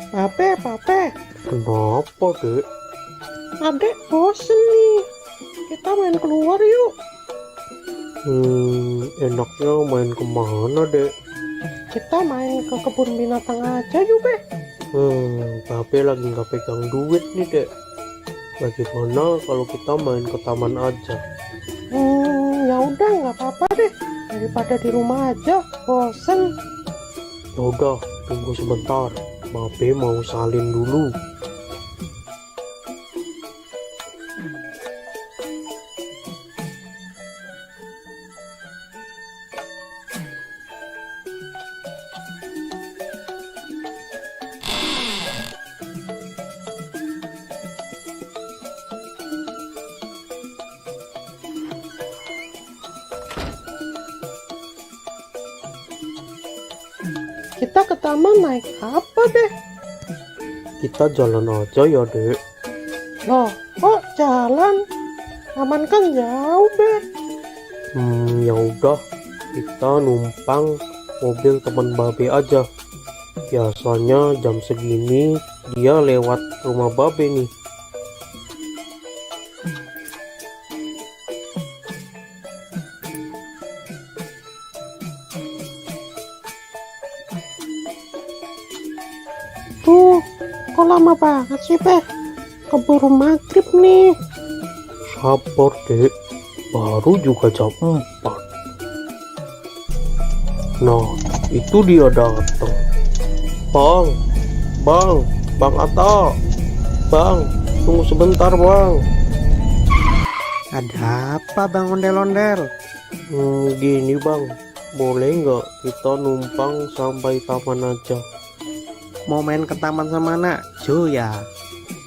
Pape, Kenapa, Dek? adek bosen nih. Kita main keluar yuk. Enaknya main kemana, Dek? Kita main ke kebun binatang aja yuk, Be. Pape lagi nggak pegang duit nih, Dek. Bagaimana kalau kita main ke taman aja? Ya udah, nggak apa-apa deh. Daripada di rumah aja, bosen. Yaudah, tunggu sebentar. Pape mau salin dulu. Kita ke taman naik apa, Be? Kita jalan aja ya, Dek. Loh, kok jalan? Taman kan jauh, Be. Ya udah, kita numpang mobil teman Babe aja. Biasanya jam segini dia lewat rumah Babe nih. Tuh, kok lama banget sih, Be? Keburu maghrib nih. Sabar, Dek. Baru juga jam 4. Nah, itu dia datang. Bang Atta. Bang, tunggu sebentar, Bang. Ada apa, Bang Ondel-ondel? Gini, Bang. Boleh nggak kita numpang sampai taman aja? Mau main ke taman sama anak Jo ya?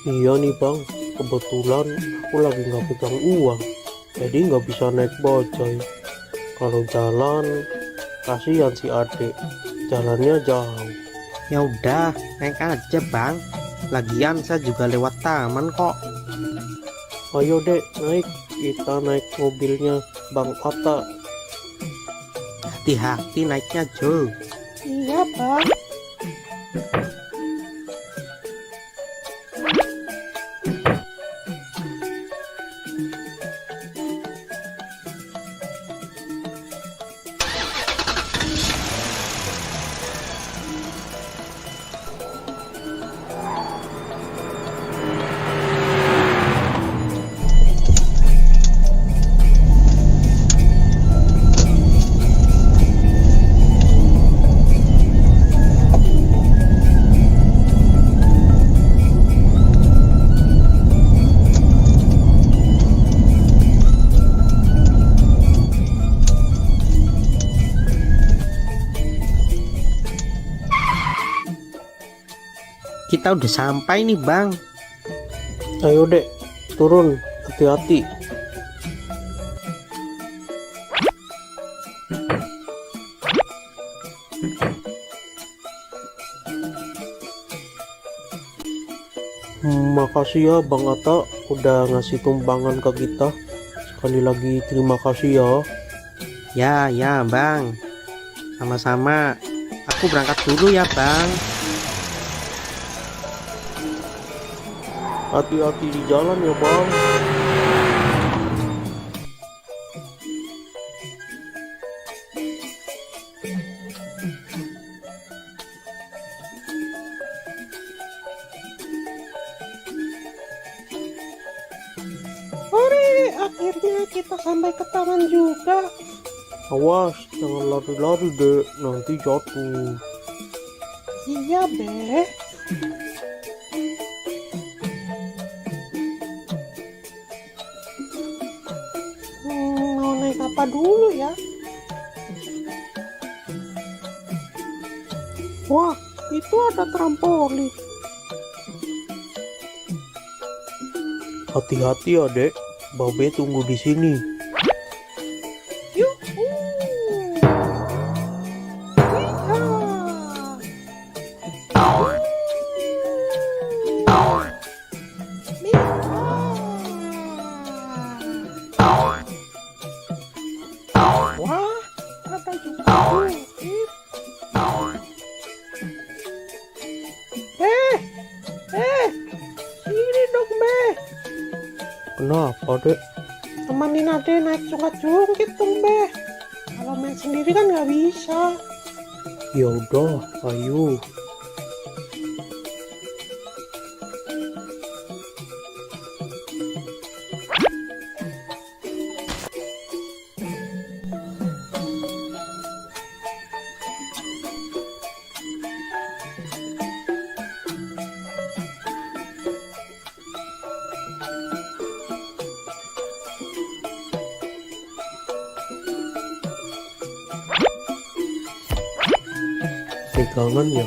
Iya nih, Bang. Kebetulan aku lagi nggak pegang uang. Jadi nggak bisa naik bajai. Kalau jalan, kasihan si adik. Jalannya jauh. Ya udah, naik aja, Bang. Lagian saya juga lewat taman kok. Ayo, Dek, naik. Kita naik mobilnya Bang Atta. Hati-hati naiknya, Jo. Iya, Bang. Kita udah sampai nih, Bang. Ayo, Dek, turun. Hati-hati. Makasih ya Bang Atta udah ngasih tumpangan ke kita. Sekali lagi terima kasih ya. Ya, Bang. Sama-sama. Aku berangkat dulu ya, Bang. Hati-hati di jalan ya, Bang. Hore, akhirnya kita sampai ke taman juga. Awas, jangan lari-lari, Dek. Nanti jatuh. Iya, Be. Mau naik apa dulu ya? Wah, itu ada trampolin. Hati-hati ya, Dek. Babe tunggu di sini. Yuhu. Wah, ada juga bukit. Kenapa, Dek? Temenin adek naik jungkit-jungkit dong, Be. Kalau main sendiri kan nggak bisa. Ya udah, ayo. Pegangan ya.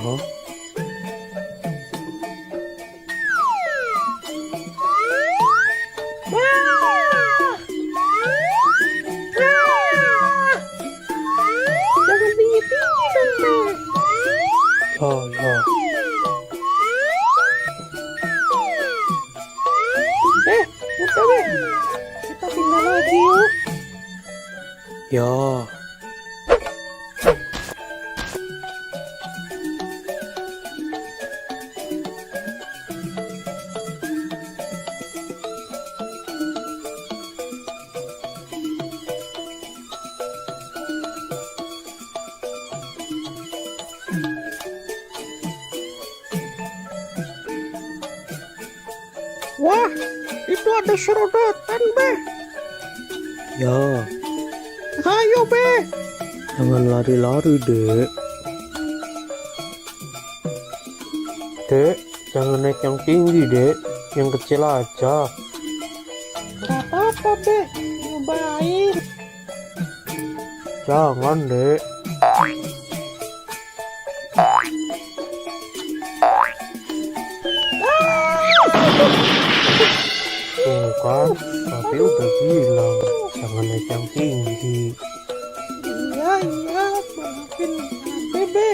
Jangan tinggi-tinggi dong, Be. Ya. Udah, Be. Kita pindah lagi yuk. Ya. Wah, itu ada serodotan, Be. Ya. Ayo, Be. Jangan lari-lari, Dek. Dek, jangan naik yang tinggi, Dek. Yang kecil aja. Gak apa-apa, Be. Nyobain. Jangan, Dek. Tuh kan, tapi udah bilang jangan naik yang tinggi. Iya, maafin Babe, Be.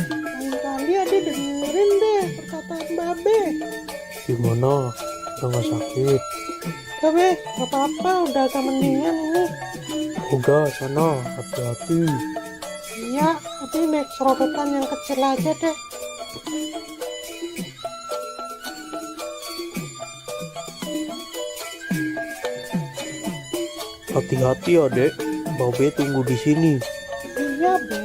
Lain kali adek dengerin deh perkataan Babe. Gimana? Udah gak sakit? Udah, Be. Gak apa-apa, udah agak mendingan ini. Udah, sana. Hati-hati. Iya, tapi naik serodotan yang kecil aja deh. Hati-hati ya, Dek. Babe tunggu di sini. Iya, Be.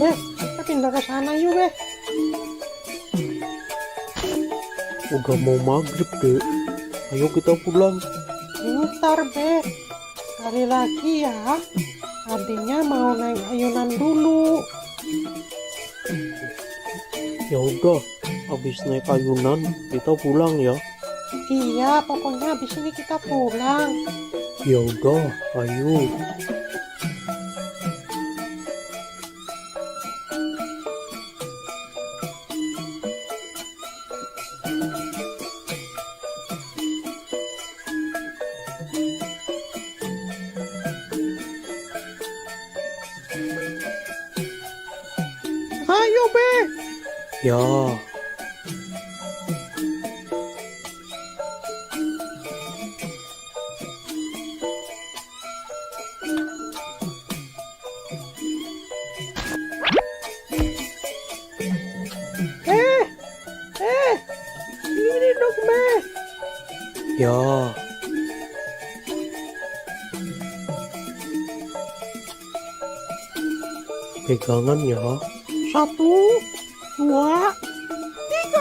Be, kita pindah ke sana yuk, Be. Udah mau maghrib, Dek. Ayo kita pulang. Bentar, Be. Sekali lagi ya. Adiknya mau naik ayunan dulu. Ya udah, habis naik ayunan kita pulang ya. Iya, pokoknya habis ini kita pulang. Ya udah, ayo. Ayo, Be. Ya. Ini dong, Be. Ya. Pegangan ya. 1, 2, 3.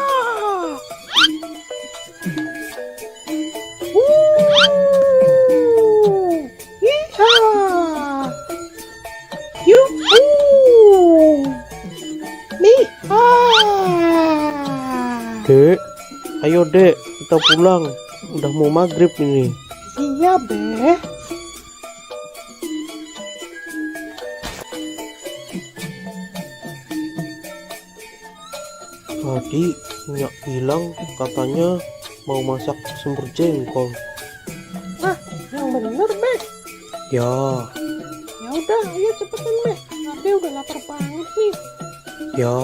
Iha. Yuhu. Miha. Dek, ayo Dek, kita pulang. Udah mau maghrib ini. Iya, Be. Tadi Nyak bilang katanya mau masak semur jengkol. Ah, yang bener, Beh. Ya, Ya udah, ayo cepetan, Beh. Ade udah lapar banget nih. ya.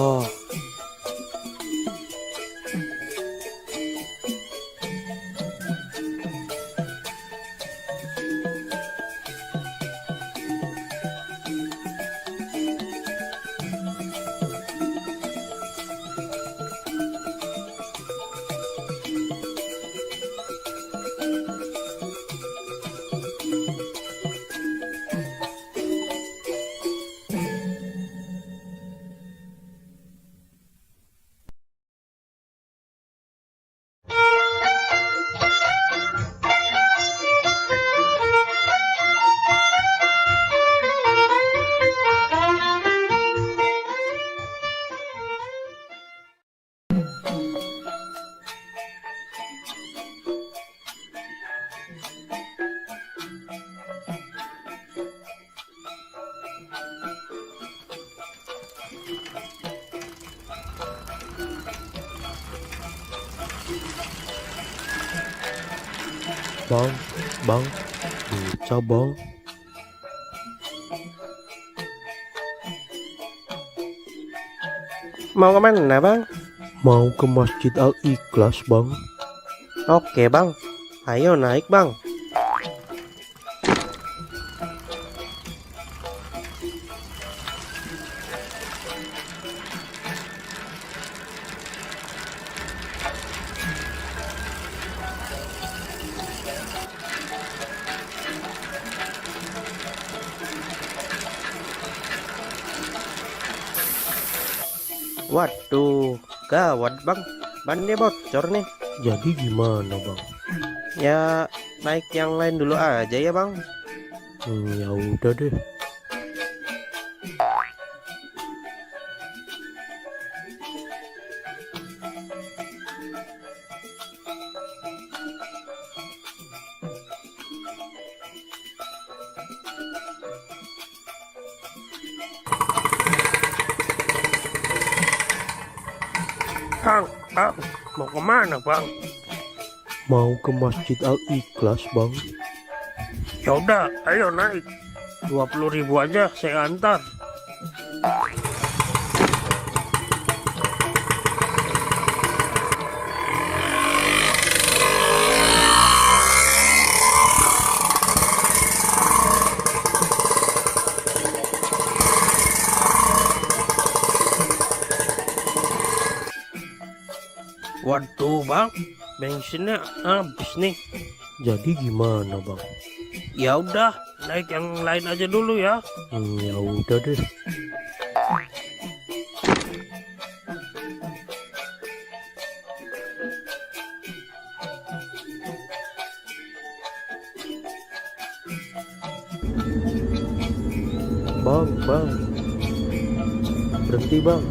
Bang, bisa bang. Mau kemana, Bang? Mau ke Masjid Al-Ikhlas bang. Oke, Bang. Ayo naik, Bang. Waduh, gawat, Bang. Bannya bocor nih. Jadi gimana bang? Ya, naik yang lain dulu aja ya, Bang. Ya udah deh. Bang, mau kemana, Bang? Mau ke Masjid Al-Ikhlas bang. Ya udah, ayo naik. 20.000 aja saya antar. Waduh, Bang, bensinnya habis nih. Jadi gimana bang? Ya udah, naik yang lain aja dulu ya. Ya udah deh. Bang, berhenti bang.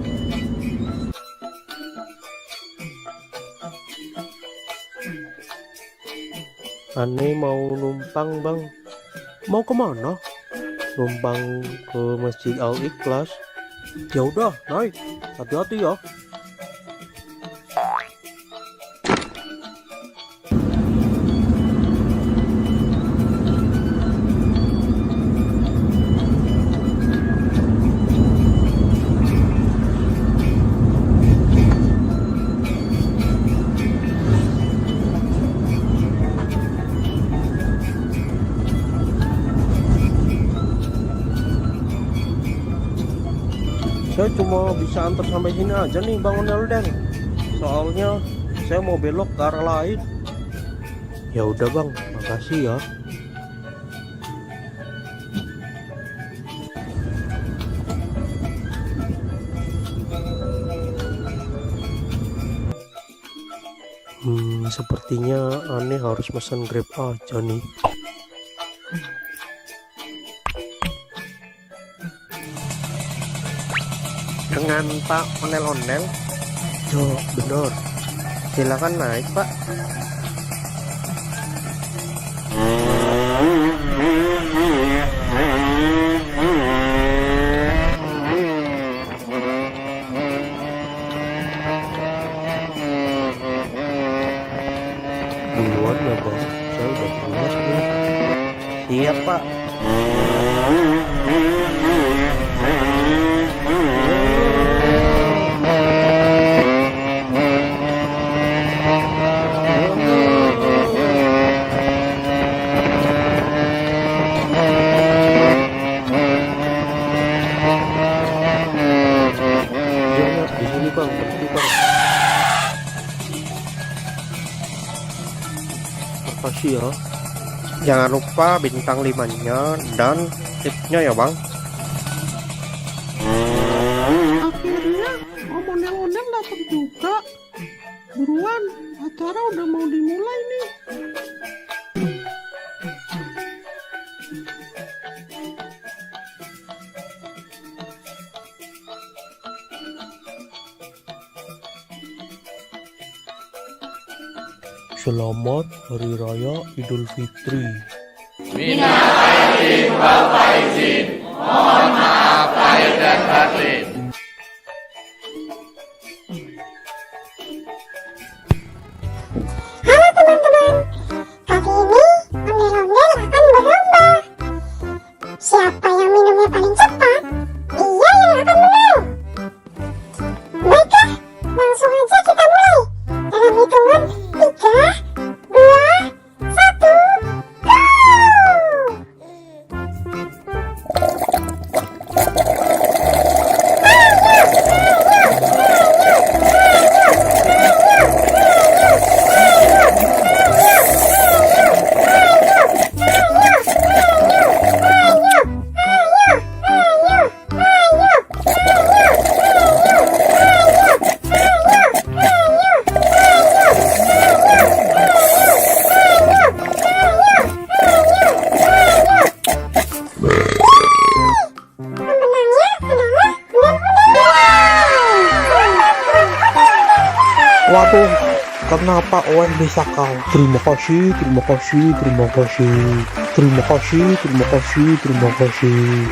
Aneh mau numpang bang. Mau kemana? Numpang ke Masjid Al-Ikhlas. Ya udah, naik. Hati-hati ya. Saya cuma bisa antar sampai sini aja nih Bang Onelden. Soalnya saya mau belok ke arah lain. Ya udah Bang, makasih ya. Sepertinya aneh harus pesan Grab aja nih. Dengan Pak Onel-Onel. Ya benar. Silakan naik, Pak. Pak. Ya, di sini Bang, berhenti Bang. Makasih ya. Jangan lupa bintang 5-nya dan tipsnya ya Bang. Akhirnya om ondel-ondel datang juga. Buruan, acara udah mau dimulai nih. Selamat Hari Raya Idul Fitri. Halo teman-teman, kali ini ondel-ondel akan berlomba. Siapa yang minumnya paling cepat, dia yang akan menang. Baiklah, langsung aja kita mulai. Dalam hitungan 3, 2, 1, go! Pemenangnya adalah Waduh, kenapa Owen bisa kau? Terima kasih, terima kasih, terima kasih, terima kasih, terima kasih, terima kasih.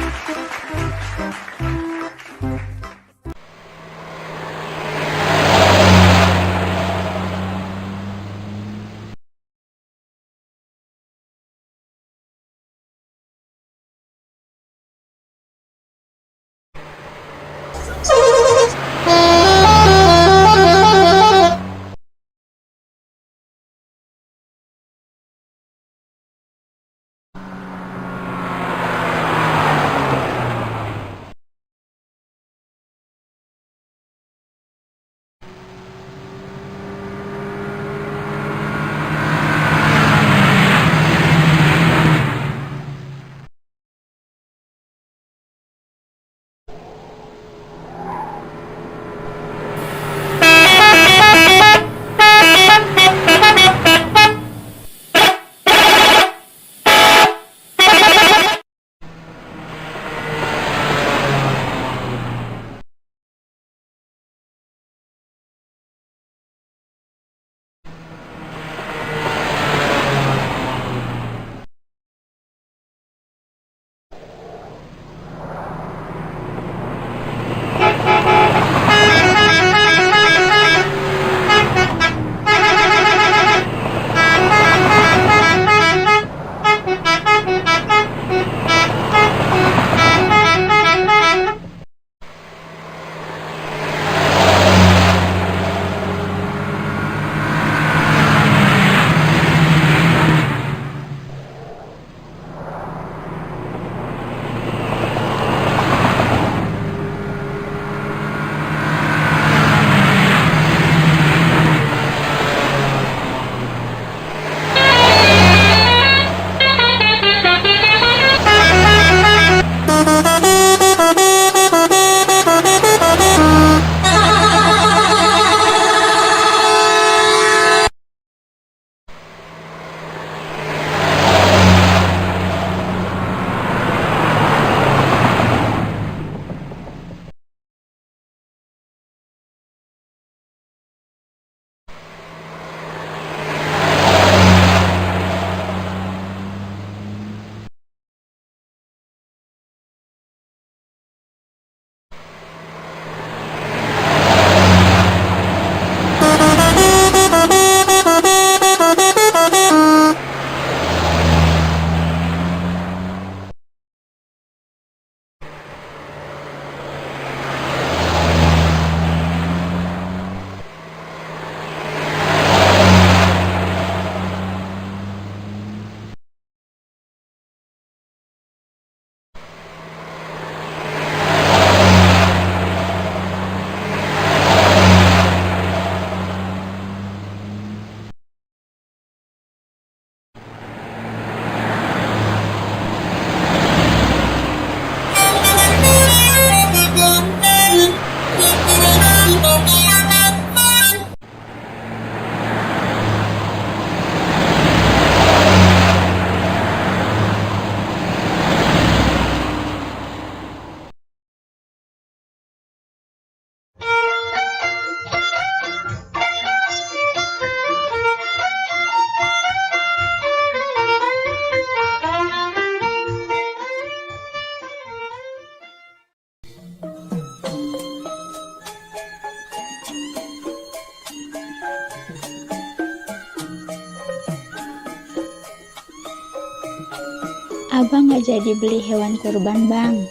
Abang nggak jadi beli hewan kurban, Bang.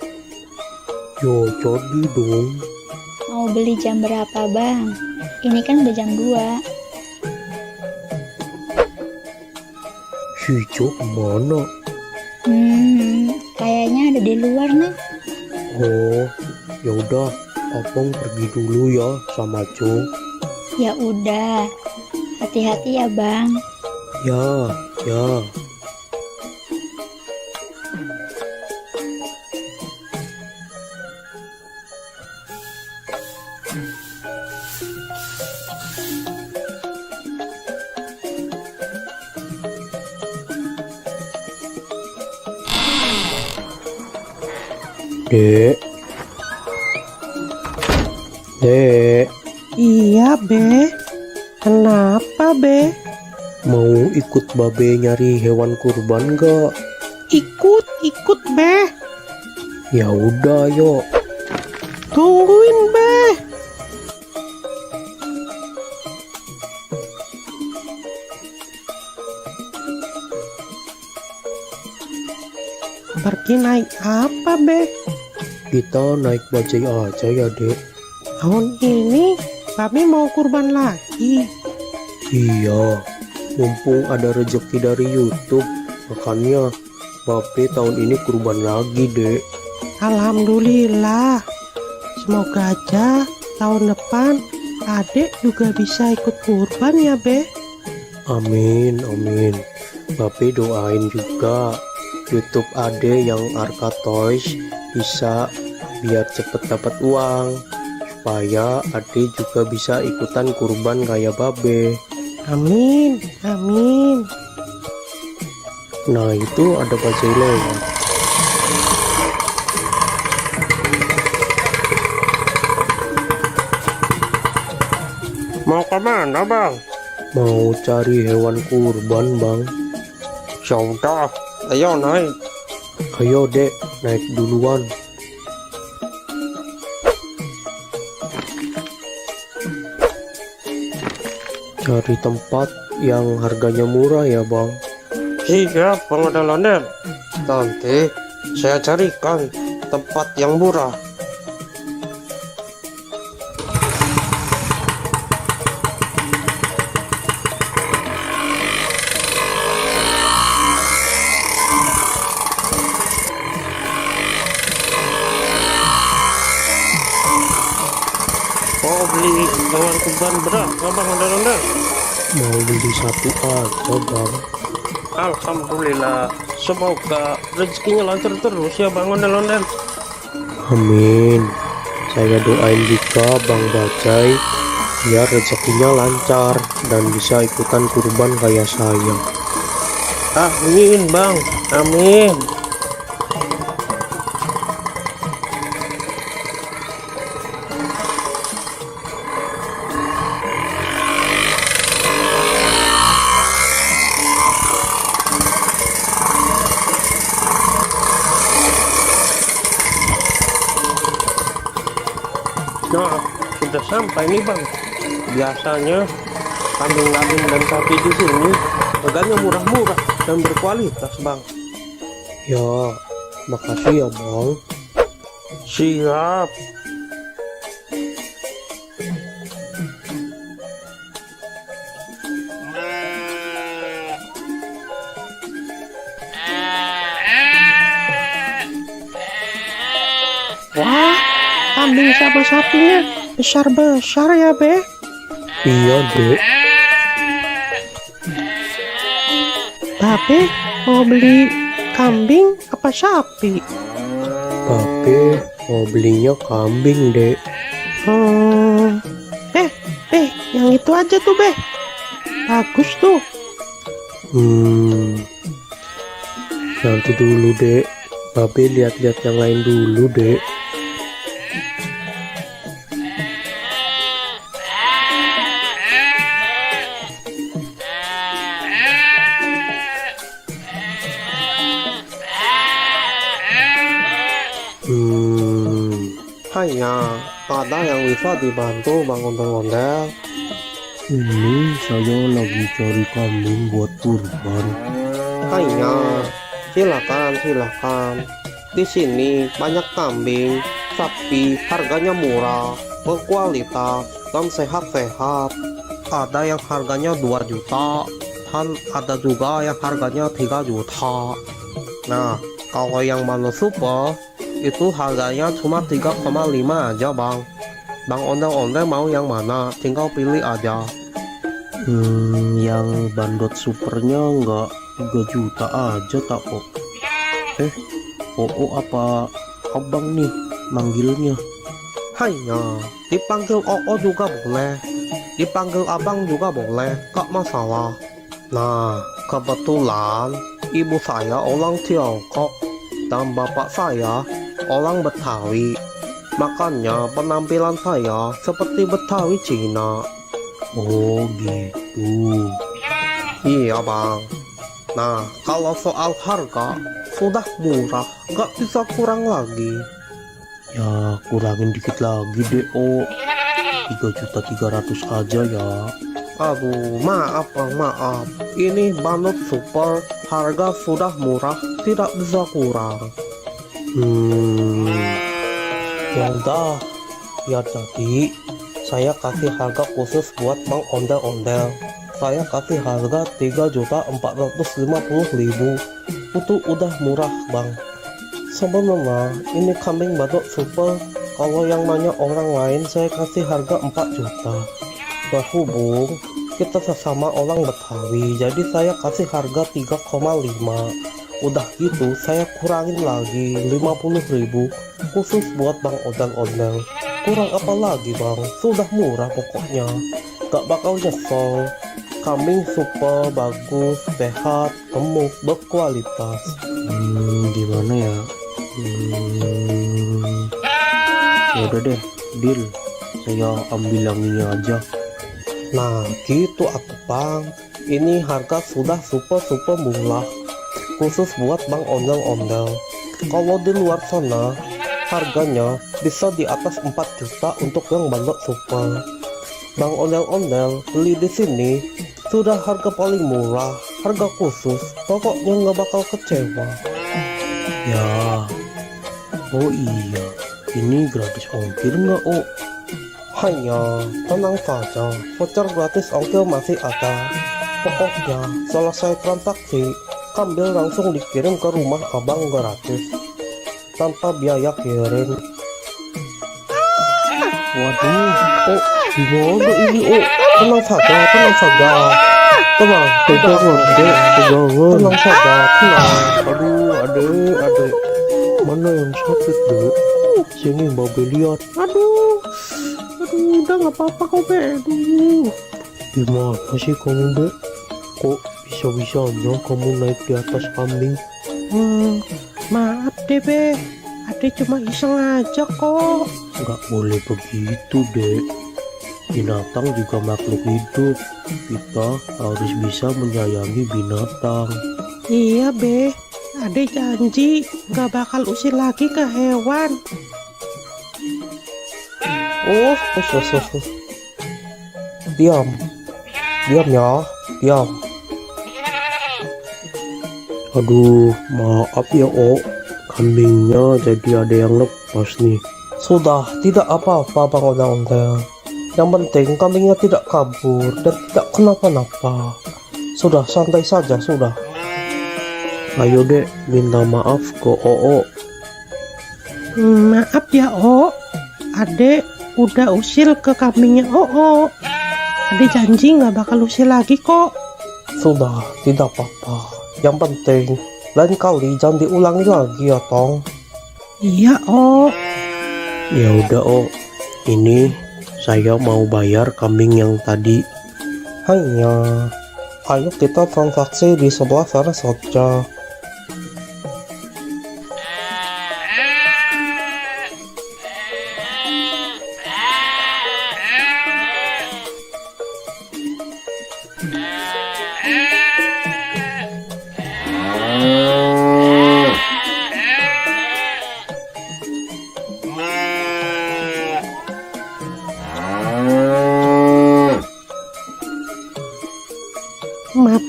Yo, jadi dong. Mau beli jam berapa, Bang? Ini kan udah jam 2. Si Jo kemana? Kayaknya ada di luar nih. Oh, ya udah, abang pergi dulu ya sama Jo. Ya udah. Hati-hati ya, Bang. Ya, ya. Dek. Dek, Iya, Be. Kenapa, Be? mau ikut babe nyari hewan kurban gak? Ikut, Be. Ya udah, yuk. Tungguin, Be. Pergi naik apa, Be? Kita naik bajai aja ya, Dek. Tahun ini kami mau kurban lagi. Iya, mumpung ada rezeki dari YouTube, makanya babe tahun ini kurban lagi, Dek. Alhamdulillah. Semoga aja tahun depan adik juga bisa ikut kurban ya, Be. Amin, amin. Babe doain juga YouTube Ade yang Arka Toys bisa biar cepet dapat uang, supaya Ade juga bisa ikutan kurban kayak babe. Amin, amin. Nah, itu ada bajai lewat. Mau kemana, Bang? Mau cari hewan kurban, Bang. Sudah, ayo naik. Ayo, Dek, naik duluan. Cari tempat yang harganya murah ya, Bang. Siap, Bang Ondel-ondel. Nanti saya carikan tempat yang murah. Mau beli hewan kurban berapa, Bang Ondel-ondel? Mau beli satu aja, Bang. Alhamdulillah. Semoga rezekinya lancar terus ya, Bang Ondel-ondel. Amin. Saya doain juga Bang Bajai biar rezekinya lancar dan bisa ikutan kurban kayak saya. Amin, Bang. Amin. Nah, sudah sampai nih, Bang. Biasanya kambing-kambing dan sapi di sini harganya murah-murah dan berkualitas, Bang. Ya, makasih ya, Bang. Siap. Wah, kambing sama sapinya besar-besar ya, Be. Iya, Dek. Babe mau beli kambing apa sapi? Babe mau belinya kambing, Dek. Yang itu aja tuh, Be. Bagus tuh. Nanti dulu, Dek. Babe lihat-lihat yang lain dulu, Dek. Hanya ada yang bisa dibantu, Bang Ondel-ondel. Ini saya lagi cari kambing buat kurban. Hanya Silakan, silakan. Di sini banyak kambing, sapi, harganya murah, berkualitas, dan sehat-sehat. Ada yang harganya 2 juta, dan ada juga yang harganya 3 juta. Nah, kalau yang Mano Super, itu harganya cuma 3,5 aja bang. Bang ondel-ondel mau yang mana? Tinggal pilih aja. Yang bandot supernya nggak 3 juta aja tak kok. apa abang nih manggilnya? Hanya dipanggil Oo juga boleh, dipanggil abang juga boleh, gak masalah. Nah, kebetulan ibu saya orang Tiongkok dan bapak saya orang Betawi. Makanya penampilan saya seperti Betawi Cina. Oh gitu. Iya bang. Nah, kalau soal harga sudah murah, gak bisa kurang lagi. Ya kurangin dikit lagi deh, 3.300.000 aja ya. Aduh, maaf bang, maaf. Ini Bandot Super, harga sudah murah, tidak bisa kurang. Ya udah, biar jadi saya kasih harga khusus buat Bang Ondel-Ondel. Saya kasih harga 3.450.000. Itu udah murah bang. Sebenarnya ini kambing Bandot Super, kalau yang nanya orang lain saya kasih harga 4 juta. Berhubung kita sesama orang Betawi, jadi saya kasih harga 3,5. Udah gitu saya kurangin lagi 50.000 khusus buat Bang Ondel-Ondel. Kurang apa lagi bang, sudah murah pokoknya, gak bakal nyesel. Kambing super bagus, sehat, gemuk, berkualitas. Gimana ya? Ya udah deh, deal. Saya ambil yang ini aja. Nah gitu atuh bang, ini harga sudah super murah khusus buat Bang Ondel-Ondel. Kalau di luar sana harganya bisa di atas 4 juta untuk yang Bandot Super. Bang Ondel-Ondel beli di sini sudah harga paling murah, harga khusus, pokoknya nggak bakal kecewa. Ya, oh iya, ini gratis ongkir nggak Hanya tenang saja, voucher gratis ongkir masih ada. Pokoknya selesai transaksi, kambing langsung dikirim ke rumah abang gratis tanpa biaya kirim. Waduh, Gimana ini? Tenang saja, tenang saja. Tenang, pegangan dek, pegangan. tenang saja, tenang. Aduh, adek. Mana yang sakit dek? Sini babe lihat. Aduh, udah nggak apa-apa kok, Be. Aduh. Gimana sih kamu dek? Kok bisa-bisanya kamu naik di atas kambing? Maaf deh, Be. Ade cuma iseng aja kok. Nggak boleh begitu dek. Binatang juga makhluk hidup. Kita harus bisa menyayangi binatang. Iya, Be. Ade janji nggak bakal usir lagi ke hewan. Oh. Diam ya, diam. Aduh, maaf ya kambingnya jadi ada yang lepas nih. Sudah, tidak apa-apa Bang Ondel-Ondel. Yang penting kambingnya tidak kabur dan tidak kenapa-napa. Sudah, santai saja, sudah. Ayo dek, minta maaf ke Maaf ya, Ade udah usil ke kambingnya Ade janji nggak bakal usil lagi kok. Sudah, tidak apa-apa. Yang penting lain kali jangan diulangi lagi ya Tong. Iya, Ya udah ini saya mau bayar kambing yang tadi. Hanya, ayo kita transaksi di sebelah sana saja.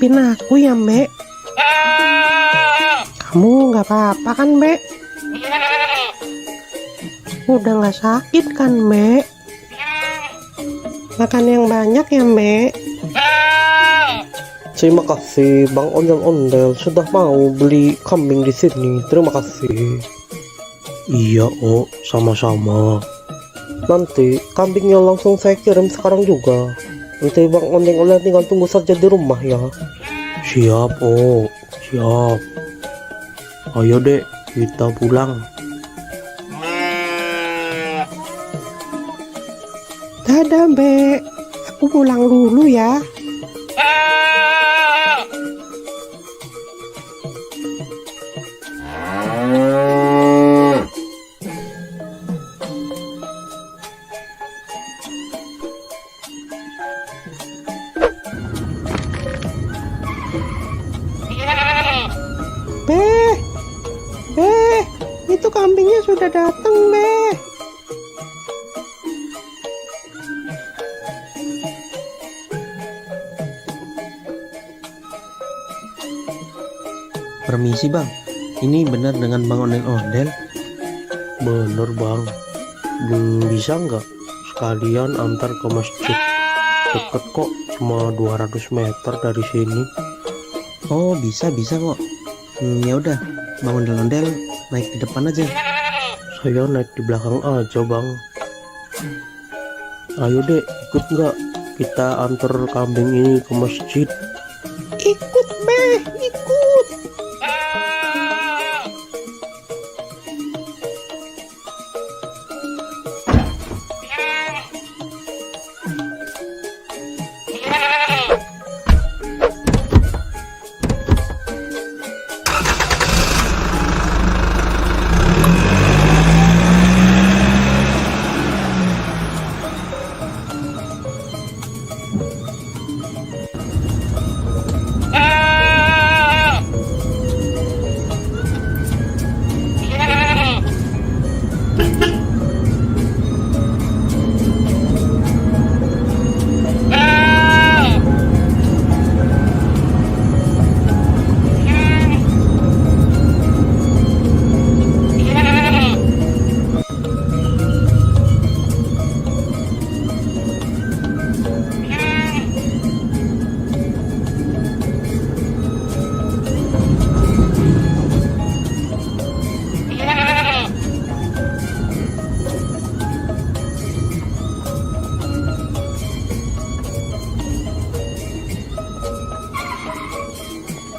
maafin aku ya, Mbak. Kamu nggak apa-apa kan, Mbak? Udah nggak sakit kan, Mbak? Makan yang banyak ya, Mbak. Terima kasih Bang Ondel-Ondel sudah mau beli kambing di sini. Terima kasih. Iya, Oh, sama-sama. Nanti kambingnya langsung saya kirim sekarang juga. Nanti Bang Ondel-Ondel tinggal tunggu saja di rumah ya. Siap, Oh, siap. Ayo dek, kita pulang. Dadah, Mbak. Aku pulang dulu ya. Be, itu kambingnya sudah datang, Be. Permisi bang, ini benar dengan Bang Ondel-Ondel? Bener bang. Bisa nggak sekalian antar ke masjid? Deket kok, cuma 200 meter dari sini. Oh bisa kok. Ya udah, Bang Ondel-Ondel naik di depan aja. Saya naik di belakang aja bang. Ayo dek, ikut nggak? Kita antar kambing ini ke masjid. Ikut, Be, ikut.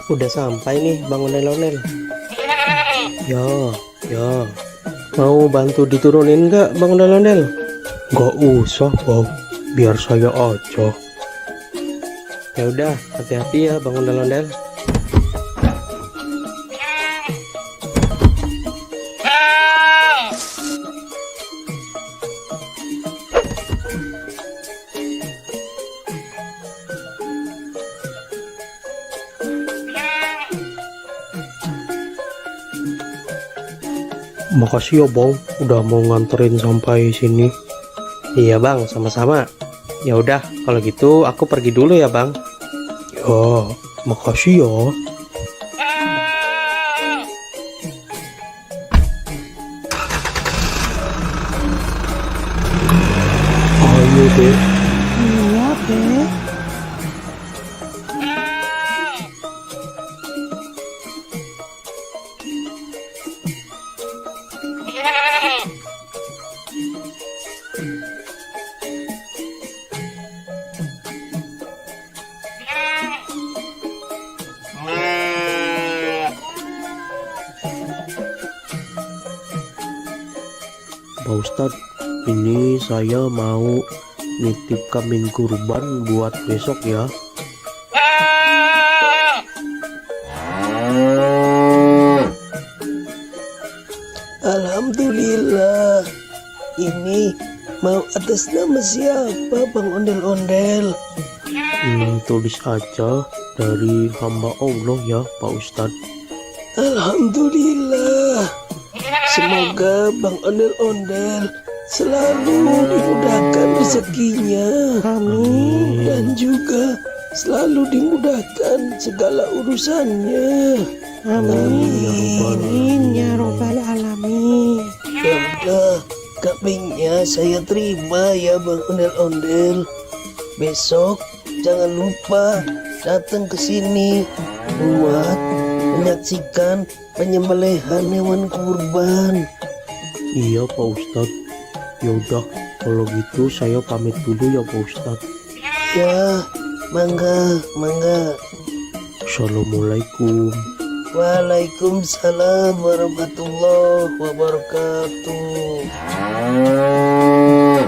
Udah sampai nih Bang Ondel-Ondel. Ya, Mau bantu diturunin nggak Bang Ondel-Ondel? nggak usah bang, biar saya aja. Ya udah, hati-hati ya Bang Ondel-Ondel. Makasih ya bang, udah mau nganterin sampai sini. Iya Bang, sama-sama. Ya udah, kalau gitu aku pergi dulu ya Bang. Ya, makasih ya. Ayo deh. Iya, Be. Pak Ustadz, ini saya mau nitip kambing kurban buat besok ya. Alhamdulillah. Ini mau atas nama siapa Bang Ondel-Ondel? Tulis aja dari hamba Allah ya Pak Ustadz. Alhamdulillah. Semoga Bang Ondel-Ondel selalu dimudahkan rezekinya. Amin. Dan juga selalu dimudahkan segala urusannya. Amin ya robbal alamin. Ya udah, kambingnya saya terima ya Bang Ondel-Ondel. Besok jangan lupa datang ke sini buat menyaksikan penyembelihan hewan kurban. Iya Pak Ustadz. Yaudah, kalau gitu saya pamit dulu ya Pak Ustadz. Ya, mangga. Assalamualaikum. Waalaikumsalam warahmatullahi wabarakatuh. Oh,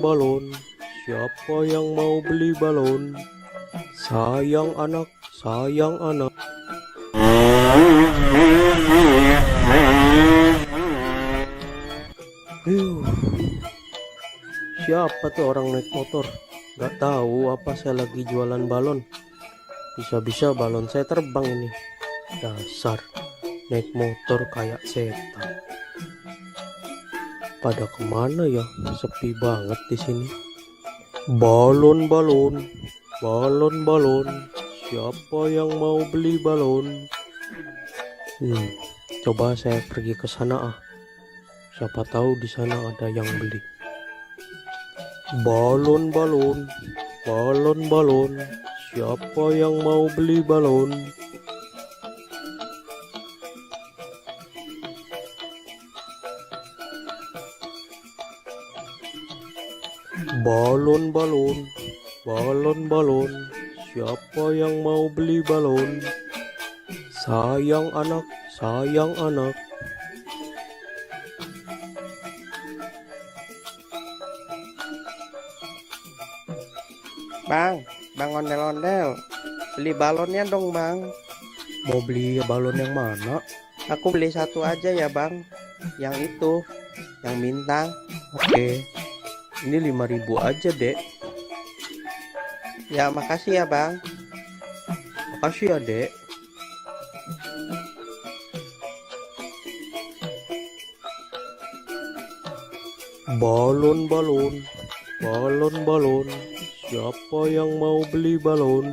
Balon, siapa yang mau beli balon? Sayang anak. Siapa tuh orang naik motor? Gak tahu apa saya lagi jualan balon. Bisa-bisa balon saya terbang ini. Dasar naik motor kayak setan. Pada kemana ya? Sepi banget di sini. Balon. Siapa yang mau beli balon? Coba saya pergi ke sana ah. Siapa tahu di sana ada yang beli. Balon. Siapa yang mau beli balon? Balon. Siapa yang mau beli balon? Sayang anak. Bang Ondel-Ondel, beli balonnya dong bang. Mau beli balon yang mana? Aku beli satu aja ya bang. Yang itu, yang bintang. Oke, ini 5.000 aja dek. Ya makasih ya bang. Makasih ya dek. Balon. Siapa yang mau beli balon?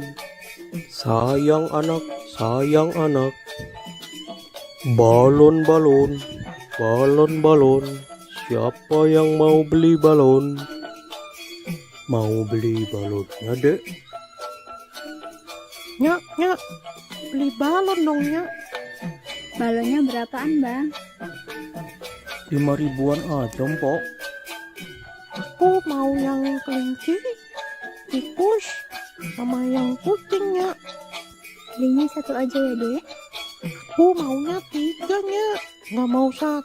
Sayang anak. Balon. Siapa yang mau beli balon? Mau beli balonnya, Dek? Nyak, beli balon dong, Nyak. Balonnya berapaan, Bang? 5 ribuan aja, Mpok. Aku mau yang kelinci, tikus, sama yang kucing, Nyak. Belinya satu aja ya, Dek. Aku maunya 3, Nyak. Nggak mau 1.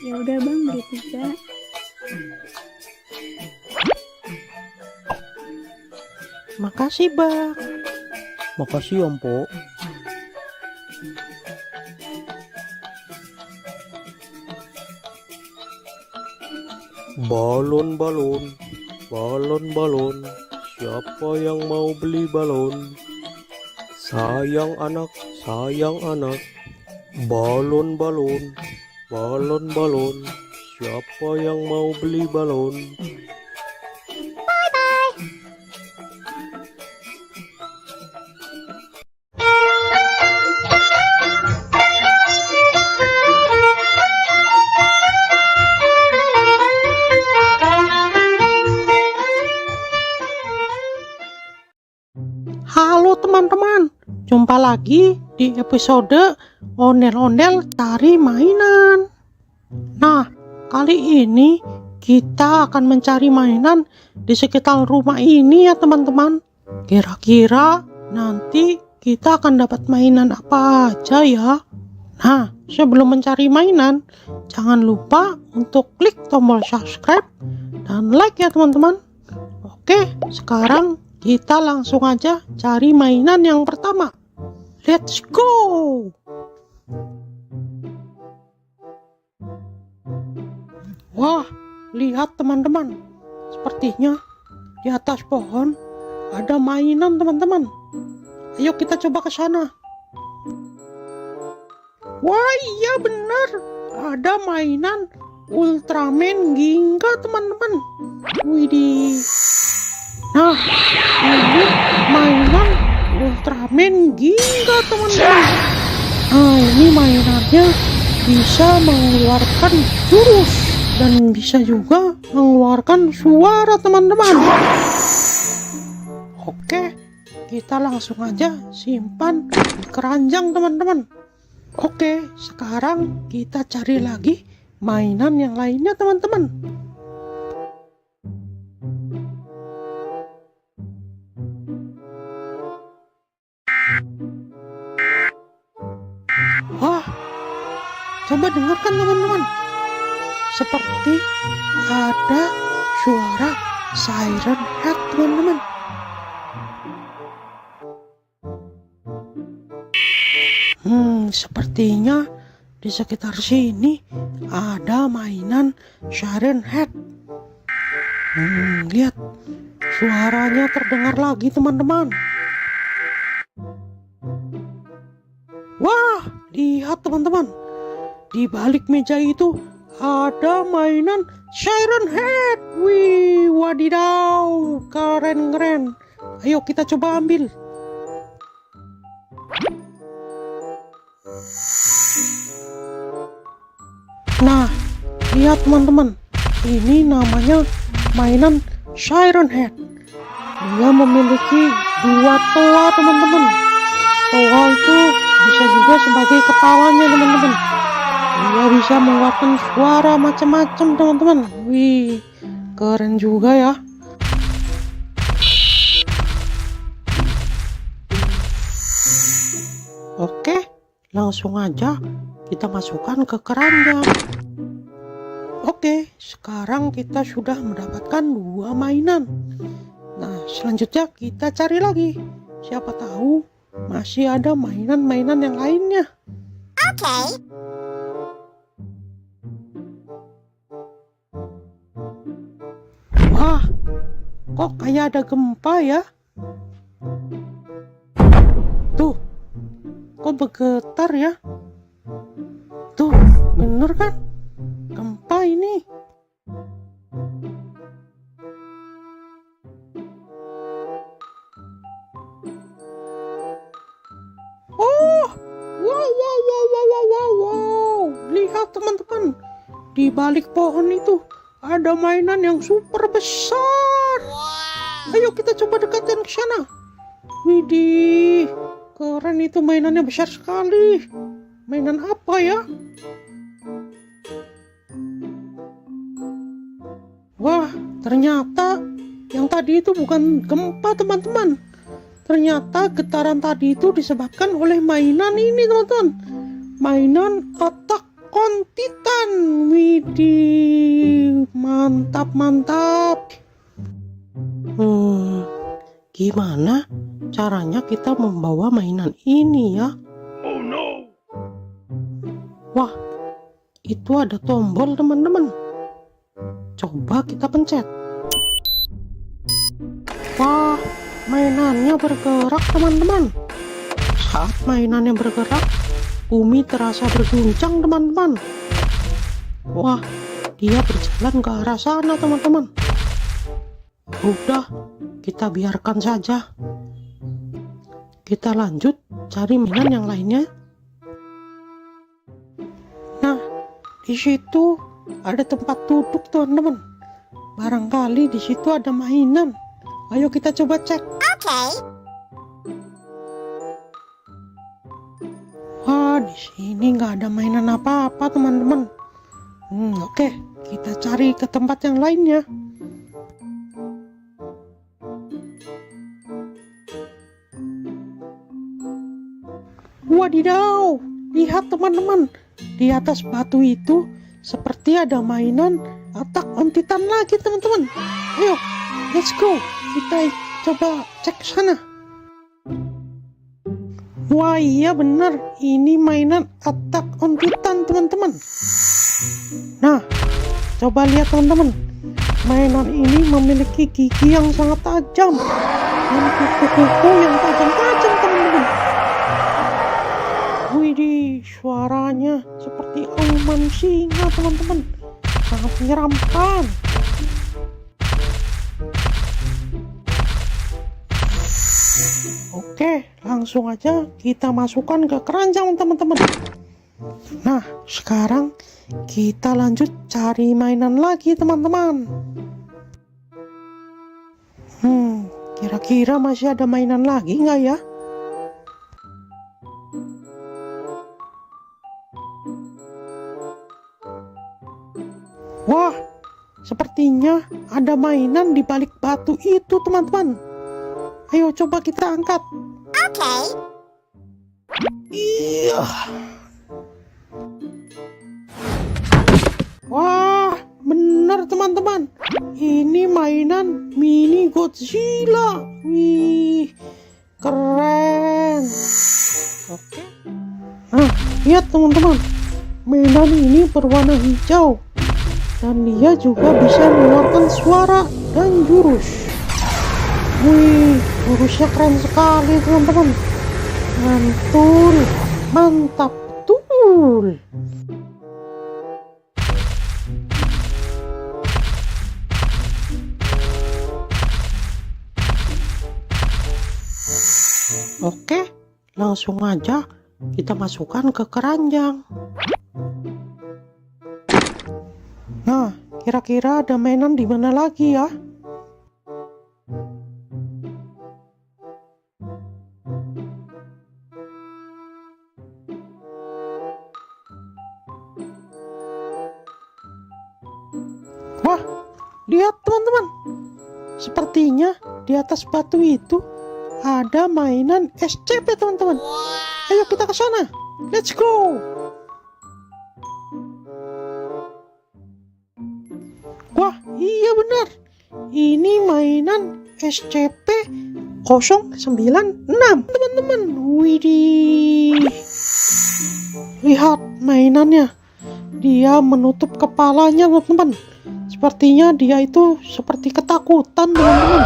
Ya udah, Bang, beli 3. Makasih, Bang. Makasih ya, Mpok. Balon, balon, balon, balon. Siapa yang mau beli balon? Sayang anak, sayang anak. Balon, balon, balon, balon. Siapa yang mau beli balon? Halo teman-teman, jumpa lagi di episode Ondel-Ondel Cari Mainan. Nah, kali ini kita akan mencari mainan di sekitar rumah ini ya teman-teman. Kira-kira nanti kita akan dapat mainan apa aja ya? Nah, sebelum mencari mainan, jangan lupa untuk klik tombol subscribe dan like ya teman-teman. Oke, sekarang kita langsung aja cari mainan yang pertama. Let's go! Wah, lihat teman-teman. Sepertinya di atas pohon ada mainan teman-teman. Ayo kita coba ke sana. Wah, iya benar. Ada mainan Ultraman Ginga teman-teman. Widih. Nah, ini mainan Ultraman Ginga teman-teman. Nah, ini mainannya bisa mengeluarkan jurus dan bisa juga mengeluarkan suara teman-teman. Oke, kita langsung aja simpan di keranjang teman-teman. Oke, sekarang kita cari lagi mainan yang lainnya teman-teman. Wah, coba dengarkan teman-teman. Seperti ada suara siren head teman-teman. Sepertinya di sekitar sini ada mainan siren head. Lihat, suaranya terdengar lagi teman-teman. Wah, lihat teman-teman. Di balik meja itu ada mainan siren head. Wih, wadidaw, keren-keren. Ayo kita coba ambil. Nah, lihat teman-teman. Ini namanya mainan siren head. Dia memiliki 2 toa teman-teman. Toa itu bisa juga sebagai kepalanya teman-teman. Dia bisa mengeluarkan suara macam-macam teman-teman. Wih, keren juga ya. Oke, langsung aja kita masukkan ke keranjang. Oke, sekarang kita sudah mendapatkan 2 mainan. Nah, selanjutnya kita cari lagi. Siapa tahu masih ada mainan-mainan yang lainnya. Oke. Wah, kok kayak ada gempa ya? Tuh, kok bergetar ya? Tuh, bener kan? Gempa ini. Oh, wow. Lihat teman-teman, di balik pohon itu ada mainan yang super besar. Ayo kita coba dekatin ke sana. Widih, keren itu, mainannya besar sekali. Mainan apa ya? Wah, ternyata yang tadi itu bukan gempa, teman-teman. Ternyata getaran tadi itu disebabkan oleh mainan ini, teman-teman. Mainan Attack on Titan. Widih, mantap. Gimana caranya kita membawa mainan ini ya? Wah, itu ada tombol, teman-teman. Coba kita pencet. Wah, mainannya bergerak, teman-teman. Saat mainannya bergerak, bumi terasa berguncang, teman-teman. Wah, dia berjalan ke arah sana, teman-teman. Udah, kita biarkan saja. Kita lanjut cari mainan yang lainnya. Nah, di situ ada tempat duduk, teman-teman. Barangkali di situ ada mainan. Ayo kita coba cek. Wah, di sini nggak ada mainan apa-apa, teman-teman. Oke, kita cari ke tempat yang lainnya. Wadidaw, lihat teman-teman, di atas batu itu seperti ada mainan Attack on Titan lagi, teman-teman. Ayo, let's go, kita coba cek ke sana. Wah, iya benar, ini mainan Attack on Titan, teman-teman. Nah, coba lihat, teman-teman, mainan ini memiliki gigi yang sangat tajam dan kuku-kuku yang tajam-tajam, teman-teman. Widih, suaranya seperti auman singa, teman-teman. Sangat menyeramkan. Oke, langsung aja kita masukkan ke keranjang, teman-teman. Nah, sekarang kita lanjut cari mainan lagi, teman-teman. Kira-kira masih ada mainan lagi nggak ya? Wah, sepertinya ada mainan di balik batu itu, teman-teman. Ayo coba kita angkat. Iya. Wah, benar, teman-teman. Ini mainan mini Godzilla. Wih, keren. Oke. Nah, lihat, teman-teman. Mainan ini berwarna hijau. Dan dia juga bisa mengeluarkan suara dan jurus. Wih, jurusnya keren sekali, teman-teman. Mantul, mantap betul. Oke, langsung aja kita masukkan ke keranjang. Nah, kira-kira ada mainan di mana lagi ya? Wah, lihat, teman-teman. Sepertinya di atas batu itu ada mainan SCP, teman-teman. Ayo kita ke sana. Let's go. Wah, iya benar. Ini mainan SCP-096, teman-teman. Widih. Lihat mainannya. Dia menutup kepalanya, teman-teman. Sepertinya dia itu seperti ketakutan, teman-teman.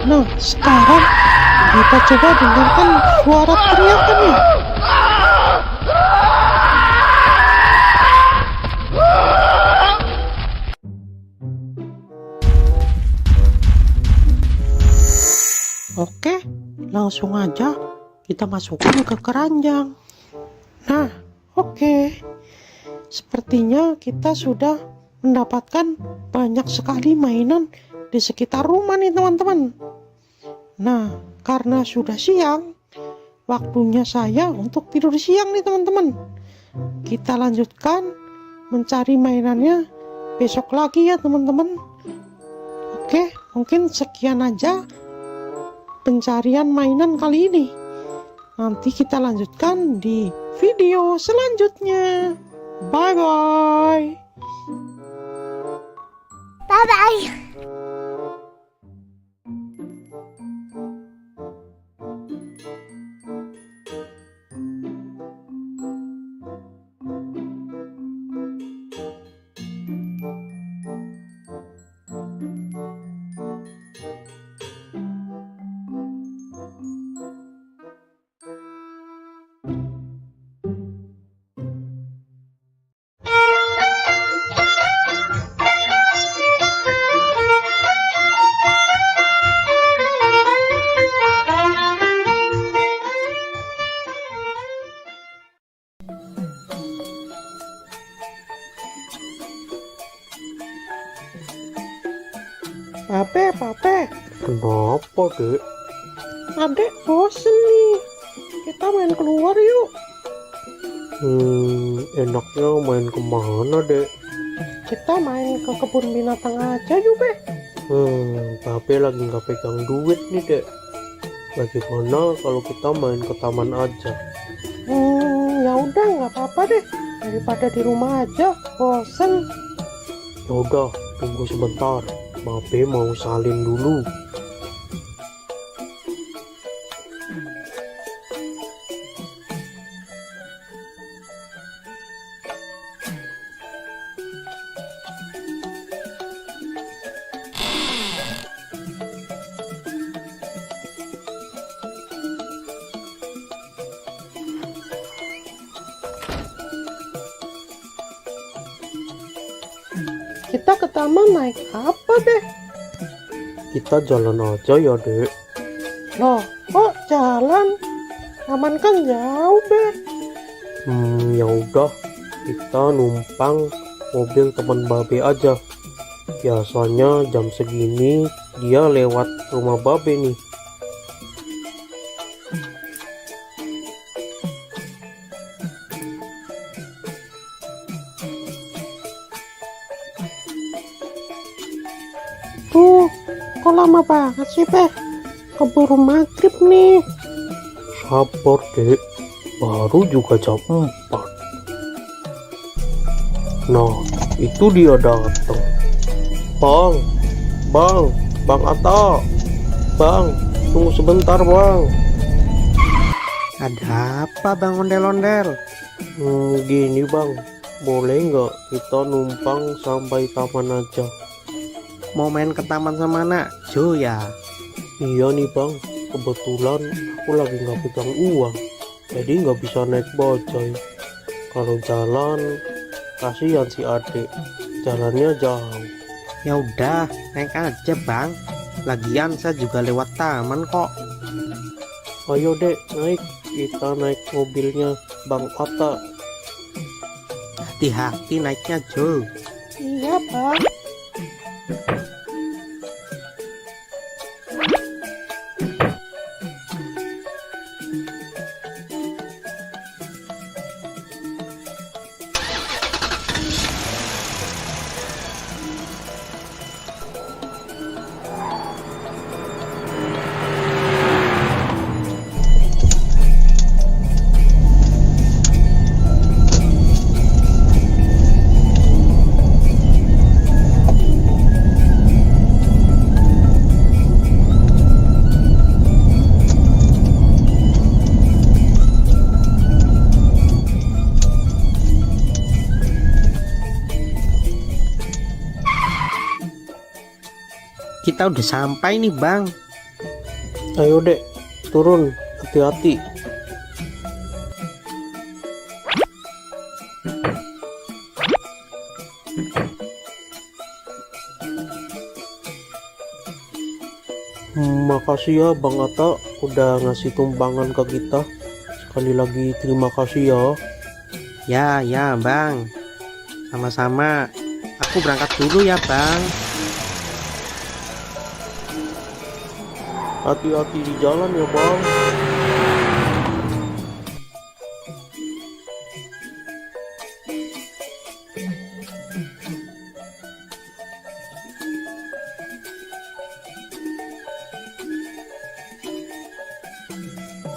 Nah, sekarang kita coba dengarkan suara teriakannya. Oke, langsung aja kita masukkan ke keranjang. Nah, oke. Sepertinya kita sudah mendapatkan banyak sekali mainan di sekitar rumah nih teman-teman. Nah, karena sudah siang, waktunya saya untuk tidur siang nih teman-teman. Kita lanjutkan mencari mainannya besok lagi ya teman-teman. Oke, mungkin sekian aja pencarian mainan kali ini. Nanti kita lanjutkan di video selanjutnya. Bye-bye. Bye-bye. Pape, Kenapa, Dek? adek bosen nih. Kita main keluar yuk. Enaknya main kemana, Dek? Kita main ke kebun binatang aja yuk, Be. Pape lagi nggak pegang duit nih, Dek. Bagaimana kalau kita main ke taman aja? Ya udah, nggak apa-apa deh. Daripada di rumah aja, bosen. Yaudah, tunggu sebentar. Pape mau salin dulu. Kita ke taman naik apa deh? Kita jalan aja ya, Dek. Loh, kok jalan? Taman kan jauh, Be. Ya udah, kita numpang mobil teman Babe aja. Biasanya jam segini dia lewat rumah Babe nih. Tuh, kok lama banget sih, Be? Keburu maghrib nih. Sabar, Dek. Baru juga jam 4. Nah, itu dia datang. Bang Atta. Bang, tunggu sebentar, Bang. Ada apa Bang Ondel-ondel? Gini, Bang. Boleh nggak kita numpang sampai taman aja? Mau main ke taman sama anak Jo ya? Iya nih, Bang. Kebetulan aku lagi nggak pegang uang. Jadi nggak bisa naik bajai. Kalau jalan, kasihan si adik. Jalannya jauh. Ya udah, naik aja Bang. Lagian saya juga lewat taman kok. Ayo, Dek, naik. Kita naik mobilnya Bang Atta. Hati-hati naiknya Jo. Iya, Bang. Kita udah sampai nih Bang. Ayo, Dek, turun. Hati-hati. Makasih ya Bang Atta udah ngasih tumpangan ke kita. Sekali lagi terima kasih ya. Ya Bang. Sama-sama. Aku aku berangkat dulu ya bang. Hati-hati di jalan ya bang.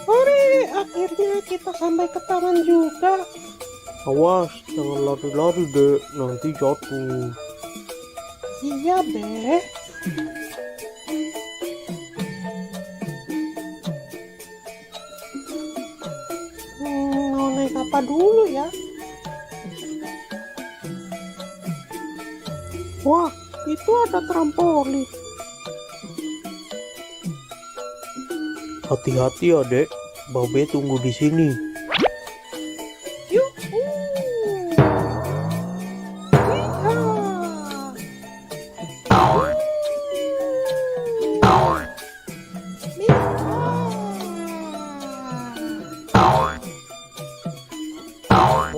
Hore, akhirnya kita sampai ke taman juga. Awas, jangan lari-lari dek, nanti jatuh. Iya, Be. Mau naik apa dulu ya? Wah, itu ada trampolin. Hati-hati ya dek, Babe tunggu di sini. Yuhu.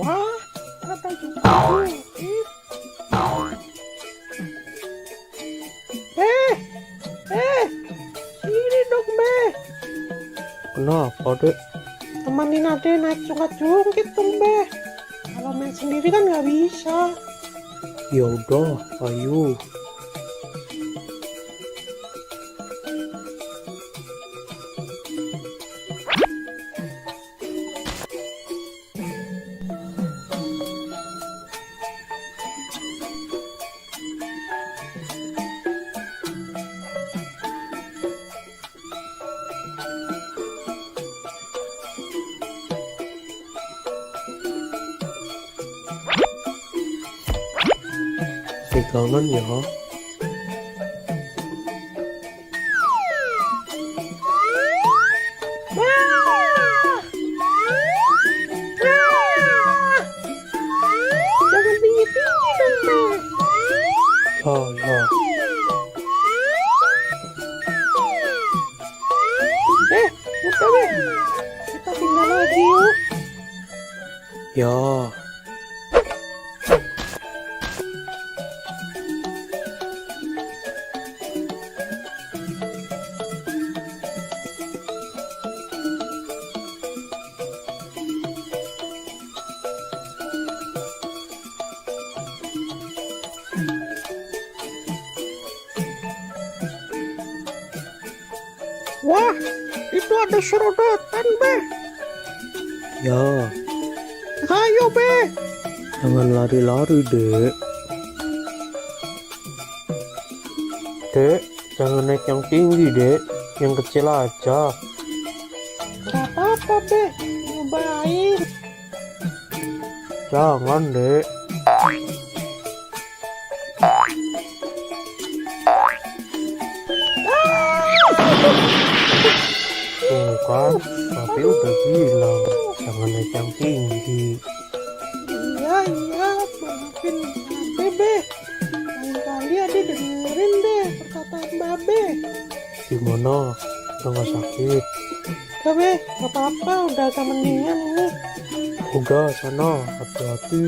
Wah, ada juga bukit. Sini dong, Be. Kenapa dek? Temanin Ade naik jungkit dong, Be. Kalau main sendiri kan nggak bisa. Ya udah, ayo. Pegangan ya. Jangan tinggi-tinggi dong, Be. Ya. Udah, Be. Kita pindah lagi yuk. Ya. Wah, itu ada serodotan, Be. Ya, Ayo, Be. jangan lari-lari dek. Dek, jangan naik yang tinggi dek, yang kecil aja. Gak apa-apa, Be. Nyobain. Jangan dek. Tuh kan, tapi udah bilang jangan naik yang tinggi. Iya, maafin Babe, Be. Lain kali Ade dengerin deh perkataan Babe. Gimana? Udah gak sakit? Udah, Be. Gak apa-apa, udah agak mendingan nih. Udah sana, hati-hati.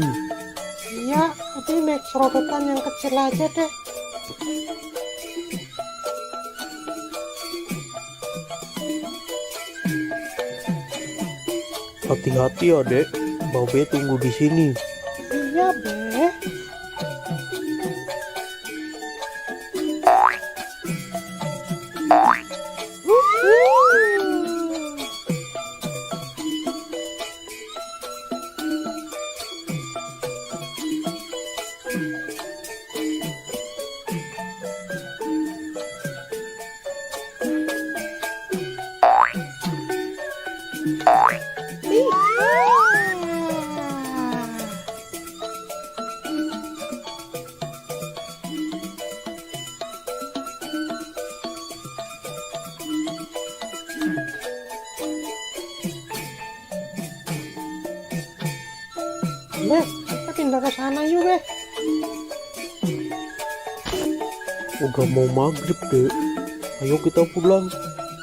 Iya, Ade naik serodotan yang kecil aja deh. Hati-hati ya dek, Babe tunggu di sini. Iya, Be. Be, kita pindah ke sana yuk, Be. Udah mau maghrib dek, ayo kita pulang.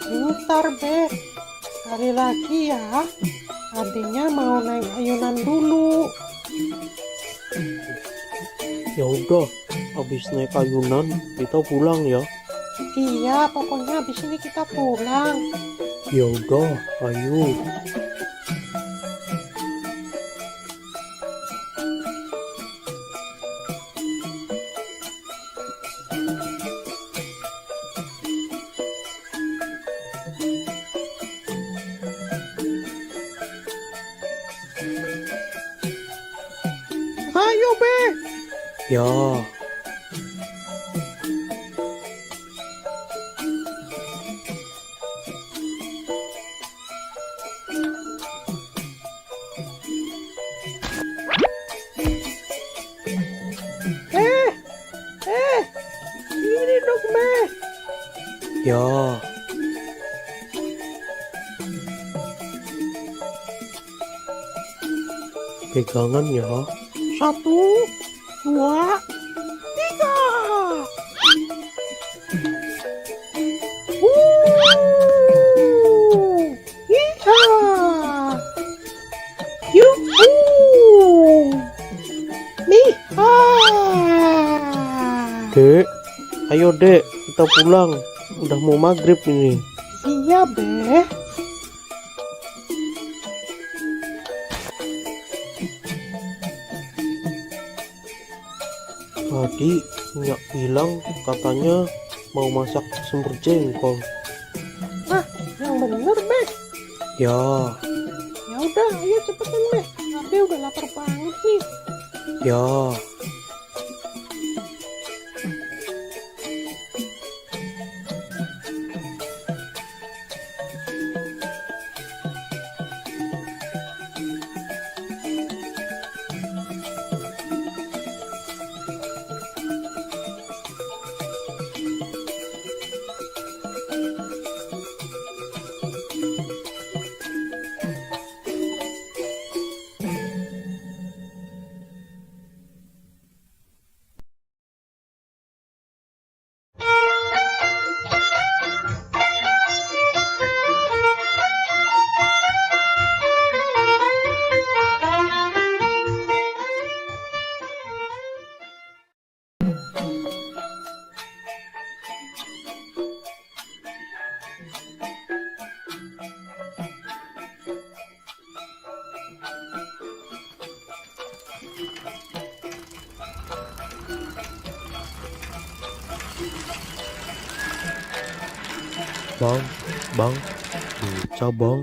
Bentar, Be. Sekali lagi ya. Adiknya mau naik ayunan dulu. Ya udah, habis naik ayunan kita pulang ya. Iya, pokoknya habis ini kita pulang. Ya udah, ayo. Ayo, Be. Ya, Ini dong, Be. ya. Pegangan ya. 1, 2, 3. Iya. Yuhu. Miha. Dek, ayo dek, kita pulang. Udah mau maghrib ini. Iya, Be. Tadi Nyak bilang katanya mau masak semur jengkol. Nah, yang bener, Be. Ya, Ya udah, ayo cepetan, Be. Ade udah lapar banget nih. ya. Bang, bisa bang.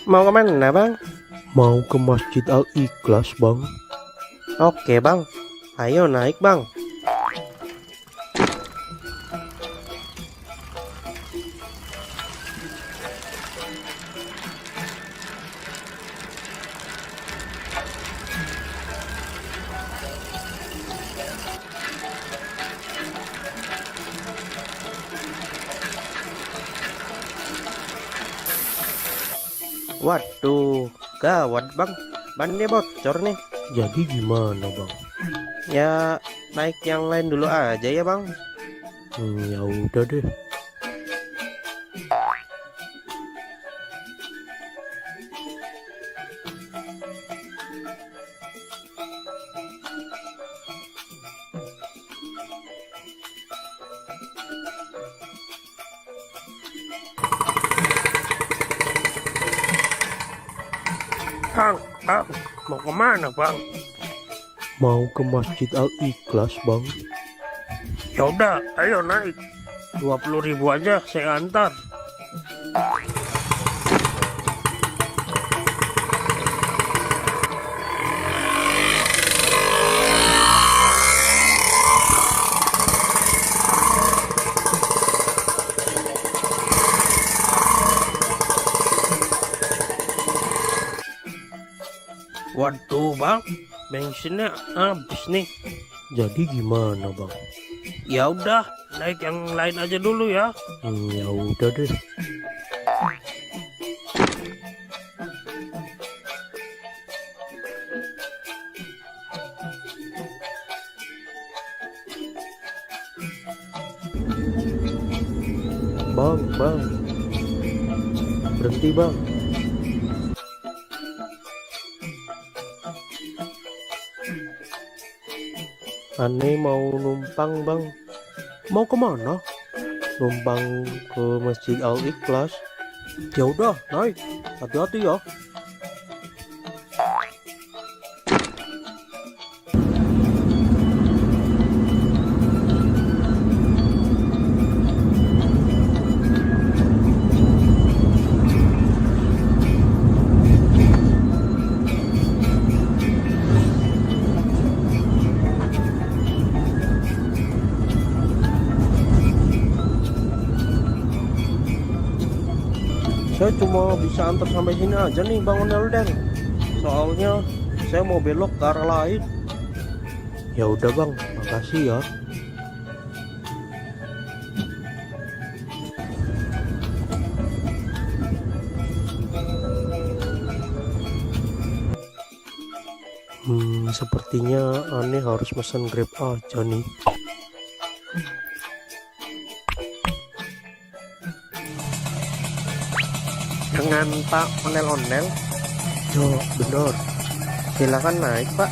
Mau kemana bang? Mau ke Masjid Al-Ikhlas bang. Oke bang, ayo naik bang. Waduh, gawat bang, bannya bocor nih. Jadi gimana bang? Ya naik yang lain dulu aja ya bang. Ya udah deh. Bang, mau kemana bang? Mau ke Masjid Al-Ikhlas bang. Ya udah, ayo naik. 20.000 aja saya antar. Waduh bang, bensinnya habis nih. Jadi gimana bang? Ya udah, naik yang lain aja dulu ya. Ya udah deh. Bang, berhenti bang. Aneh mau numpang bang. Mau kemana? Numpang ke Masjid Al Ikhlas. Ya udah, naik. Hati-hati ya. Saya cuma bisa antar sampai sini aja nih Bang Onelden. Soalnya saya mau belok ke arah lain. Ya udah Bang, makasih ya. Sepertinya aneh harus pesan Grab aja nih. Dengan Pak Onel-Onel? Ya benar. Silakan naik Pak.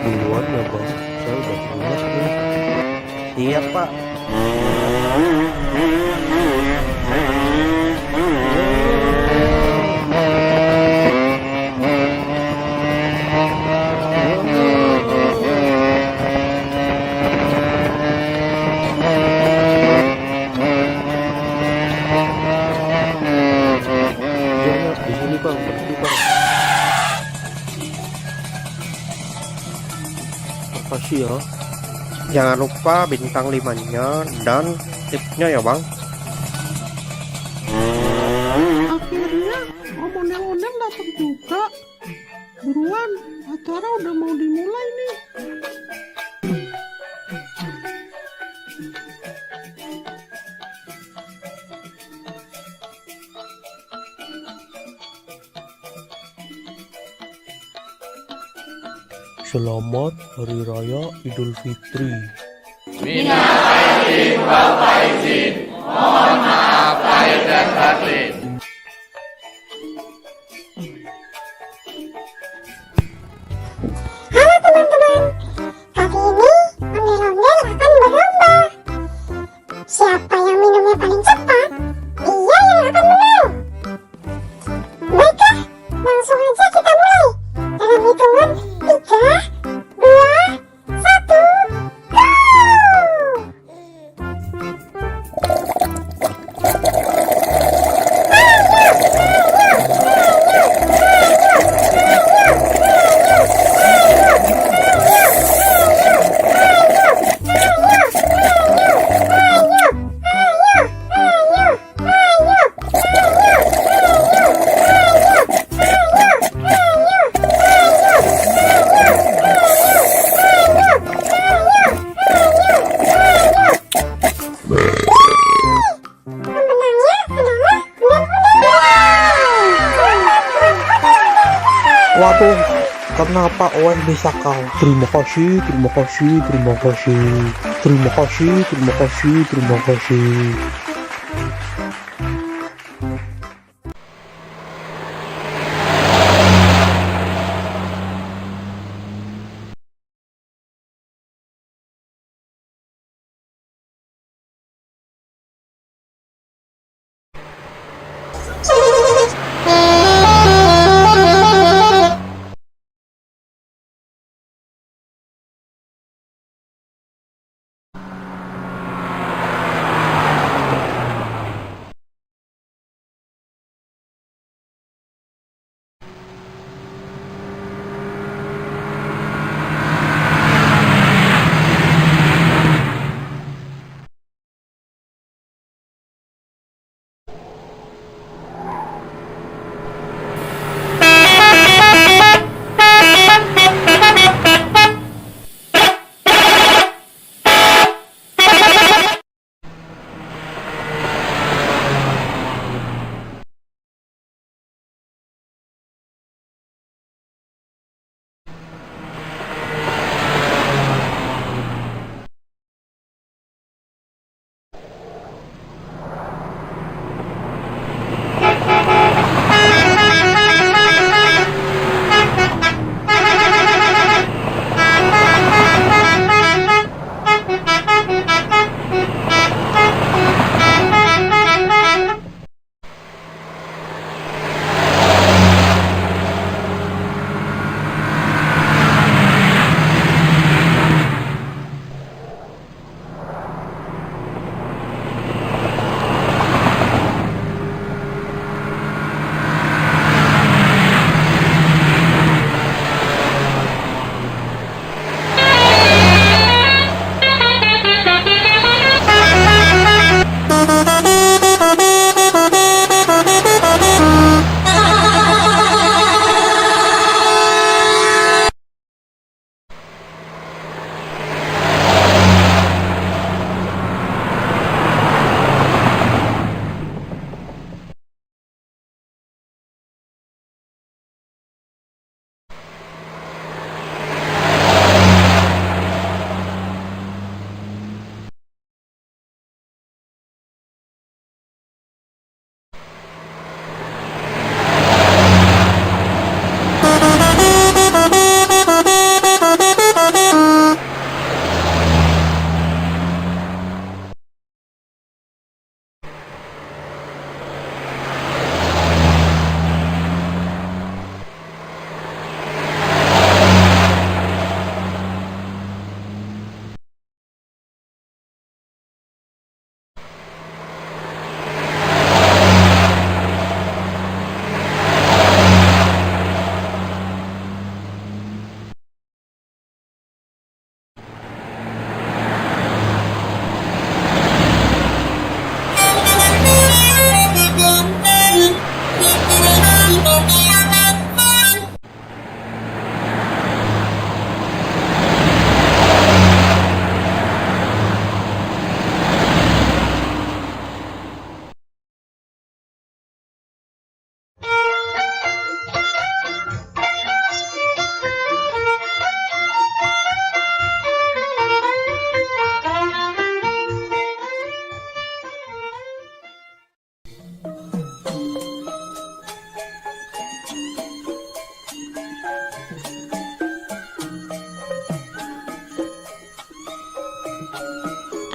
Duluan ya Bang, saya udah pulas nih. Siap Pak. Di sini Bang, berhenti Bang. Makasih ya. Jangan lupa bintang 5-nya dan tipsnya ya Bang. Akhirnya Om Onel-Onel datang juga. Buruan, acara udah mau dimulai nih. Selamat Hari Raya Idul Fitri. Halo teman-teman, kali ini ondel-ondel akan berlomba. Siapa yang minumnya paling cepat, dia yang akan menang. Baiklah, langsung aja kita mulai. Dalam hitungan 3, 2, 1, go! Waduh, kenapa ON bisa kalah? Terima kasih, terima kasih, terima kasih. Terima kasih, terima kasih, terima kasih.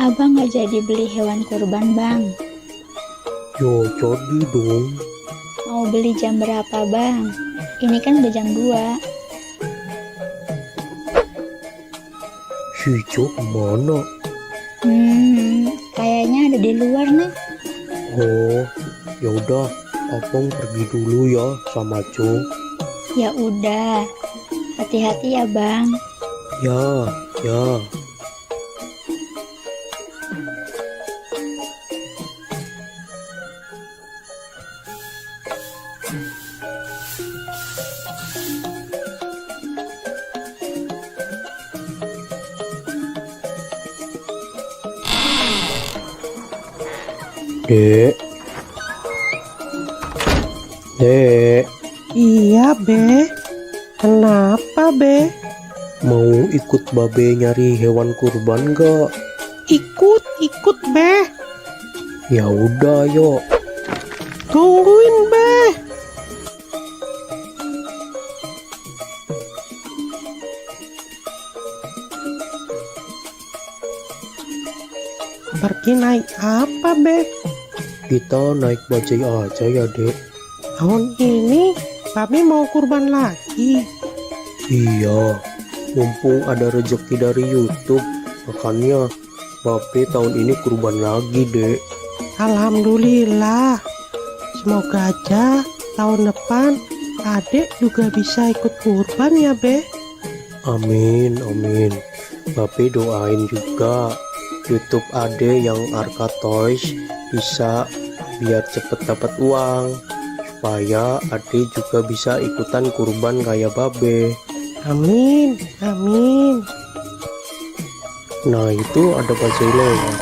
Abang nggak jadi beli hewan kurban, Bang. Yo, jadi dong. Mau beli jam berapa, Bang? Ini kan udah jam 2. Si Ijo kemana? Kayaknya ada di luar nih. Oh, ya udah, abang pergi dulu ya sama Jo. Ya udah. Hati-hati ya, Bang. Ya, ya. Dek. Dek, Iya, Be. Kenapa, Be? mau ikut babe nyari hewan kurban gak? Ikut, Be. Ya udah, yuk. Tungguin, Be. Pergi naik apa, Be? Kita naik bajai aja ya, Dek. Tahun ini Babe mau kurban lagi. Iya, mumpung ada rezeki dari YouTube, makanya babe tahun ini kurban lagi, Dek. Alhamdulillah. Semoga aja tahun depan Adek juga bisa ikut kurban ya, Be. Amin, amin. Babe doain juga YouTube Ade yang Arka Toys bisa biar cepet dapat uang, supaya Ade juga bisa ikutan kurban kayak babe. Amin, amin. Nah, itu ada bajai lewat.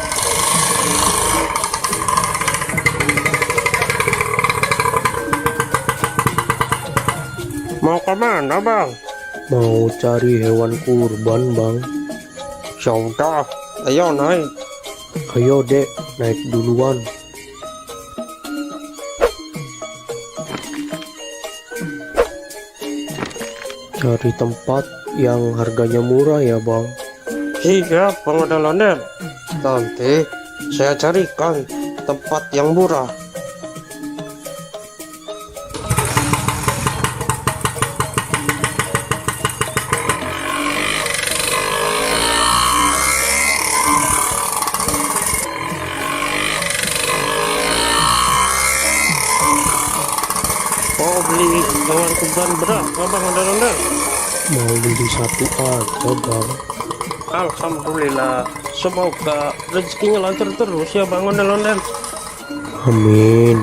Mau kemana, Bang? Mau cari hewan kurban, Bang. Yaudah, ayo naik. Ayo, Dek, naik duluan. Cari tempat yang harganya murah ya, Bang. Siap, Bang Ondel-Ondel. Nanti saya carikan tempat yang murah. Mau beli hewan kurban berapa, Bang Ondel-Ondel? Mau beli satu aja, Bang. Alhamdulillah, semoga rezekinya lancar terus ya, Bang Ondel-Ondel. Amin.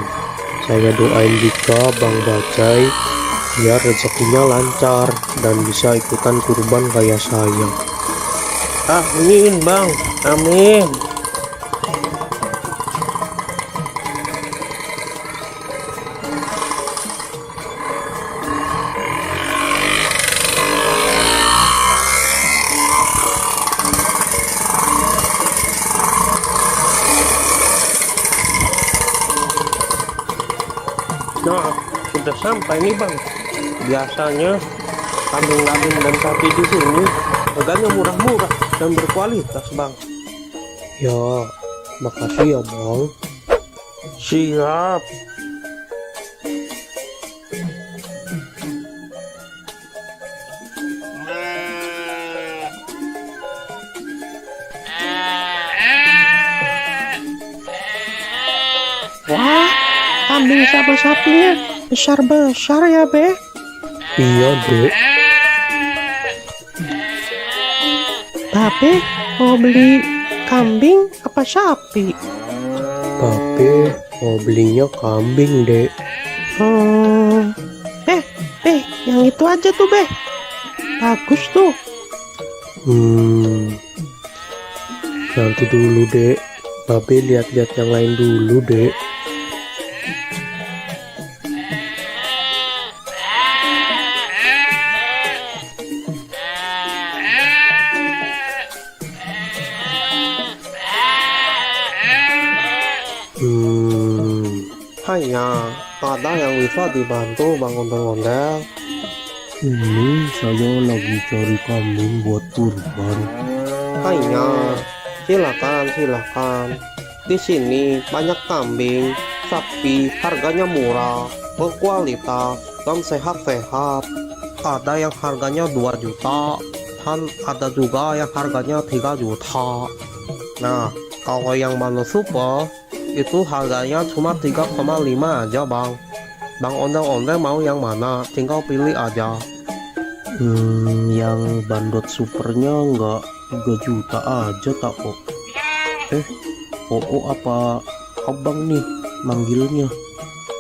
Saya doain juga Bang Bajai biar rezekinya lancar dan bisa ikutan kurban kayak saya. Amin, Bang. Amin. Nah, sudah sampai nih, Bang. Biasanya kambing-kambing dan sapi di sini harganya murah-murah dan berkualitas, Bang. Ya, makasih ya, Bang. Siap. Wah, kambing sama sapinya besar-besar ya, Be. Iya, Dek. Babe mau beli kambing apa sapi? Babe mau belinya kambing, Dek. Yang itu aja tuh, Be. Bagus tuh. Nanti dulu, Dek. Babe lihat-lihat yang lain dulu, Dek. Hanya ada yang bisa dibantu, Bang Ondel-Ondel. Ini saya lagi cari kambing buat kurban. Hanya Silakan. Di sini banyak kambing, sapi, harganya murah, berkualitas, dan sehat-sehat. Ada yang harganya 2 juta, dan ada juga yang harganya 3 juta. Nah, kalau yang Mano Super, itu harganya cuma 3,5 aja bang. Bang Ondel-Ondel mau yang mana? Tinggal pilih aja. Yang bandot supernya nggak 3 juta aja tak kok. apa abang nih manggilnya?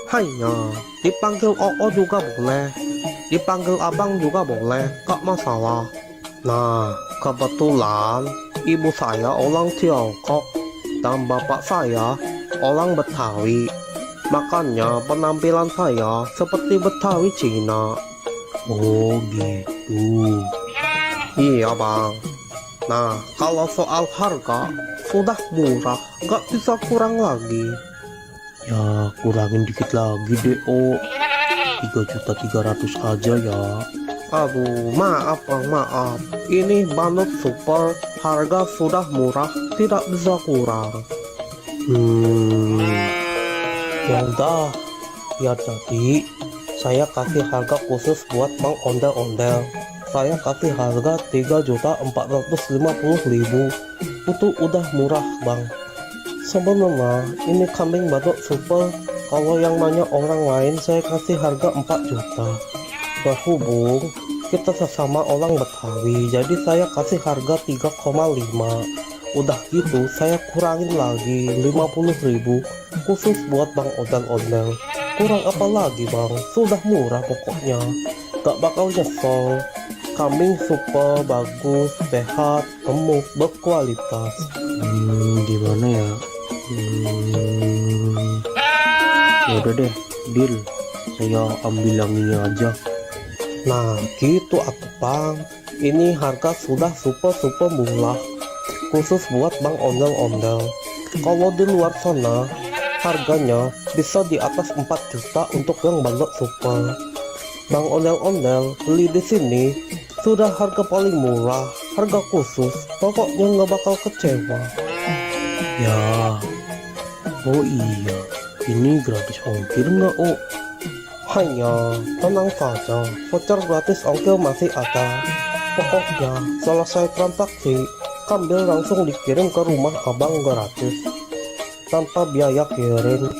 Hanya dipanggil Oo juga boleh, dipanggil abang juga boleh, gak masalah. Nah, kebetulan ibu saya orang Tiongkok dan bapak saya orang Betawi. Makanya penampilan saya seperti Betawi Cina. Oh gitu. Iya bang. Nah, kalau soal harga sudah murah, gak bisa kurang lagi. Ya kurangin dikit lagi deh 3.300.000 aja ya. Aduh, maaf bang, maaf. Ini Bandot Super, harga sudah murah, tidak bisa kurang. Ya udah, biar jadi saya kasih harga khusus buat Bang Ondel-Ondel. Saya kasih harga 3.450.000. Itu udah murah bang. Sebenarnya ini kambing Bandot Super, kalau yang nanya orang lain saya kasih harga 4 juta. Berhubung kita sesama orang Betawi, jadi saya kasih harga 3,5. Udah gitu saya kurangin lagi 50.000 khusus buat Bang Ondel-Ondel. Kurang apa lagi bang, sudah murah pokoknya, gak bakal nyesel. Kambing super bagus, sehat, gemuk, berkualitas. Gimana ya? Ya udah deh, deal. Saya ambil yang ini aja. Nah gitu atuh bang, ini harga sudah super murah khusus buat Bang Ondel-Ondel. Kalau di luar sana harganya bisa di atas 4 juta untuk yang Bandot Super. Bang Ondel-Ondel beli di sini sudah harga paling murah, harga khusus, pokoknya nggak bakal kecewa. Ya. Oh iya, ini gratis ongkir nggak Hanya tenang saja, voucher gratis ongkir masih ada. Pokoknya selesai transaksi, kambing langsung dikirim ke rumah abang gratis tanpa biaya kirim.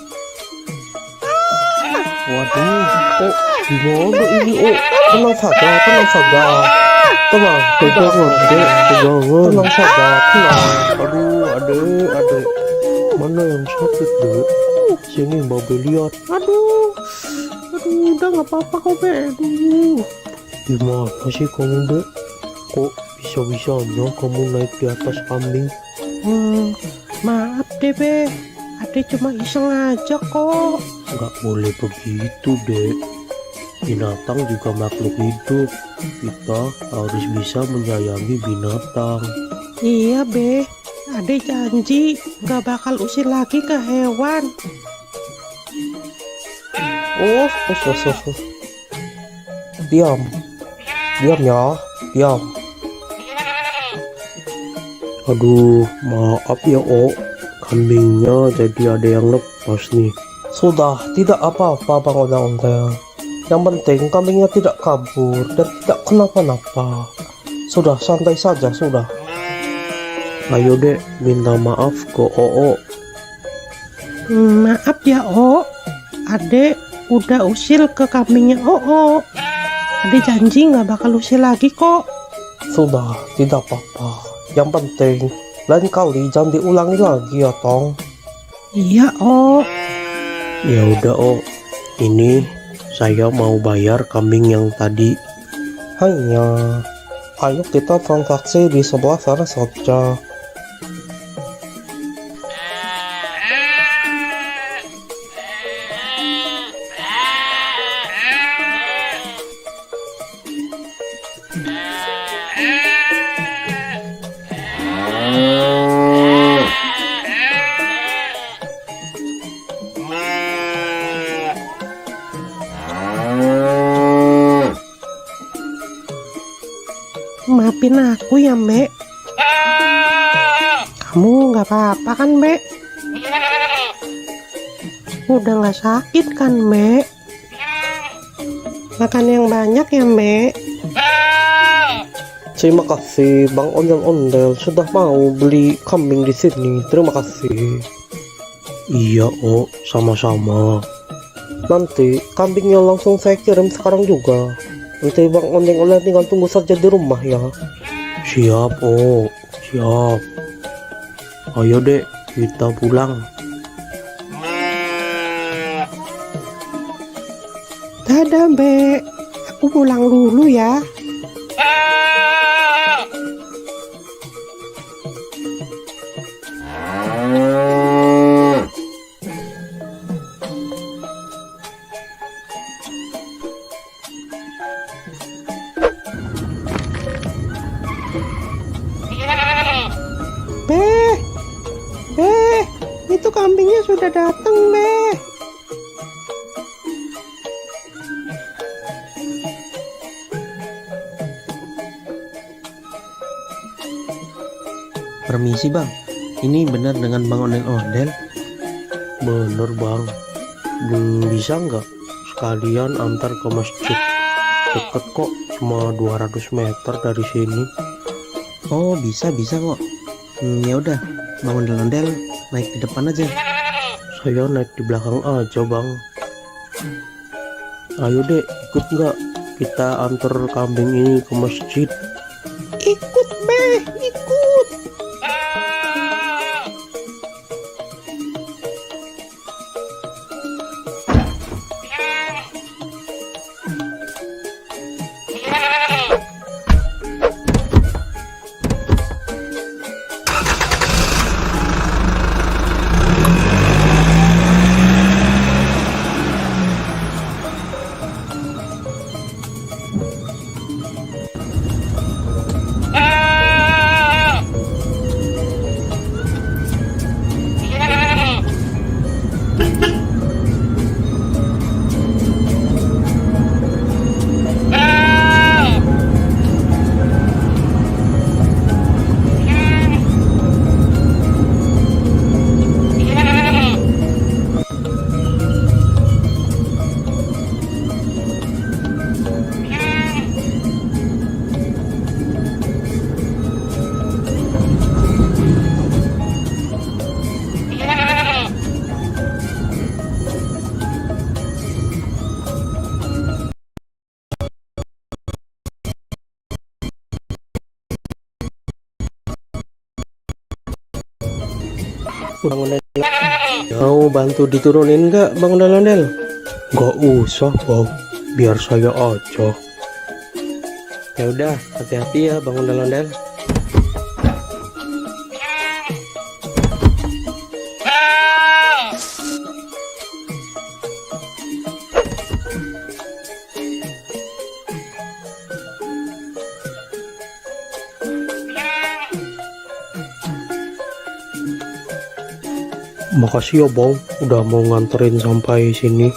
Waduh, Gimana ini tenang saja, tenang, tegangan, saja, tenang. Aduh, adek, mana yang sakit dek? Sini Mbak Be lihat. Aduh, udah nggak apa-apa kok, Be. Aduh. Gimana sih kamu dek? Kok bisa-bisanya kamu naik di atas kambing? Maaf deh, Be. Ade cuma iseng aja kok. Nggak boleh begitu dek. Binatang juga makhluk hidup. Kita harus bisa menyayangi binatang. Iya, Be. Ade janji nggak bakal usir lagi ke hewan. Diam ya, diam. Aduh, maaf ya kambingnya jadi ada yang lepas nih. Sudah, tidak apa-apa Bang Ondel-Ondel. Yang penting kambingnya tidak kabur dan tidak kenapa-napa. Sudah, santai saja, sudah. Ayo dek, minta maaf ke Maaf ya, Ade udah usil ke kambingnya Ade janji nggak bakal usil lagi kok. Sudah, tidak apa-apa. Yang penting lain kali jangan diulangi lagi ya Tong. Iya, Ya udah ini saya mau bayar kambing yang tadi. Hanya ayo kita transaksi di sebelah sana saja. maafin aku ya, Mbak. Kamu nggak apa-apa kan, Mbak? Udah nggak sakit kan, Mbak? Makan yang banyak ya, Mbak. Terima kasih Bang Ondel-Ondel sudah mau beli kambing di sini. Terima kasih. Iya, Oh, sama-sama. Nanti kambingnya langsung saya kirim sekarang juga. Nanti Bang Ondel-Ondel tinggal tunggu saja di rumah ya. Siap, Oh. Siap. Ayo dek, kita pulang. Dadah, Mbak. Aku pulang dulu ya. Be, itu kambingnya sudah datang, Be. Permisi bang, ini benar dengan Bang Ondel-Ondel? Bener Bang. Bisa nggak sekalian antar ke masjid? Deket kok, cuma 200 meter dari sini. Oh bisa kok. Ya udah, Bang Ondel-Ondel naik di depan aja. Saya naik di belakang aja Bang. Ayo dek, ikut nggak? Kita antar kambing ini ke masjid. Ikut, Be, ikut. Bang Ondel, mau bantu diturunin nggak Bang Ondel-Ondel? Nggak usah Bang, biar saya aja. Ya udah, hati-hati ya Bang Ondel-Ondel. Makasih ya Bang, udah mau nganterin sampai sini.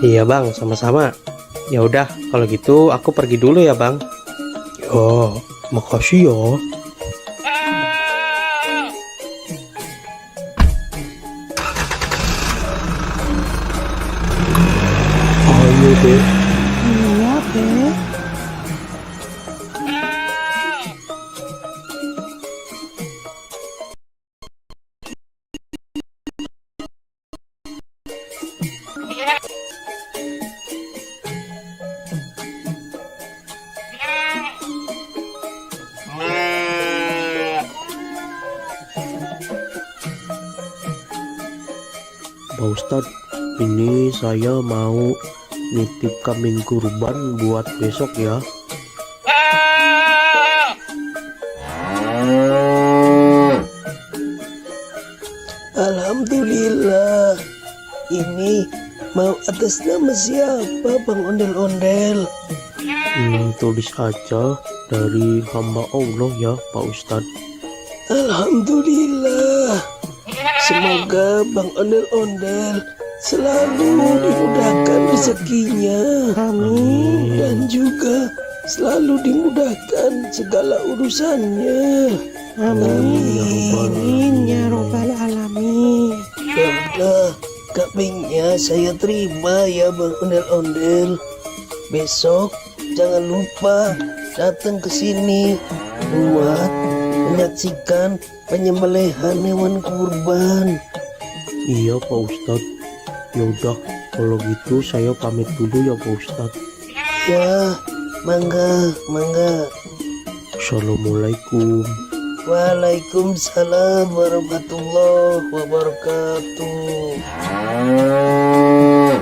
Iya Bang, sama-sama. Ya udah, kalau gitu aku pergi dulu ya Bang. Ya, makasih ya. Ayo deh. Iya, Be. Pak Ustadz, ini saya mau nitip kambing kurban buat besok ya. Alhamdulillah. Ini mau atas nama siapa Bang Ondel-Ondel? Tulis aja dari hamba Allah ya Pak Ustadz. Alhamdulillah. Semoga Bang Ondel-Ondel selalu dimudahkan rezekinya Amin. dan juga selalu dimudahkan segala urusannya. Amin ya robbal alamin. Ya udah, kambingnya saya terima ya Bang Ondel-Ondel. Besok jangan lupa datang ke sini buat menyaksikan penyembelihan hewan kurban. Iya Pak Ustadz. Yaudah, kalau gitu saya pamit dulu ya Pak Ustadz. Ya, mangga. Assalamualaikum. Waalaikumsalam warahmatullahi wabarakatuh. Oh,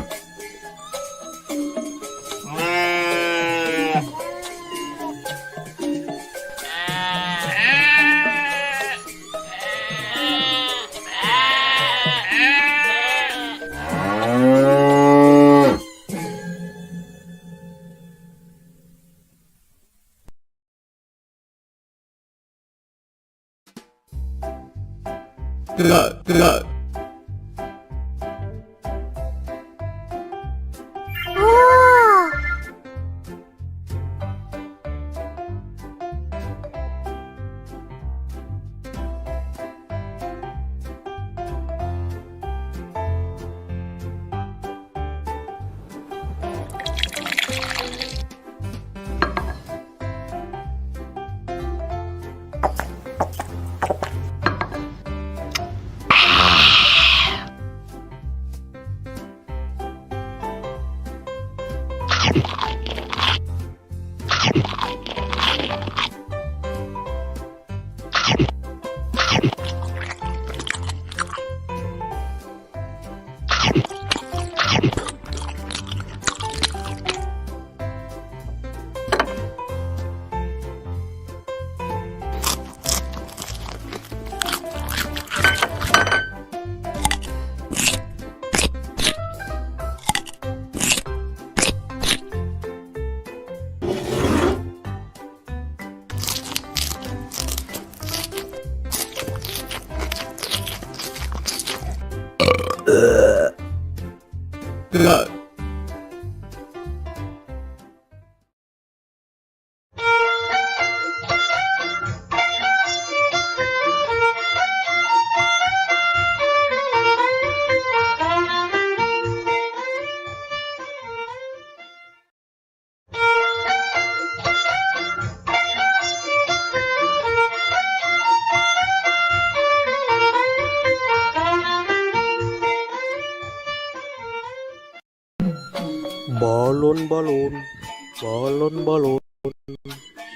Balon,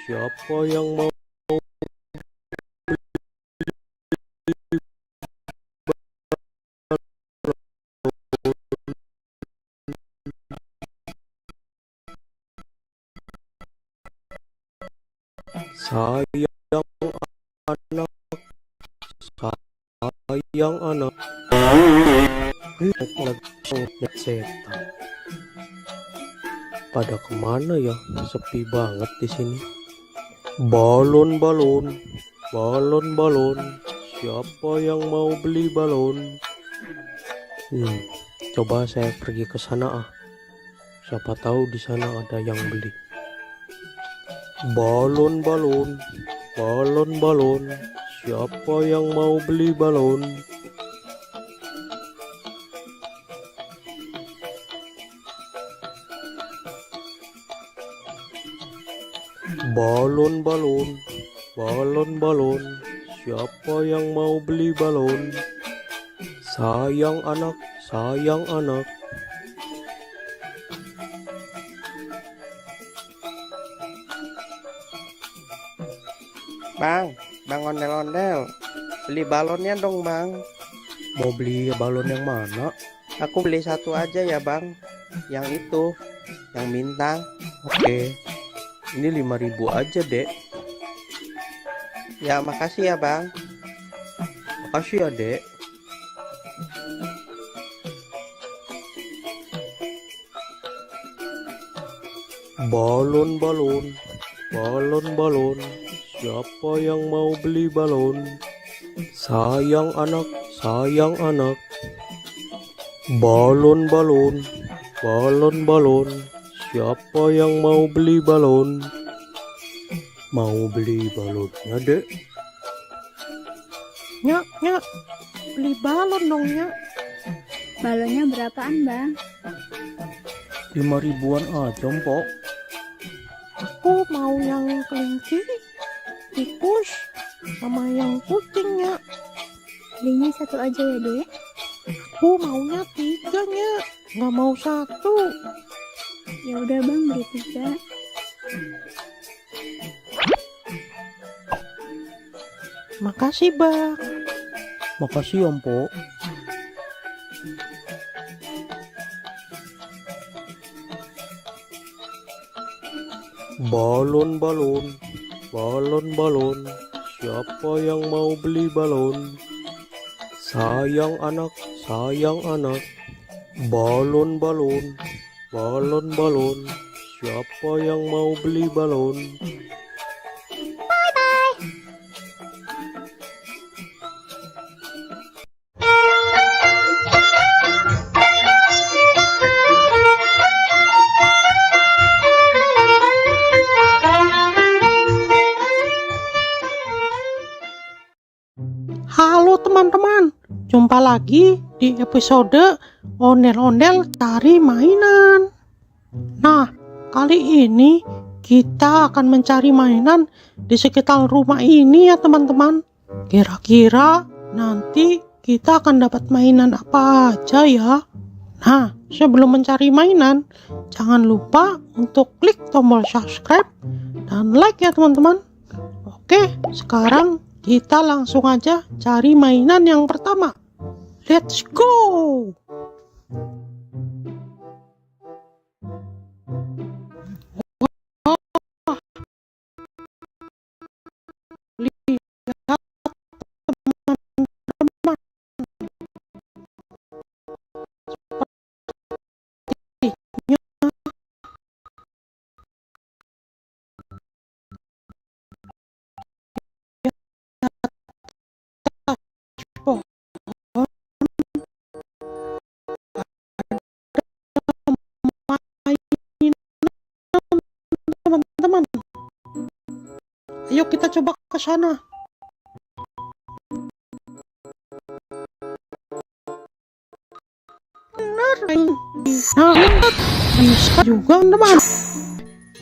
siapa yang mau? Sayang anak, sayang anak. Lagi setan. Pada kemana ya? Sepi banget di sini. Balon. Siapa yang mau beli balon? Coba saya pergi ke sana ah. Siapa tahu di sana ada yang beli. Balon. Siapa yang mau beli balon? Balon. Siapa yang mau beli balon? Sayang anak. Bang Ondel-Ondel, beli balonnya dong bang. Mau beli balon yang mana? Aku beli satu aja ya bang. Yang itu, yang bintang. Oke, ini 5.000 aja dek. Ya makasih ya bang. Makasih ya dek. Balon. Siapa yang mau beli balon? Sayang anak. Balon. Siapa yang mau beli balon? Mau beli balonnya, Dek? Nyak, beli balon dong, Nyak. Balonnya berapaan, Bang? 5 ribuan aja, Mpok. Aku mau yang kelinci, tikus, sama yang kucing, Nyak. Belinya satu aja ya, Dek. Aku maunya 3, Nyak. Nggak mau 1. Ya udah, Bang, beli 3. Makasih, Bang. Makasih ya, Mpok. Balon, balon, balon, balon. Siapa yang mau beli balon? Sayang anak, sayang anak. Balon, balon, balon, balon. Siapa yang mau beli balon? Halo teman-teman, jumpa lagi di episode Ondel-Ondel Cari Mainan. Nah, kali ini kita akan mencari mainan di sekitar rumah ini ya teman-teman. Kira-kira nanti kita akan dapat mainan apa aja ya? Nah, sebelum mencari mainan, jangan lupa untuk klik tombol subscribe dan like ya teman-teman. Oke, sekarang kita langsung aja cari mainan yang pertama. Let's go! Lihat teman-teman. Sepertinya pohon mainan teman-teman. Ayo kita coba ke sana. Benar. Nah, bisa juga teman.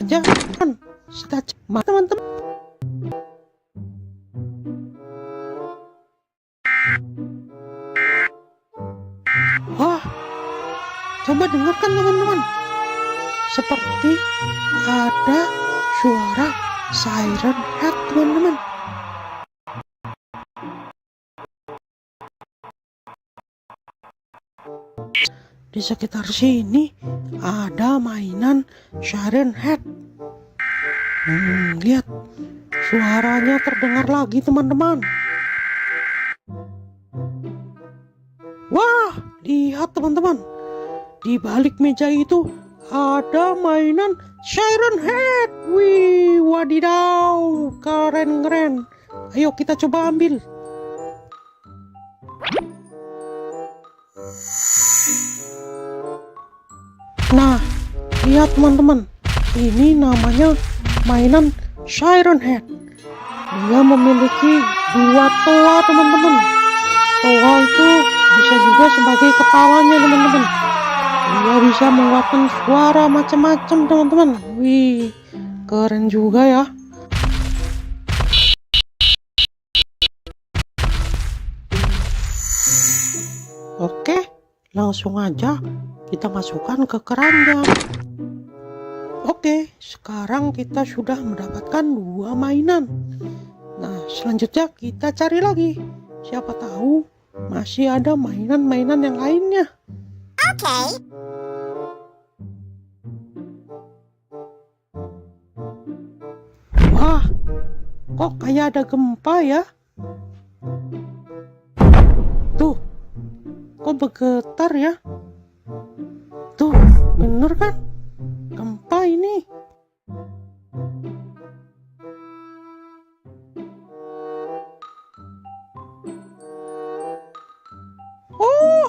Jangan kita coba teman-teman. Wah, coba dengarkan teman-teman. Seperti ada suara siren head teman-teman. Di sekitar sini ada mainan siren head. Lihat, suaranya terdengar lagi teman-teman. Wah, lihat teman-teman. Di balik meja itu ada mainan siren head. Wih, wadidaw, keren-keren. Ayo kita coba ambil. Nah, lihat teman-teman. Ini namanya mainan siren head. Dia memiliki 2 toa teman-teman. Toa itu bisa juga sebagai kepalanya teman-teman. Dia bisa mengeluarkan suara macam-macam teman-teman. Wih, keren juga ya. Oke, langsung aja kita masukkan ke keranjang. Oke, sekarang kita sudah mendapatkan 2 mainan. Nah, selanjutnya kita cari lagi. Siapa tahu masih ada mainan-mainan yang lainnya. Wah, kok kayak ada gempa ya? Tuh, kok bergetar ya? Tuh, bener kan? Gempa ini. Oh,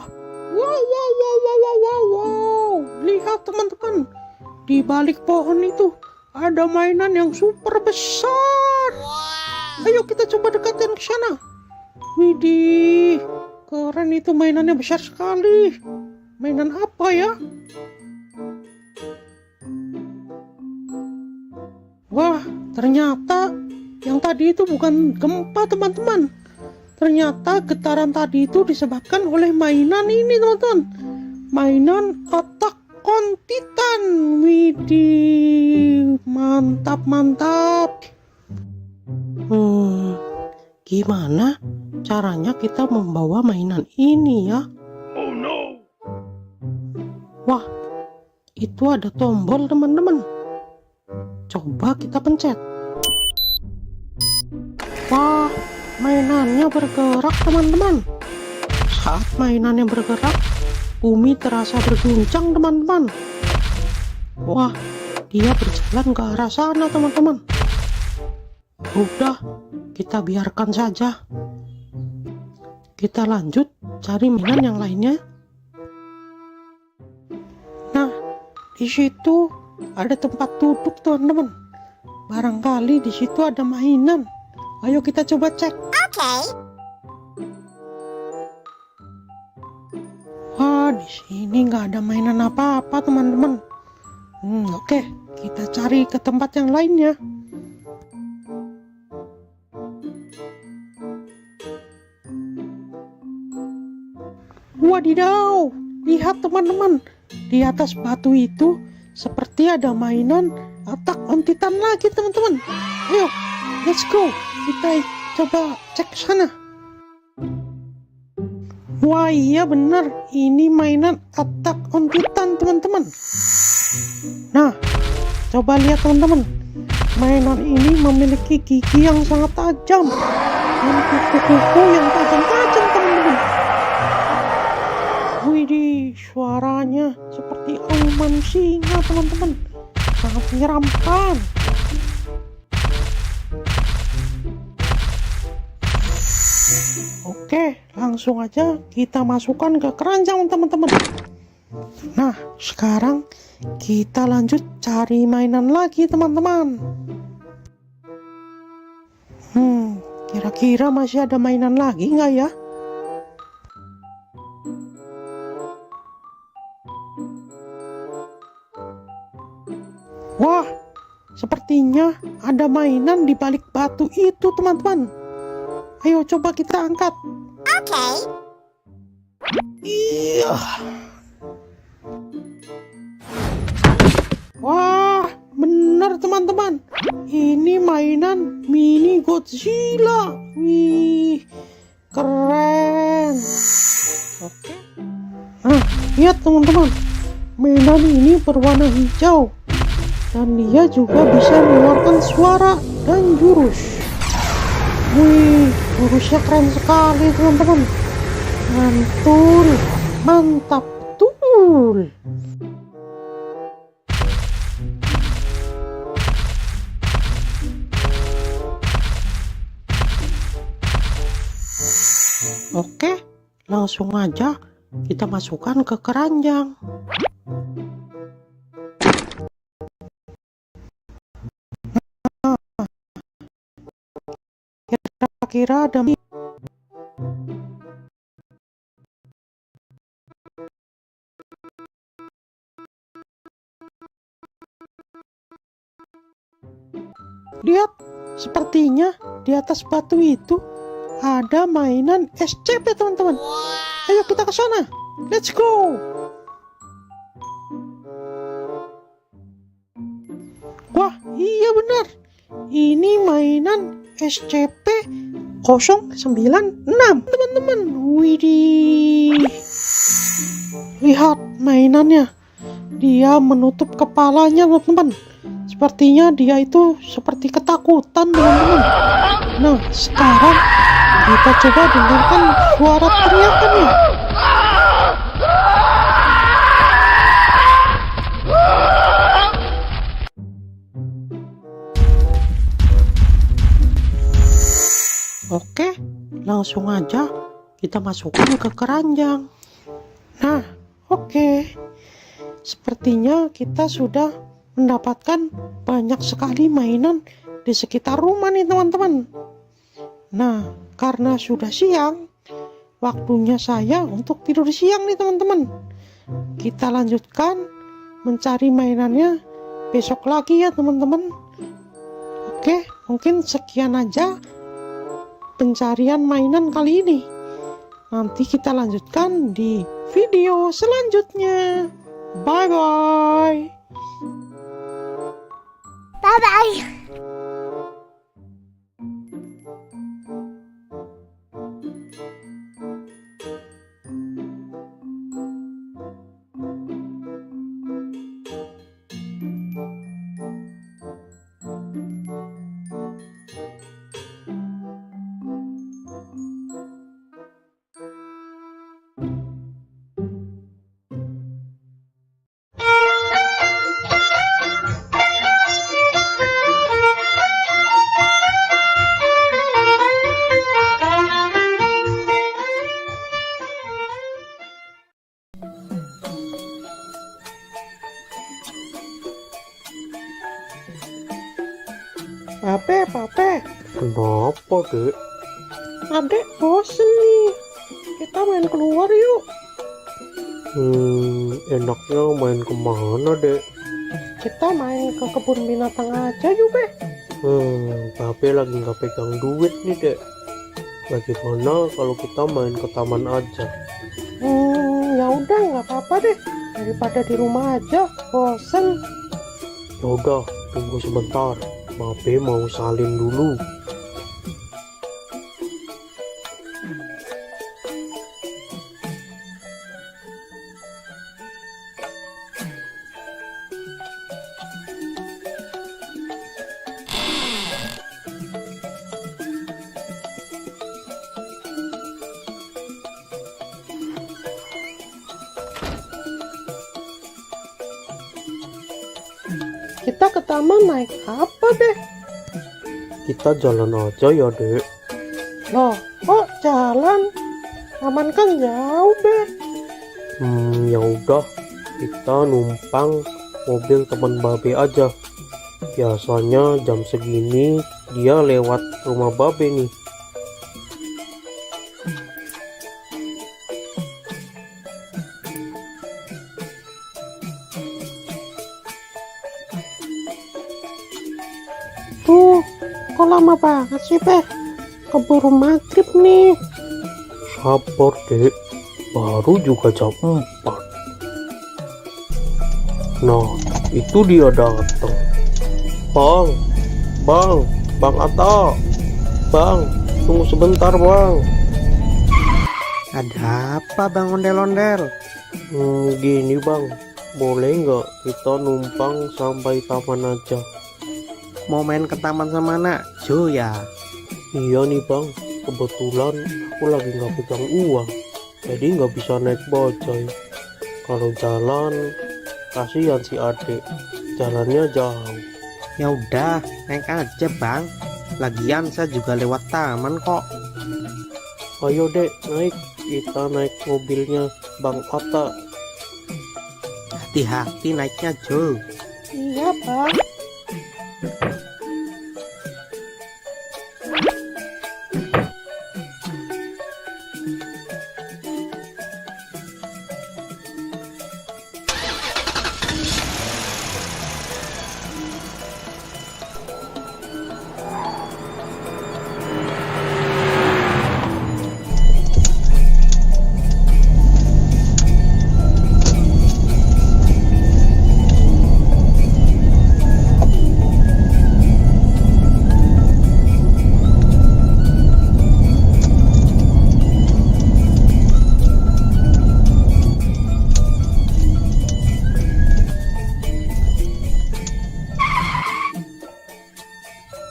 wow. Lihat teman-teman, di balik pohon itu ada mainan yang super besar. Ayo kita coba dekatin ke sana. Widih, keren itu, mainannya besar sekali. Mainan apa ya? Wah, ternyata yang tadi itu bukan gempa, teman-teman. Ternyata getaran tadi itu disebabkan oleh mainan ini, teman-teman. Mainan Attack on Titan. Widih, mantap. Gimana caranya kita membawa mainan ini ya? Wah, itu ada tombol, teman-teman. Coba kita pencet. Wah, mainannya bergerak, teman-teman. Saat mainannya bergerak, bumi terasa berguncang, teman-teman. Wah, dia berjalan ke arah sana, teman-teman. Udah, kita biarkan saja. Kita lanjut cari mainan yang lainnya. Nah, di situ ada tempat duduk, teman-teman. Barangkali di situ ada mainan. Ayo kita coba cek. Wah, di sini nggak ada mainan apa-apa, teman-teman. Oke, kita cari ke tempat yang lainnya. Wadidaw, lihat teman-teman, di atas batu itu seperti ada mainan Attack on Titan lagi, teman-teman. Ayo, let's go, kita coba cek sana. Wah, iya benar, ini mainan Attack on Titan, teman-teman. Nah, coba lihat, teman-teman, mainan ini memiliki gigi yang sangat tajam dan kuku-kuku yang tajam-tajam, teman-teman. Widih, suaranya seperti auman singa, teman-teman. Sangat menyeramkan. Oke, langsung aja kita masukkan ke keranjang, teman-teman. Nah, sekarang kita lanjut cari mainan lagi, teman-teman. Kira-kira masih ada mainan lagi nggak ya? Wah, sepertinya ada mainan di balik batu itu, teman-teman. Ayo coba kita angkat. Iya. Wah, benar, teman-teman. Ini mainan mini Godzilla. Wih, keren. Oke. Nah, lihat, teman-teman. Mainan ini berwarna hijau. Dan dia juga bisa mengeluarkan suara dan jurus. Wih, jurusnya keren sekali, teman-teman. Mantul, mantap betul. Oke, langsung aja kita masukkan ke keranjang. Kira-kira ada lihat, sepertinya di atas batu itu ada mainan SCP, teman-teman. Ayo kita ke sana. Let's go. Wah, iya benar. Ini mainan SCP-096, teman-teman. Widih. Lihat mainannya. Dia menutup kepalanya, teman-teman. Sepertinya dia itu seperti ketakutan, teman-teman. Nah, sekarang kita coba dengarkan suara teriakannya. Oke, langsung aja kita masukkan ke keranjang. Nah, oke. Sepertinya kita sudah mendapatkan banyak sekali mainan di sekitar rumah nih teman-teman. Nah, karena sudah siang, waktunya saya untuk tidur siang nih teman-teman. Kita lanjutkan mencari mainannya besok lagi ya teman-teman. Oke, mungkin sekian aja pencarian mainan kali ini. Nanti kita lanjutkan di video selanjutnya. Bye bye. Bye bye. Pape, Kenapa, Dek? adek bosen nih. Kita main keluar yuk. Enaknya main kemana, Dek? Kita main ke kebun binatang aja yuk, Be. Pape lagi nggak pegang duit nih, Dek. Bagaimana kalau kita main ke taman aja? Ya udah, nggak apa-apa deh. Daripada di rumah aja, bosen. Yaudah, tunggu sebentar. Pape mau salin dulu. Kita ke taman naik apa, Be? Kita jalan aja ya, Dek. Loh, kok jalan? Taman kan jauh, Be. Ya udah, kita numpang mobil teman Babe aja. Biasanya jam segini dia lewat rumah Babe nih. Tuh, kok lama banget sih, Be? Keburu maghrib nih. Sabar, Dek. Baru juga jam 4. Nah, itu dia datang. Bang Atta. Bang, tunggu sebentar, Bang. Ada apa Bang Ondel-Ondel? Gini, Bang. Boleh nggak kita numpang sampai taman aja? Mau main ke taman sama Nakjo ya? Iya nih, Bang. Kebetulan aku lagi nggak pegang uang. Jadi nggak bisa naik bajai. Kalau jalan, kasihan si adik. Jalannya jauh. Ya udah, naik aja Bang. Lagian saya juga lewat taman kok. Ayo, Dek, naik. Kita naik mobilnya Bang Atta. Hati-hati naiknya Jo. Iya, Bang.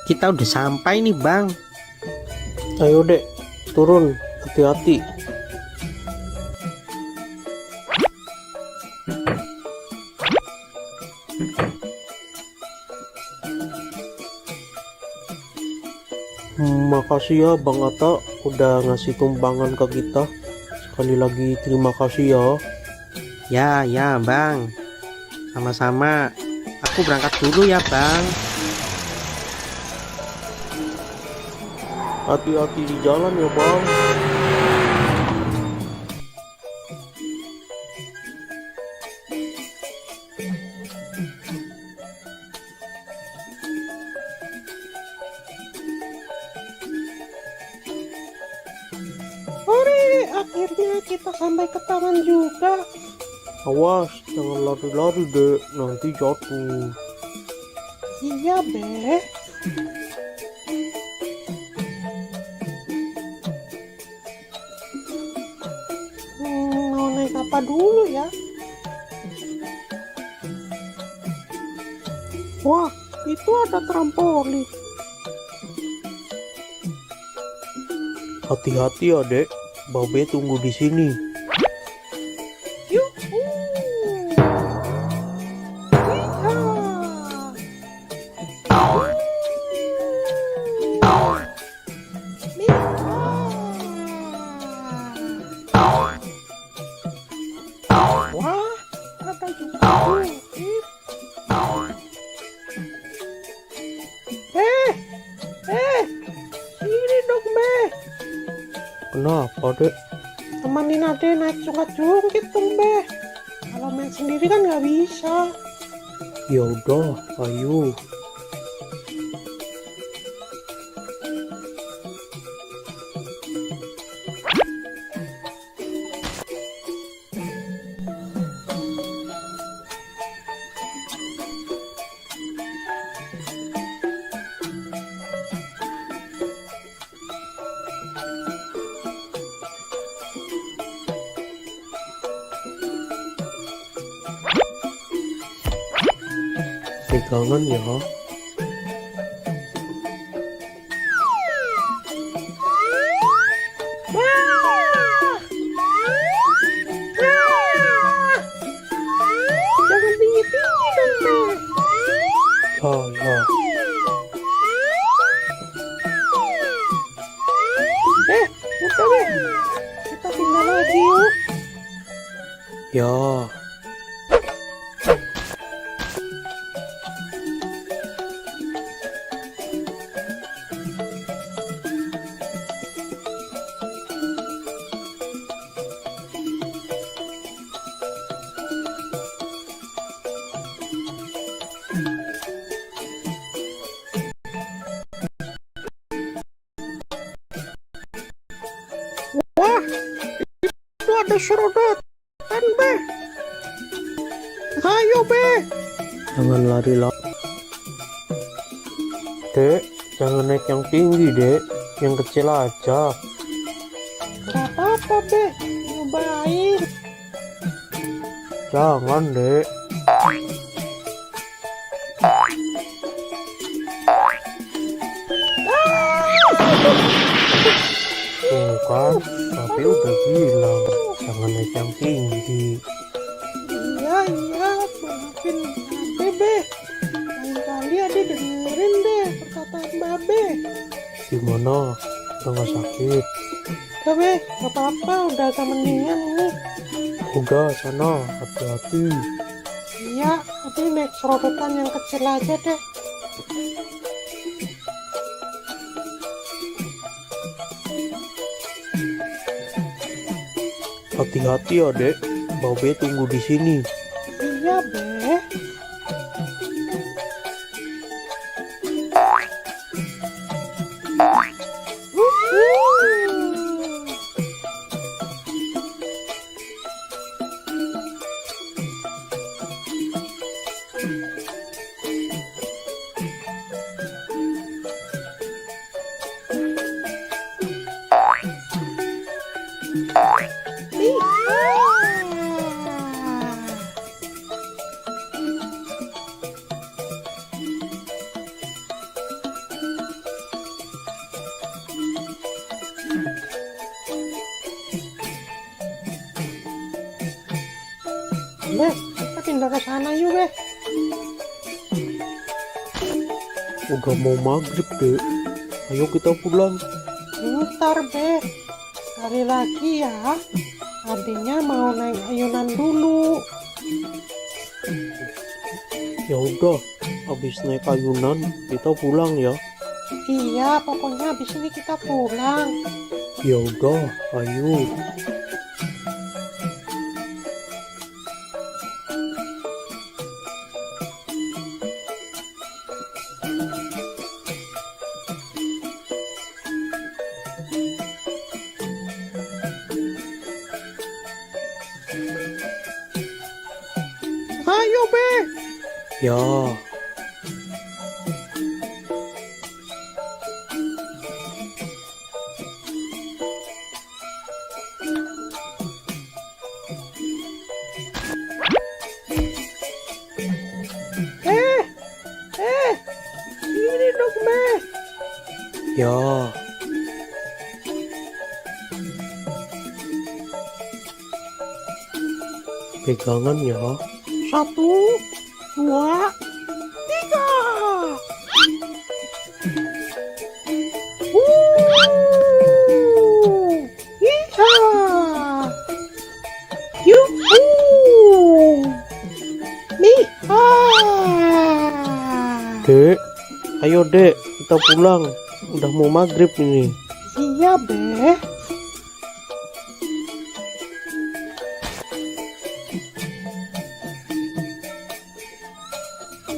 Kita udah sampai nih Bang. Ayo, Dek, turun. Hati-hati. Makasih ya Bang Atta udah ngasih tumpangan ke kita. Sekali lagi terima kasih ya. Ya Bang. Sama-sama. Aku berangkat dulu ya bang. Hati-hati di jalan ya bang. Hore, akhirnya kita sampai ke taman juga. Awas, jangan lari-lari dek, nanti jatuh. Iya, Be. Mau naik apa dulu ya? Wah, itu ada trampolin. Hati-hati ya dek, Babe tunggu di sini. Yuhu. Wah, ada juga bukit. Sini dong, Be. Kenapa dek? Temenin Ade naik jungkit dong, Be. Kalau main sendiri kan nggak bisa. Ya udah, ayo. Pegangan ya. Jangan tinggi-tinggi dong, Be. Ya. Udah, Be. Kita pindah lagi yuk. Ya. Wah, itu ada serodotan, Be. Ayo, Be. Jangan lari-lari. Dek, jangan naik yang tinggi dek, yang kecil aja. Gak apa-apa, Be. Nyobain. Jangan dek. Tuh kan, tapi udah bilang jangan naik yang tinggi. Iya, maafin Babe, Be. Lain kali Ade dengerin deh perkataan Babe. Gimana? Udah gak sakit? Udah, Be. Gak apa-apa, udah agak mendingan nih. Udah sana, hati-hati. Iya, Ade naik serodotan yang kecil aja deh. Hati-hati ya dek, Babe tunggu di sini. Iya, Be. Be, kita pindah ke sana yuk, Be. Udah mau maghrib dek, ayo kita pulang. Bentar, Be. Sekali lagi ya. Adanya mau naik ayunan dulu. Ya udah, habis naik ayunan kita pulang ya. Iya, pokoknya habis ini kita pulang. Ya udah, ayo. Ayo, Be. Ya, Ini dong, Be. ya. Pegangan ya. 1, 2, 3. Iya. Yuhu. Dek, ayo dek, kita pulang. Udah mau maghrib ini. Iya, Be.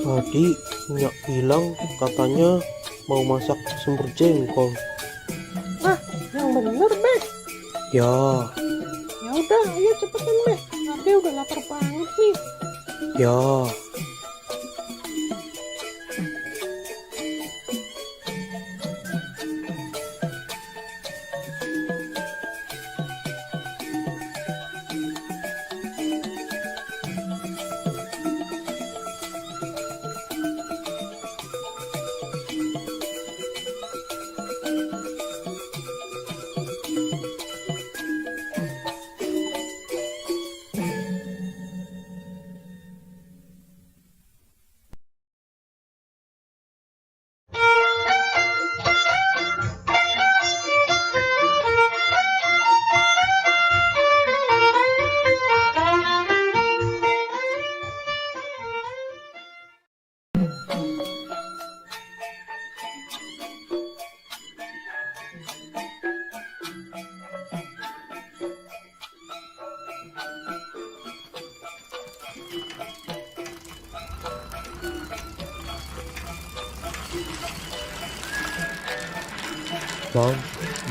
Tadi Nyak bilang katanya mau masak semur jengkol. Yang bener, Be. Ya, Ya udah, ayo cepetan, Be. Ade udah lapar banget nih. ya.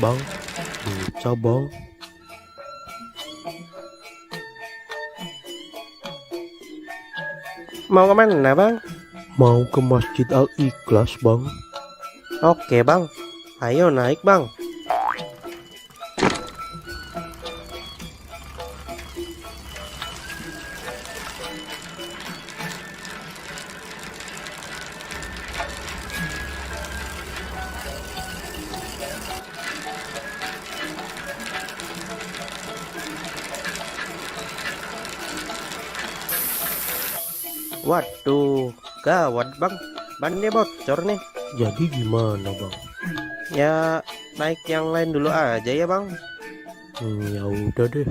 Bang, bisa bang. Mau kemana bang? Mau ke Masjid Al-Ikhlas bang. Oke bang, ayo naik bang. Waduh, gawat bang, bannya bocor nih. Jadi gimana bang? Ya naik yang lain dulu aja ya bang. Ya udah deh.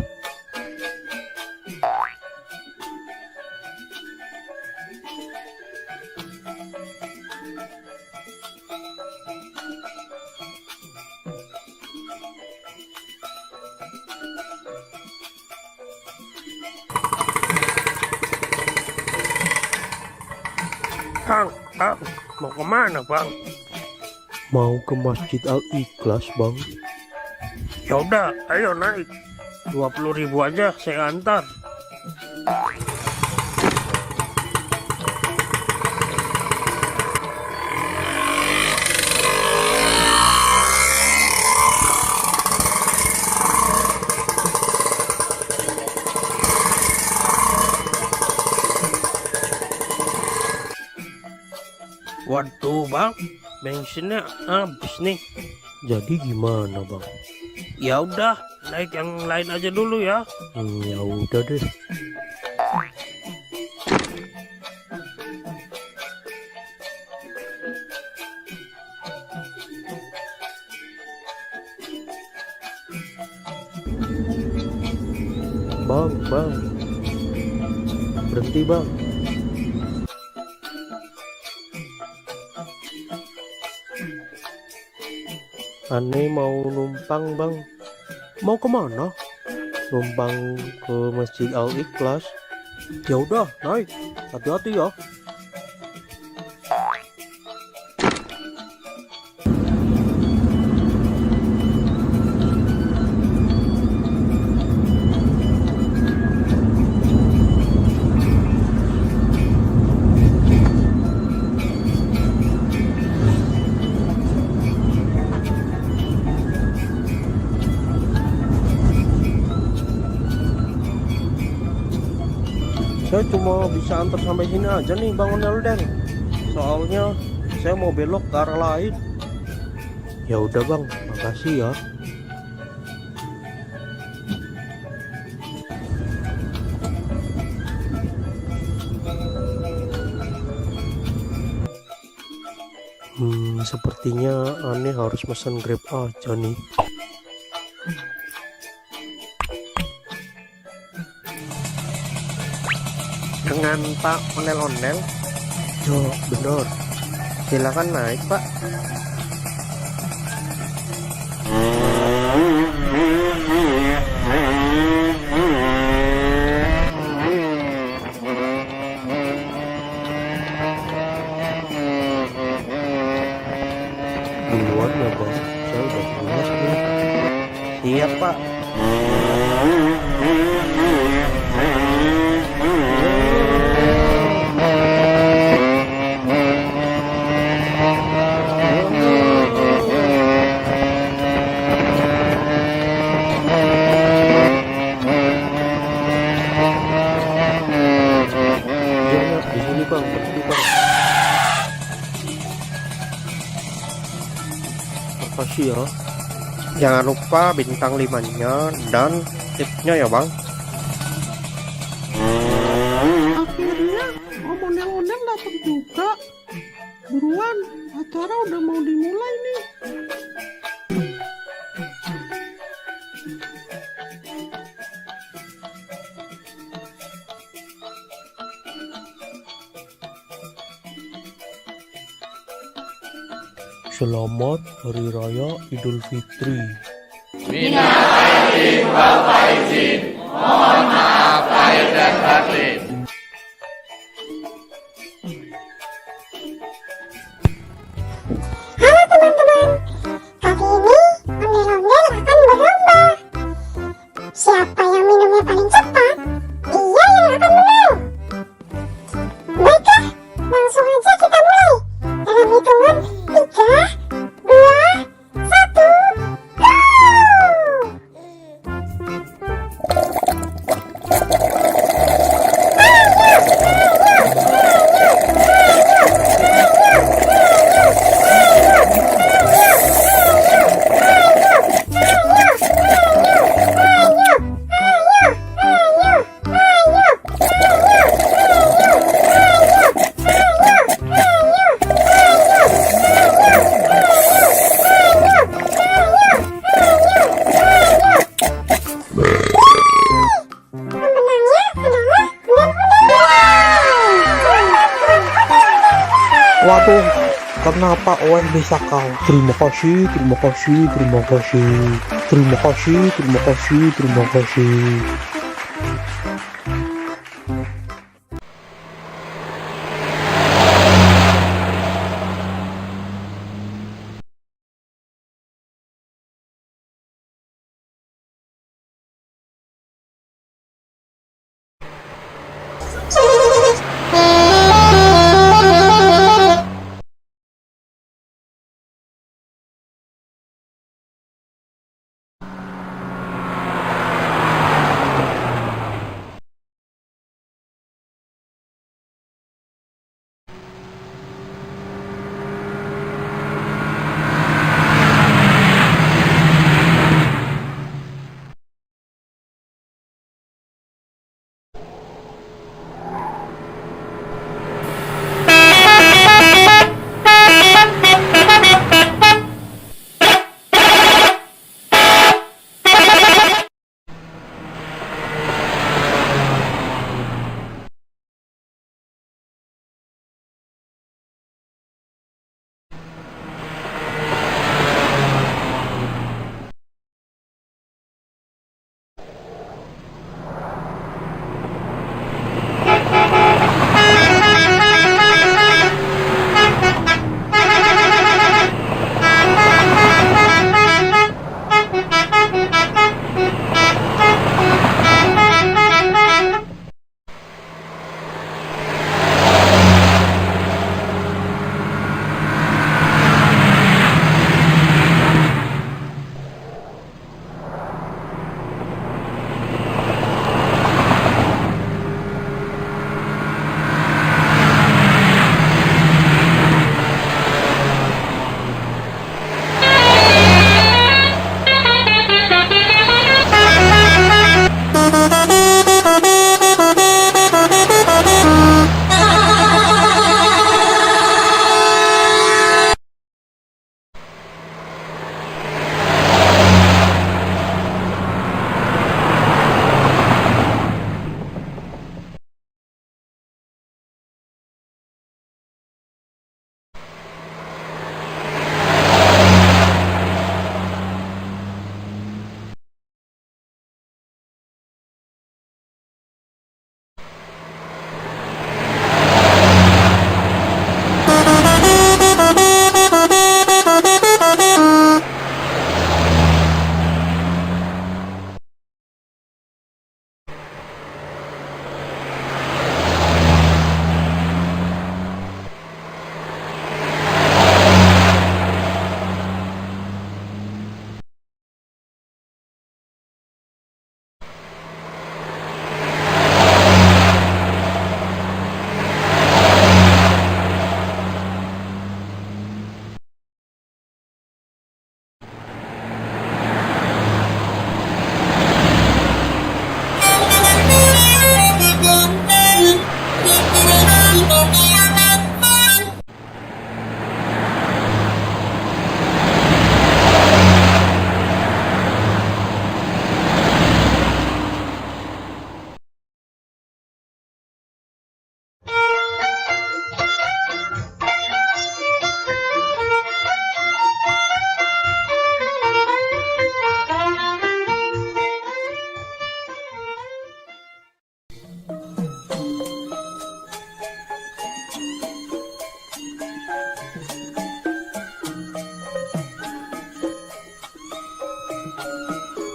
Bang, mau kemana bang? Mau ke Masjid Al-Ikhlas bang. Ya udah, ayo naik. 20.000 aja saya antar. Waduh bang, bensinnya habis nih. Jadi gimana bang? Ya udah, naik yang lain aja dulu ya. Ya udah deh. Bang, berhenti bang. Ane mau numpang bang. Mau kemana? Numpang ke Masjid Al Ikhlas. Ya udah, naik. Hati-hati ya. Saya cuma bisa antar sampai sini aja nih Bang Onelden. Soalnya saya mau belok ke arah lain. Ya udah Bang, makasih ya. Sepertinya aneh harus pesan Grab aja nih. Dengan Pak Onel-Onel? Ya benar. Silakan naik Pak. Duluan ya Bang, saya udah pulas nih. Siap Pak. Di sini Bang, berhenti Bang. Makasih ya. Jangan lupa bintang 5-nya dan tipsnya ya Bang. Akhirnya Om Onel-Onel datang juga. Buruan, acara udah mau dimulai nih. Selamat Hari Raya Idul Fitri. Halo teman-teman, kali ini ondel-ondel akan berlomba. Siapa yang minumnya paling cepat, dia yang akan menang. Baiklah, langsung aja kita mulai. Dalam hitungan 3, 2, 1, go! Waduh, kenapa ON bisa kalah? Terima kasih, terima kasih, terima kasih. Terima kasih, terima kasih, terima kasih.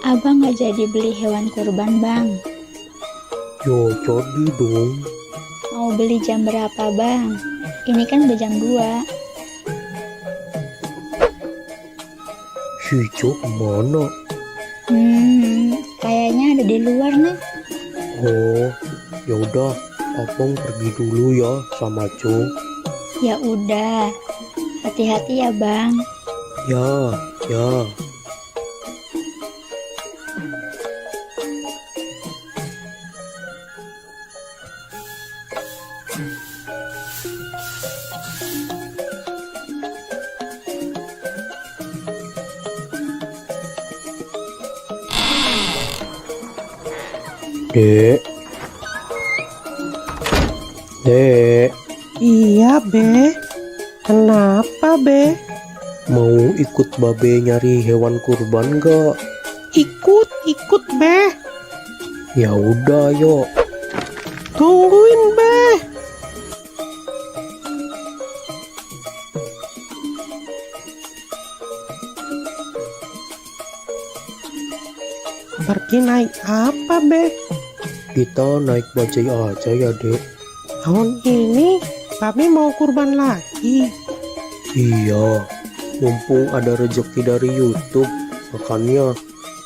Abang nggak jadi beli hewan kurban, Bang. Yo, jadi dong. Mau beli jam berapa, Bang? Ini kan udah jam 2. Si Jo kemana? Kayaknya ada di luar nih. Oh, yaudah, abang pergi dulu ya sama Jo. Ya udah, hati-hati ya, Bang. Ya, ya. Dek. Dek, Iya, Be. Kenapa, Be? mau ikut babe nyari hewan kurban gak? Ikut, Be. Ya udah, yuk. Tungguin, Be. Pergi naik apa, Be? Kita naik bajai aja ya, Dek. Tahun ini Babe mau kurban lagi. Iya, mumpung ada rezeki dari YouTube, makanya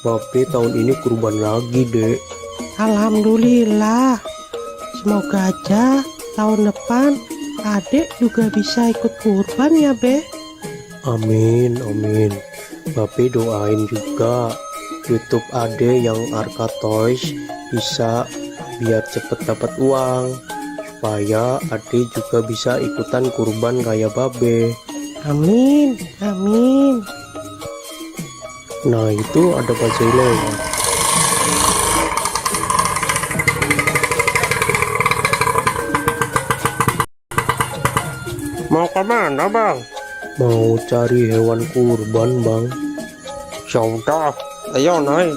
babe tahun ini kurban lagi, Dek. Alhamdulillah. Semoga aja tahun depan adik juga bisa ikut kurban ya, Be. Amin, amin. Babe doain juga YouTube Ade yang Arka Toys bisa biar cepet dapat uang, supaya Ade juga bisa ikutan kurban kayak babe. Amin, amin. Nah, itu ada bajai lewat. Mau kemana, Bang? Mau cari hewan kurban, Bang. Yaudah, ayo naik.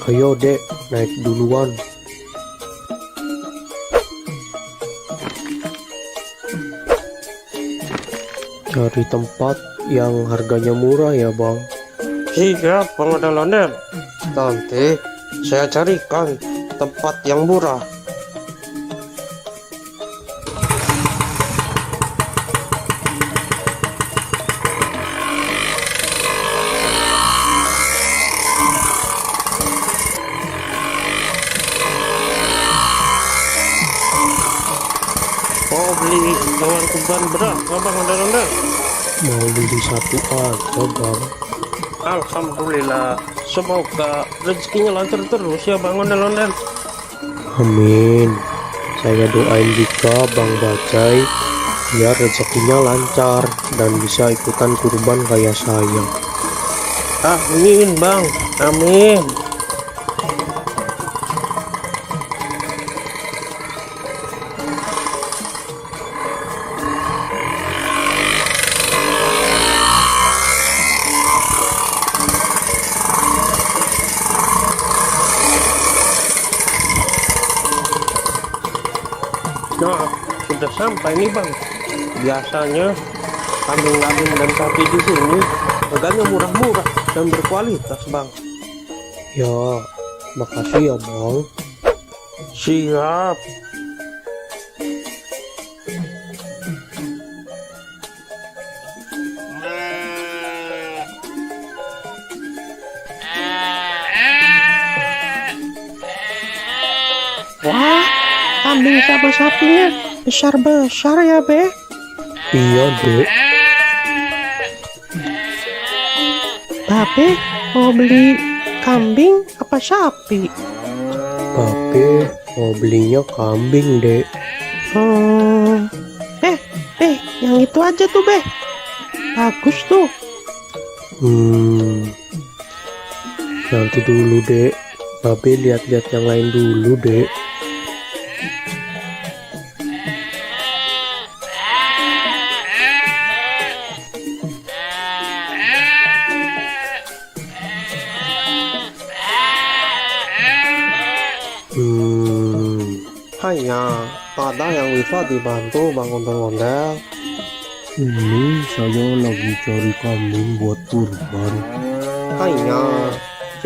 Ayo, Dek, naik duluan. Cari tempat yang harganya murah ya, Bang. Siap, Bang ondel-ondel. Nanti saya carikan tempat yang murah. Mau beli hewan kurban berapa, Bang ondel-ondel? Mau beli satu aja, Bang. Alhamdulillah, semoga rezekinya lancar terus ya, Bang ondel-ondel. Amin. Saya doain juga Bang Bajai biar rezekinya lancar dan bisa ikutan kurban kayak saya. Amin, Bang. Amin. Nah, sudah sampai nih, Bang. Biasanya kambing-kambing dan sapi di sini harganya murah-murah dan berkualitas, Bang. Ya, makasih ya, Bang. Siap. Wah, kambing sama sapinya besar-besar ya, Be. Iya, Dek. Babe mau beli kambing apa sapi? Babe mau belinya kambing, Dek. Yang itu aja tuh, Be. Bagus tuh. Nanti dulu, Dek. Babe lihat-lihat yang lain dulu, Dek. Hanya ada yang bisa dibantu, Bang ondel-ondel. Ini saya lagi cari kambing buat kurban. Hanya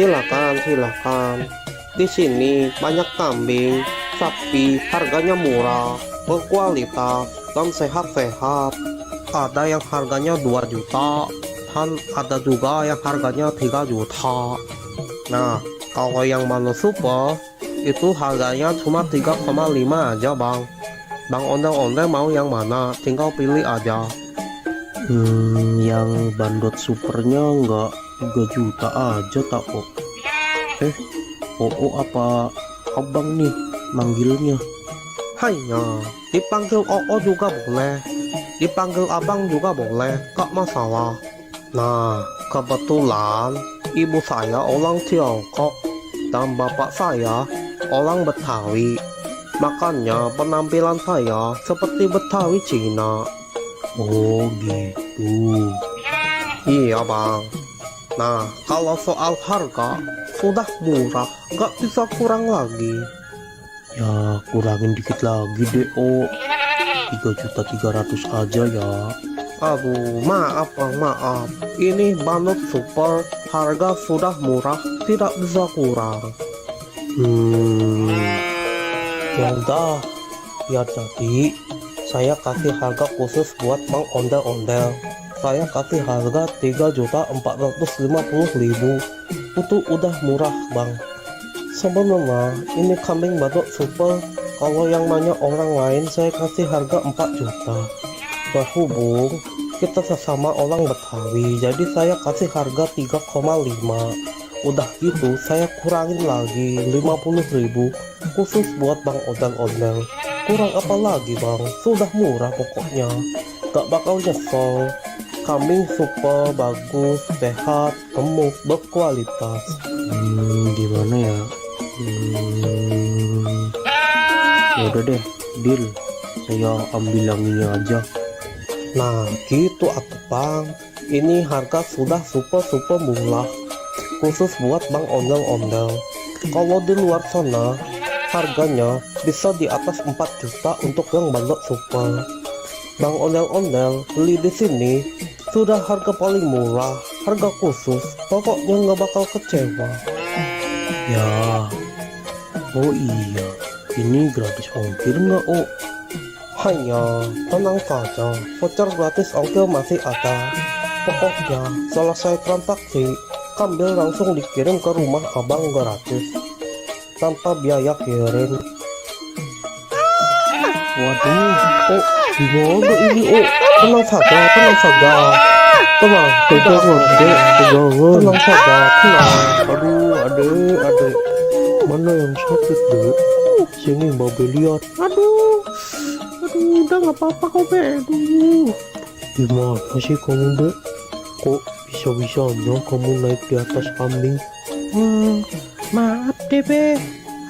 Silakan. Di sini banyak kambing, sapi, harganya murah, berkualitas, dan sehat-sehat. Ada yang harganya 2 juta, dan ada juga yang harganya 3 juta. Nah, kalau yang Mano Super, itu harganya cuma 3,5 aja bang. Bang Ondel-Ondel mau yang mana? Tinggal pilih aja. Yang bandot supernya nggak 3 juta aja tak kok. apa abang nih manggilnya? Hanya dipanggil Oo juga boleh, dipanggil abang juga boleh, gak masalah. Nah, kebetulan ibu saya orang Tiongkok dan bapak saya orang Betawi. Makanya penampilan saya seperti Betawi Cina. Oh gitu. Iya bang. Nah, kalau soal harga sudah murah, gak bisa kurang lagi. Ya kurangin dikit lagi deh 3.300.000 aja ya. Aduh, maaf bang, maaf. Ini Bandot Super, harga sudah murah, tidak bisa kurang. Ya udah, biar jadi saya kasih harga khusus buat Bang Ondel-Ondel. Saya kasih harga 3.450.000. Itu udah murah bang. Sebenarnya ini kambing Bandot Super, kalau yang banyak orang lain saya kasih harga 4 juta. Berhubung kita sesama orang Betawi, jadi saya kasih harga 3,5. Udah gitu saya kurangin lagi 50.000 khusus buat Bang Ondel-Ondel. Kurang apa lagi bang, sudah murah pokoknya, gak bakal nyesel. Kambing super bagus, sehat, gemuk, berkualitas. Gimana ya? Ya udah deh, deal. Saya ambil yang ini aja. Nah gitu atuh bang, ini harga sudah super murah khusus buat Bang Ondel-Ondel. Kalau di luar sana harganya bisa di atas 4 juta untuk yang Bandot Super. Bang Ondel-Ondel beli di sini sudah harga paling murah, harga khusus, pokoknya nggak bakal kecewa. Ya. Oh iya, ini gratis ongkir nggak Hanya tenang saja, voucher gratis ongkir masih ada. Pokoknya selesai transaksi, kambing langsung dikirim ke rumah abang gratis tanpa biaya kirim. Waduh, Gimana ini? Tenang saja. Tenang, pegangan dek, pegangan. tenang saja, tenang. Aduh, adek. Mana yang sakit dek? Sini babe lihat. Aduh, udah nggak apa-apa kok, Be. Aduh. Gimana sih kamu dek? Kok bisa-bisanya kamu naik di atas kambing? Maaf deh, Be.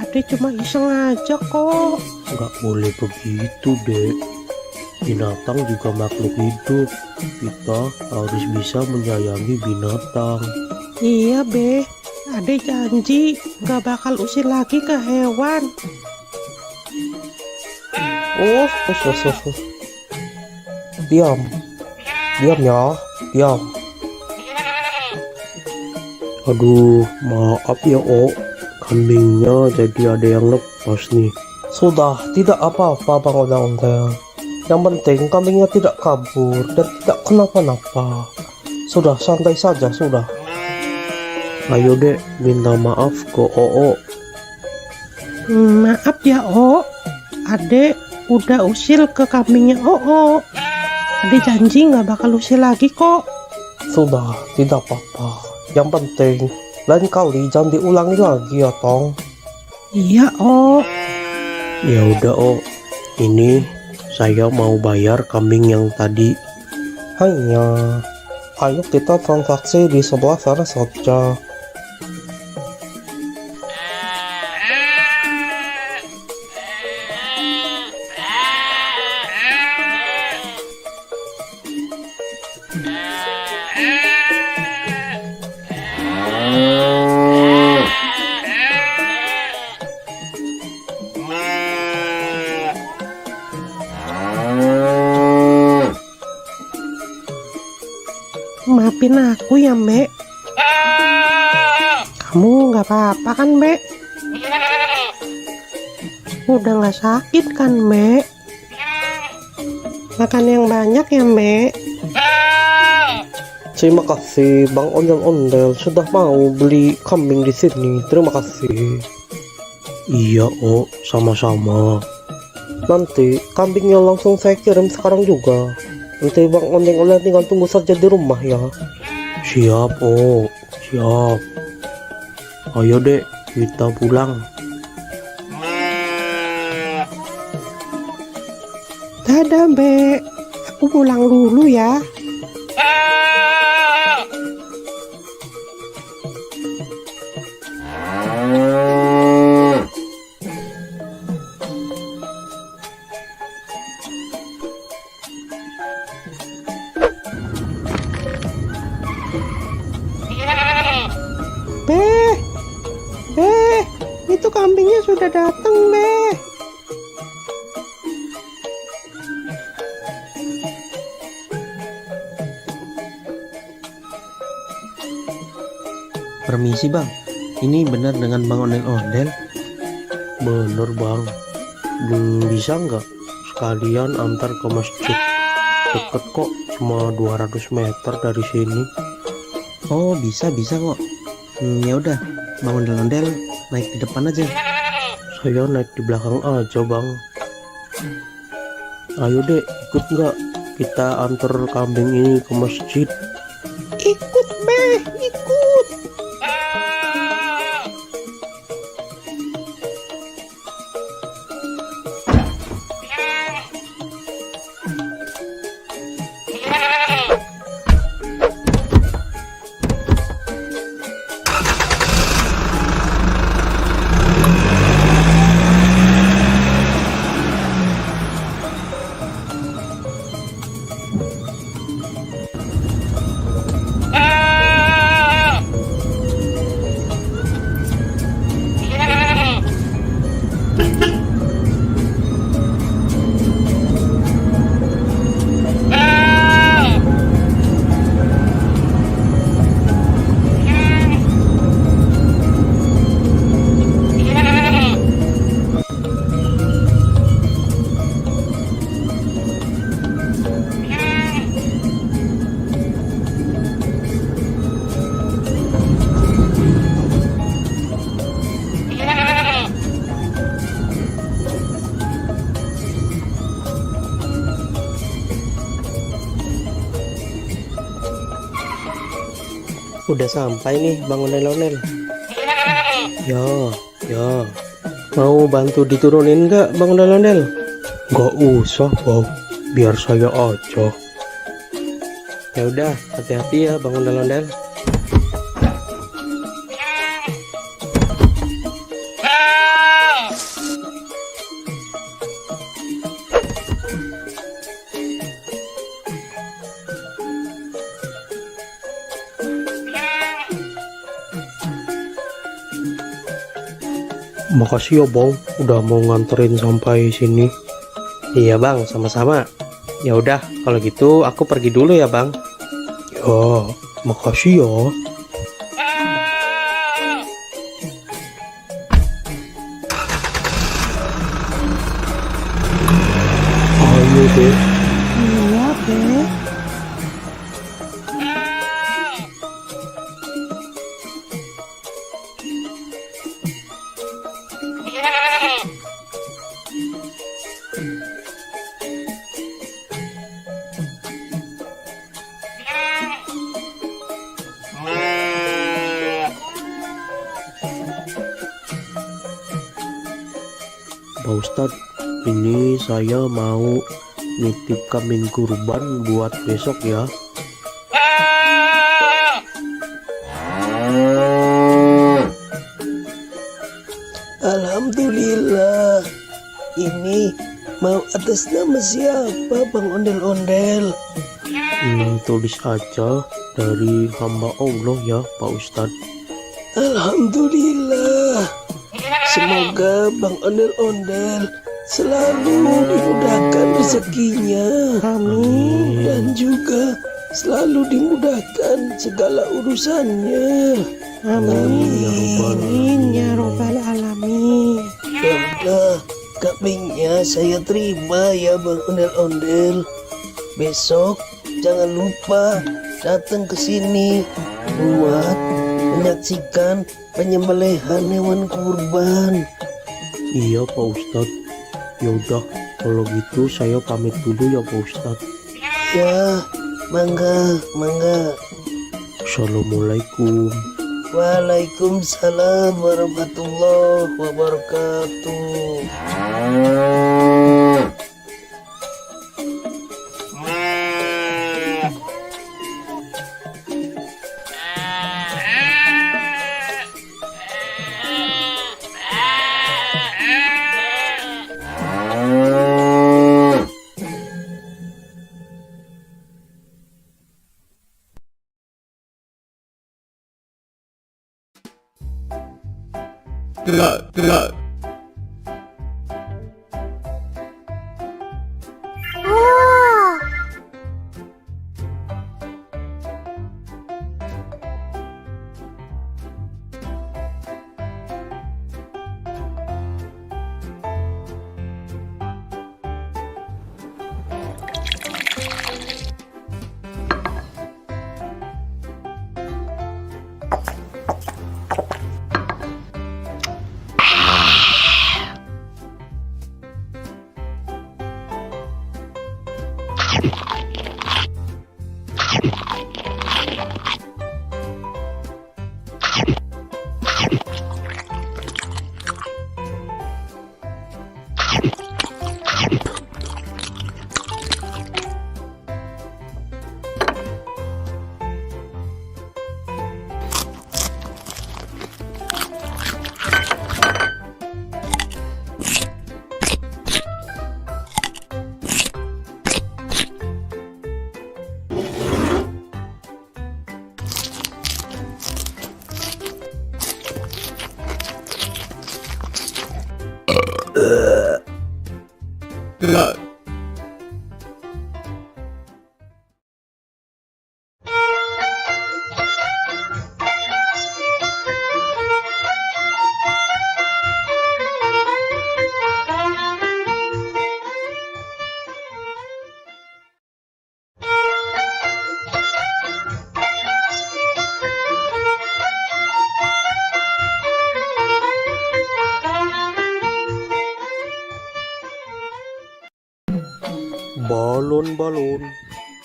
Ade cuma iseng aja kok. Nggak boleh begitu dek. Binatang juga makhluk hidup. Kita harus bisa menyayangi binatang. Iya, Be. Ade janji nggak bakal usir lagi ke hewan. Diam ya, diam. Aduh, maaf ya kambingnya jadi ada yang lepas nih. Sudah, tidak apa-apa Bang Ondel-Ondel. Yang penting kambingnya tidak kabur dan tidak kenapa-napa. Sudah, santai saja, sudah. Ayo dek, minta maaf ke Maaf ya, Ade udah usil ke kambingnya Ade janji nggak bakal usil lagi kok. Sudah, tidak apa-apa. Yang penting lain kali jangan diulangi lagi ya Tong. Iya, Ya udah ini saya mau bayar kambing yang tadi. Hanya, ayo kita transaksi di sebelah sana saja. maafin aku ya, Mbak. Kamu nggak apa-apa kan, Mbak? Udah nggak sakit kan, Mbak? Makan yang banyak ya, Mbak. Terima kasih Bang Ondel-Ondel sudah mau beli kambing di sini. Terima kasih. Iya, Oh, sama-sama. Nanti kambingnya langsung saya kirim sekarang juga. Nanti Bang Ondel-Ondel tinggal tunggu saja di rumah ya. Siap, Oh. Siap. Ayo dek, kita pulang. Dadah, Mbak. Aku pulang dulu ya. Beh, itu kambingnya sudah datang, Beh. Permisi bang, ini benar dengan Bang Ondel-Ondel? Bener Bang. Bisa nggak sekalian antar ke masjid? Deket kok, cuma 200 meter dari sini. Oh bisa kok. Ya udah, Bang Ondel-Ondel naik di depan aja. Saya naik di belakang aja Bang. Ayo dek, ikut nggak? Kita antar kambing ini ke masjid. Ikut, Beh, ikut. Udah sampai nih Bang Ondel-Ondel. Ya. Mau bantu diturunin nggak Bang Ondel-Ondel? Nggak usah Bang, biar saya aja. Ya udah, hati-hati ya Bang Ondel-Ondel. Makasih ya Bang, udah mau nganterin sampai sini. Iya Bang, sama-sama. Ya udah, kalau gitu aku pergi dulu ya Bang. Ya, makasih ya. Ayo deh. Iya, Beh. Pak Ustadz, ini saya mau nitip kambing kurban buat besok ya. Alhamdulillah. Ini mau atas nama siapa Bang Ondel-Ondel? Tulis aja dari hamba Allah ya Pak Ustadz. Alhamdulillah. Semoga Bang Ondel-Ondel selalu dimudahkan rezekinya. Amin. Dan juga selalu dimudahkan segala urusannya. Amin ya robbal Amin ya robbal alamin. Ya udah, kambingnya saya terima ya Bang Ondel-Ondel. Besok jangan lupa datang ke sini buat menyaksikan penyembelihan hewan kurban. Iya Pak Ustadz. Yaudah, kalau gitu saya pamit dulu ya Pak Ustadz. Ya, mangga. Assalamualaikum. Waalaikumsalam warahmatullahi wabarakatuh. Oh,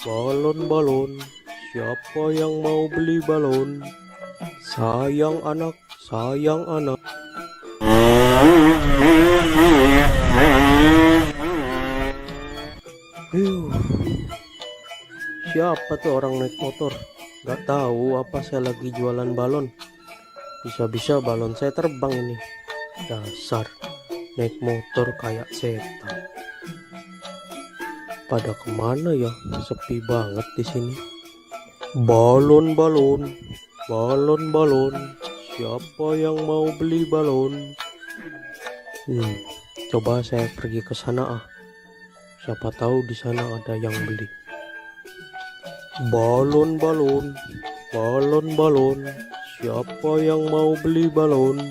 Balon, balon. Siapa yang mau beli balon? Sayang anak. Siapa tuh orang naik motor? Gak tahu apa saya lagi jualan balon. Bisa-bisa balon saya terbang ini. Dasar naik motor kayak setan. Pada kemana ya? Sepi banget di sini. Balon. Siapa yang mau beli balon? Coba saya pergi ke sana ah. Siapa tahu di sana ada yang beli. Balon. Siapa yang mau beli balon?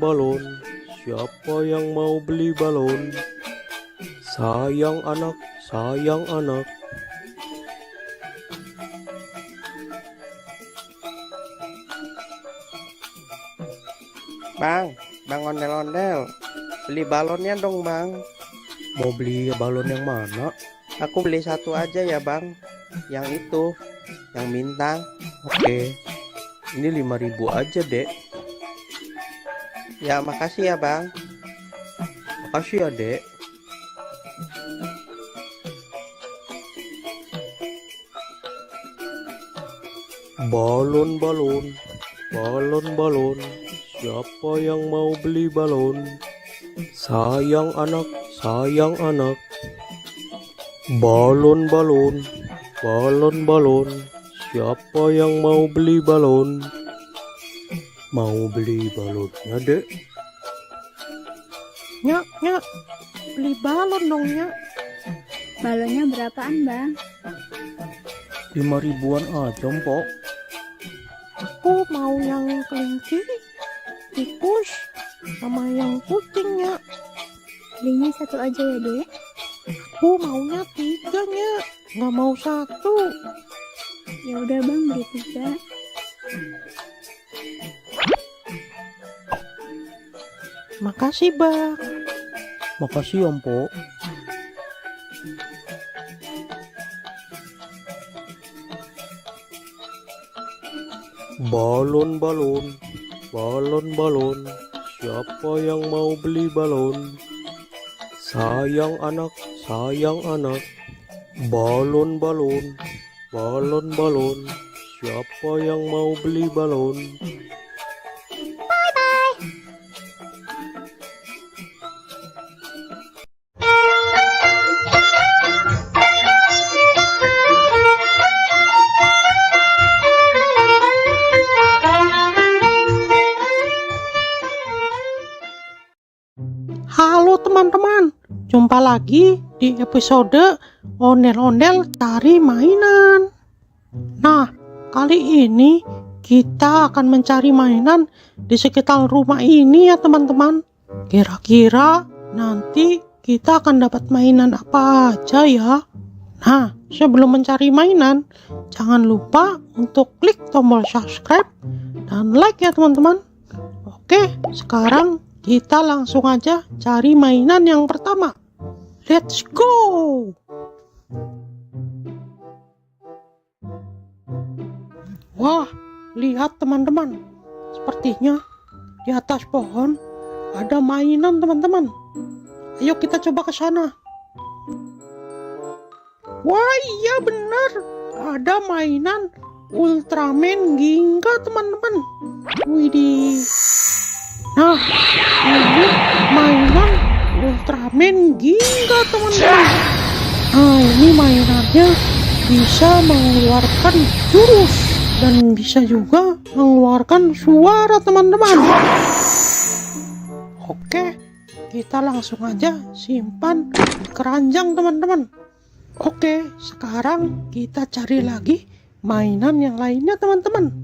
Balon. Siapa yang mau beli balon? Sayang anak. Bang ondel-ondel, beli balonnya dong bang. Mau beli balon yang mana? Aku beli satu aja ya bang. Yang itu, yang bintang. Oke. Ini 5.000 aja dek. Ya makasih ya bang. Makasih ya dek. Balon. Siapa yang mau beli balon? Sayang anak. Balon. Siapa yang mau beli balon? Mau beli balonnya dek? Nyak, nyak, beli balon dong, nyak. Balonnya berapaan, Bang? 5 ribuan aja, Mpok. Aku mau yang kelinci, tikus, sama yang kucing, nyak. Belinya satu aja ya, Dek. Aku maunya 3, nyak. Nggak mau 1. Ya udah, Bang, beli 3. Makasih, Bang. Makasih ya, Mpok. Balon, balon. Siapa yang mau beli balon? Sayang anak. Balon. Siapa yang mau beli balon? Halo teman-teman, jumpa lagi di episode Ondel-Ondel Cari Mainan. Nah, kali ini kita akan mencari mainan di sekitar rumah ini ya teman-teman. Kira-kira nanti kita akan dapat mainan apa aja ya? Nah, sebelum mencari mainan, jangan lupa untuk klik tombol subscribe dan like ya teman-teman. Oke, sekarang kita langsung aja cari mainan yang pertama. Let's go! Wah, lihat teman-teman. Sepertinya di atas pohon ada mainan teman-teman. Ayo kita coba ke sana. Wah, iya benar. Ada mainan Ultraman Ginga teman-teman. Widih. Nah, ini mainan Ultraman Ginga teman-teman. Nah, ini mainannya bisa mengeluarkan jurus dan bisa juga mengeluarkan suara teman-teman. Oke, kita langsung aja simpan di keranjang teman-teman. Oke, sekarang kita cari lagi mainan yang lainnya teman-teman.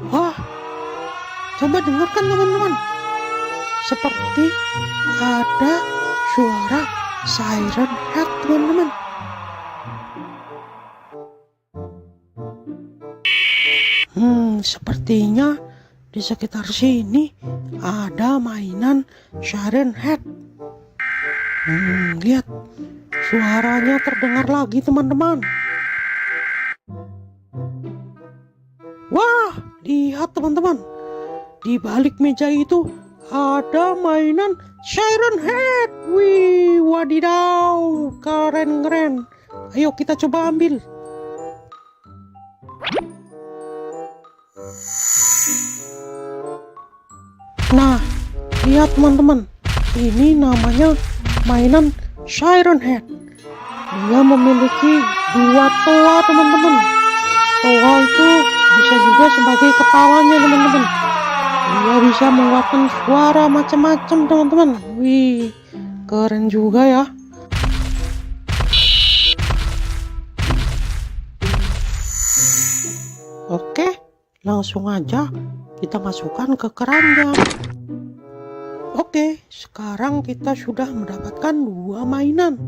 Wah, coba dengarkan teman-teman. Seperti ada suara siren head teman-teman. Sepertinya di sekitar sini ada mainan siren head. Lihat, suaranya terdengar lagi teman-teman. Wah, lihat teman-teman. Di balik meja itu ada mainan siren head. Wih, wadidaw, keren-keren. Ayo kita coba ambil. Nah, lihat teman-teman. Ini namanya mainan siren head. Dia memiliki 2 toa teman-teman. Toa itu bisa juga sebagai kepalanya teman-teman. Dia bisa mengeluarkan suara macam-macam teman-teman. Wih, keren juga ya. Oke, langsung aja kita masukkan ke keranjang. Oke, sekarang kita sudah mendapatkan 2 mainan.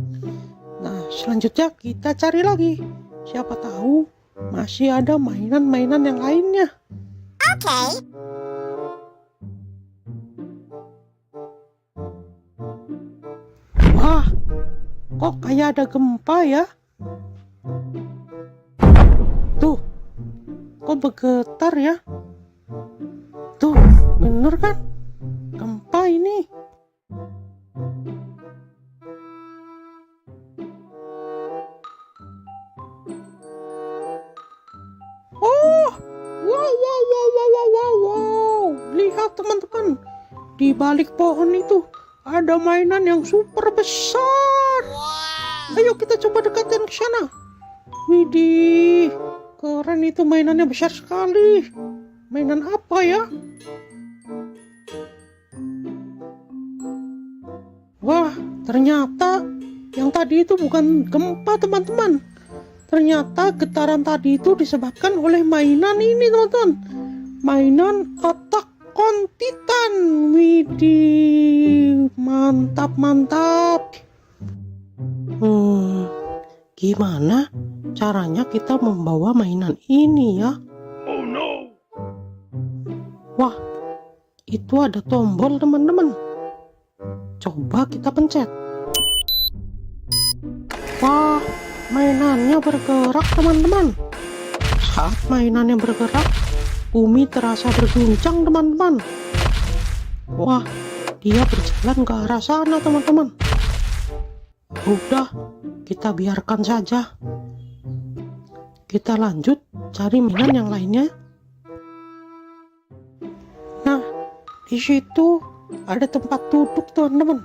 Nah, selanjutnya kita cari lagi. Siapa tahu masih ada mainan-mainan yang lainnya. Oke. Wah, kok kayak ada gempa ya? Tuh, kok bergetar ya? Tuh, bener kan? Gempa ini. Oh, wow. Lihat teman-teman, di balik pohon itu ada mainan yang super besar. Ayo kita coba dekatkan ke sana. Widih, keren itu mainannya, besar sekali. Mainan apa ya? Wah, ternyata yang tadi itu bukan gempa teman-teman. Ternyata getaran tadi itu disebabkan oleh mainan ini teman-teman. Mainan Attack on Titan. Widih, mantap. Gimana caranya kita membawa mainan ini ya? Oh no. Wah, itu ada tombol teman-teman. Coba kita pencet. Wah, mainannya bergerak teman-teman. Saat mainannya bergerak, bumi terasa berguncang teman-teman. Wah, dia berjalan ke arah sana teman-teman. Udah, kita biarkan saja. Kita lanjut cari mainan yang lainnya. Nah, di situ ada tempat duduk teman-teman.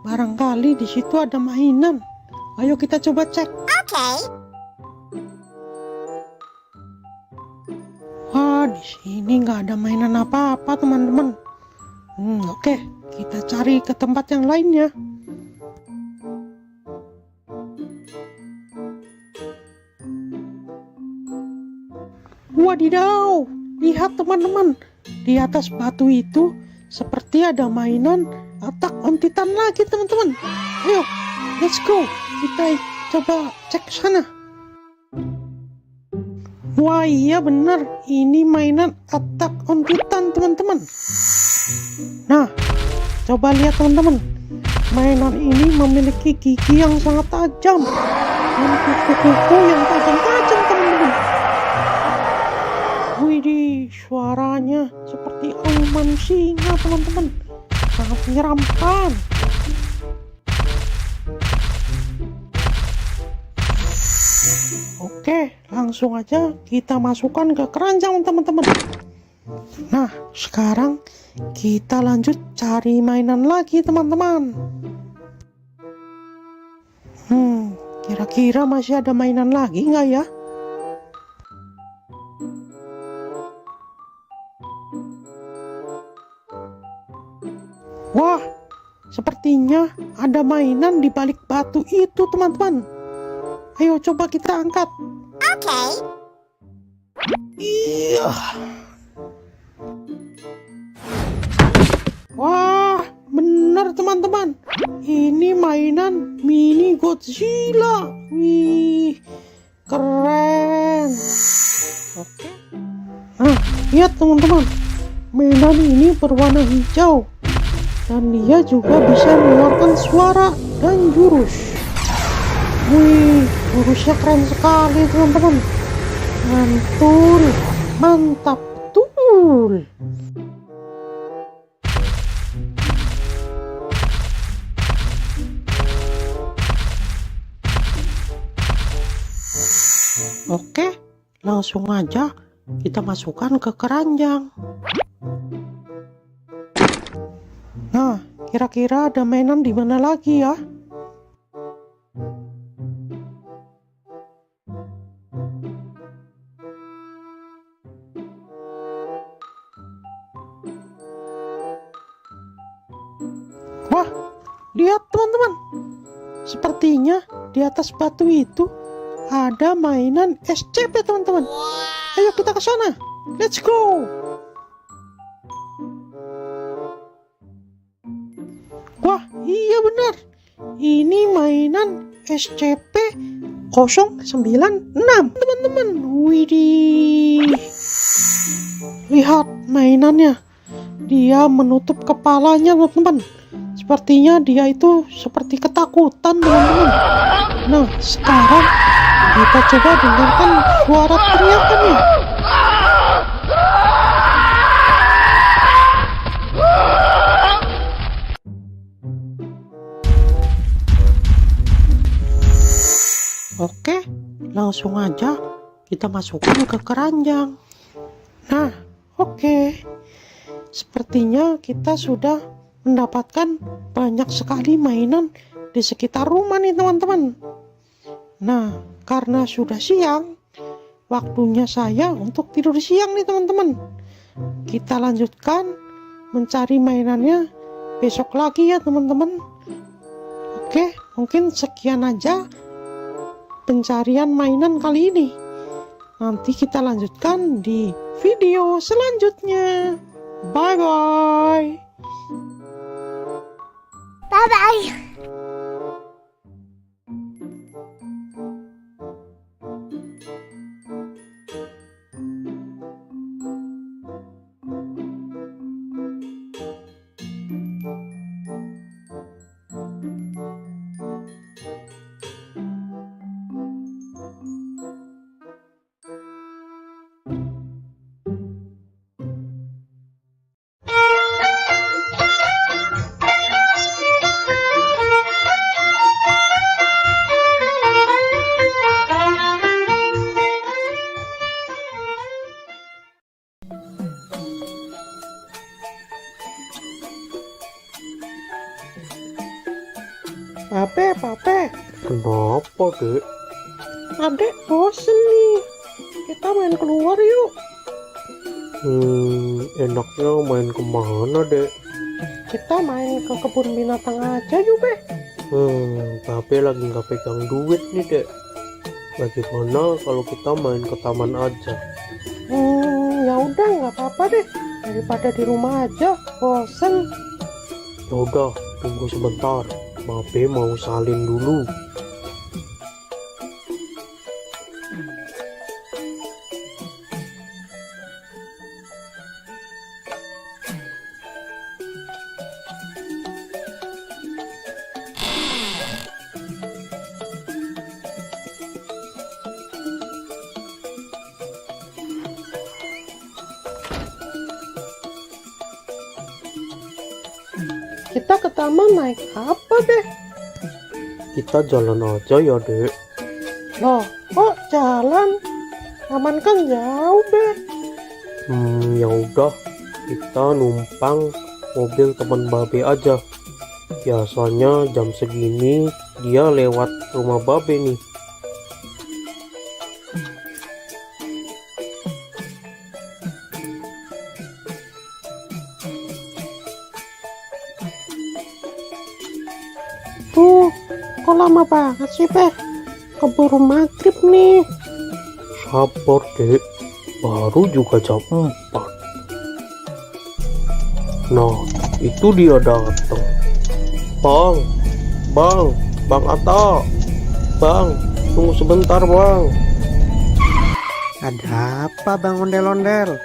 Barangkali di situ ada mainan. Ayo kita coba cek. Oke. Wah, di sini nggak ada mainan apa-apa teman-teman. Oke, kita cari ke tempat yang lainnya. Wadidaw, lihat teman-teman, di atas batu itu seperti ada mainan Attack on Titan lagi teman-teman. Ayo, let's go, kita coba cek sana. Wah iya benar, ini mainan Attack on Titan teman-teman. Nah, coba lihat teman-teman, mainan ini memiliki gigi yang sangat tajam dan kuku-kuku yang tajam-tajam teman-teman. Widih, suaranya seperti auman singa teman-teman, sangat menyeramkan. Oke, langsung aja kita masukkan ke keranjang teman-teman. Nah, sekarang kita lanjut cari mainan lagi teman-teman. Kira-kira masih ada mainan lagi nggak ya? Wah, sepertinya ada mainan di balik batu itu teman-teman. Ayo coba kita angkat. Oke. Iya. Wah, benar teman-teman. Ini mainan mini Godzilla. Wih, keren. Oke. Nah, lihat teman-teman. Mainan ini berwarna hijau. Dan dia juga bisa mengeluarkan suara dan jurus. Wih, jurusnya keren sekali teman-teman. Mantul, mantap betul. Oke, langsung aja kita masukkan ke keranjang. Nah, kira-kira ada mainan di mana lagi ya? Wah, lihat teman-teman. Sepertinya di atas batu itu ada mainan SCP teman-teman. Ayo kita ke sana. Let's go. Wah, iya benar. Ini mainan SCP-096 teman-teman. Widih. Lihat mainannya. Dia menutup kepalanya teman-teman. Sepertinya dia itu seperti ketakutan teman-teman. Nah, sekarang kita coba dengarkan suara teriakannya. Oke, langsung aja kita masukkan ke keranjang. Nah, oke. Sepertinya kita sudah mendapatkan banyak sekali mainan di sekitar rumah nih teman-teman. Nah, karena sudah siang, waktunya saya untuk tidur siang nih teman-teman. Kita lanjutkan mencari mainannya besok lagi ya teman-teman. Oke, mungkin sekian aja pencarian mainan kali ini. Nanti kita lanjutkan di video selanjutnya. Bye bye. Bye bye. Pape, Kenapa, Dek? adek bosen nih. Kita main keluar yuk. Enaknya main kemana, Dek? Kita main ke kebun binatang aja yuk, Be. Pape lagi nggak pegang duit nih, Dek. Bagaimana kalau kita main ke taman aja? Ya udah, nggak apa-apa deh. Daripada di rumah aja, bosen. Yaudah, tunggu sebentar. Pape mau salin dulu. Kita ke taman naik apa deh? Kita jalan aja ya, Dek. Loh, kok jalan? Taman kan jauh, Be. Ya udah, kita numpang mobil teman Babe aja. Biasanya jam segini dia lewat rumah Babe nih. Tuh, kok lama banget sih, Be? Keburu maghrib nih. Sabar, Dek. Baru juga jam 4. Nah, itu dia datang. Bang Atta. Bang, tunggu sebentar, Bang. Ada apa Bang Ondel-Ondel?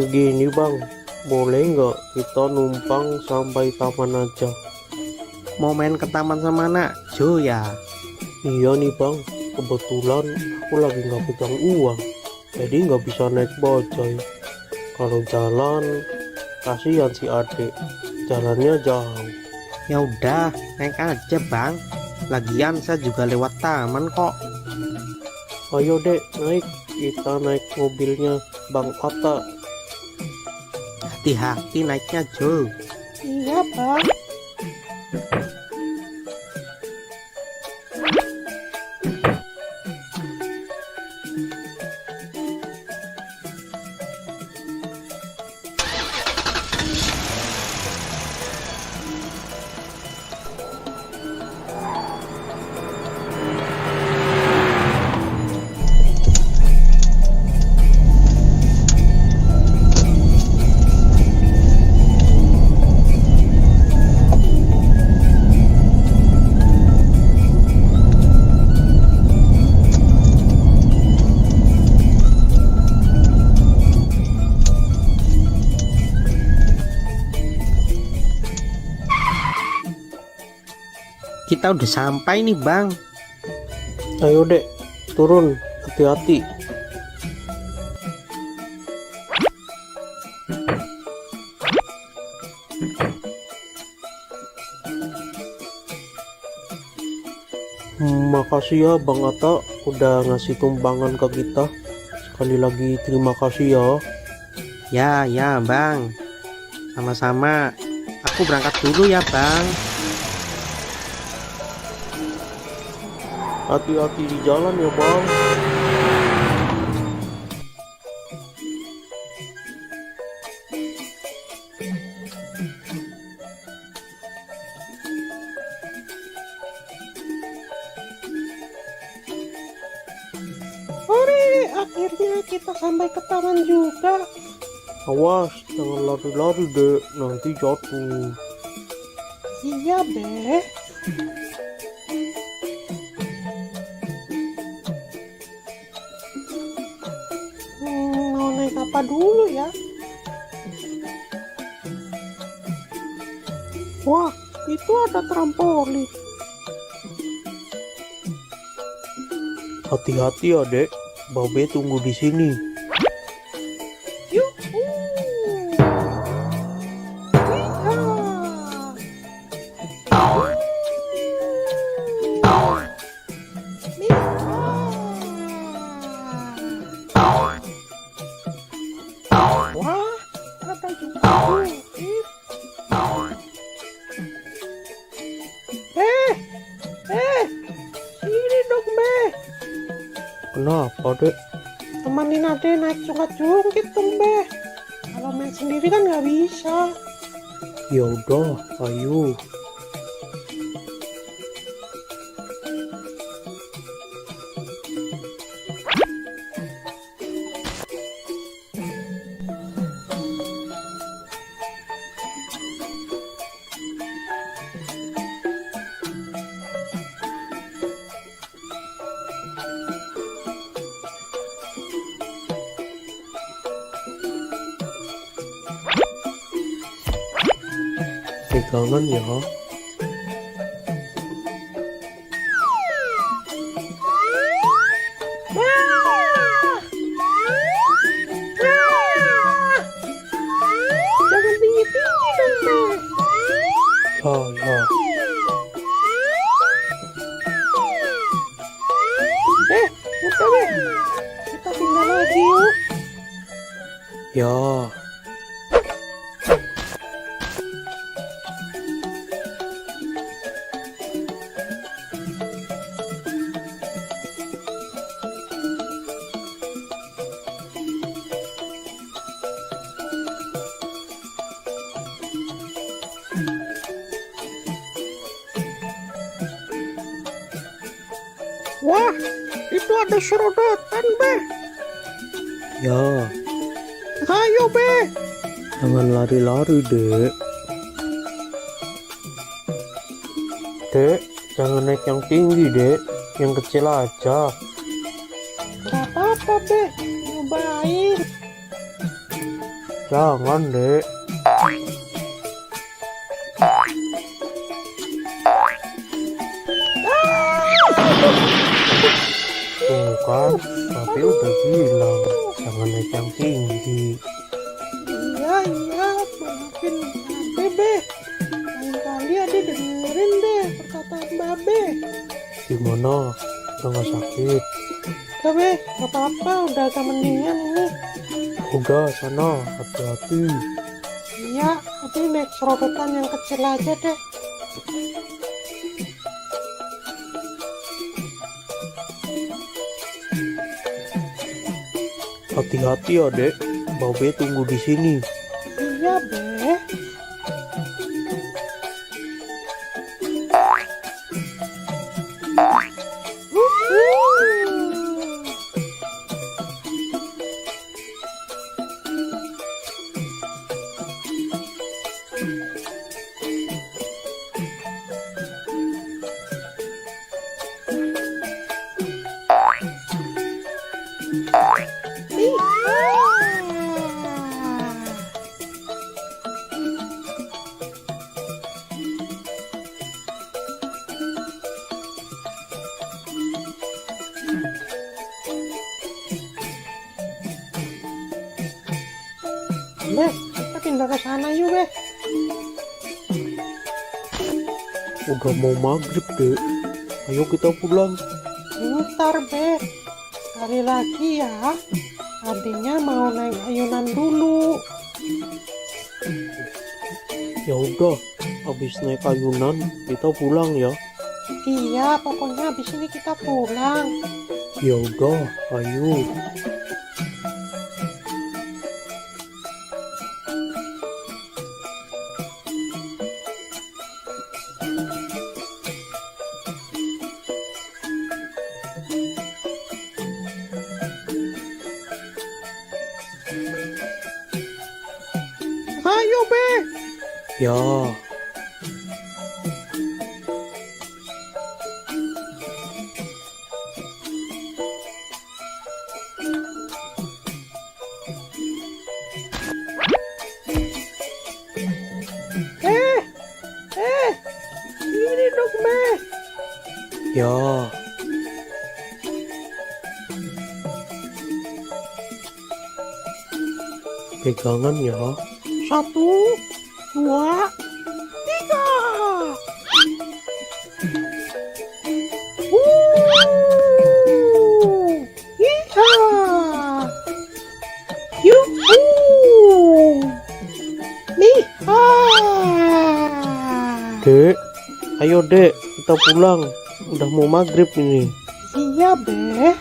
Gini, Bang. Boleh nggak kita numpang sampai taman aja? Mau main ke taman sama anak Jo ya? Iya nih, Bang. Kebetulan aku lagi nggak pegang uang. Jadi nggak bisa naik bajai. Kalau jalan, kasihan si adik. Jalannya jauh. Ya udah, naik aja Bang. Lagian saya juga lewat taman kok. Ayo, Dek, naik. Kita naik mobilnya Bang Atta. Hati-hati naiknya Jo. Iya, Bang. Kita udah sampai nih Bang. Ayo, Dek, turun. Hati-hati. Makasih ya Bang Atta udah ngasih tumpangan ke kita. Sekali lagi terima kasih ya. Ya Bang. Sama-sama. Aku berangkat dulu ya Bang. Hati-hati di jalan ya bang. Hore, akhirnya kita sampai ke taman juga. Awas, jangan lari-lari dek, nanti jatuh. Iya, Be. Mau naik apa dulu ya? Wah, itu ada trampolin. Hati-hati ya dek, Babe tunggu di sini. Yuhu. Wah, ada juga bukit. Sini dong, Be. Kenapa dek? Temanin Ade naik jungkit dong, Be. Kalau main sendiri kan nggak bisa. Ya udah, ayo. Pegangan ya. Jangan tinggi-tinggi dong, Be. Ya. Udah, Be. Kita tinggal lagi yuk. Ya. Wah, itu ada serodotan, Be. Ya, Ayo, Be. jangan lari-lari dek. Dek, jangan naik yang tinggi dek, yang kecil aja. Gak apa-apa, Be. Nyobain. Jangan dek. Tuh kan, tapi udah bilang jangan naik yang tinggi. Iya, maafin Babe, Be. Lain kali Ade dengerin deh perkataan Babe. Gimana? Udah gak sakit? Udah, Be. Gak apa-apa, udah agak mendingan ini. Udah sana, hati-hati. Iya, Ade naik serodotan yang kecil aja deh. Hati-hati ya dek, Babe tunggu di sini. Iya, Be. Be, kita pindah ke sana yuk, Be. Udah mau maghrib dek, ayo kita pulang. Bentar, Be. Sekali lagi ya. Adanya mau naik ayunan dulu. Ya udah, habis naik ayunan kita pulang ya. Iya, pokoknya habis ini kita pulang. Ya udah, ayo. Ayo, Be. Ya, Ini dong, Be. ya. Pegangan ya. 1, 2, 3. Iya. Yuhu. Nih. Dek, ayo dek, kita pulang. Udah mau maghrib ini. Iya, Be.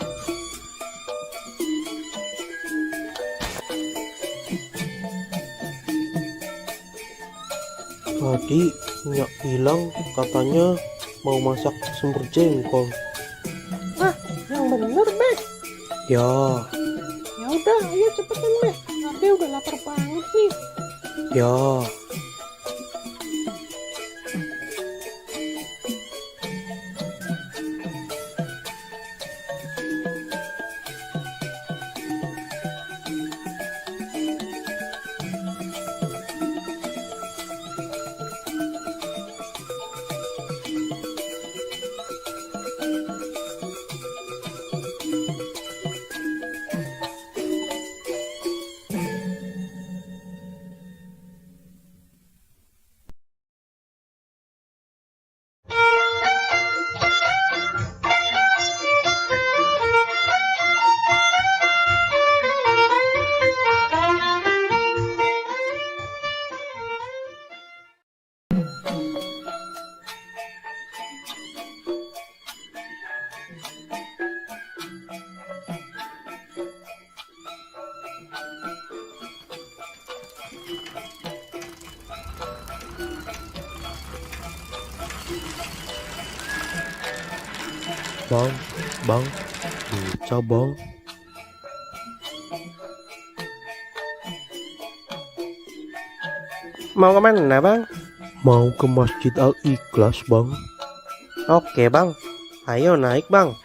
Tadi Nyak bilang katanya mau masak semur jengkol. Yang bener, Be. Ya, Ya udah, ayo cepetan, Be. Ade udah lapar banget nih. ya. Bang, bisa bang. Mau kemana bang? Mau ke Masjid Al-Ikhlas bang. Oke bang, ayo naik bang.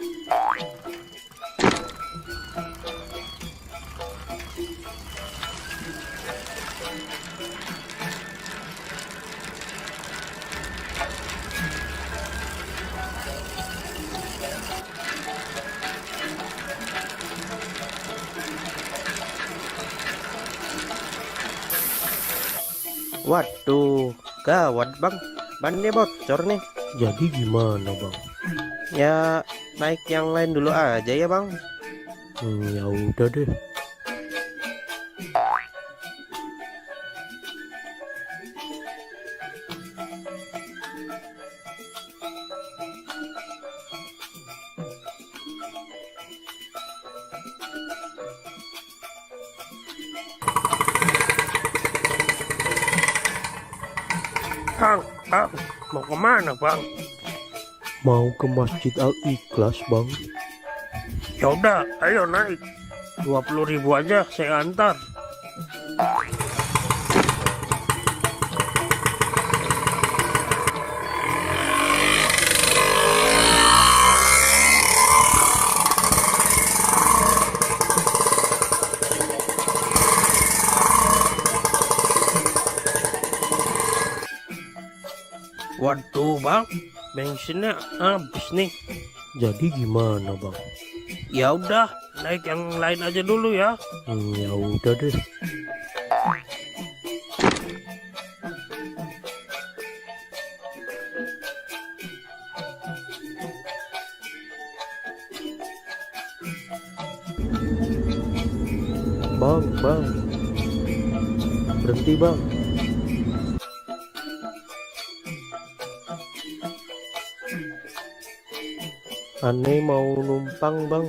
Waduh, gawat bang, bannya bocor nih. Jadi gimana bang? Ya naik yang lain dulu aja ya bang. Ya udah deh. Bang, mau kemana bang? Mau ke Masjid Al-Ikhlas bang. Ya udah, ayo naik. 20.000 aja saya antar. Waduh bang, bensinnya habis nih. Jadi gimana bang? Ya udah, naik yang lain aja dulu ya. Ya udah deh. Bang, berhenti bang. Aneh mau numpang bang.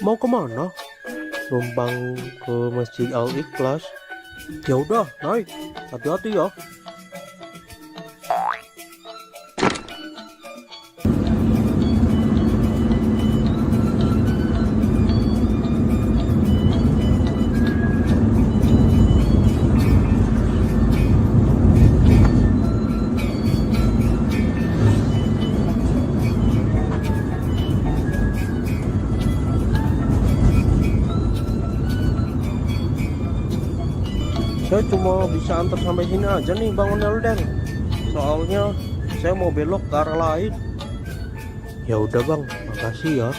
Mau kemana? Numpang ke Masjid Al Ikhlas. Ya udah, naik. Hati-hati ya. Saya cuma bisa antar sampai sini aja nih Bang Ondel-ondel. Soalnya saya mau belok ke arah lain. Ya udah Bang, makasih ya.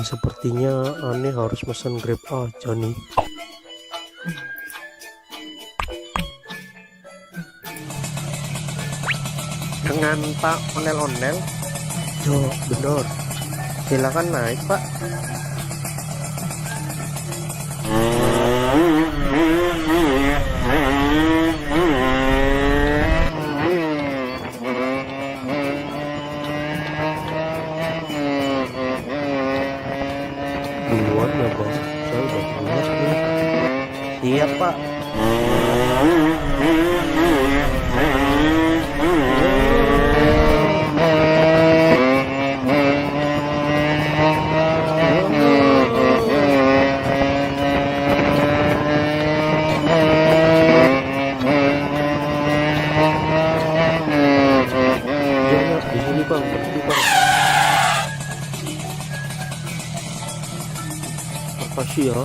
Sepertinya aneh harus pesan Grab aja nih. Dengan Pak Ondel-ondel? Yo, bener. Silakan naik Pak. Duluan ya Bang, saya udah pulas nih. Siap Pak. Di sini Bang, berhenti Bang. Makasih ya.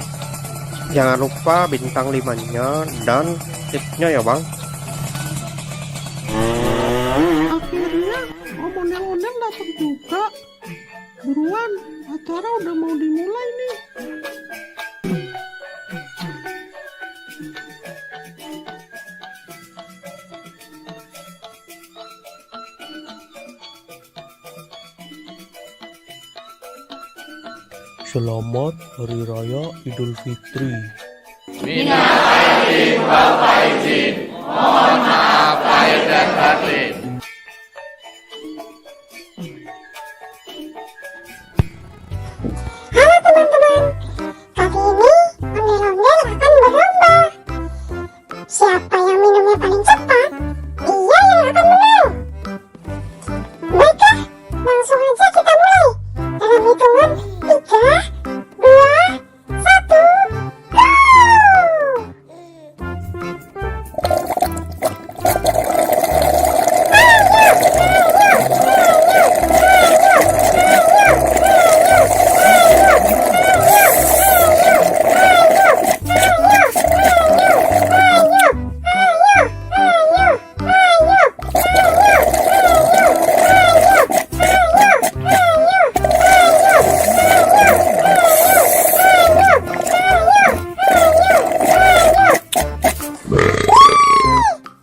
Jangan lupa bintang 5-nya dan tipnya ya Bang. Akhirnya Om Ondel-ondel datang juga. Buruan, acara udah mau dimulai nih. Selamat Hari Raya Idul Fitri. Halo teman-teman, kali ini ondel-ondel akan berlomba. Siapa yang minumnya paling cepat, dia yang akan menang. Baiklah, langsung aja kita mulai. Dalam hitungan 3, 2, 1, go!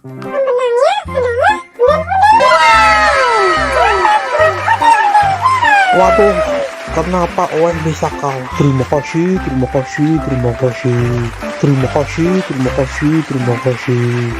Pemenangnya adalah Waduh, kenapa OM bisa kau? Terima kasih, terima kasih, terima kasih. Terima kasih, terima kasih, terima kasih.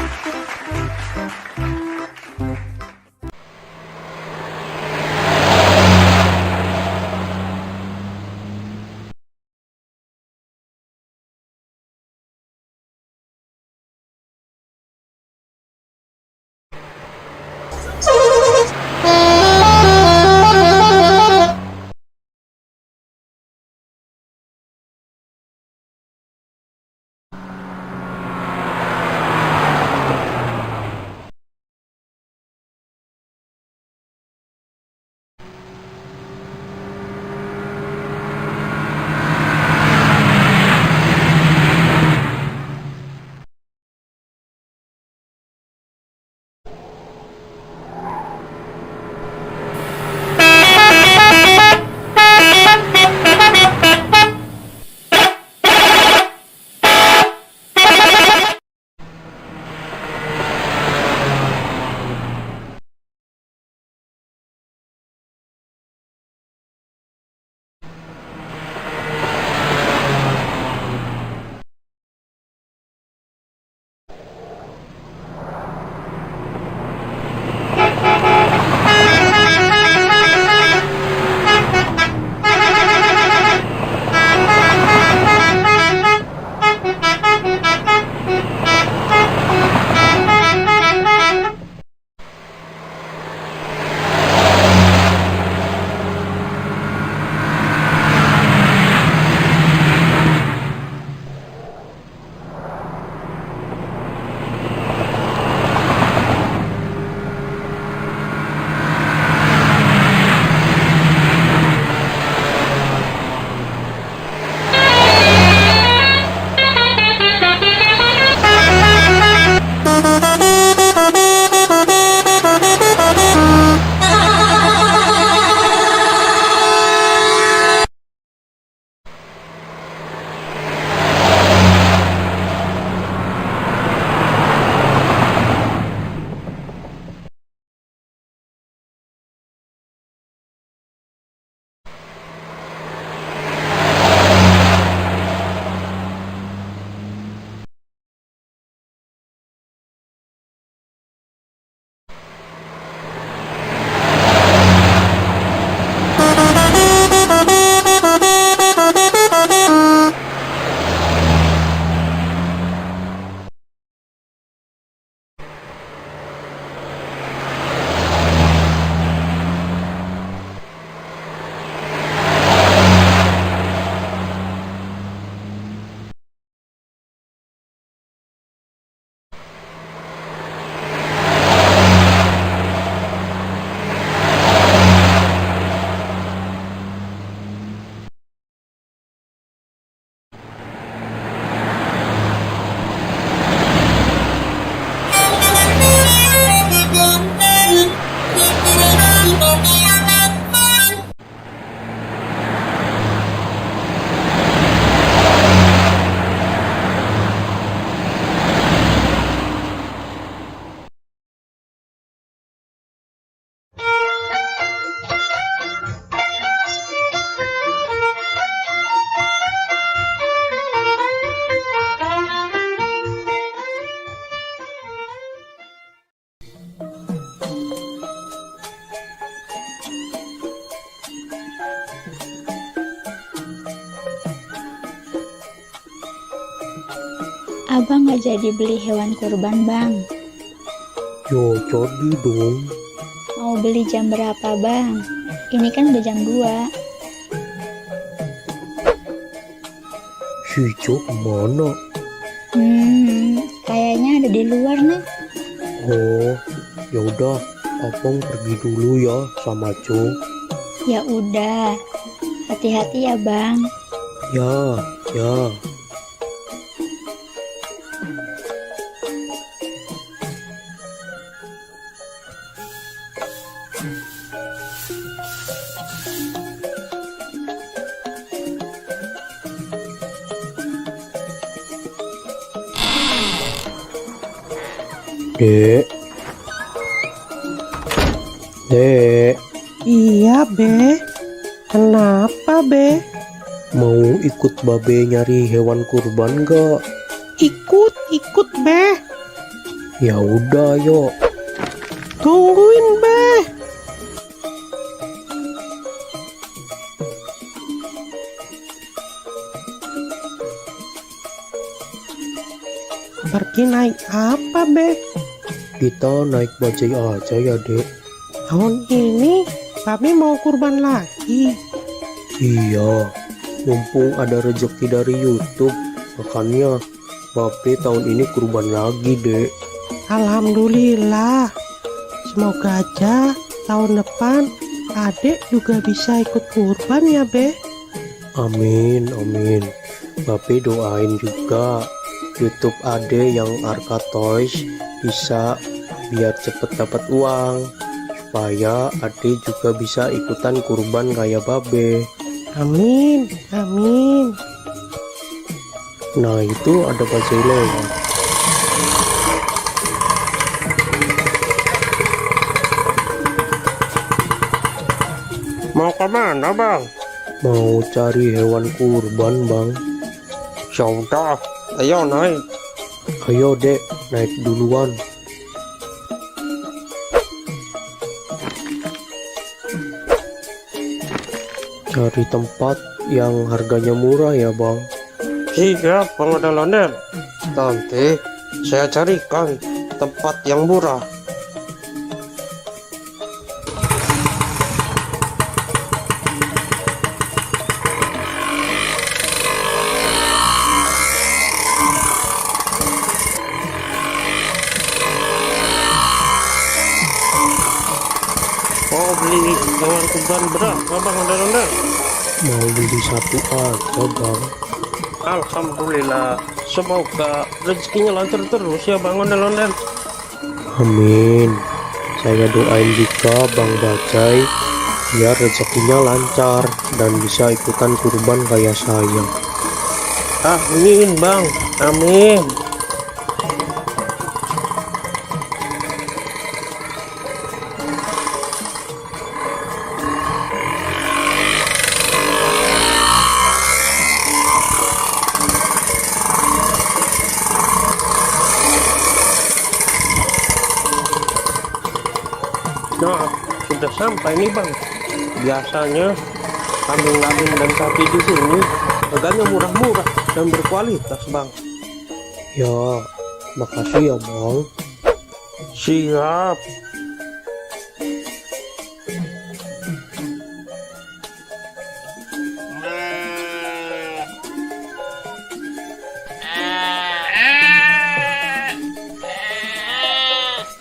Abang nggak jadi beli hewan kurban, Bang. Yo, jadi dong. Mau beli jam berapa, Bang? Ini kan udah jam 2. Si Jo kemana? Kayaknya ada di luar nih. Oh, ya udah, abang pergi dulu ya sama Jo. Ya udah, hati-hati ya, Bang. Ya, ya. Dek. Dek, Iya, Be. Kenapa, Be? mau ikut babe nyari hewan kurban gak? Ikut, Be. Ya udah, yuk. Tungguin, Be. Pergi naik apa, Be? Kita naik bajai aja ya, Dek. Tahun ini kami mau kurban lagi. Iya, mumpung ada rezeki dari YouTube, makanya babe tahun ini kurban lagi, Dek. Alhamdulillah. Semoga aja tahun depan adik juga bisa ikut kurban ya, Be. Amin, amin. Babe doain juga YouTube Ade yang Arka Toys bisa biar cepet dapat uang, supaya Ade juga bisa ikutan kurban kayak babe. Amin, amin. Nah, itu ada bajai lewat. Mau kemana, Bang? Mau cari hewan kurban, Bang. Yaudah, ayo naik. Ayo, Dek, naik duluan. Cari tempat yang harganya murah ya, Bang. Siap, Bang Ondel-Ondel. Nanti saya carikan tempat yang murah. Mau beli hewan kurban berapa, Bang Ondel-Ondel? Mau beli satu aja, Bang. Alhamdulillah, semoga rezekinya lancar terus ya, Bang Ondel-Ondel. Amin. Saya doain juga Bang Bajai biar rezekinya lancar dan bisa ikutan kurban kayak saya. Amin, Bang. Amin. Nah, sudah sampai nih, Bang. Biasanya kambing-kambing dan sapi di sini harganya murah-murah dan berkualitas, Bang. Ya, makasih ya, Bang. Siap.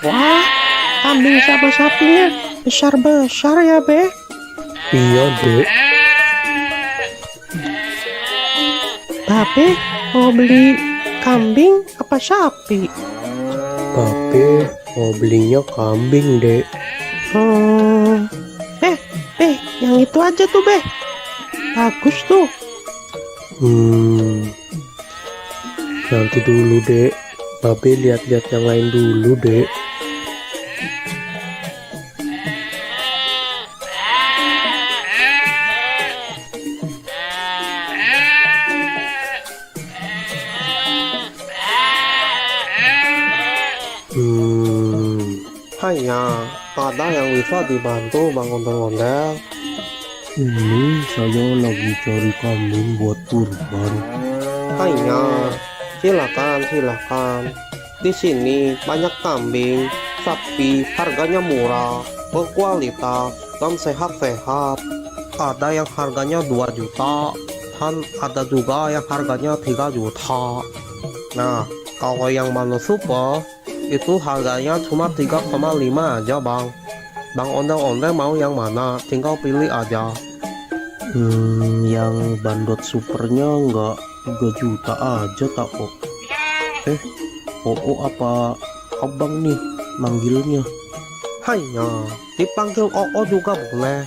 Wah, kambing sama sapinya besar-besar ya, Be. Iya, Dek. Babe mau beli kambing apa sapi? Babe mau belinya kambing, Dek. Yang itu aja tuh, Be. Bagus tuh. Nanti dulu, Dek. Babe lihat-lihat yang lain dulu, Dek. Hanya ada yang bisa dibantu, Bang Ondel-Ondel. Ini saya lagi cari kambing buat kurban. Hanya Silakan. Di sini banyak kambing, sapi, harganya murah, berkualitas, dan sehat-sehat. Ada yang harganya 2 juta, dan ada juga yang harganya 3 juta. Nah, kalau yang Mano Super, itu harganya cuma 3,5 aja bang. Bang ondel-ondel mau yang mana? Tinggal pilih aja. Yang bandot supernya nggak 3 juta aja tak kok. apa abang nih manggilnya? Hanya dipanggil Oo juga boleh,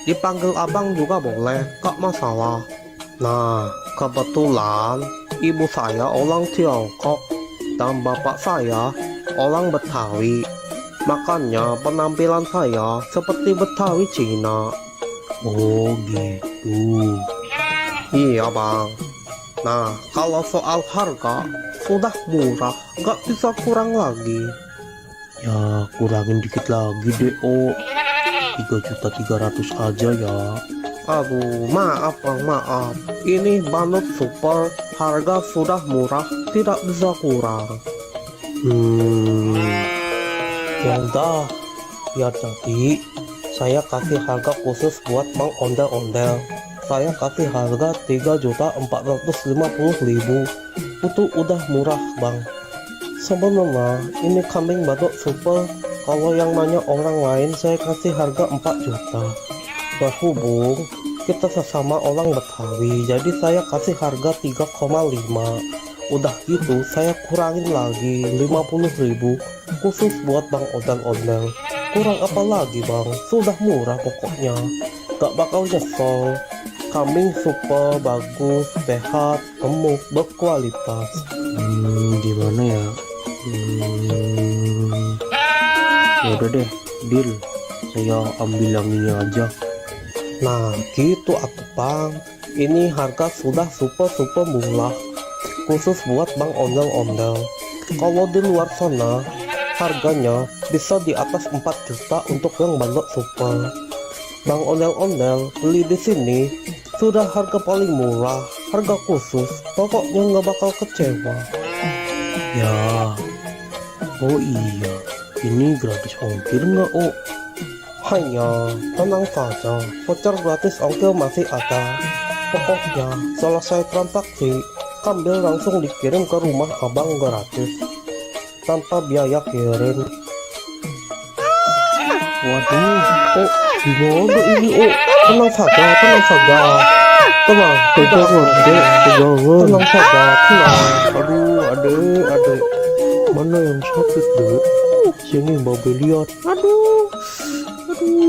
dipanggil abang juga boleh, gak masalah. Nah, kebetulan ibu saya orang Tiongkok dan bapak saya orang Betawi. Makanya penampilan saya seperti Betawi Cina. Oh gitu. Iya bang. Nah, kalau soal harga sudah murah, gak bisa kurang lagi. Ya kurangin dikit lagi deh, 3.300.000 aja ya. Aduh, maaf bang, maaf. Ini Bandot Super, harga sudah murah, tidak bisa kurang. Ya udah, biar jadi saya kasih harga khusus buat Bang Ondel-Ondel. Saya kasih harga 3.450.000. Itu udah murah bang. Sebenarnya ini kambing Bandot Super, kalau yang nanya orang lain saya kasih harga 4 juta. Berhubung kita sesama orang Betawi, jadi saya kasih harga 3,5. Udah gitu saya kurangin lagi 50.000 khusus buat Bang Ondel-Ondel. Kurang apa lagi bang, sudah murah pokoknya, gak bakal nyesel. Kambing super, bagus, sehat, gemuk, berkualitas. Gimana ya? Ya udah deh, deal. Saya ambil yang ini aja. Nah gitu atuh bang, ini harga sudah super murah khusus buat Bang Ondel-Ondel. Kalau di luar sana harganya bisa di atas 4 juta untuk yang Bandot Super. Bang Ondel-Ondel beli di sini sudah harga paling murah, harga khusus, pokoknya nggak bakal kecewa. Ya. Oh iya, ini gratis ongkir nggak, Hanya tenang saja, voucher gratis ongkir masih ada. Pokoknya selesai transaksi, kambing langsung dikirim ke rumah abang gratis tanpa biaya kirim. Waduh, Gimana ini? Tenang saja, tenang saja. Tenang saja, tenang. aduh, adek. Mana yang sakit, dek? Sini babe lihat. Aduh,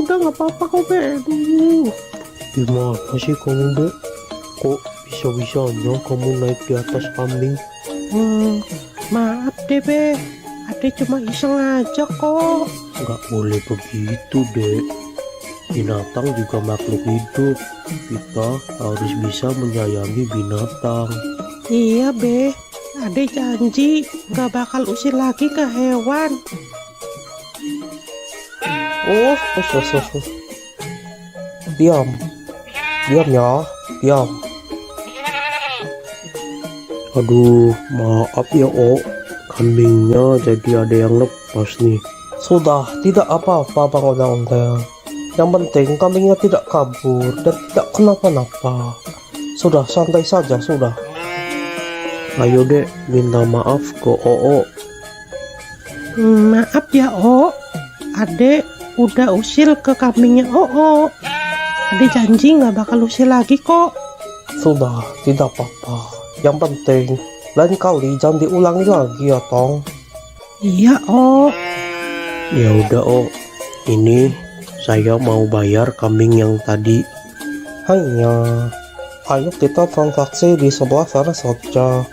udah nggak apa-apa kok, Be. Aduh. Gimana sih kamu, dek? Kok bisa-bisanya kamu naik di atas kambing? Maaf deh, Be. Ade cuma iseng aja kok. Nggak boleh begitu, dek. Binatang juga makhluk hidup. Kita harus bisa menyayangi binatang. Iya, Be. Ade janji nggak bakal usir lagi ke hewan. Diam ya, diam. Aduh, maaf ya, kambingnya jadi ada yang lepas nih. Sudah, tidak apa-apa Bang Ondel-Ondel. Yang penting kambingnya tidak kabur dan tidak kenapa-napa. Sudah, santai saja, sudah. Ayo dek, minta maaf ke Oo. Maaf ya, Ade udah usil ke kambingnya Ade janji nggak bakal usil lagi kok. Sudah, tidak apa-apa. Yang penting lain kali jangan diulangi lagi ya Tong. Iya, Ya udah, ini saya mau bayar kambing yang tadi. Hanya ayo kita transaksi di sebelah sana saja.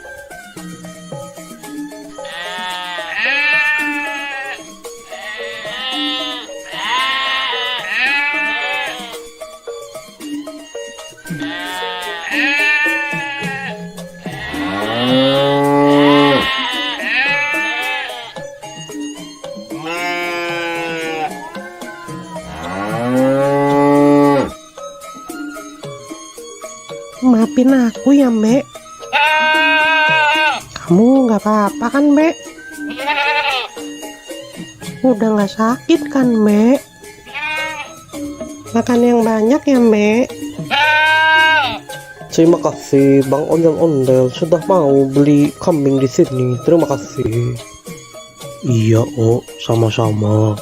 maafin aku ya, Mek. Kamu nggak apa-apa kan, Mbak? Udah nggak sakit kan, Mbak? Makan yang banyak ya, Mbak. Terima kasih Bang Ondel-Ondel sudah mau beli kambing di sini. Terima kasih. Iya, Oh, sama-sama.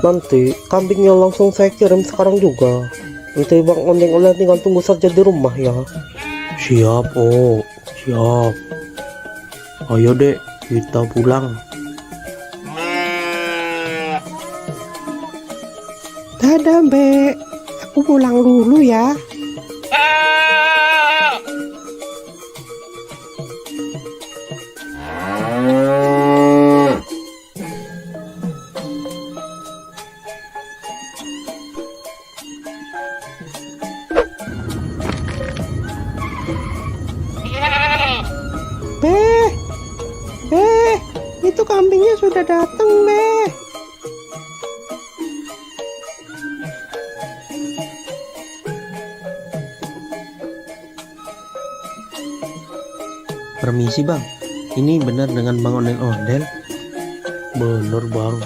Nanti kambingnya langsung saya kirim sekarang juga. Nanti Bang Ondel-Ondel tinggal tunggu saja di rumah ya. Siap, Oh. Siap. Ayo dek, kita pulang. Dadah, Mbak. Aku pulang dulu ya. Be, itu kambingnya sudah datang, Be. Permisi bang, ini benar dengan Bang Ondel-Ondel? Bener Bang.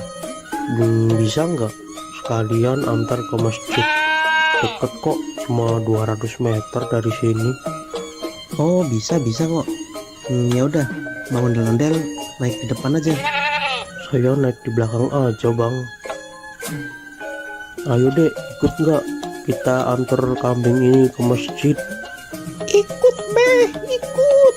Bisa nggak sekalian antar ke masjid? Deket kok, cuma 200 meter dari sini. Oh bisa kok. Ya udah, Bang Ondel-Ondel naik di depan aja. Saya naik di belakang aja Bang. Ayo dek, ikut nggak? Kita antar kambing ini ke masjid. Ikut, Be, ikut.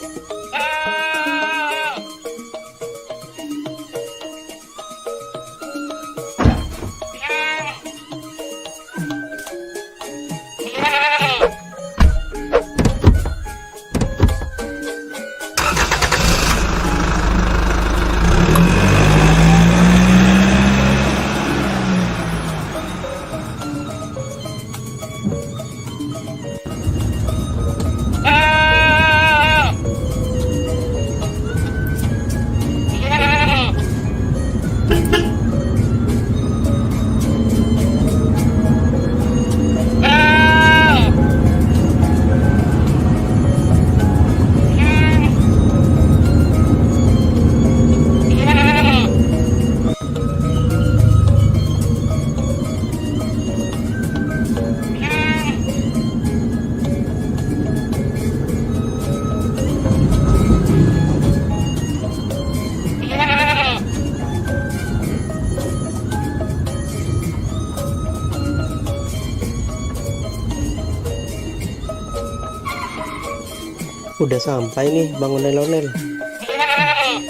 Udah sampai nih Bang Ondel-Ondel.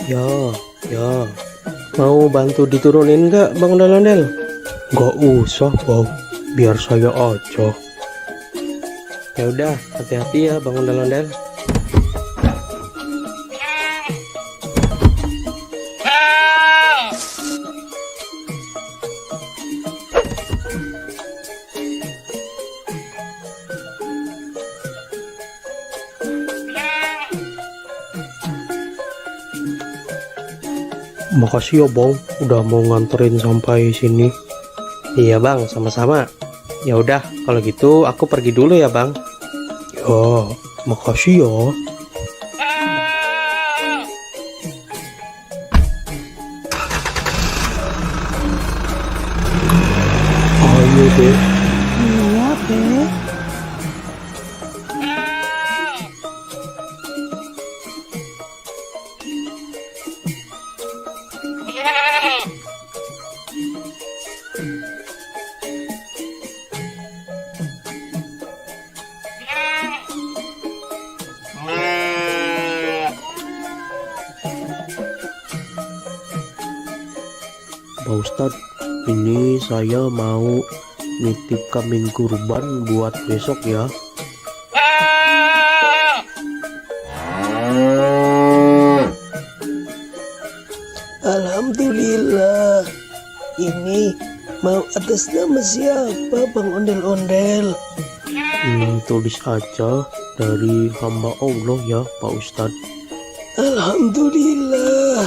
Ya. Mau bantu diturunin nggak Bang Ondel-Ondel? Nggak usah Bang, biar saya aja. Ya udah, hati-hati ya Bang Ondel-Ondel. Makasih ya Bang, udah mau nganterin sampai sini. Iya Bang, sama-sama. Ya udah, kalau gitu aku pergi dulu ya Bang. Ya, makasih ya. Ayo deh. Iya, Be. Pak Ustadz, ini saya mau nitip kambing kurban buat besok ya. Alhamdulillah. Ini mau atas nama siapa Bang Ondel-Ondel? Tulis aja dari hamba Allah ya Pak Ustadz. Alhamdulillah.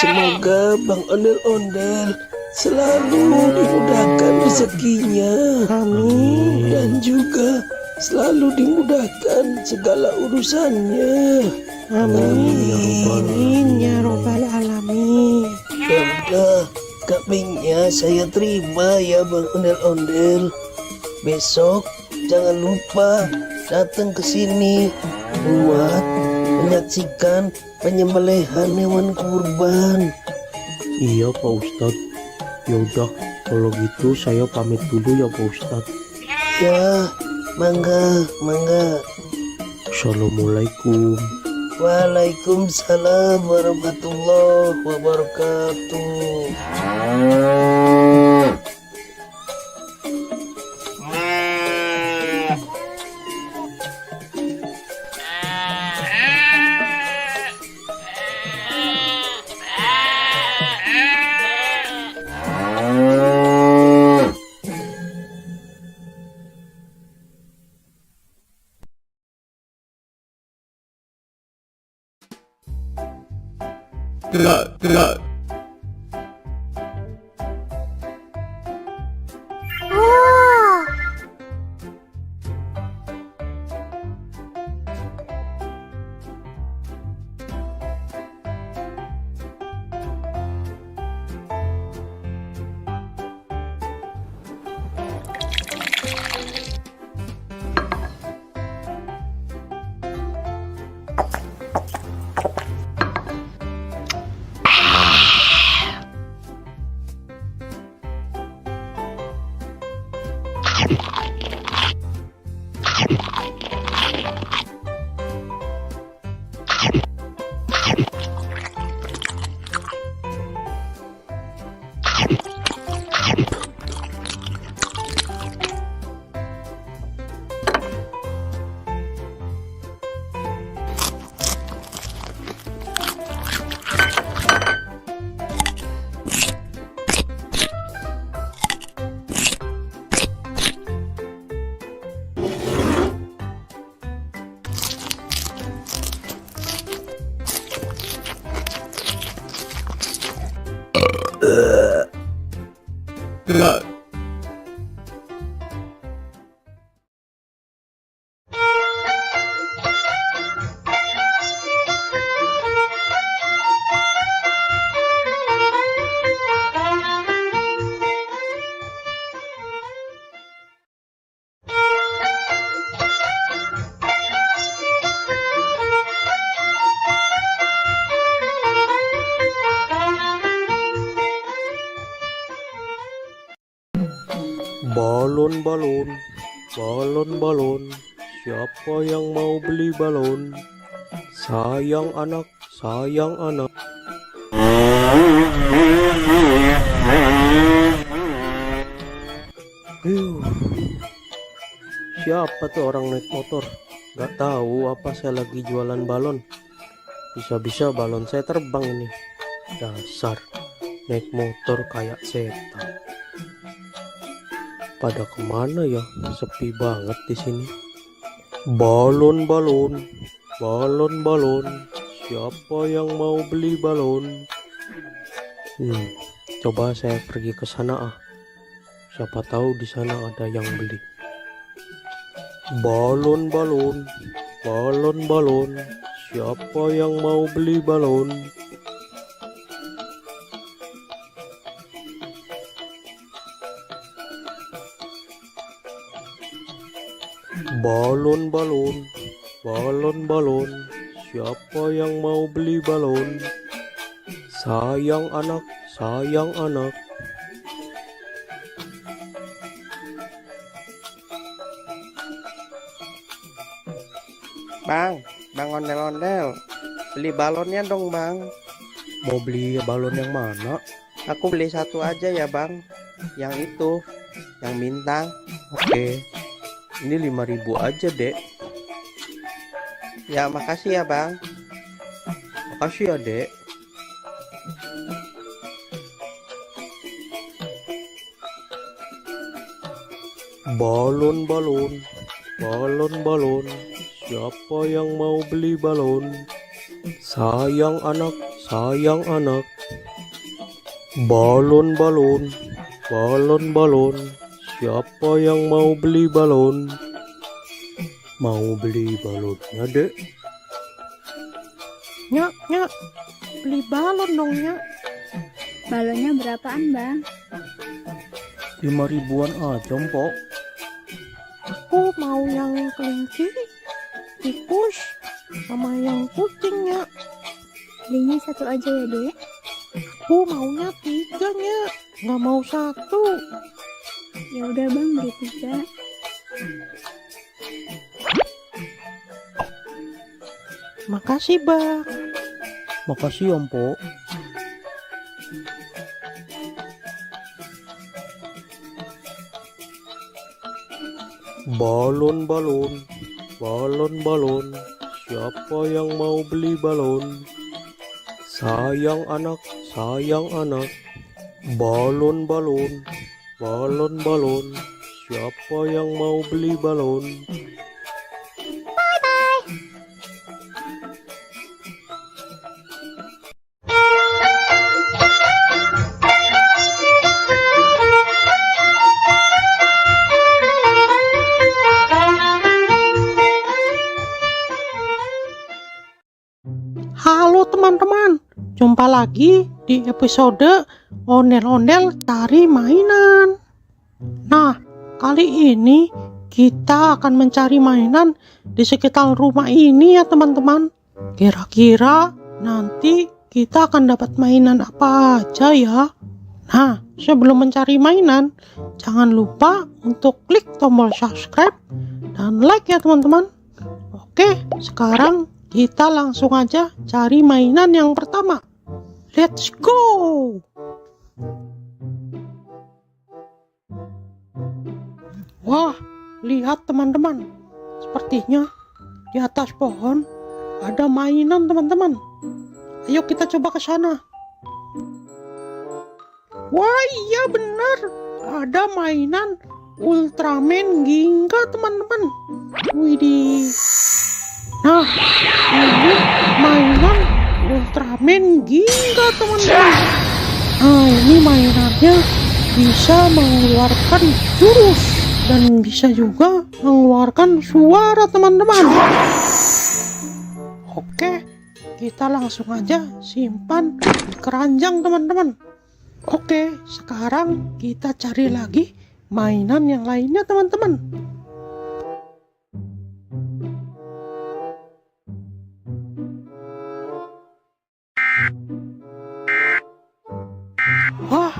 Semoga Bang Ondel-Ondel selalu dimudahkan rezekinya. Amin. Dan juga selalu dimudahkan segala urusannya. Amin ya robbal alamin. Ya udah, kambingnya saya terima ya Bang Ondel-Ondel. Besok jangan lupa datang ke sini buat menyaksikan penyembelihan hewan kurban. Iya Pak Ustadz. Yaudah, kalau gitu saya pamit dulu ya Pak Ustadz. Ya, mangga. Assalamualaikum. Waalaikumsalam warahmatullahi wabarakatuh. Oh, Balon, siapa yang mau beli balon? Sayang anak. Siapa tuh orang naik motor? Gak tahu apa saya lagi jualan balon. Bisa-bisa balon saya terbang ini. Dasar naik motor kayak setan. Pada kemana ya? Sepi banget di sini. Balon. Siapa yang mau beli balon? Coba saya pergi ke sana Siapa tahu di sana ada yang beli. Balon. Siapa yang mau beli balon? Balon. Siapa yang mau beli balon? Sayang anak. Bang Ondel-Ondel, beli balonnya dong Bang. Mau beli balon yang mana? Aku beli satu aja ya Bang. Yang itu, yang bintang. Oke, ini 5.000 aja dek. Ya makasih ya Bang. Makasih ya dek. Balon. Siapa yang mau beli balon? Sayang anak. Balon. Siapa yang mau beli balon? Mau beli balonnya, Dek? Nyak, beli balon dong, Nyak. Balonnya berapaan, Bang? 5 ribuan aja, Mpok. Aku mau yang kelinci, tikus, sama yang kucing, Nyak. Belinya satu aja ya, Dek. Aku maunya 3, Nyak. Nggak mau 1. Ya udah, Bang, beli 3. Makasih, Bang. Makasih ya, Mpok. Balon, balon, balon, balon. Siapa yang mau beli balon? Sayang anak, sayang anak. Balon, balon, balon, balon. Siapa yang mau beli balon? Halo teman-teman, jumpa lagi di episode Ondel-Ondel Cari Mainan. Nah, kali ini kita akan mencari mainan di sekitar rumah ini ya teman-teman. Kira-kira nanti kita akan dapat mainan apa aja ya? Nah, sebelum mencari mainan, jangan lupa untuk klik tombol subscribe dan like ya teman-teman. Oke, sekarang kita langsung aja cari mainan yang pertama. Let's go! Wah, lihat teman-teman. Sepertinya di atas pohon ada mainan teman-teman. Ayo kita coba ke sana. Wah, iya benar. Ada mainan Ultraman Ginga teman-teman. Widih. Nah, ini mainan Ultraman Ginga teman-teman. Nah, ini mainannya bisa mengeluarkan jurus dan bisa juga mengeluarkan suara teman-teman. Oke, kita langsung aja simpan di keranjang teman-teman. Oke, sekarang kita cari lagi mainan yang lainnya teman-teman. Wah,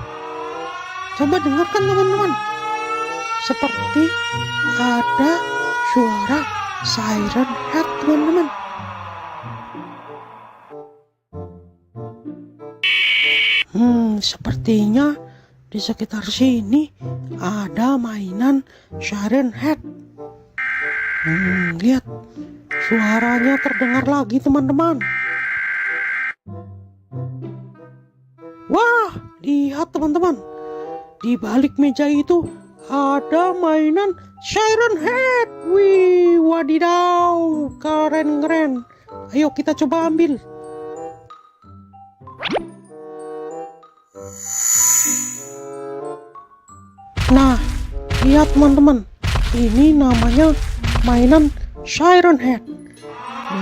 coba dengarkan teman-teman. Seperti ada suara siren head teman-teman. Sepertinya di sekitar sini ada mainan siren head. Lihat, suaranya terdengar lagi teman-teman. Wah, lihat teman-teman. Di balik meja itu ada mainan siren head. Wih, wadidaw, keren-keren. Ayo kita coba ambil. Nah, lihat teman-teman. Ini namanya mainan siren head.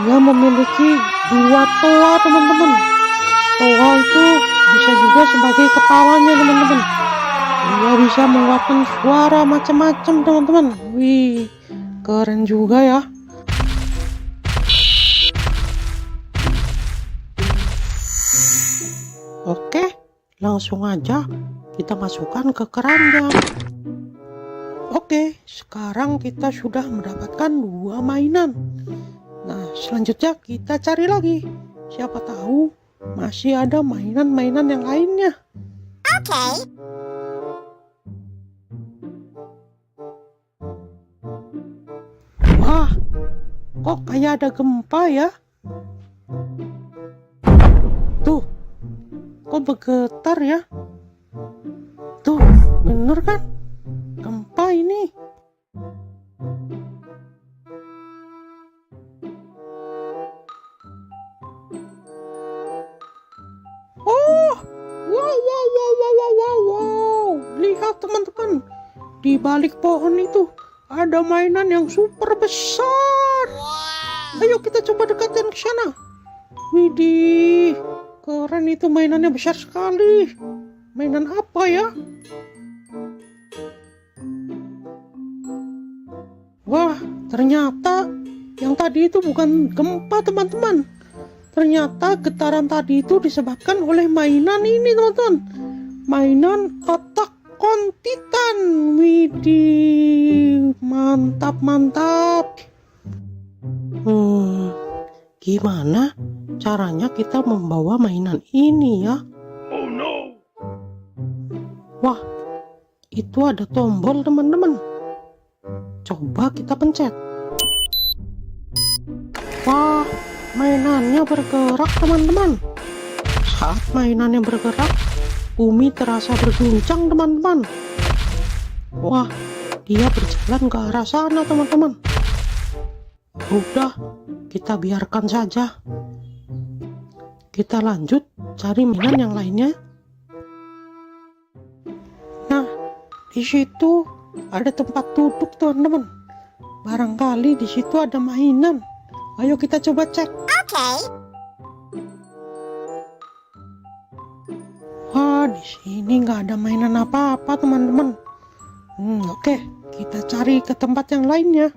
Dia memiliki 2 toa teman-teman. Toa itu bisa juga sebagai kepalanya teman-teman. Dia bisa mengeluarkan suara macam-macam teman-teman. Wih, keren juga ya. Oke, langsung aja kita masukkan ke keranjang. Oke, sekarang kita sudah mendapatkan 2 mainan. Nah, selanjutnya kita cari lagi. Siapa tahu masih ada mainan-mainan yang lainnya. Oke. Wah, kok kayak ada gempa ya? Tuh, kok bergetar ya? Tuh, bener kan? Gempa ini. Oh, wow. Lihat teman-teman, di balik pohon itu ada mainan yang super besar. Ayo kita coba dekatin ke sana. Widih, keren itu, mainannya besar sekali. Mainan apa ya? Wah, ternyata yang tadi itu bukan gempa, teman-teman. Ternyata getaran tadi itu disebabkan oleh mainan ini, teman-teman. Mainan Attack on Titan. Widih, mantap. Gimana caranya kita membawa mainan ini ya? Wah, itu ada tombol, teman-teman. Coba kita pencet. Wah, mainannya bergerak, teman-teman. Saat mainannya bergerak, bumi terasa berguncang, teman-teman. Wah, dia berjalan ke arah sana, teman-teman. Udah, kita biarkan saja. Kita lanjut cari mainan yang lainnya. Nah, di situ ada tempat duduk, teman-teman. Barangkali di situ ada mainan. Ayo kita coba cek. Wah, di sini nggak ada mainan apa-apa, teman-teman. Oke, kita cari ke tempat yang lainnya.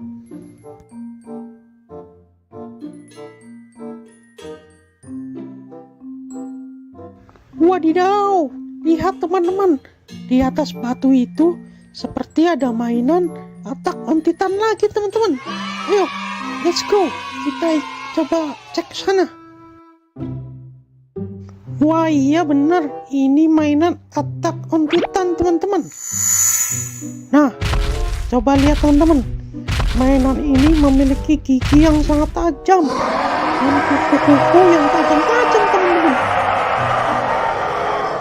Wadidaw, lihat teman-teman, di atas batu itu seperti ada mainan Attack on Titan lagi, teman-teman. Ayo, let's go, kita coba cek ke sana. Wah, iya benar, ini mainan Attack on Titan, teman-teman. Nah, coba lihat, teman-teman, mainan ini memiliki gigi yang sangat tajam dan kuku-kuku yang tajam-tajam, teman-teman.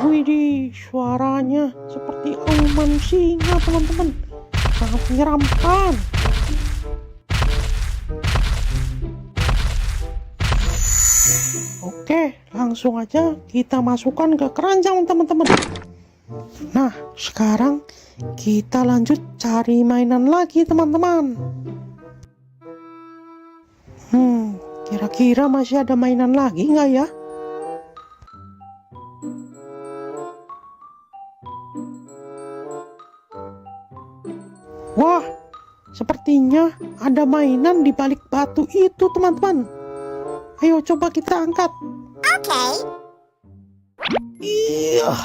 Widih, suaranya seperti auman singa, teman-teman. Sangat menyeramkan. Oke, langsung aja kita masukkan ke keranjang, teman-teman. Nah, sekarang kita lanjut cari mainan lagi, teman-teman. Kira-kira masih ada mainan lagi nggak ya? Wah, sepertinya ada mainan di balik batu itu, teman-teman. Ayo coba kita angkat. Iya.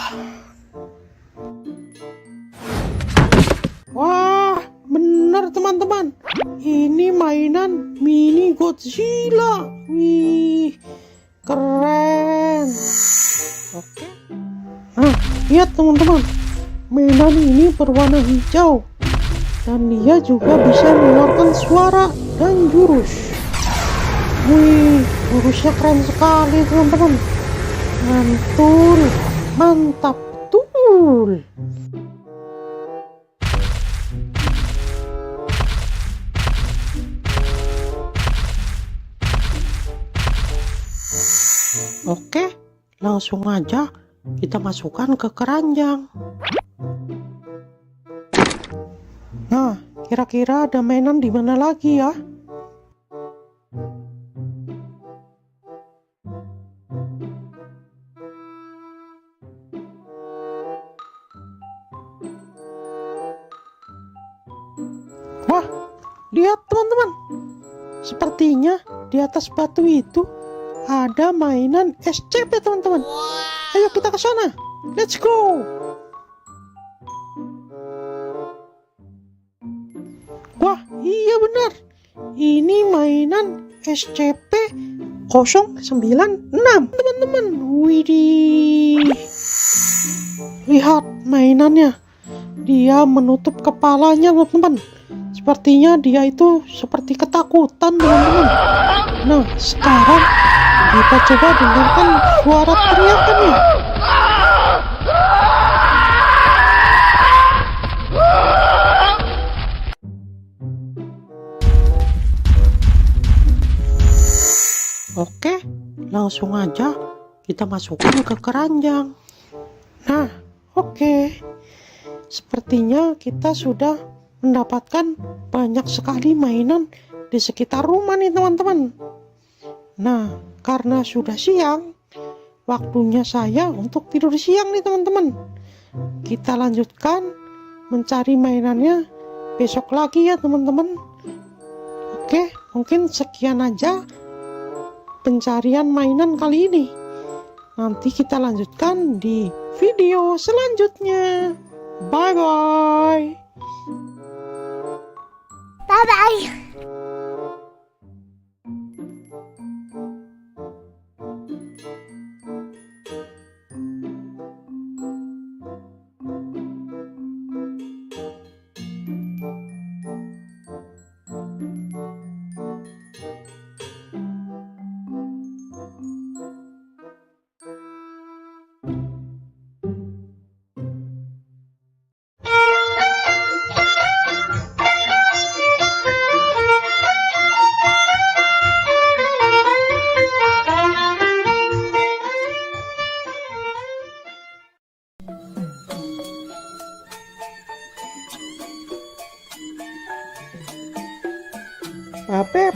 Wah, bener, teman-teman. Ini mainan mini Godzilla. Wih, keren. Oke. Nah, lihat, teman-teman. Mainan ini berwarna hijau. Dan dia juga bisa mengeluarkan suara dan jurus. Wih, jurusnya keren sekali, teman-teman. Mantul, mantap betul. Oke, langsung aja kita masukkan ke keranjang. Nah, kira-kira ada mainan di mana lagi ya? Wah, lihat, teman-teman. Sepertinya di atas batu itu ada mainan SCP, teman-teman. Ayo kita ke sana. Let's go. Wah, iya benar. Ini mainan SCP-096, teman-teman. Widih. Lihat mainannya. Dia menutup kepalanya, teman-teman. Sepertinya dia itu seperti ketakutan, teman-teman. Nah, sekarang kita coba dengarkan suara teriakannya. Oke, langsung aja kita masukkan ke keranjang. Nah, oke. Sepertinya kita sudah mendapatkan banyak sekali mainan di sekitar rumah nih teman-teman. Nah, karena sudah siang, waktunya saya untuk tidur siang nih teman-teman. Kita lanjutkan mencari mainannya besok lagi ya teman-teman. Oke, mungkin sekian aja pencarian mainan kali ini. Nanti kita lanjutkan di video selanjutnya. Bye-bye. Bye-bye.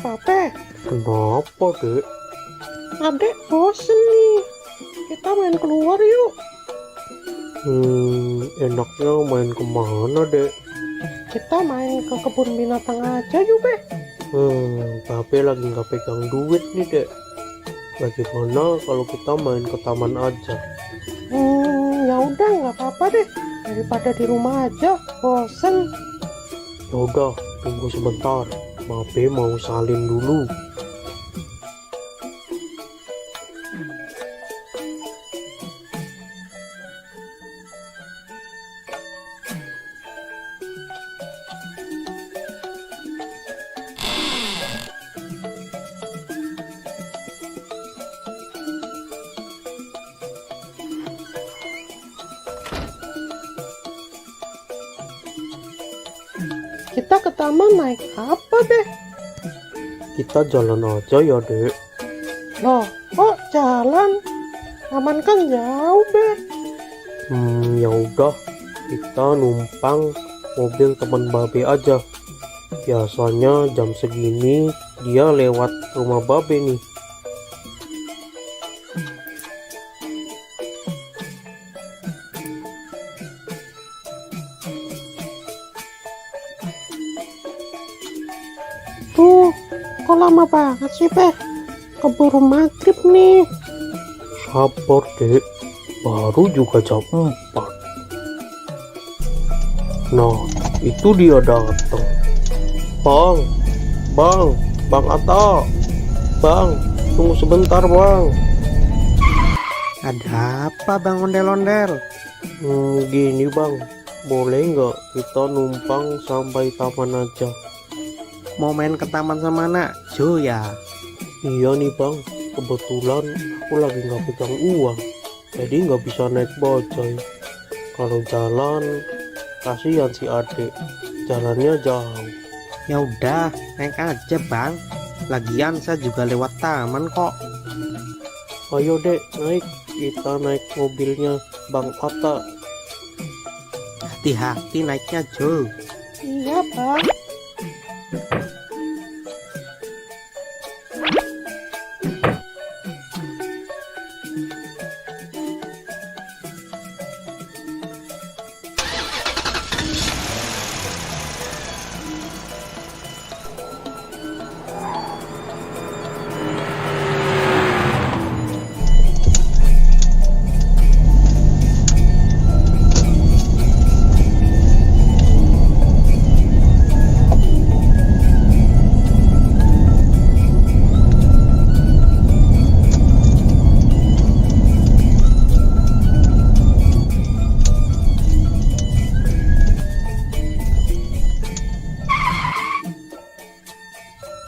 Pape, Kenapa, Dek? adek bosen nih. Kita main keluar yuk. Enaknya main kemana, Dek? Kita main ke kebun binatang aja yuk, Be. Pape lagi nggak pegang duit nih, Dek. Bagaimana kalau kita main ke taman aja? Ya udah, nggak apa-apa deh. Daripada di rumah aja, bosen. Yaudah, tunggu sebentar. Pape mau salin dulu. Kita ke taman naik apa, Be? Kita jalan aja ya, Dek. Loh, kok jalan? Taman kan jauh, Be. Ya udah, kita numpang mobil teman Babe aja. Biasanya jam segini dia lewat rumah Babe nih. Tuh, kok lama banget sih, Be? Keburu maghrib nih. Sabar, Dek. Baru juga jam 4. Nah, itu dia datang. Bang Atta. Bang, tunggu sebentar, Bang. Ada apa Bang Ondel-ondel? Gini, Bang. Boleh nggak kita numpang sampai taman aja? Mau main ke taman sama anak Jo ya? Iya nih, Bang. Kebetulan aku lagi nggak pegang uang. Jadi nggak bisa naik bajai. Kalau jalan, kasihan si adik. Jalannya jauh. Ya udah, naik aja Bang. Lagian saya juga lewat taman kok. Ayo, Dek, naik. Kita naik mobilnya Bang Atta. Hati-hati naiknya Jo. Iya, Bang.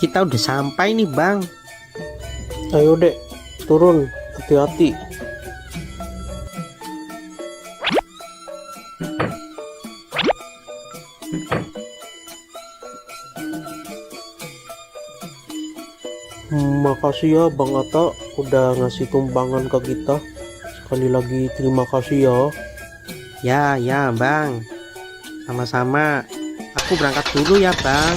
Kita udah sampai nih Bang. Ayo, Dek, turun. Hati-hati. Makasih ya Bang Atta udah ngasih tumpangan ke kita. Sekali lagi terima kasih ya. Ya Bang. Sama-sama. Aku aku berangkat dulu ya bang.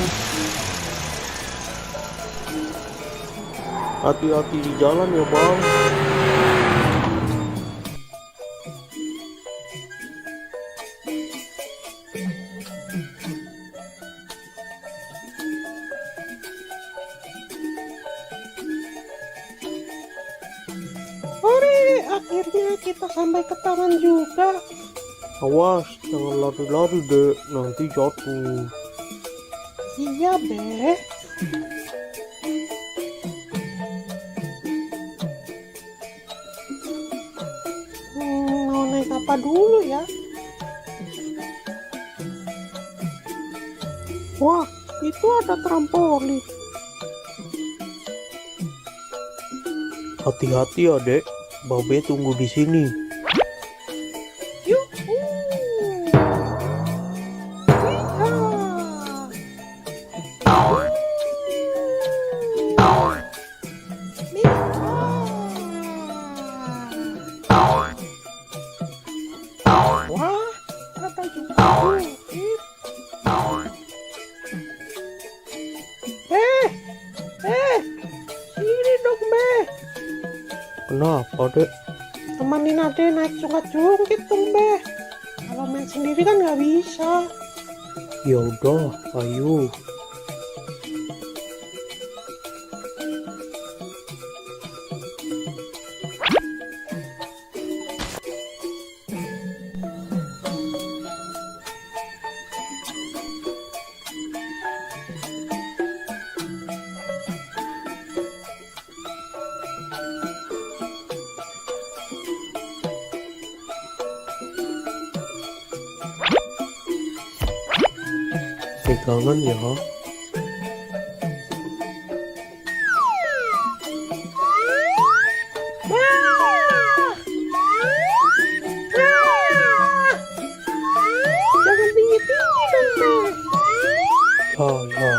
Hati-hati di jalan ya bang. Hore, akhirnya kita sampai ke taman juga. Awas, jangan lari-lari dek, nanti jatuh. Iya, Be. Mau naik apa dulu ya? Wah, itu ada trampolin. Hati-hati ya dek, Babe tunggu di sini. Yuhu. Wah, ada juga bukit. Sini dong, Be. Kenapa dek? Temenin Ade naik jungkit dong, Be. Kalau main sendiri kan nggak bisa. Ya udah, ayo. Pegangan ya. Jangan tinggi-tinggi dong, Be. Ya.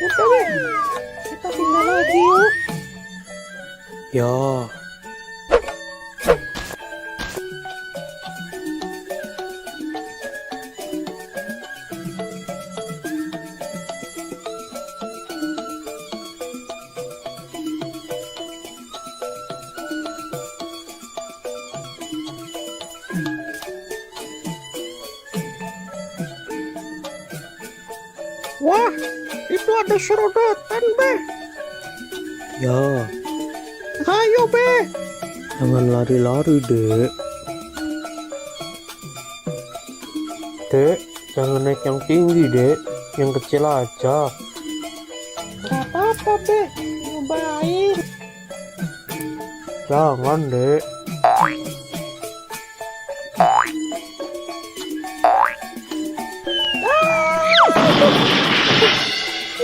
Udah, Be. Kita pindah lagi yuk. Ya. Wah, itu ada serodotan, Be. Ya, Ayo, Be. jangan lari-lari dek. Dek, jangan naik yang tinggi dek, yang kecil aja. Gak apa-apa, Be. Nyobain. Jangan dek.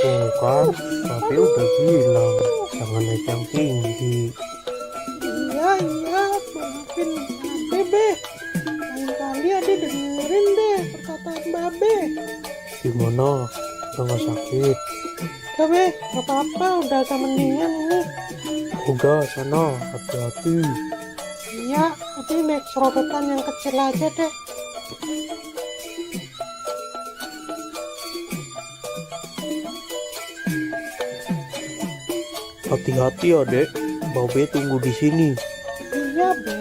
Tuh kan, tapi udah bilang jangan naik yang tinggi. Iya, maafin Babe, Be. Lain kali Ade dengerin deh perkataan Babe. Gimana? Udah nggak sakit? Udah, Be. Gak apa-apa, udah agak mendingan nih. Udah sana, hati-hati. Iya, Ade naik serodotan yang kecil aja deh. Hati-hati ya dek, Babe tunggu di sini. Iya, Be.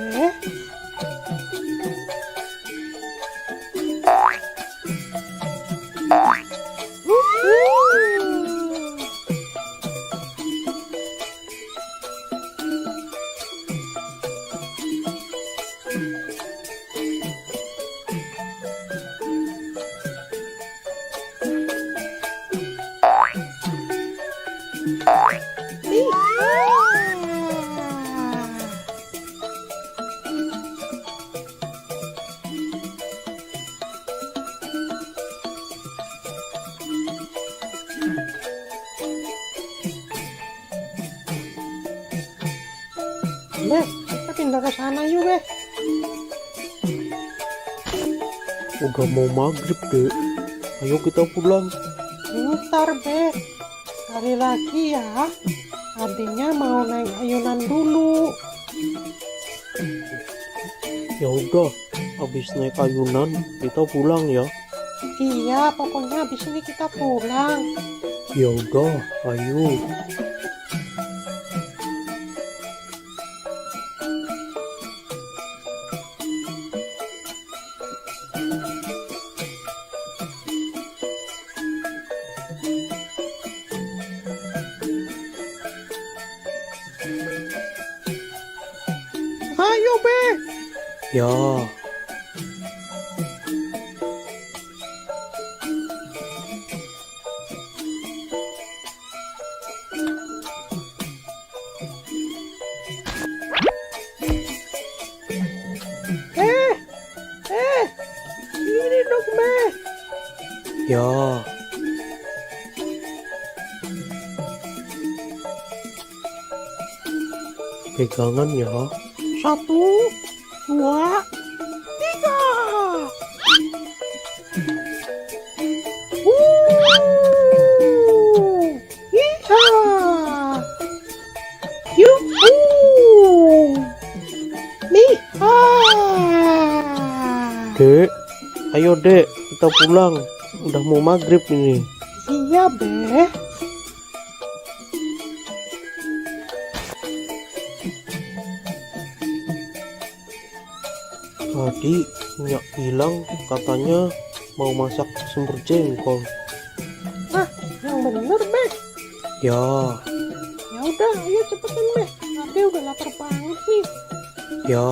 Be, kita pindah ke sana yuk, Be. Udah mau maghrib dek, ayo kita pulang. Bentar, Be. Sekali lagi ya. Adiknya mau naik ayunan dulu. Ya udah, habis naik ayunan kita pulang ya. Iya, pokoknya habis ini kita pulang. Ya udah, ayo. Ayo, Be. Ya, Ini dong, Be. ya. Pegangan ya. 1, 2, 3. Iya. Yuhu. Nih. Dek, ayo dek, kita pulang. Udah mau maghrib ini. Iya, Be. Tadi Nyak bilang katanya mau masak semur jengkol. Yang bener, Be. Ya, Ya udah, ayo cepetan, Be. Ade udah lapar banget nih. ya.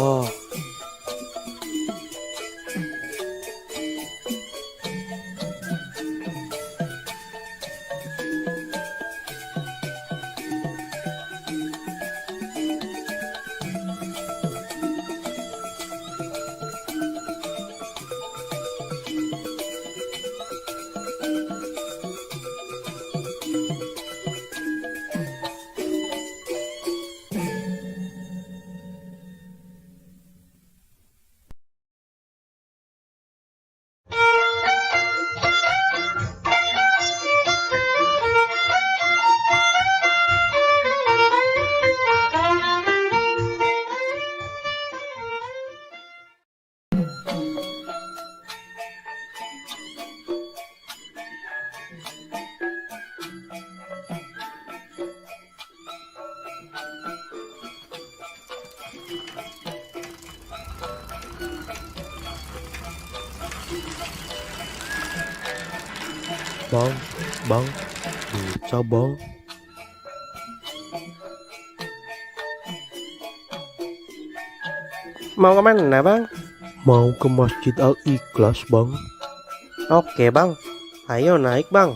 Bang, bisa bang. Mau kemana bang? Mau ke Masjid Al-Ikhlas bang. Oke bang, ayo naik bang.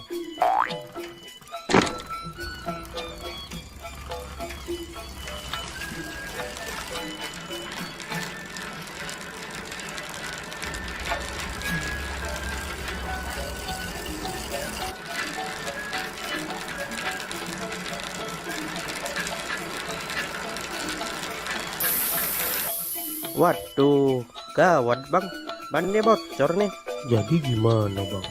Waduh, gawat bang, bannya bocor nih. Jadi gimana bang?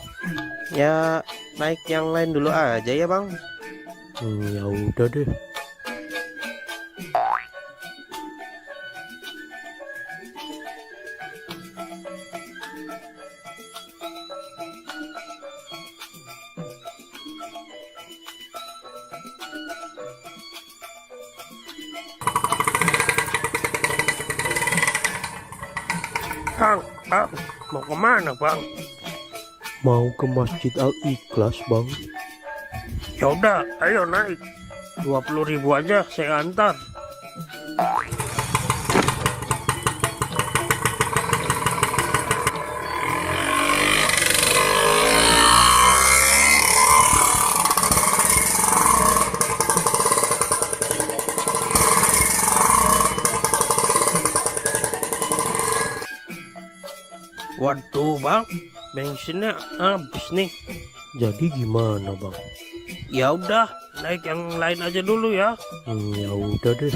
Ya naik yang lain dulu aja ya bang. Ya udah deh. Bang, mau kemana bang? Mau ke Masjid Al-Ikhlas bang. Ya udah, ayo naik. 20.000 aja saya antar. Waduh bang, bensinnya habis nih. Jadi gimana bang? Ya udah, naik yang lain aja dulu ya. Ya udah deh.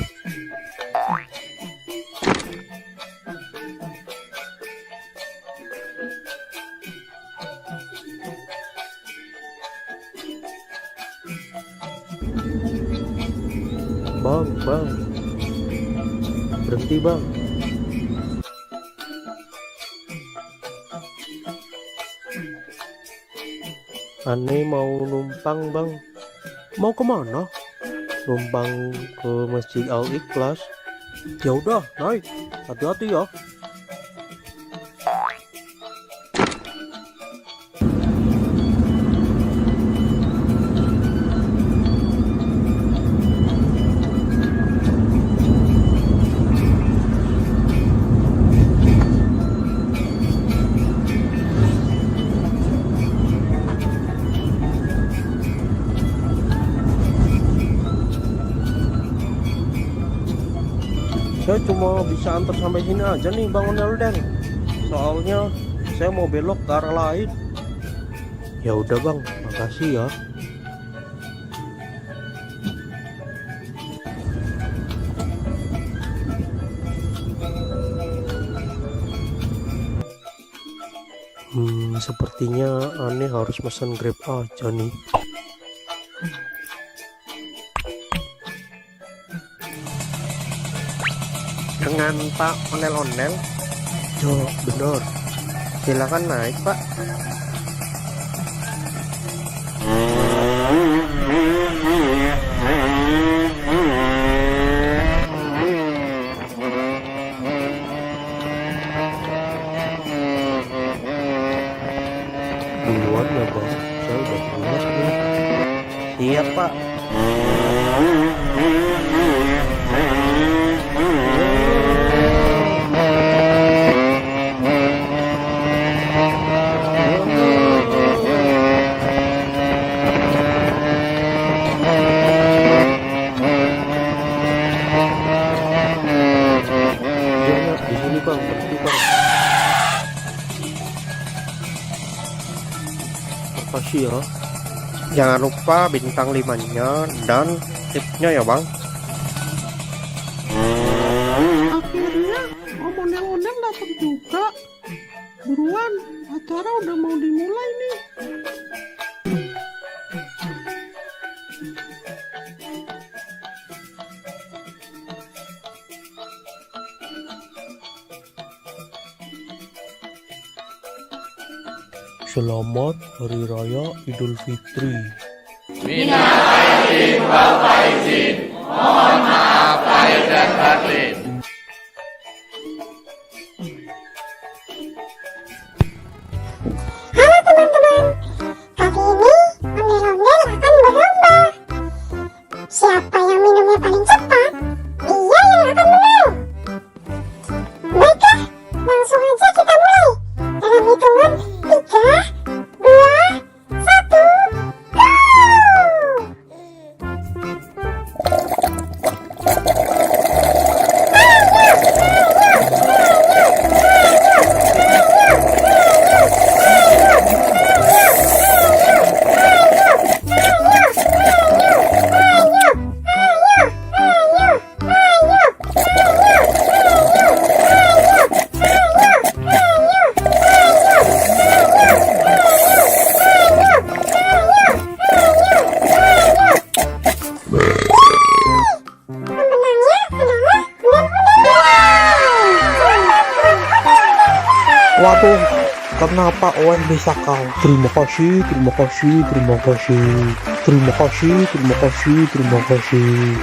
Bang, berhenti bang. Aneh mau numpang bang. Mau kemana? Numpang ke Masjid Al Ikhlas. Ya udah, naik. Hati-hati ya. Saya cuma bisa antar sampai sini aja nih Bang Onelden. Soalnya saya mau belok ke arah lain. Ya udah Bang, makasih ya. Sepertinya aneh harus pesan Grab aja nih. Dengan Pak Onel-Onel. Ya benar. Silakan naik Pak. Duluan ya Bang, saya udah pulas nih. Siap Pak. Ya, di sini Bang, berhenti Bang. Makasih ya. Jangan lupa bintang 5-nya dan tipnya ya Bang. Akhirnya Om Ondel-Ondel datang juga. Buruan, acara udah mau dimulai nih. Selamat Hari Raya Idul Fitri. Halo teman-teman, kali ini ondel-ondel akan berlomba. Siapa yang minumnya paling cepat, dia yang akan menang. Baiklah, langsung aja kita mulai. Dalam hitungan 3, 2, 1, go! Waduh, kenapa Owen bisa kalah? Terima kasih, terima kasih, terima kasih. Terima kasih, terima kasih, terima kasih.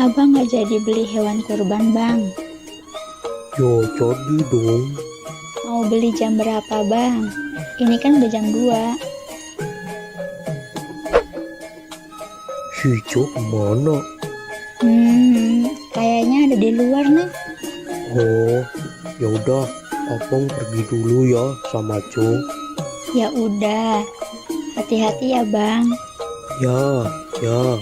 Abang nggak jadi beli hewan kurban, Bang. Yo, jadi dong. Mau beli jam berapa, Bang? Ini kan udah jam 2. Si Ijo kemana? Kayaknya ada di luar nih. Oh, ya udah, abang pergi dulu ya sama Jo. Ya udah, hati-hati ya, Bang. Ya, ya.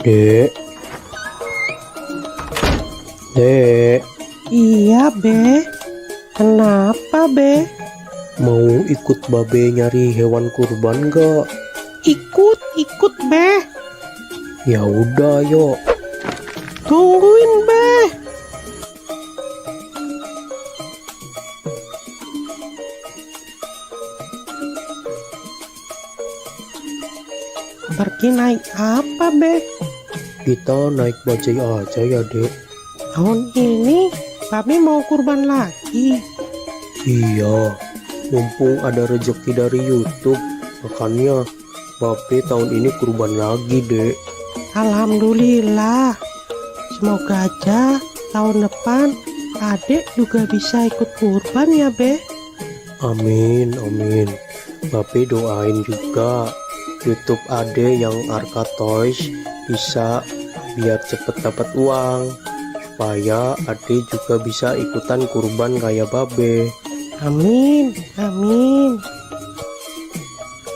Dek. Dek, Iya, Be. Kenapa, Be? mau ikut babe nyari hewan kurban gak? Ikut, Be. Ya udah, yuk. Tungguin, Be. Pergi naik apa, Be? Kita naik bajai aja ya, Dek. Tahun ini Babe mau kurban lagi. Iya, mumpung ada rezeki dari YouTube, makanya babe tahun ini kurban lagi, Dek. Alhamdulillah. Semoga aja tahun depan adik juga bisa ikut kurban ya, Be. Amin, amin. Babe doain juga YouTube Ade yang Arka Toys bisa biar cepet dapat uang, supaya Ade juga bisa ikutan kurban kayak babe. Amin, amin.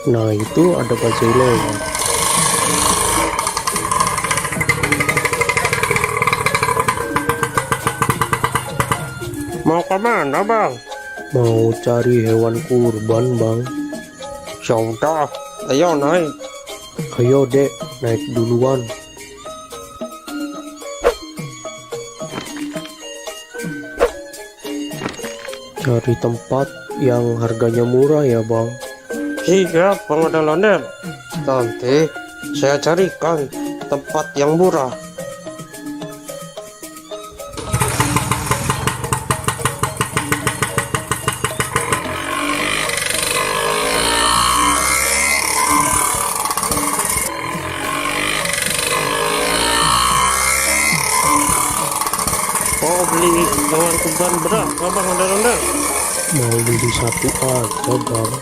Nah, itu ada bajai lewat. Mau kemana, Bang? Mau cari hewan kurban, Bang. Yaudah, ayo naik. Ayo, Dek, naik duluan. Cari tempat yang harganya murah ya, Bang. Siap, Bang Ondel-ondel. Nanti saya carikan tempat yang murah. Mau beli hewan kurban berapa, Bang Ondel-ondel? Mau beli satu aja, Bang.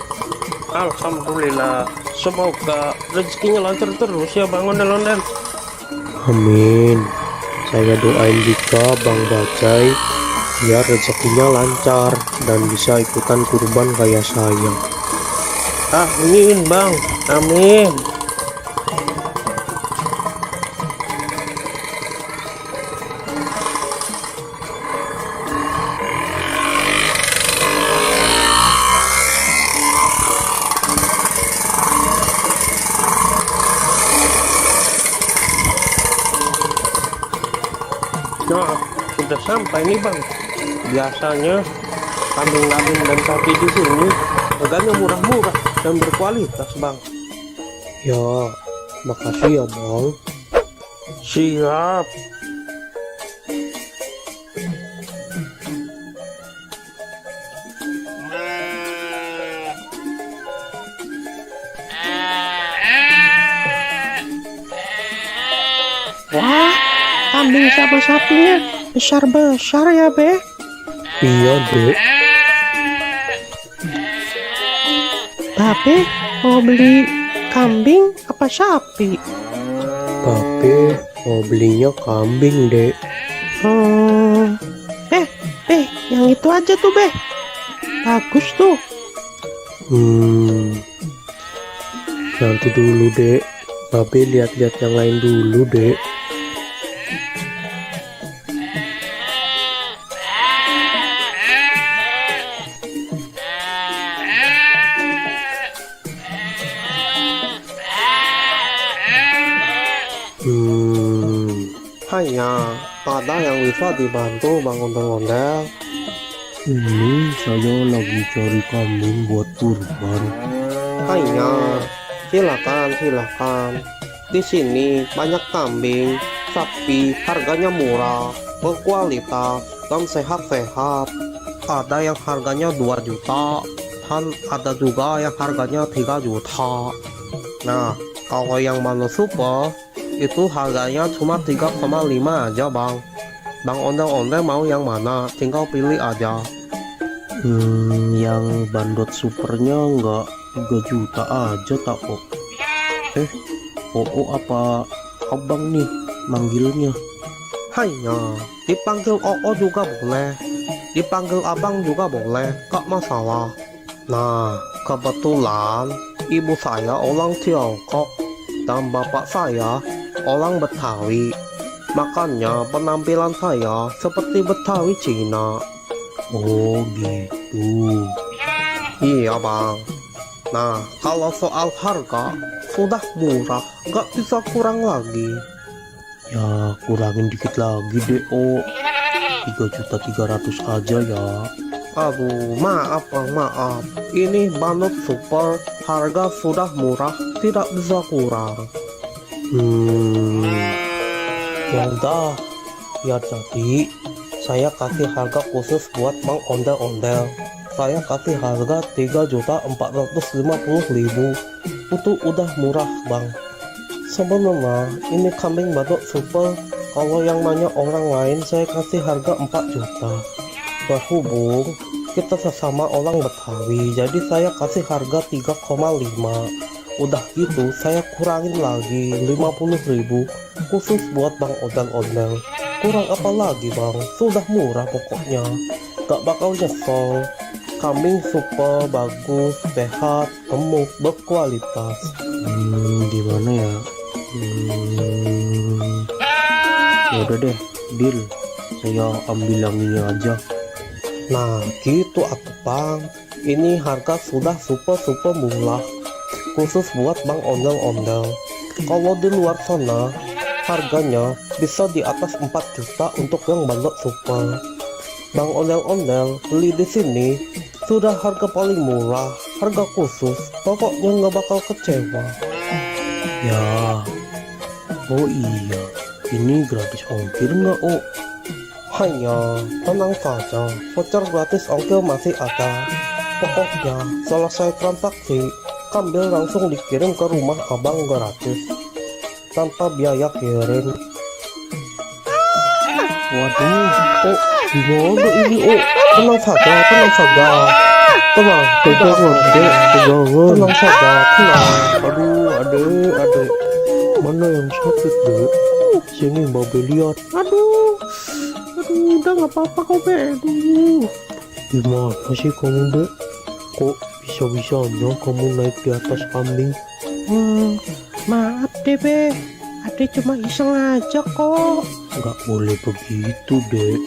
Alhamdulillah, semoga rezekinya lancar terus ya, Bang Ondel-ondel. Amin. Saya doain juga Bang Bajai biar rezekinya lancar dan bisa ikutan kurban kayak saya. Amin, Bang. Amin. Nah, sudah sampai nih, Bang. Biasanya kambing-kambing dan sapi di sini harganya murah-murah dan berkualitas, Bang. Ya, makasih ya, Bang. Siap. Wah, kambing sama sapinya besar-besar ya, Be. Iya, Dek. Babe mau beli kambing apa sapi? Babe mau belinya kambing, Dek. Yang itu aja tuh, Be. Bagus tuh. Nanti dulu, Dek. Babe lihat-lihat yang lain dulu, Dek. Hanya ada yang bisa dibantu, Bang Ondel-ondel. Ini saya lagi cari kambing buat kurban. Hanya Silakan. Di sini banyak kambing, sapi, harganya murah, berkualitas, dan sehat-sehat. Ada yang harganya 2 juta, dan ada juga yang harganya 3 juta. Nah, kalau yang Mano Super, itu harganya cuma 3,5 aja bang. Bang ondel-ondel mau yang mana? Tinggal pilih aja. Yang bandot supernya nggak 3 juta aja tak kok. Apa abang nih manggilnya? Hanya dipanggil Oo juga boleh, dipanggil abang juga boleh, gak masalah. Nah, kebetulan ibu saya orang Tiongkok dan bapak saya orang Betawi. Makanya penampilan saya seperti Betawi Cina. Oh gitu. Iya bang. Nah, kalau soal harga sudah murah, gak bisa kurang lagi. Ya kurangin dikit lagi deh 3.300.000 aja ya. Aduh, maaf bang, maaf. Ini Bandot Super, harga sudah murah, tidak bisa kurang. Ya udah, ya jadi saya kasih harga khusus buat Bang Ondel-Ondel. Saya kasih harga 3.450.000. Itu udah murah bang. Sebenarnya ini kambing Bandot Super, kalau yang nanya orang lain saya kasih harga 4 juta. Berhubung kita sesama orang Betawi, jadi saya kasih harga 3,5. Udah gitu saya kurangin lagi 50.000 khusus buat Bang Ondel-Ondel. Kurang apa lagi bang, sudah murah pokoknya, gak bakal nyesel. Kambing super, bagus, sehat, gemuk, berkualitas. Gimana ya? Ya udah deh, deal. Saya ambil yang ini aja. Nah gitu atuh bang, ini harga sudah super murah khusus buat Bang Ondel-Ondel. Kalau di luar sana harganya bisa di atas 4 juta untuk yang Bandot Super. Bang Ondel-Ondel beli di sini sudah harga paling murah, harga khusus, pokoknya nggak bakal kecewa. Ya. Oh iya, ini gratis ongkir nggak Hanya tenang saja, voucher gratis ongkir masih ada. Pokoknya selesai transaksi, kambing langsung dikirim ke rumah abang gratis tanpa biaya kirim. Waduh, Gimana ini? Tenang saja, tenang. Tenang saja, tenang. aduh, adek. Mana yang sakit dek? Sini mbak Be lihat. Aduh, udah nggak apa-apa kok, Be. Aduh. Gimana sih kamu dek? Kok bisa-bisanya kamu naik di atas kambing? Maaf deh, Be. Ade cuma iseng aja kok. Nggak boleh begitu dek.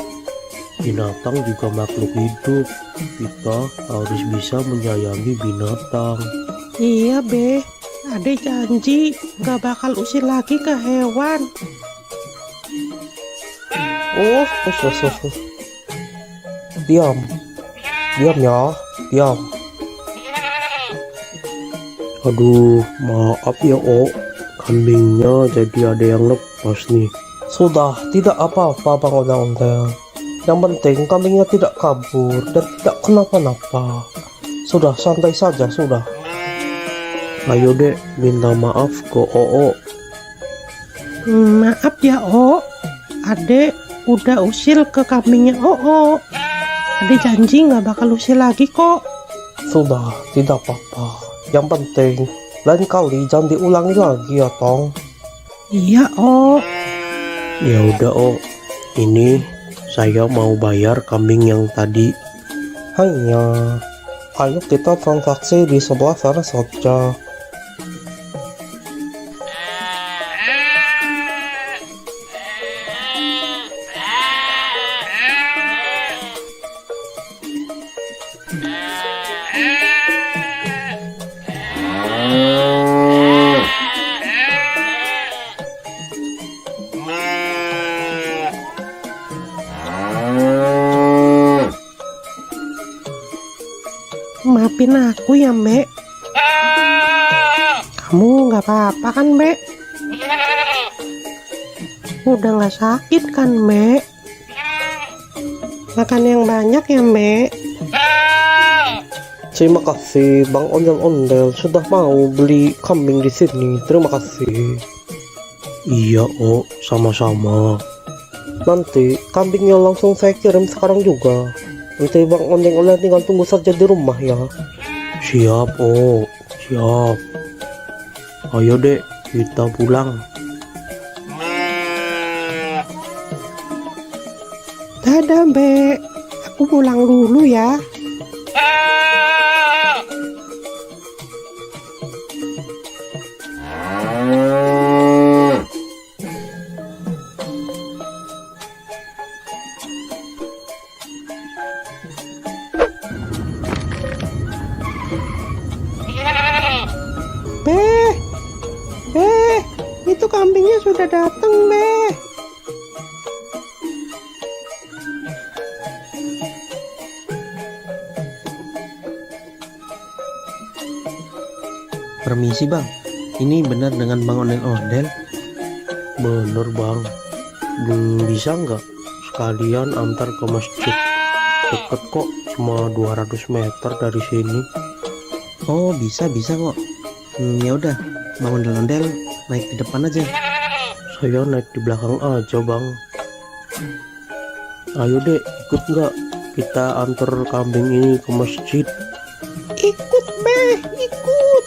Binatang juga makhluk hidup. Kita harus bisa menyayangi binatang. Iya, Be. Ade janji nggak bakal usir lagi ke hewan. Oh. Diam ya, diam. Aduh, maaf ya kambingnya jadi ada yang lepas nih. Sudah, tidak apa-apa Bang Ondel-Ondel. Yang penting kambingnya tidak kabur dan tidak kenapa-napa. Sudah, santai saja, sudah. Ayo dek, minta maaf ke Maaf ya, Ade udah usil ke kambingnya Ade janji nggak bakal usil lagi kok. Sudah, tidak apa-apa. Yang penting lain kali jangan diulangi lagi ya Tong. Iya, Ya udah ini saya mau bayar kambing yang tadi. Hanya, ayo kita transaksi di sebelah sana saja. maafin aku ya, Mbak. Kamu nggak apa-apa kan, Mbak? Udah nggak sakit kan, Mbak? Makan yang banyak ya, Mbak. Terima kasih Bang Ondel-Ondel sudah mau beli kambing di sini. Terima kasih. Iya, Oh, sama-sama. Nanti kambingnya langsung saya kirim sekarang juga. Nanti Bang Ondel-Ondel tinggal tunggu saja di rumah ya. Siap, Oh. Siap. Ayo dek, kita pulang. Dadah, Mbak. Aku pulang dulu ya. Beh, itu kambingnya sudah datang, Beh. Permisi bang, ini benar dengan Bang Ondel-Ondel? Bener Bang. Bisa nggak sekalian antar ke masjid? Deket kok, cuma 200 meter dari sini. Oh bisa kok. Ya udah, Bang Ondel-Ondel naik di depan aja. Saya naik di belakang aja Bang. Ayo dek, ikut nggak? Kita antar kambing ini ke masjid. Ikut, Beh, ikut.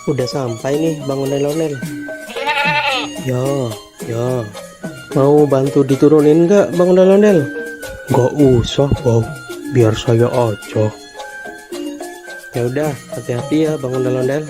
Udah sampai nih Bang Ondel-Ondel. Ya. Mau bantu diturunin nggak Bang Ondel-Ondel? Nggak usah Bang, biar saya aja. Ya udah, hati-hati ya Bang Ondel-Ondel.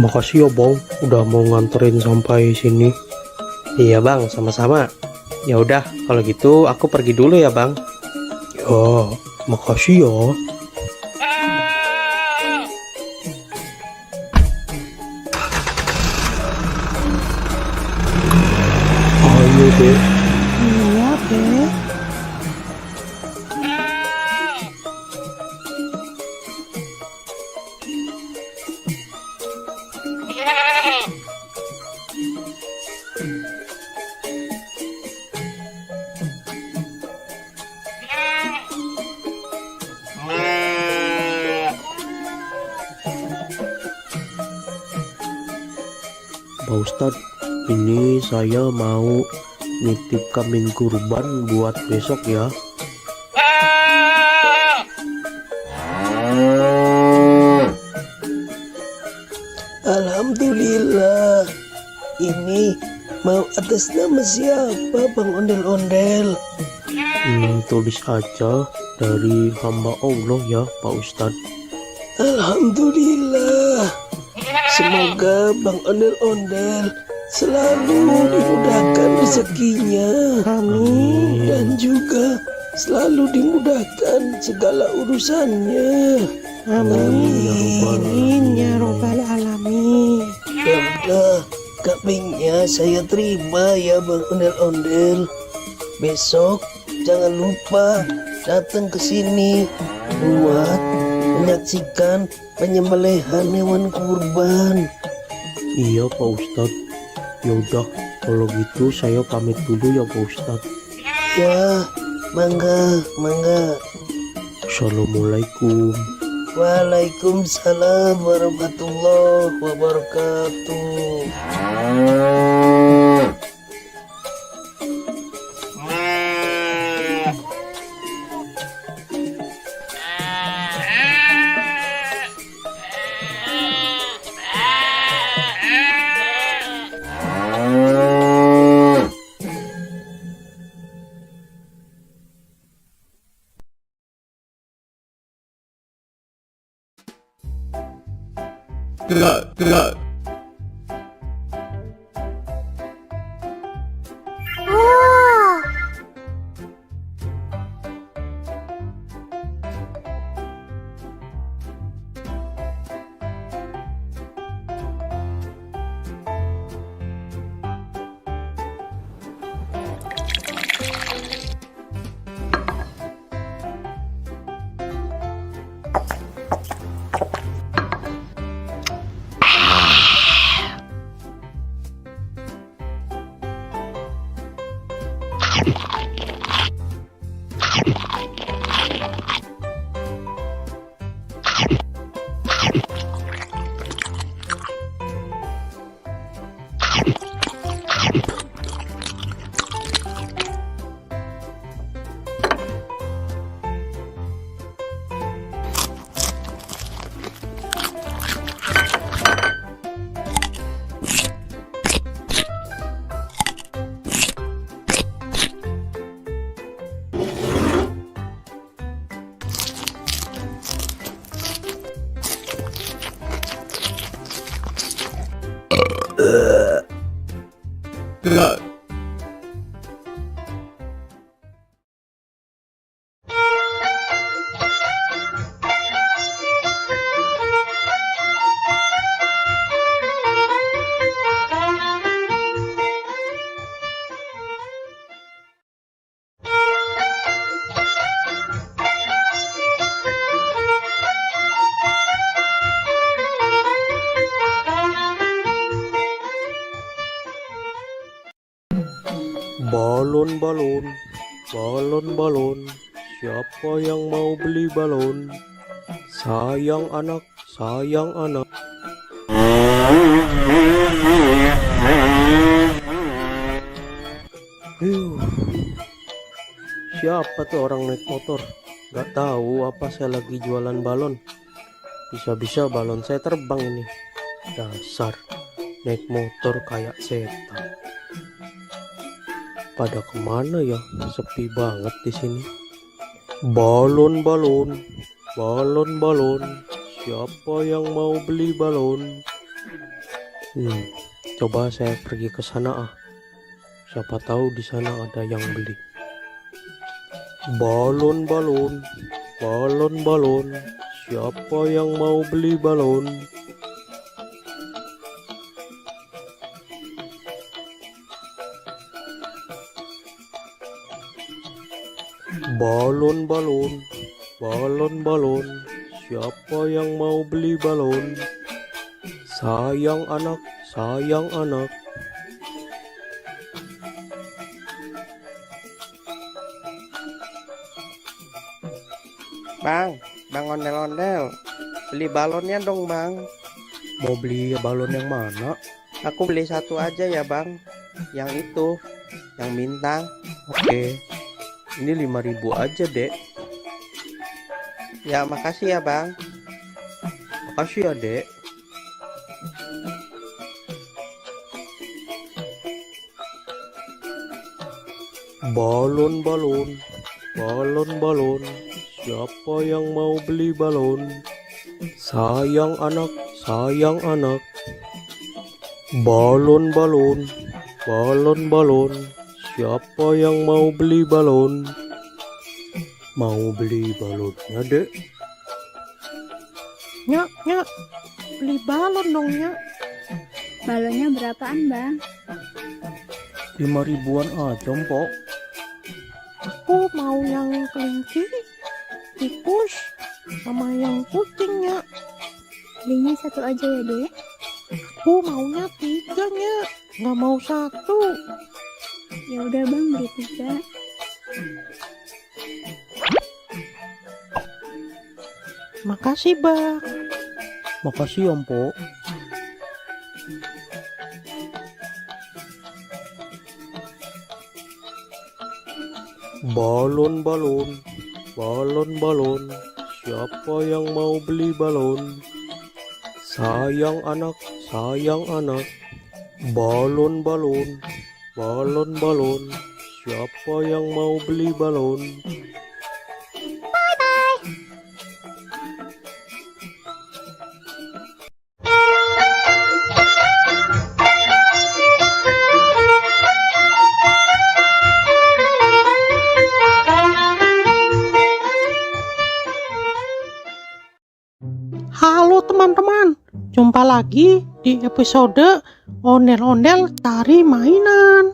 Makasih ya Bang, udah mau nganterin sampai sini. Iya Bang, sama-sama. Ya udah, kalau gitu aku pergi dulu ya Bang. Ya, makasih ya. Ayo deh. Iya, Beh. Pak Ustadz, ini saya mau nitip kambing kurban buat besok ya. Alhamdulillah. Ini mau atas nama siapa Bang Ondel-Ondel? Tulis aja dari hamba Allah ya Pak Ustadz. Alhamdulillah. Semoga Bang Ondel-Ondel selalu dimudahkan rezekinya. Amin. Dan juga selalu dimudahkan segala urusannya. Amin. Ya Rabbal Amin ya robbal alamin. Ya udah, kambingnya saya terima ya Bang Ondel-Ondel. Besok jangan lupa datang ke sini buat menyaksikan penyembelihan hewan kurban. Iya Pak Ustadz. Yaudah, kalau gitu saya pamit dulu ya Pak Ustadz. Ya, mangga, mangga. Assalamualaikum. Waalaikumsalam warahmatullahi wabarakatuh. Oh, Balon, balon, siapa yang mau beli balon? Sayang anak, sayang anak. Siapa tuh orang naik motor? Gak tahu apa saya lagi jualan balon. Bisa-bisa balon saya terbang ini. Dasar, naik motor kayak setan. Pada kemana ya? Sepi banget di sini. Balon, siapa yang mau beli balon? Coba saya pergi ke sana ah. Siapa tahu di sana ada yang beli. Balon, siapa yang mau beli balon? Balon, siapa yang mau beli balon? Sayang anak, sayang anak. Bang ondel-ondel, beli balonnya dong bang. Mau beli balon yang mana? Aku beli satu aja ya bang, yang itu, yang bintang. Oke, ini 5.000 aja dek. Ya makasih ya bang. Makasih ya dek. Balon, siapa yang mau beli balon? Sayang anak, sayang anak. Balon, siapa yang mau beli balon? Mau beli balonnya dek? Nyak, beli balon dong, Nyak. Balonnya berapaan, Bang? 5 ribuan aja, Mpok. Aku mau yang kelinci, tikus, sama yang kucing, Nyak. Belinya satu aja ya, Dek. Aku maunya 3, Nyak. Nggak mau 1. Ya udah, Bang, beli 3. Makasih, Bang. Makasih ya, Mpok. Balon, siapa yang mau beli balon? Sayang anak, balon, siapa yang mau beli balon? Halo teman-teman, jumpa lagi di episode Ondel-Ondel Cari Mainan.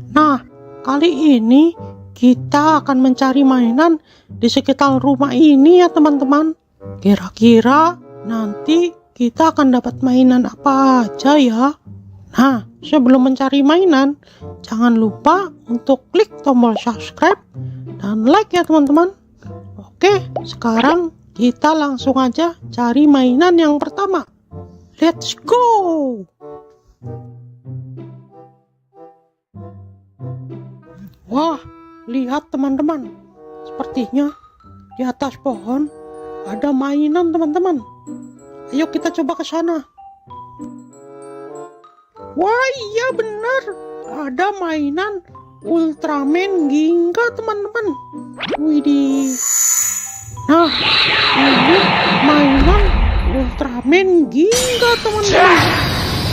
Nah, kali ini kita akan mencari mainan di sekitar rumah ini ya teman-teman. Kira-kira nanti kita akan dapat mainan apa aja ya? Nah, sebelum mencari mainan, jangan lupa untuk klik tombol subscribe dan like ya teman-teman. Oke, sekarang kita langsung aja cari mainan yang pertama. Let's go! Wah, lihat teman-teman. Sepertinya di atas pohon ada mainan teman-teman. Ayo kita coba ke sana. Wah, iya benar. Ada mainan Ultraman Ginga teman-teman. Widih. Nah, ini mainan Ultraman Ginga teman-teman.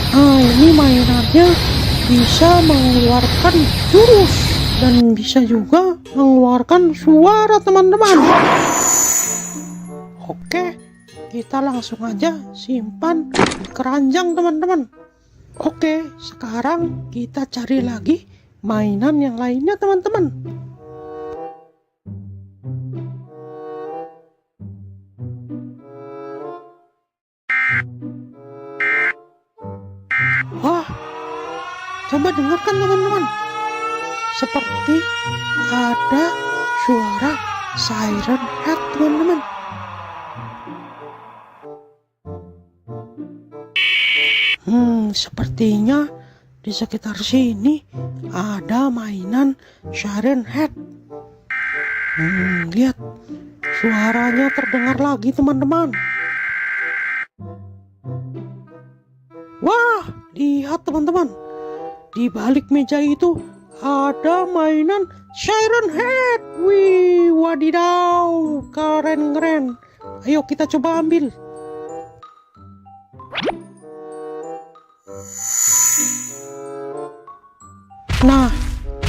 Nah, ini mainannya bisa mengeluarkan jurus dan bisa juga mengeluarkan suara teman-teman. Oke, kita langsung aja simpan di keranjang teman-teman. Oke, sekarang kita cari lagi mainan yang lainnya teman-teman. Wah, coba dengarkan teman-teman. Seperti ada suara siren head teman-teman. Sepertinya di sekitar sini ada mainan siren head. Lihat, suaranya terdengar lagi teman-teman. Wah, lihat teman-teman. Di balik meja itu ada mainan siren head. Wih, wadidaw, keren-keren. Ayo kita coba ambil. Nah,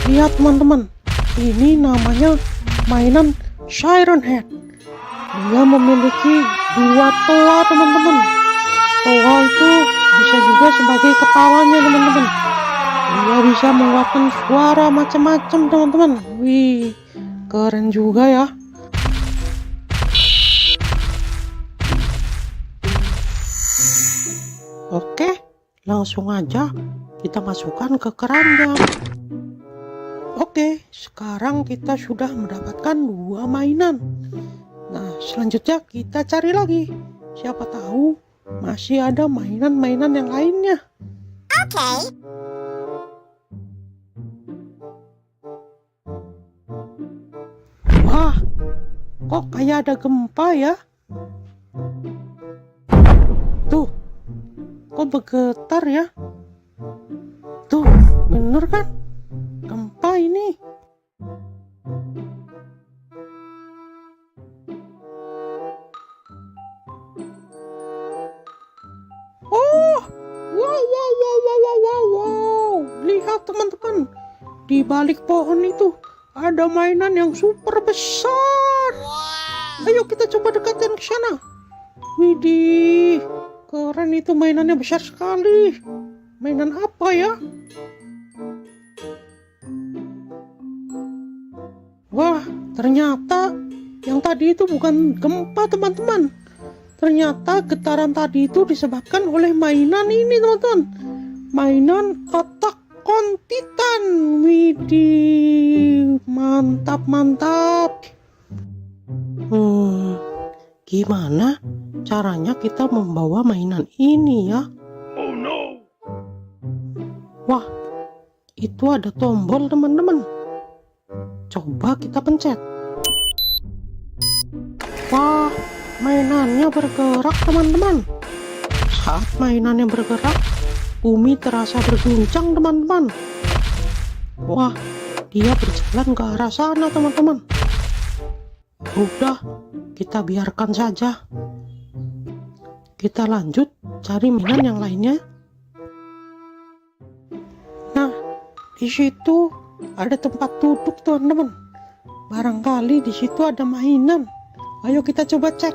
lihat teman-teman. Ini namanya mainan siren head. Dia memiliki 2 toa teman-teman. Toa itu bisa juga sebagai kepalanya teman-teman. Dia bisa mengeluarkan suara macam-macam teman-teman. Wih, keren juga ya. Oke, langsung aja kita masukkan ke keranjang. Oke, sekarang kita sudah mendapatkan 2 mainan. Nah, selanjutnya kita cari lagi. Siapa tahu masih ada mainan-mainan yang lainnya. Oke. Wah, kok kayak ada gempa ya? Tuh, kok bergetar ya? Tuh, bener kan? Gempa ini. Oh, wow. Lihat teman-teman, di balik pohon itu ada mainan yang super besar. Ayo kita coba dekatkan ke sana. Widih, keren itu mainannya, besar sekali. Mainan apa ya? Wah, ternyata yang tadi itu bukan gempa teman-teman. Ternyata getaran tadi itu disebabkan oleh mainan ini teman-teman. Mainan Attack on Titan. Widih, mantap. Gimana caranya kita membawa mainan ini ya? Oh no. Wah, itu ada tombol teman-teman. Coba kita pencet. Wah, mainannya bergerak teman-teman. Saat mainannya bergerak, bumi terasa berguncang teman-teman. Wah, dia berjalan ke arah sana teman-teman. Udah, kita biarkan saja. Kita lanjut cari mainan yang lainnya. Nah, di situ ada tempat duduk teman-teman. Barangkali di situ ada mainan. Ayo kita coba cek.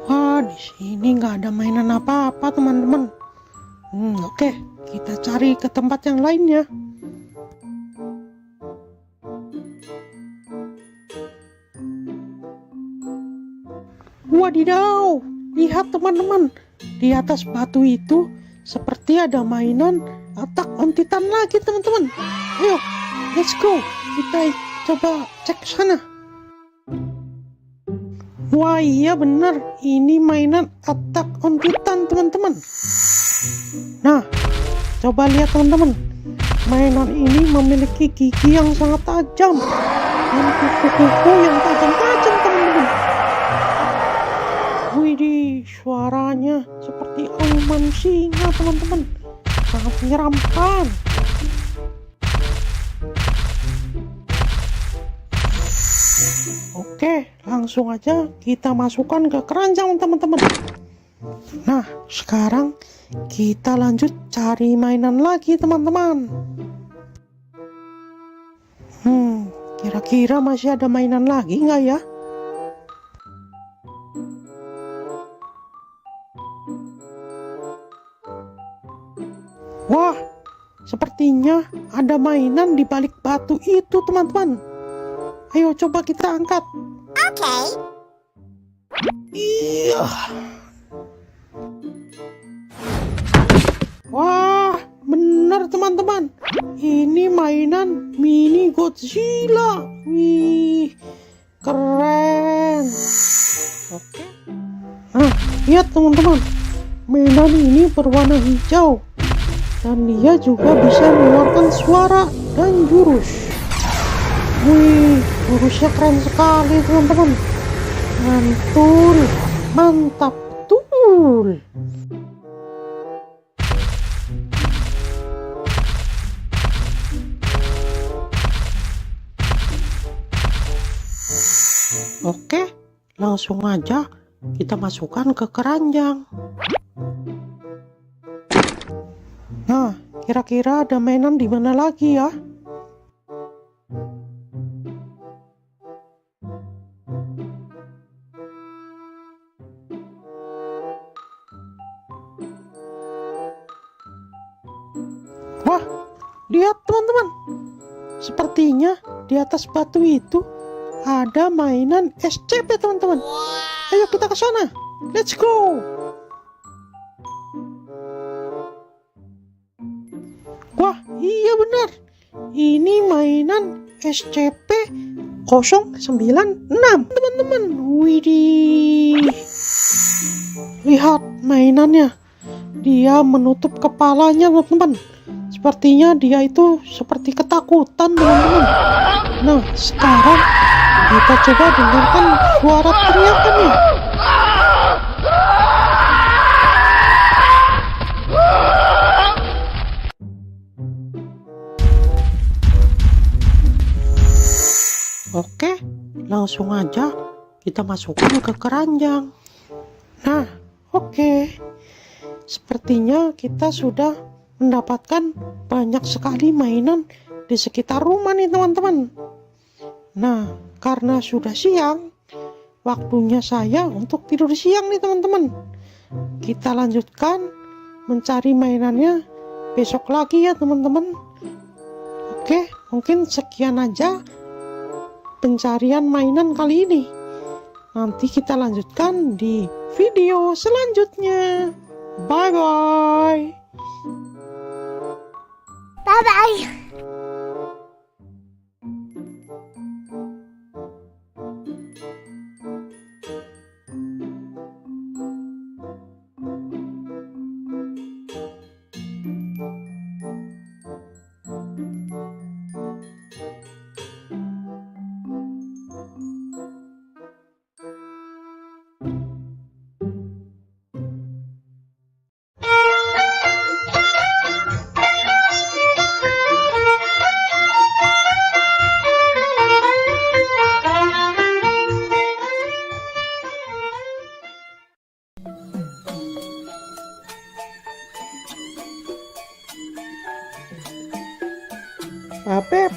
Wah, di sini nggak ada mainan apa-apa teman-teman. Oke, kita cari ke tempat yang lainnya. Wadidaw, lihat teman-teman, di atas batu itu seperti ada mainan Attack on Titan lagi teman-teman. Ayo, let's go, kita coba cek sana. Wah iya benar, ini mainan Attack on Titan teman-teman. Nah, coba lihat teman-teman, mainan ini memiliki gigi yang sangat tajam dan kuku-kuku yang tajam-tajam teman-teman. Widih, suaranya seperti auman singa teman-teman, sangat menyeramkan. Oke, langsung aja kita masukkan ke keranjang teman-teman. Nah, sekarang kita lanjut cari mainan lagi teman-teman. Kira-kira masih ada mainan lagi nggak ya? Wah, sepertinya ada mainan di balik batu itu teman-teman. Ayo coba kita angkat. Iya. Wah, benar teman-teman. Ini mainan mini Godzilla. Wih, keren. Oke. Nah, lihat teman-teman. Mainan ini berwarna hijau. Dan dia juga bisa mengeluarkan suara dan jurus. Wih, jurusnya keren sekali teman-teman. Mantul, mantap betul. Oke, langsung aja kita masukkan ke keranjang. Nah, kira-kira ada mainan di mana lagi ya? Wah, lihat teman-teman. Sepertinya di atas batu itu ada mainan SCP teman-teman. Ayo kita ke sana. Let's go. Wah, iya benar. Ini mainan SCP-096 teman-teman. Widih. Lihat mainannya. Dia menutup kepalanya teman-teman. Sepertinya dia itu seperti ketakutan teman-teman. Nah, sekarang kita coba dengarkan suara teriakannya. Oke, langsung aja kita masukkan ke keranjang. Nah, oke. Sepertinya kita sudah mendapatkan banyak sekali mainan di sekitar rumah nih teman-teman. Nah, karena sudah siang, waktunya saya untuk tidur siang nih teman-teman. Kita lanjutkan mencari mainannya besok lagi ya teman-teman. Oke, mungkin sekian aja pencarian mainan kali ini. Nanti kita lanjutkan di video selanjutnya. Bye-bye. Bye-bye.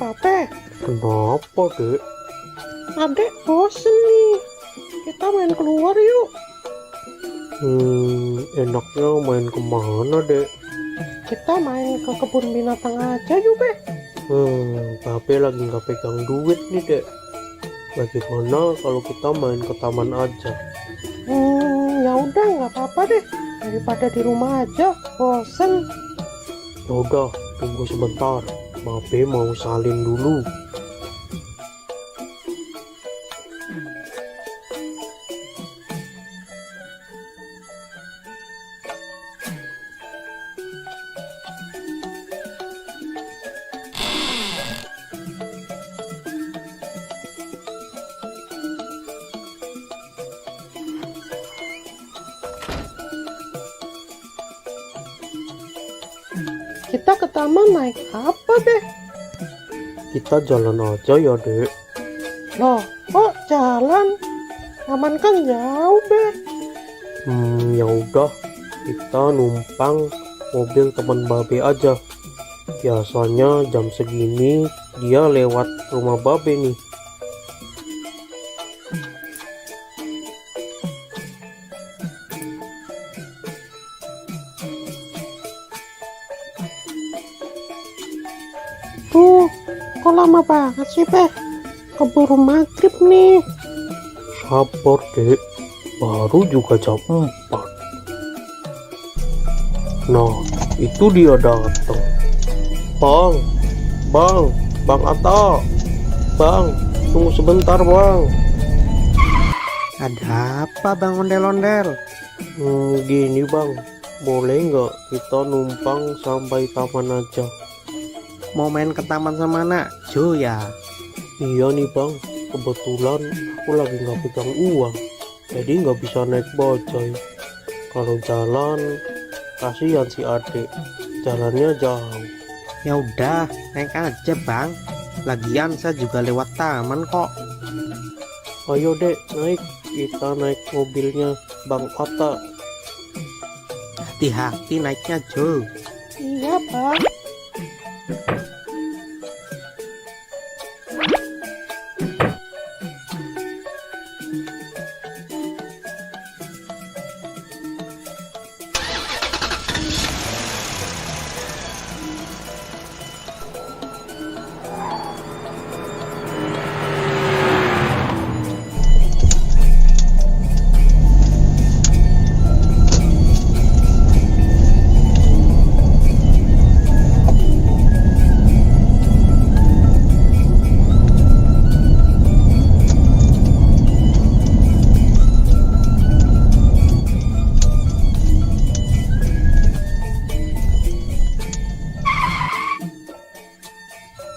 Pape, Kenapa, Dek? adek bosen nih. Kita main keluar yuk. Enaknya main kemana, Dek? Kita main ke kebun binatang aja yuk, Be. Tapi lagi nggak pegang duit nih, Dek. Bagaimana kalau kita main ke taman aja? Ya udah, nggak apa-apa deh. Daripada di rumah aja, bosen. Yaudah, tunggu sebentar. Babe mau salin dulu. Kita ke taman naik apa, Be? Kita jalan aja ya, Dek. Loh, kok jalan? Taman kan jauh, Be. Ya udah, kita numpang mobil teman Babe aja. Biasanya jam segini dia lewat rumah Babe nih. Tuh, kok lama banget sih, Be? Keburu maghrib nih. Sabar, Dek. Baru juga jam 4. Nah, itu dia datang. Bang Atta. Bang, tunggu sebentar, Bang. Ada apa Bang Ondel-Ondel? Gini, Bang. Boleh nggak kita numpang sampai taman aja? Mau main ke taman sama Nakjo ya? Iya nih, Bang. Kebetulan aku lagi nggak pegang uang. Jadi nggak bisa naik bajai. Kalau jalan, kasihan si adik. Jalannya jauh. Ya udah, naik aja Bang. Lagian saya juga lewat taman kok. Ayo, Dek, naik. Kita naik mobilnya Bang Atta. Hati-hati naiknya Jo. Iya, Bang.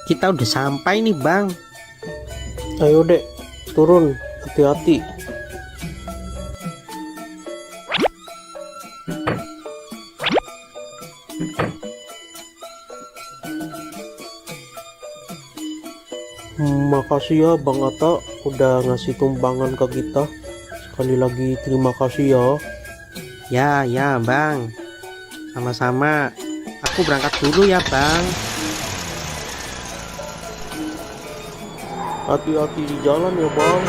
Kita udah sampai nih Bang. Ayo, Dek, turun. Hati-hati. Makasih ya Bang Atta udah ngasih tumpangan ke kita. Sekali lagi terima kasih ya. Ya Bang. Sama-sama. Aku berangkat dulu ya Bang. Hati-hati di jalan ya bang.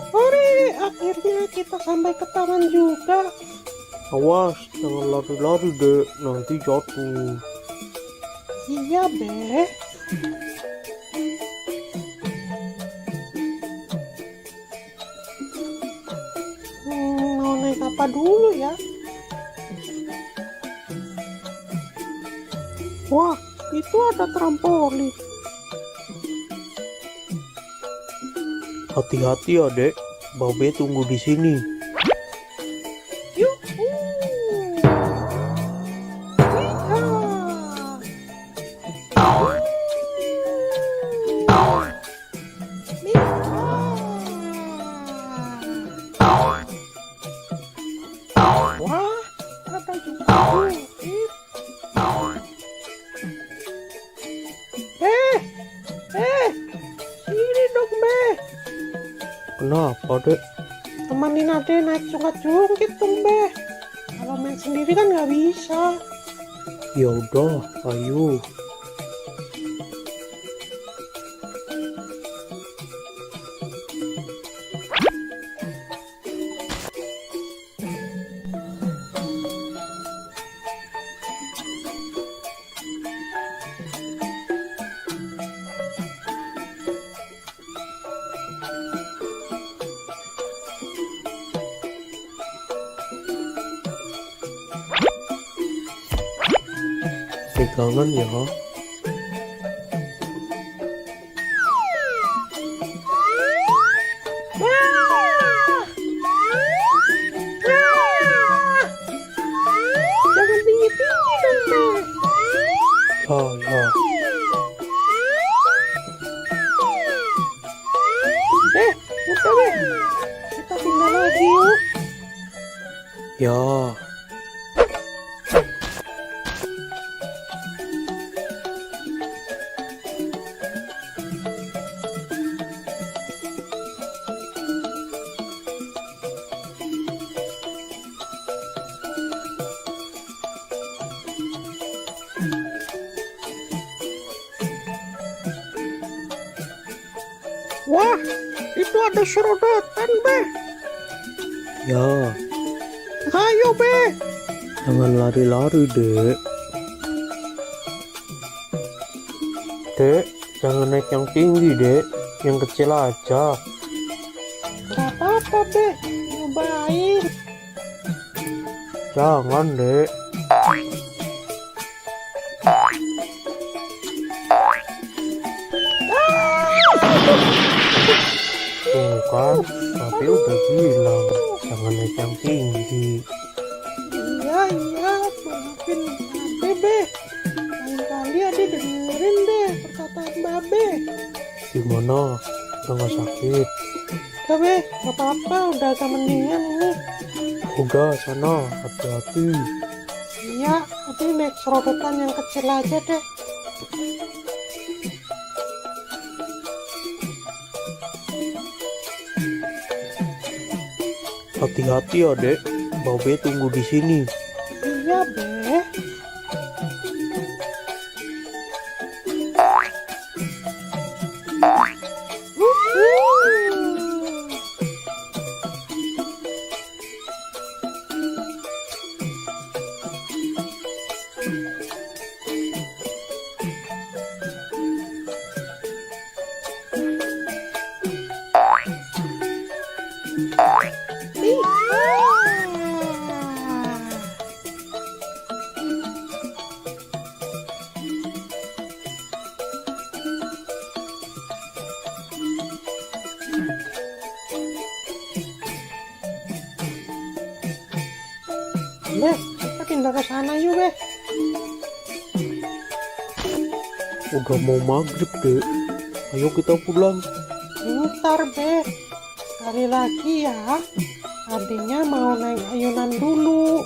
Hore, akhirnya kita sampai ke taman juga. Awas, jangan lari-lari dek, nanti jatuh. Iya, Be. Mau naik apa dulu ya? Wah, itu ada trampolin. Hati-hati ya dek, Babe tunggu di sini. Yuhu. Wah, ada juga bukit. Sini dong, Be. Kenapa dek? Temanin Ade naik jungkit dong, Be. Kalau main sendiri kan nggak bisa. Ya udah, ayo. Pegangan ya. Jangan tinggi-tinggi dong, Be. Ya. Udah, Be. Kita pindah lagi yuk. Ya. Wah, itu ada serodotan, Be. Ya, Ayo, Be. jangan lari-lari dek. Dek, jangan naik yang tinggi dek, yang kecil aja. Gak apa-apa, Be. Nyobain. Jangan dek. Tuh kan, tapi udah bilang jangan naik yang tinggi. Iya, maafin Babe, Be. Lain kali Ade dengerin deh perkataan Babe. Gimana? Udah gak sakit? Udah, Be. Gak apa-apa, udah agak mendingan ini. Udah sana, hati-hati. Iya, Ade naik serodotan yang kecil aja deh. Hati-hati ya dek, Babe tunggu di sini. Iya, Be. Be, kita pindah ke sana yuk, Be. Udah mau maghrib dek, ayo kita pulang. Bentar, Be. Sekali lagi ya. Adanya mau naik ayunan dulu.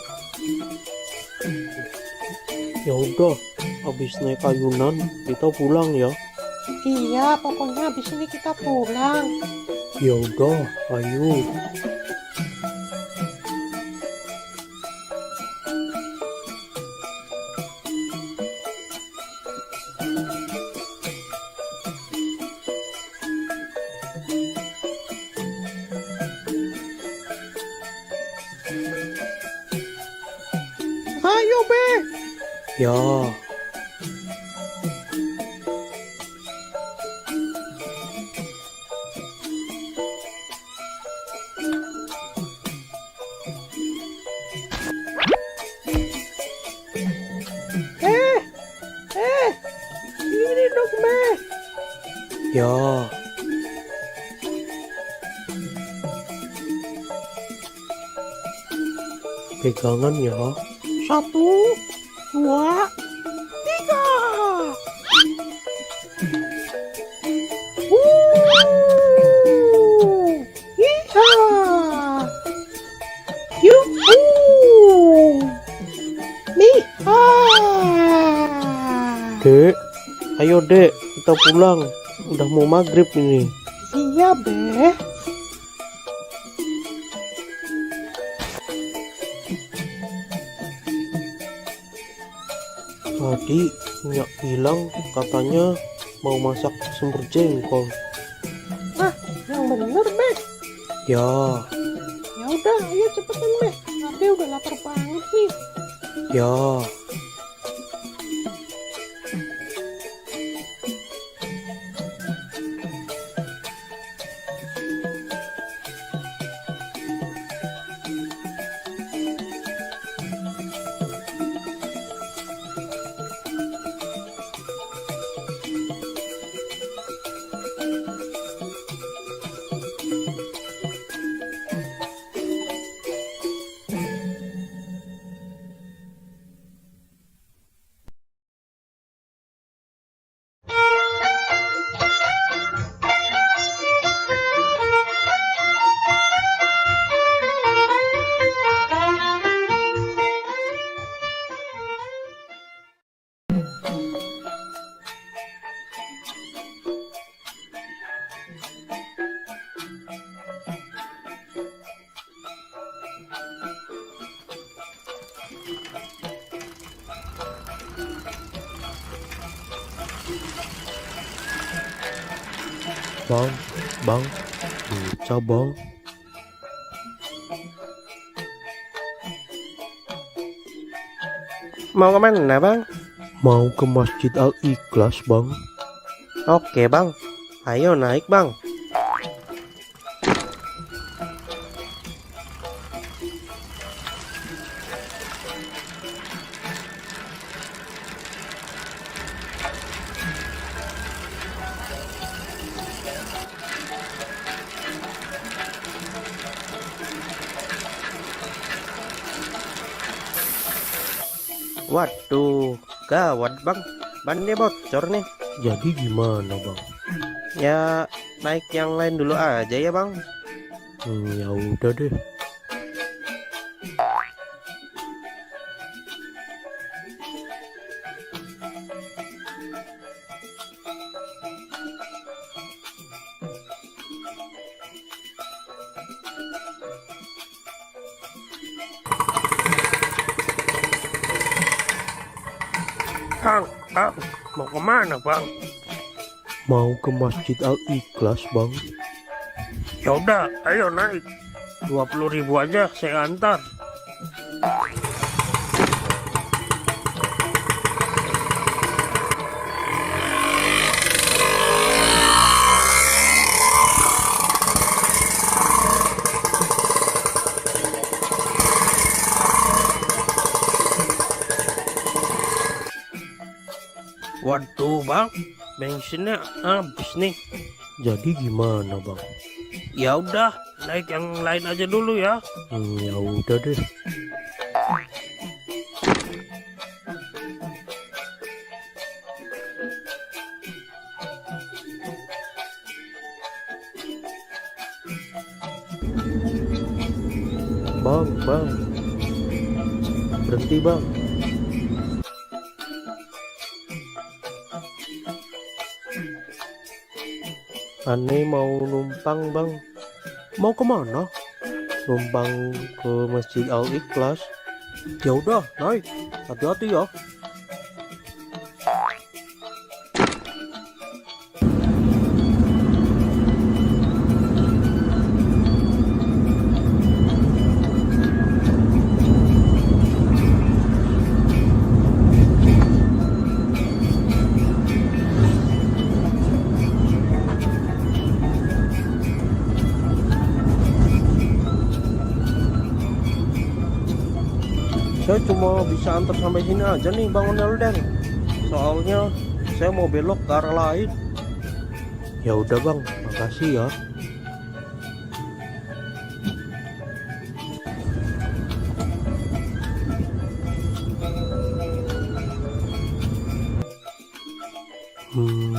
Ya udah, habis naik ayunan kita pulang ya. Iya, pokoknya habis ini kita pulang. Ya udah, ayo. Ayo, Be. Ya, Ini dong, Be. ya. Pegangan ya. 1, 2, 3. Yeehaw! Yuhu! Dek, ayo dek, kita pulang. Udah mau maghrib ini. Iya, Be. Tadi Nyak bilang katanya mau masak semur jengkol. Yang bener, Be. Ya, Ya udah, ayo cepetan, Be. Ade udah lapar banget nih. ya. Bang, bisa bang. Mau kemana bang? Mau ke Masjid Al-Ikhlas bang. Oke bang, ayo naik bang. Waduh, gawat bang, bannya bocor nih. Jadi gimana bang? Ya naik yang lain dulu aja ya bang. Ya udah deh. Bang, mau kemana bang? Mau ke Masjid Al-Ikhlas bang. Ya udah, ayo naik. 20.000 aja saya antar. Waduh bang, bensinnya habis nih. Jadi gimana bang? Ya udah, naik yang lain aja dulu ya. Ya udah deh. Bang, berhenti bang. Aneh mau numpang bang. Mau kemana? Numpang ke Masjid Al Ikhlas. Ya udah, naik. Hati-hati ya. Saya cuma bisa antar sampai sini aja nih Bang Ondel-ondel. Soalnya saya mau belok ke arah lain. Ya udah Bang, makasih ya.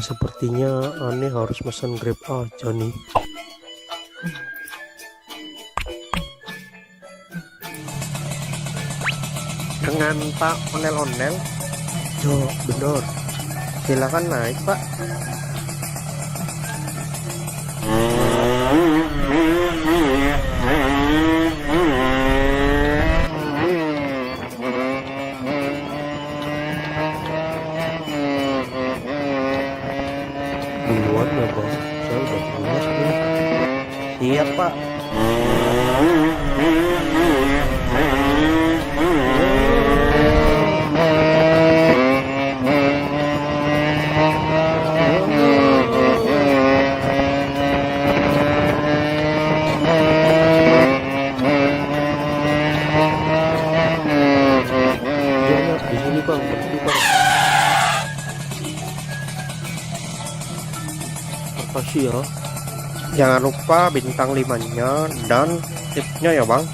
Sepertinya aneh harus pesan Grab aja nih. Dengan Pak Ondel-ondel? Yo, bener. Silakan naik Pak. Duluan ya Bang, saya udah pulas nih. Siap Pak. Jangan di sini Bang, berhenti Bang. Makasih ya. Jangan lupa bintang 5-nya dan tipnya ya Bang.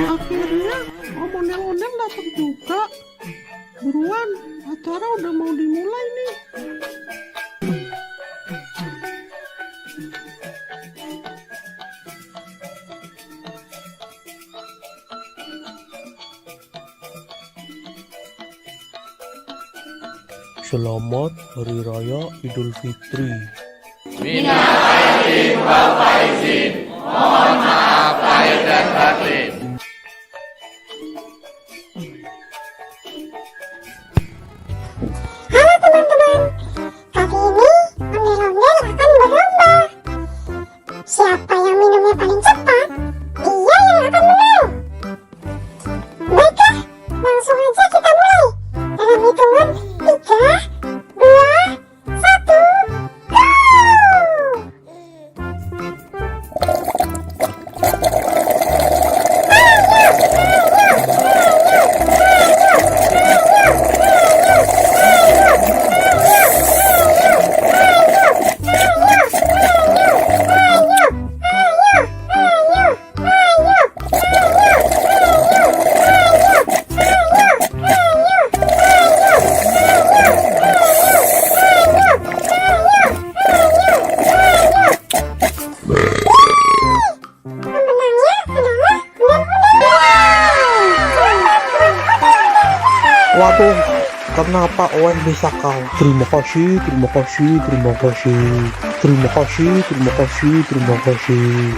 Akhirnya Om Ondel-ondel datang juga. Buruan, acara udah mau dimulai nih. Selamat Hari Raya Idul Fitri. Halo teman-teman, kali ini ondel-ondel akan berlomba. Siapa yang minumnya paling cepat, dia yang akan menang. Baiklah, langsung aja kita mulai. Dalam hitungan 3, 2, 1, go! Pemenangnya adalah Waduh, kenapa Owen bisa kalah? Terima kasih, terima kasih, terima kasih. Terima kasih, terima kasih, terima kasih.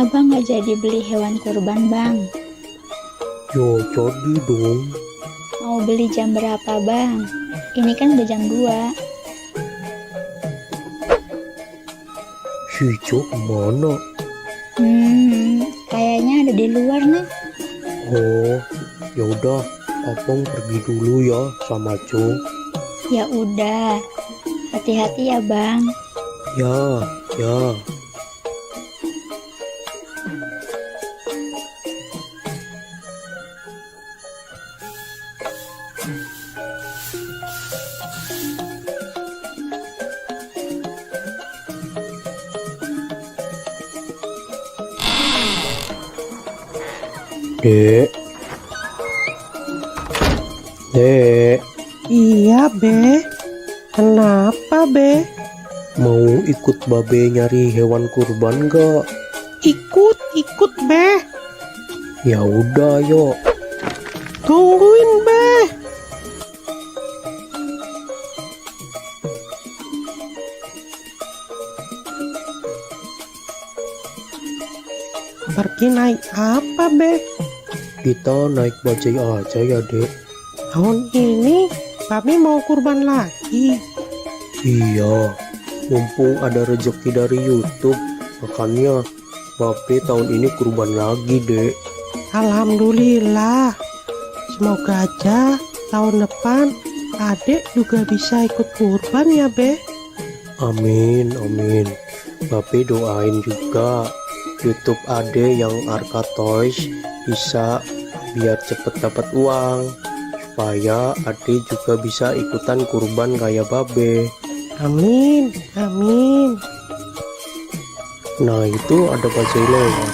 Abang nggak jadi beli hewan kurban, Bang. Ya jadi dong. Mau beli jam berapa, Bang? Ini kan udah jam 2. Si Jo kemana? Kayaknya ada di luar nih. Oh, ya udah, abang pergi dulu ya sama Jo. Ya udah. Hati-hati ya, Bang. Ya, ya. Dek. Dek, Iya, Be. Kenapa, Be? mau ikut babe nyari hewan kurban gak? Ikut, Be. Ya udah, yuk. Tungguin, Be. Pergi naik apa, Be? Kita naik bajai aja ya, Dek. Tahun ini Babe mau kurban lagi. Iya, mumpung ada rezeki dari YouTube, makanya babe tahun ini kurban lagi, Dek. Alhamdulillah. Semoga aja tahun depan Adek juga bisa ikut kurban ya, Be. Amin, amin. Babe doain juga YouTube Ade yang Arka Toys bisa biar cepet dapat uang, supaya Ade juga bisa ikutan kurban kayak babe. Amin, amin. Nah itu ada bajai lewat.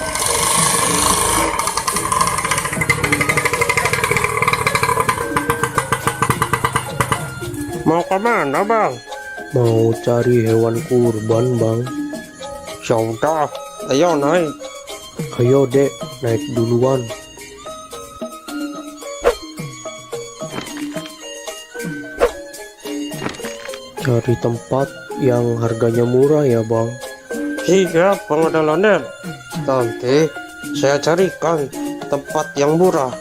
Mau kemana, Bang? Mau cari hewan kurban, Bang. Yaudah, ayo naik. Ayo, Dek, naik duluan. Cari tempat yang harganya murah ya, Bang. Siap, Bang Ondel-ondel. Nanti saya carikan tempat yang murah.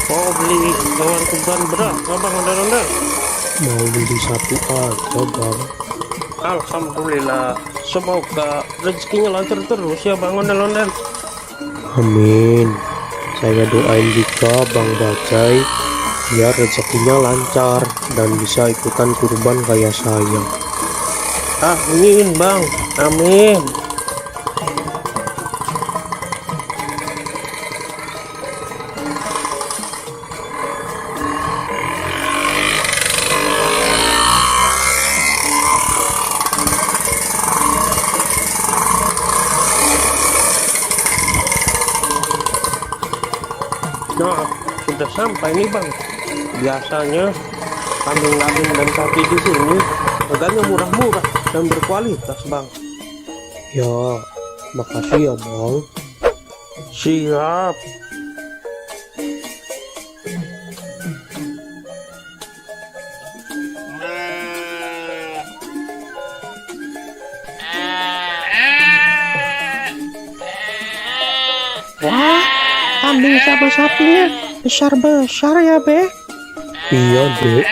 Mau beli hewan kurban berapa, Bang Ondel-ondel? Mau beli satu aja, Bang. Alhamdulillah, semoga rezekinya lancar terus ya, Bang Ondel-ondel. Amin. Saya doain juga Bang Bajai biar rezekinya lancar dan bisa ikutan kurban kayak saya. Amin, Bang. Amin. Nah, sudah sampai nih, Bang. Biasanya kambing-kambing dan sapi di sini harganya murah-murah dan berkualitas, Bang. Ya, makasih ya, Bang. Siap. Wah, kambing sama sapinya besar-besar ya, Be. Iya, Dek.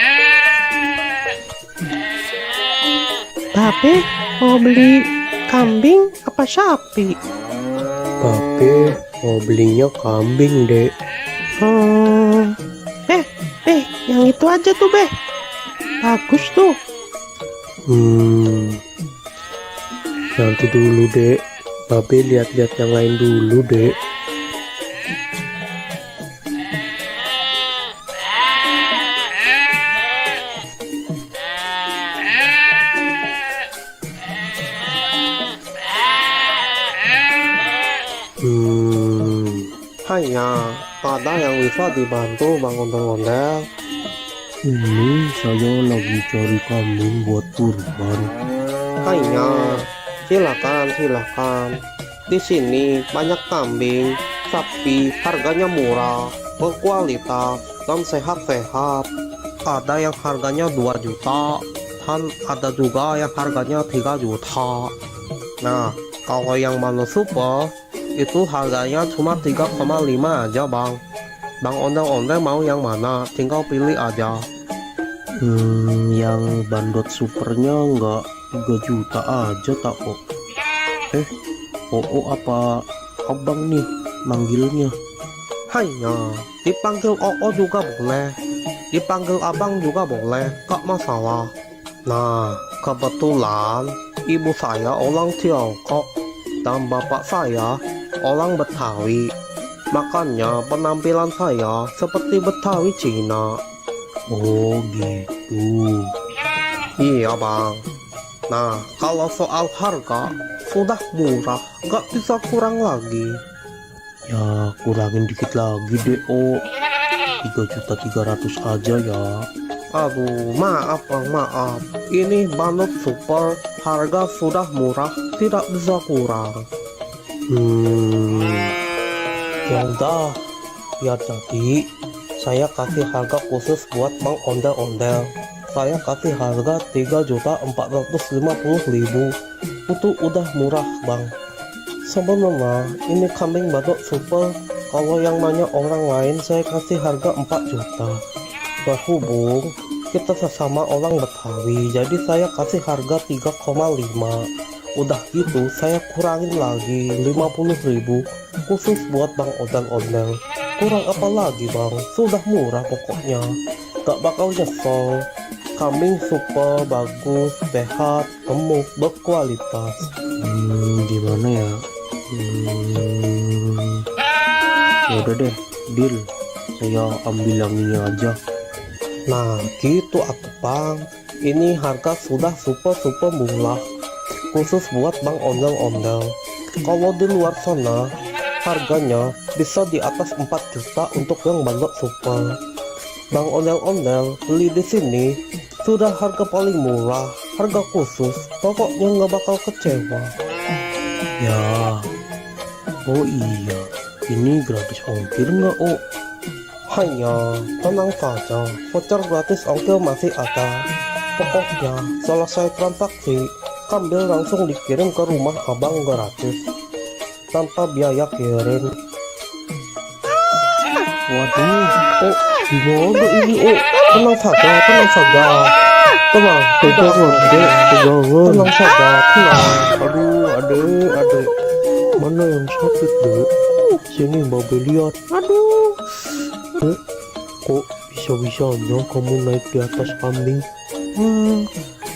Babe mau beli kambing apa sapi? Babe mau belinya kambing, Dek. Yang itu aja tuh, Be. Bagus tuh. Nanti dulu, Dek. Babe lihat-lihat yang lain dulu, Dek. Hanya ada yang bisa dibantu, Bang Ondel-ondel. Ini saya lagi cari kambing buat kurban. Hanya Silakan. Di sini banyak kambing, sapi, harganya murah, berkualitas, dan sehat-sehat. Ada yang harganya 2 juta, dan ada juga yang harganya 3 juta. Nah, kalau yang Mano Super, itu harganya cuma 3,5 aja bang. Bang Ondel-Ondel mau yang mana? Tinggal pilih aja. Yang bandot supernya nggak 3 juta aja tak kok. apa abang nih manggilnya? Hanya dipanggil Oo juga boleh, dipanggil abang juga boleh, gak masalah. Nah, kebetulan ibu saya orang Tiongkok dan bapak saya orang Betawi. Makanya penampilan saya seperti Betawi Cina. Oh gitu. Iya bang. Nah, kalau soal harga sudah murah, gak bisa kurang lagi. Ya kurangin dikit lagi deh 3.300.000 aja ya. Aduh, maaf bang, maaf. Ini bandot super, harga sudah murah, tidak bisa kurang. Ya udah, biar jadi saya kasih harga khusus buat Bang Ondel-Ondel. Saya kasih harga 3.450.000. Itu udah murah bang. Sebenarnya ini kambing bandot super, kalau yang banyak orang lain saya kasih harga 4 juta. Berhubung kita sesama orang Betawi, jadi saya kasih harga 3,5. Udah gitu saya kurangin lagi 50.000 khusus buat Bang Ondel-Ondel. Kurang apa lagi bang, sudah murah pokoknya, gak bakal nyesel. Kambing super bagus, sehat, gemuk, berkualitas. Gimana ya? Ya udah deh, deal. Saya ambil yang ini aja. Nah gitu atuh bang, ini harga sudah super murah khusus buat Bang Ondel-Ondel. Kalau di luar sana harganya bisa di atas 4 juta untuk yang bandot super. Bang Ondel-Ondel beli di sini sudah harga paling murah, harga khusus, pokoknya nggak bakal kecewa. Ya. Oh iya, ini gratis ongkir nggak Hanya tenang saja, voucher gratis ongkir masih ada. Pokoknya selesai transaksi, kambing langsung dikirim ke rumah abang gratis tanpa biaya kirim. Waduh, Gimana ini? Tenang saja. Tenang saja, tenang saja, tenang. aduh, adek. Mana yang sakit dek? Sini mbak lihat. Aduh, Dek, kok bisa-bisanya kamu naik di atas kambing?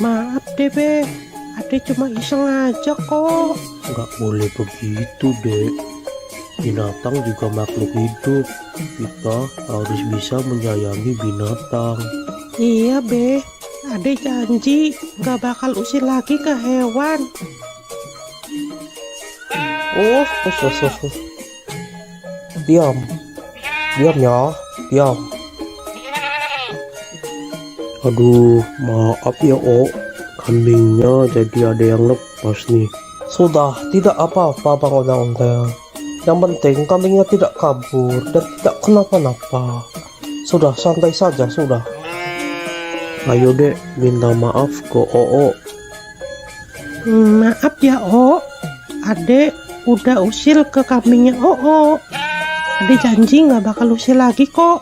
maaf deh Be, Ade cuma iseng aja kok. Nggak boleh begitu dek. Binatang juga makhluk hidup. Kita harus bisa menyayangi binatang. Iya Be, Ade janji gak bakal usir lagi ke hewan. Diam ya, diam. Aduh, maaf ya kambingnya jadi ada yang lepas nih. Sudah, tidak apa-apa Bang Ondel-Ondel. Yang penting kambingnya tidak kabur dan tidak kenapa-napa. Sudah, santai saja, sudah. Ayo dek, minta maaf ke Maaf ya Ade udah usil ke kambingnya Ade janji gak bakal usil lagi kok.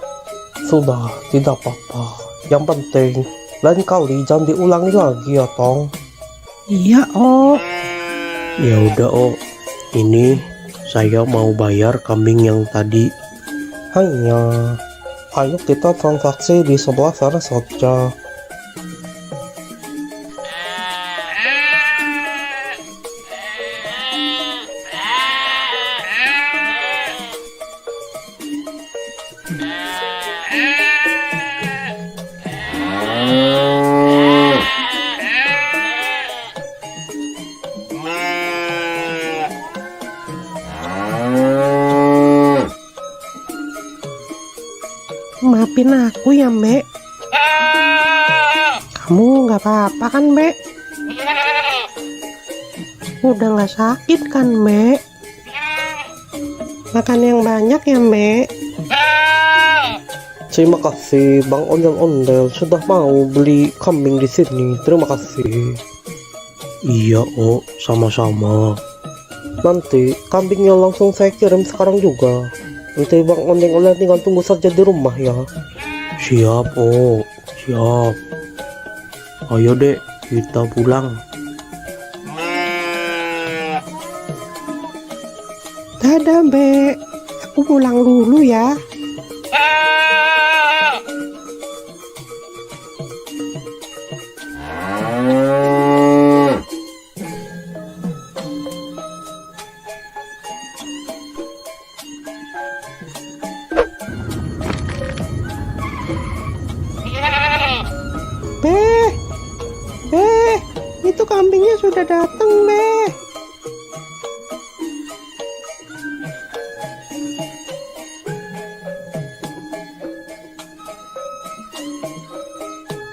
Sudah, tidak apa-apa. Yang penting lain kali jangan diulangi lagi ya Tong. Iya Ya udah ini saya mau bayar kambing yang tadi. Hanya ayo kita transaksi di sebelah sana saja. Maafin aku ya Mbak. Kamu gak apa-apa kan Mbak? udah nggak sakit kan, Mbak? Makan yang banyak ya, Mbak. Terima kasih Bang Ondel-Ondel sudah mau beli kambing di sini. Terima kasih. Iya, Oh, sama-sama. Nanti kambingnya langsung saya kirim sekarang juga. Nanti Bang Ondel-Ondel tinggal tunggu saja di rumah ya. Siap, Oh. Siap. Ayo dek, kita pulang. Dadah, Mbak. Aku pulang dulu ya. Beh, itu kambingnya sudah datang, Beh.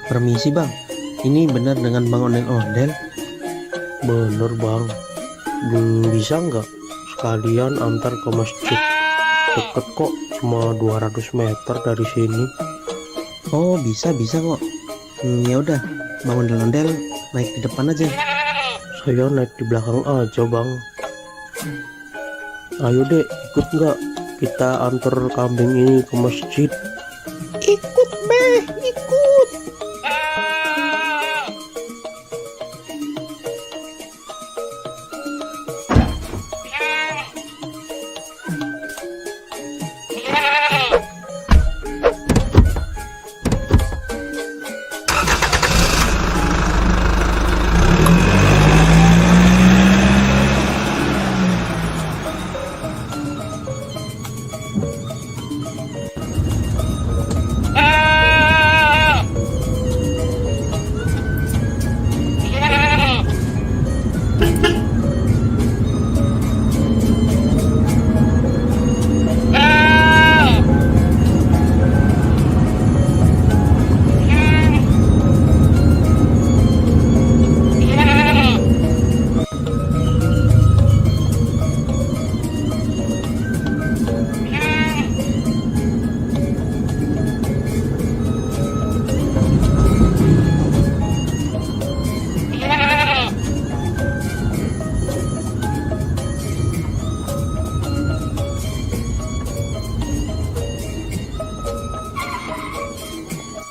Permisi bang, ini benar dengan Bang Ondel-Ondel? Bener Bang. Bisa nggak sekalian antar ke masjid? Deket kok, cuma 200 meter dari sini. Oh bisa kok. Ya udah, Bang Ondel-Ondel naik di depan aja. Saya naik di belakang aja Bang. Ayo dek, ikut nggak? Kita antar kambing ini ke masjid. Ikut, Beh, ikut.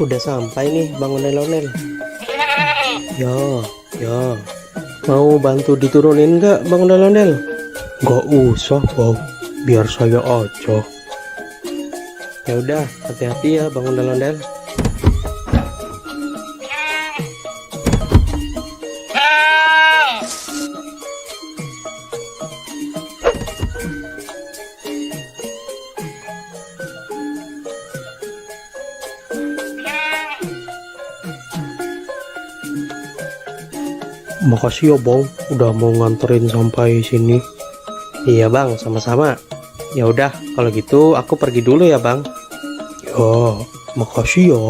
Udah sampai nih Bang Ondel-Ondel. Ya. Mau bantu diturunin nggak Bang Ondel-Ondel? Nggak usah Bang, biar saya aja. Ya udah, hati-hati ya Bang Ondel-Ondel. Makasih ya Bang, udah mau nganterin sampai sini. Iya Bang, sama-sama. Ya udah, kalau gitu aku pergi dulu ya Bang. Ya, makasih ya.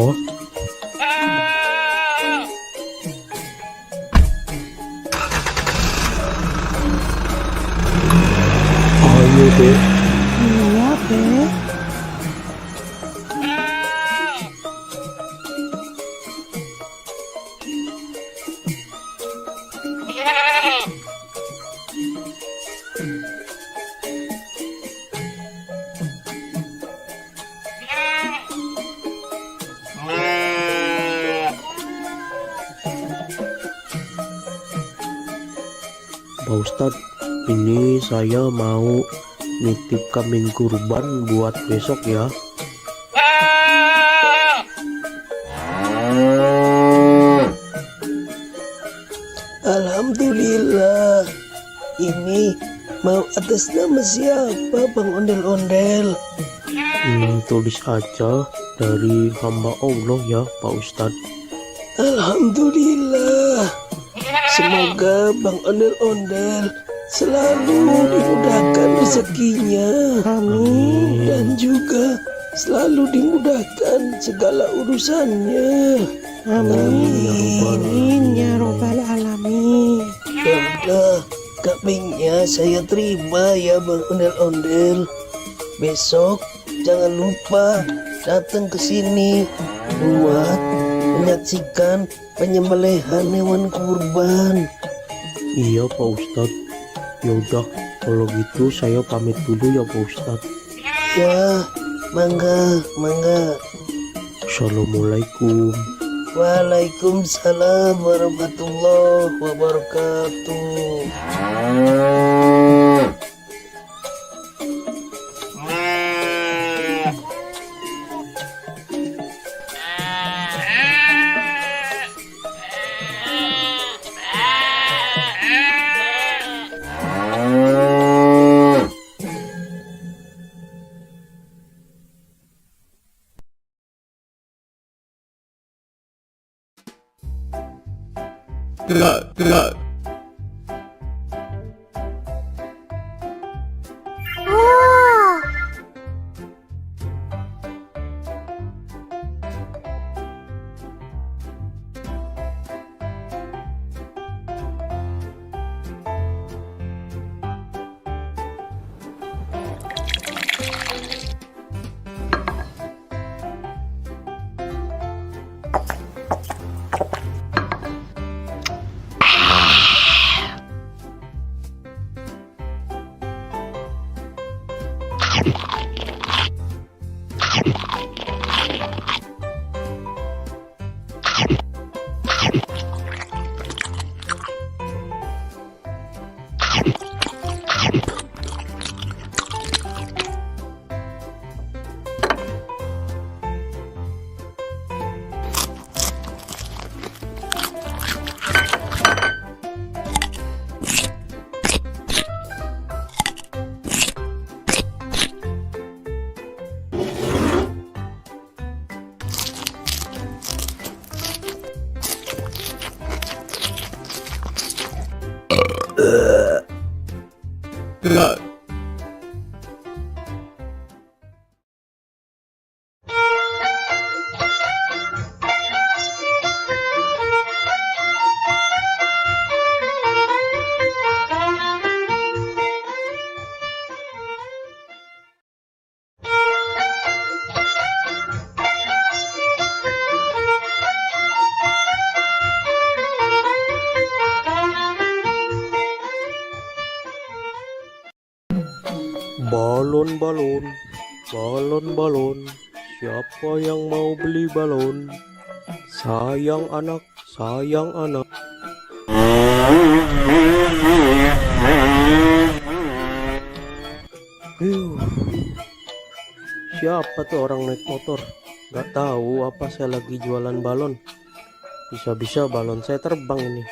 Ayo deh. Iya, Beh. Pak Ustadz, ini saya mau nitip kambing kurban buat besok ya. Alhamdulillah. Ini mau atas nama siapa Bang Ondel-Ondel? Tulis aja dari hamba Allah ya Pak Ustadz. Alhamdulillah. Semoga Bang Ondel-Ondel selalu dimudahkan rezekinya. Amin. Dan juga selalu dimudahkan segala urusannya. Amin. Ya Robbal Alamin. Ya udah, Kambingnya saya terima ya Bang Ondel-Ondel. Besok jangan lupa datang ke sini buat menyaksikan penyembelihan hewan kurban. Iya Pak Ustadz. Yaudah, kalau gitu saya pamit dulu ya Pak Ustadz. Ya, mangga. Assalamualaikum. Waalaikumsalam warahmatullahi wabarakatuh. Oh, Balon, balon. Siapa yang mau beli balon? Sayang anak. Siapa tuh orang naik motor? Gak tahu apa saya lagi jualan balon. Bisa-bisa balon saya terbang ini.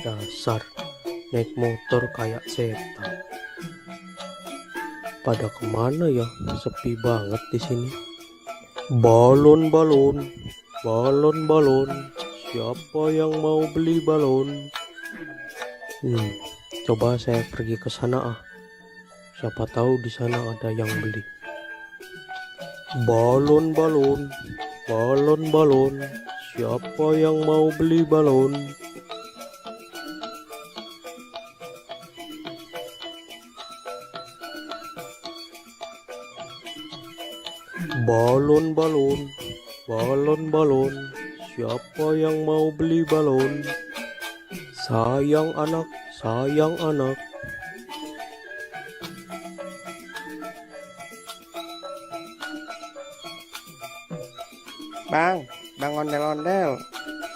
Dasar naik motor kayak setan. Pada kemana ya? Sepi banget di sini. Balon. Siapa yang mau beli balon? Coba saya pergi ke sana ah. Siapa tahu di sana ada yang beli. Balon. Siapa yang mau beli balon? Balon. Siapa yang mau beli balon? Sayang anak. Bang ondel-ondel,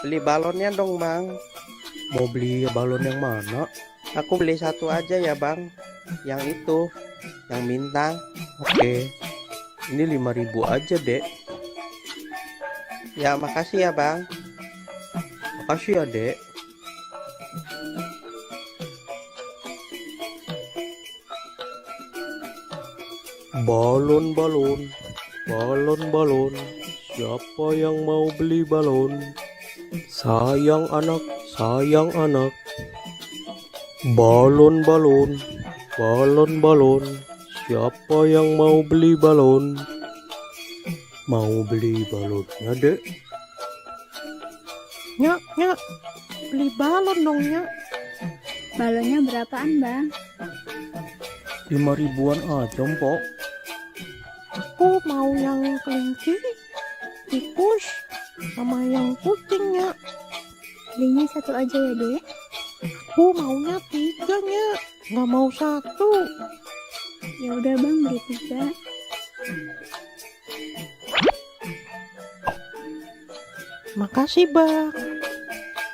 beli balonnya dong bang. Mau beli balon yang mana? Aku beli satu aja ya bang. Yang itu, yang bintang. Oke. Ini 5.000 aja dek. Ya makasih ya bang. Makasih ya dek. Balon. Siapa yang mau beli balon? Sayang anak. Balon. Siapa yang mau beli balon? Mau beli balonnya dek? Nyak, beli balon dong, Nyak. Balonnya berapaan, Bang? 5 ribuan aja, Mpok. Aku mau yang kelinci, tikus, sama yang kucing ya. Belinya satu aja ya, Dek. Aku maunya 3 ya, nggak mau 1. Ya udah, Bang, beli 3. Makasih bang.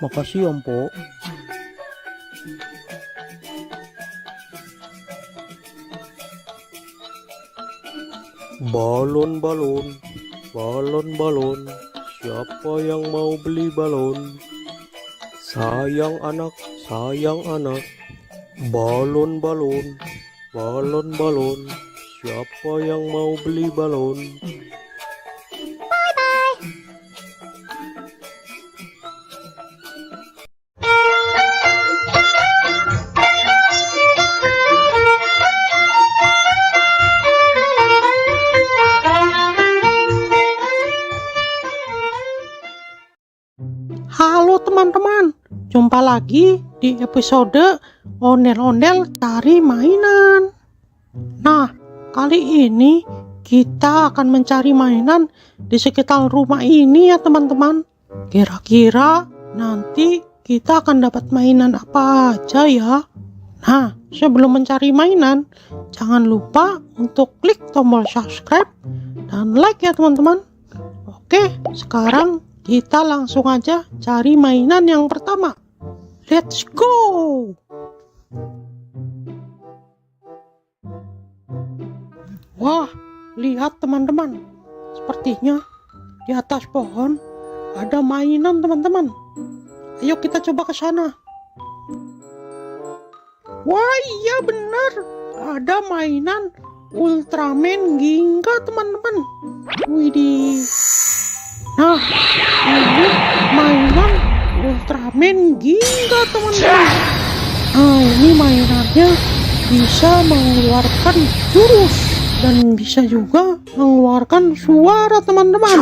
Makasih ya, Mpok. Balon, balon. Siapa yang mau beli balon? Sayang anak. Balon. Siapa yang mau beli balon? Halo teman-teman, jumpa lagi di episode Ondel-Ondel Cari Mainan. Nah, kali ini kita akan mencari mainan di sekitar rumah ini ya teman-teman. Kira-kira nanti kita akan dapat mainan apa aja ya? Nah, sebelum mencari mainan, jangan lupa untuk klik tombol subscribe dan like ya teman-teman. Oke, sekarang kita langsung aja cari mainan yang pertama. Let's go! Wah, lihat teman-teman. Sepertinya di atas pohon ada mainan teman-teman. Ayo kita coba ke sana. Wah, iya benar. Ada mainan Ultraman Ginga teman-teman. Widih. Nah, ini mainan Ultraman Ginga teman-teman. Nah, ini mainannya bisa mengeluarkan jurus dan bisa juga mengeluarkan suara teman-teman.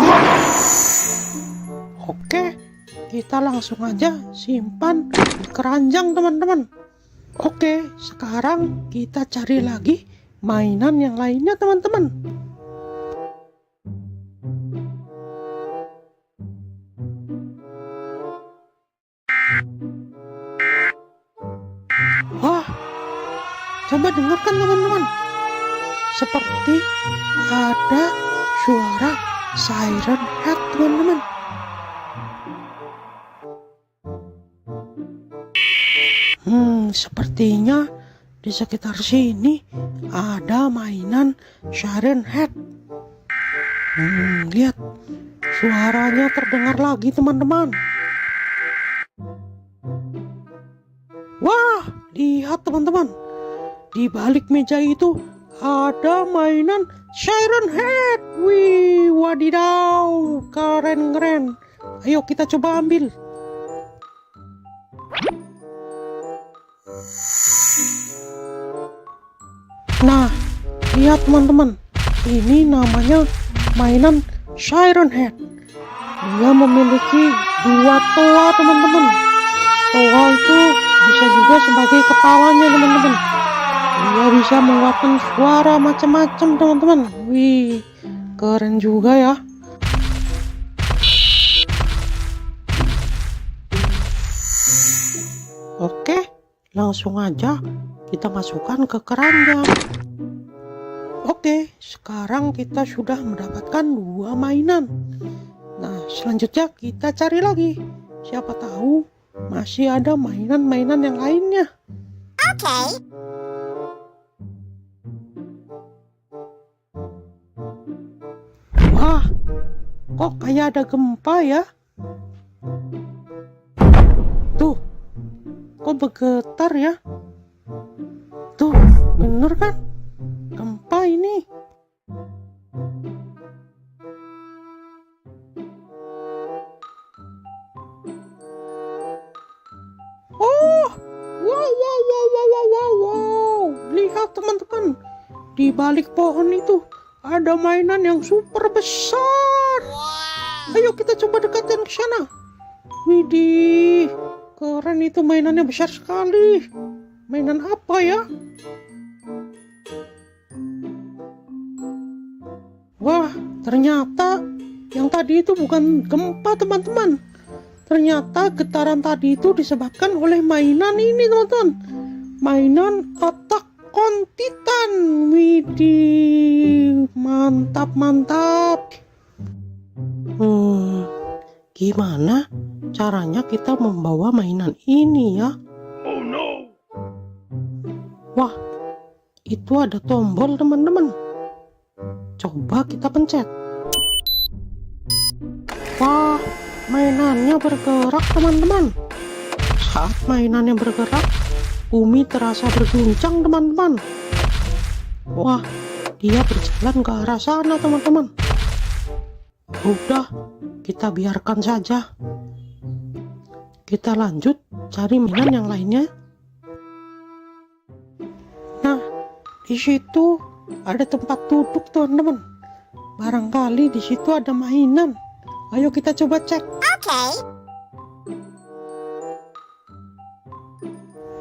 Oke, kita langsung aja simpan di keranjang teman-teman. Oke, sekarang kita cari lagi mainan yang lainnya teman-teman. Wah, coba dengarkan teman-teman. Seperti ada suara siren head teman-teman. Sepertinya di sekitar sini ada mainan siren head. Lihat, suaranya terdengar lagi teman-teman. Wah, lihat teman-teman. Di balik meja itu ada mainan siren head. Wih, wadidaw, keren-keren. Ayo kita coba ambil. Nah, lihat teman-teman. Ini namanya mainan siren head. Dia memiliki 2 toa teman-teman. Toa itu bisa juga sebagai kepalanya teman-teman. Dia bisa mengeluarkan suara macam-macam teman-teman. Wih, keren juga ya. Oke, langsung aja kita masukkan ke keranjang. Oke, sekarang kita sudah mendapatkan 2 mainan. Nah, selanjutnya kita cari lagi. Siapa tahu masih ada mainan-mainan yang lainnya. Oke. Wah, kok kayak ada gempa ya? Tuh, kok bergetar ya? Tuh, bener kan? Gempa ini. Oh, wow. Lihat teman-teman, di balik pohon itu ada mainan yang super besar. Ayo kita coba dekatin ke sana. Widih, keren itu mainannya, besar sekali. Mainan apa ya? Wah, ternyata yang tadi itu bukan gempa teman-teman. Ternyata getaran tadi itu disebabkan oleh mainan ini teman-teman. Mainan Attack on Titan. Widih, mantap. Gimana caranya kita membawa mainan ini ya? Oh no. Wah, itu ada tombol teman-teman. Coba kita pencet. Wah, mainannya bergerak teman-teman. Saat mainannya bergerak, bumi terasa berguncang teman-teman. Wah, dia berjalan ke arah sana teman-teman. Udah, kita biarkan saja. Kita lanjut cari mainan yang lainnya. Nah, di situ ada tempat duduk teman-teman. Barangkali di situ ada mainan. Ayo kita coba cek.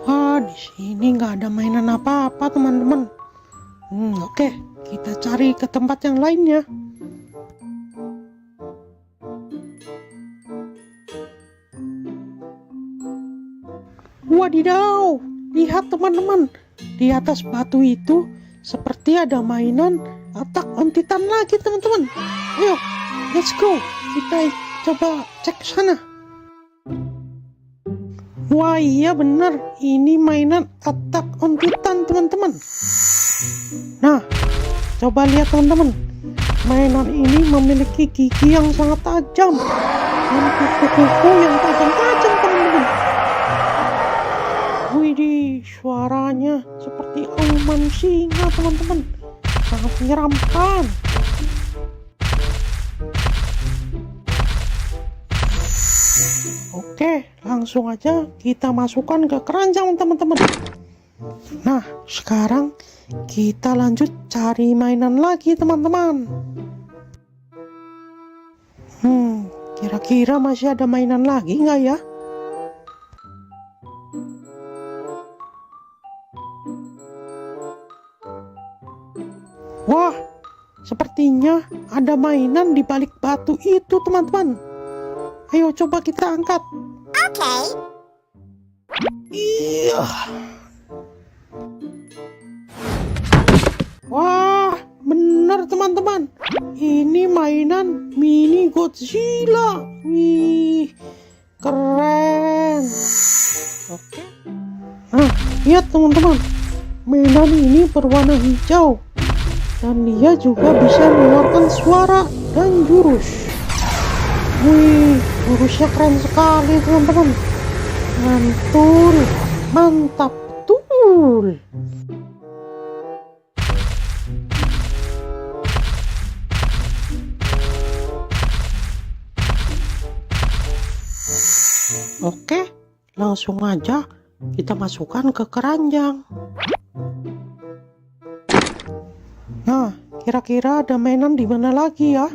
Wah, di sini nggak ada mainan apa-apa teman-teman. Oke, kita cari ke tempat yang lainnya. Wadidaw, lihat teman-teman, di atas batu itu seperti ada mainan Attack on Titan lagi teman-teman. Ayo, let's go. Kita coba cek sana. Wah iya benar, ini mainan Attack on Titan teman-teman. Nah, coba lihat teman-teman. Mainan ini memiliki gigi yang sangat tajam dan kuku-kuku yang tajam-tajam teman-teman. Widih, suaranya seperti auman singa teman-teman. Sangat menyeramkan. Oke, langsung aja kita masukkan ke keranjang teman-teman. Nah, sekarang kita lanjut cari mainan lagi teman-teman. Kira-kira masih ada mainan lagi nggak ya? Wah, sepertinya ada mainan di balik batu itu teman-teman. Ayo coba kita angkat. Iya. Wah, benar teman-teman. Ini mainan mini Godzilla. Wih, keren. Oke. Nah, lihat teman-teman. Mainan ini berwarna hijau. Dan dia juga bisa mengeluarkan suara dan jurus. Wih, jurusnya keren sekali teman-teman. Mantul, mantap betul. Oke, langsung aja kita masukkan ke keranjang. Nah, kira-kira ada mainan di mana lagi ya?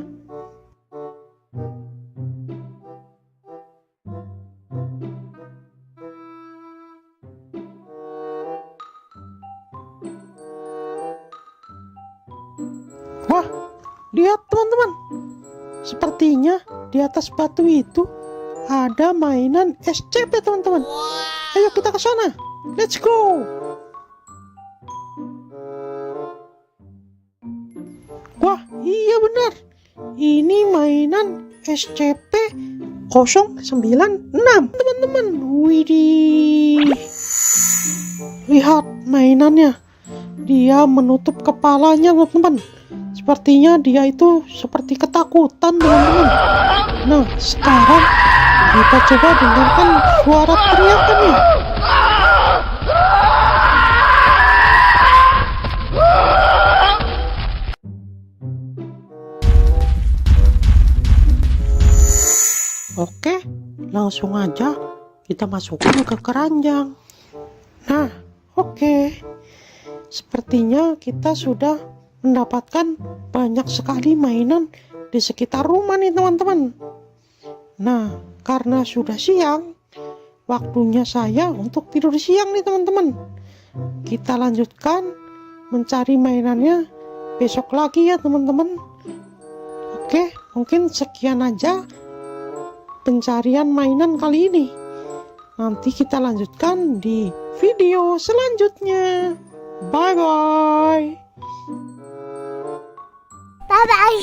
Wah, lihat teman-teman. Sepertinya di atas batu itu ada mainan SCP teman-teman. Ayo kita ke sana. Let's go. Wah, iya benar. Ini mainan SCP-096 teman-teman. Widih. Lihat mainannya. Dia menutup kepalanya teman-teman. Sepertinya dia itu seperti ketakutan teman-teman. Nah, sekarang kita coba dengarkan suara teriakannya. Oke, langsung aja kita masukkan ke keranjang. Nah, oke. Sepertinya kita sudah mendapatkan banyak sekali mainan di sekitar rumah nih teman-teman. Nah, karena sudah siang, waktunya saya untuk tidur siang nih teman-teman. Kita lanjutkan mencari mainannya besok lagi ya teman-teman. Oke, mungkin sekian aja pencarian mainan kali ini. Nanti kita lanjutkan di video selanjutnya. Bye bye. Bye bye.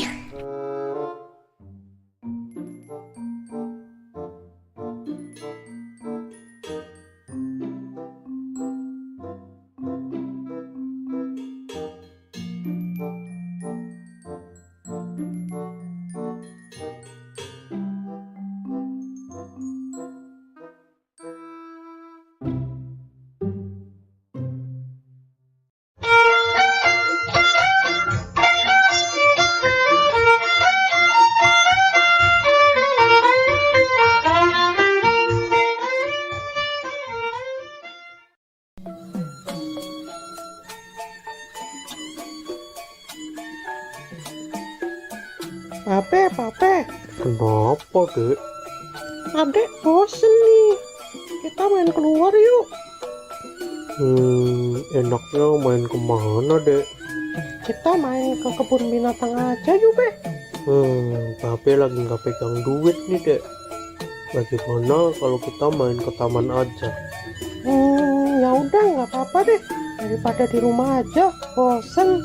Pape, Kenapa, Dek? adek bosen nih. Kita main keluar yuk. Enaknya main kemana, Dek? Kita main ke kebun binatang aja yuk, Be. Pape lagi nggak pegang duit nih, Dek. Bagaimana kalau kita main ke taman aja? Ya udah nggak apa-apa deh. Daripada di rumah aja, bosen.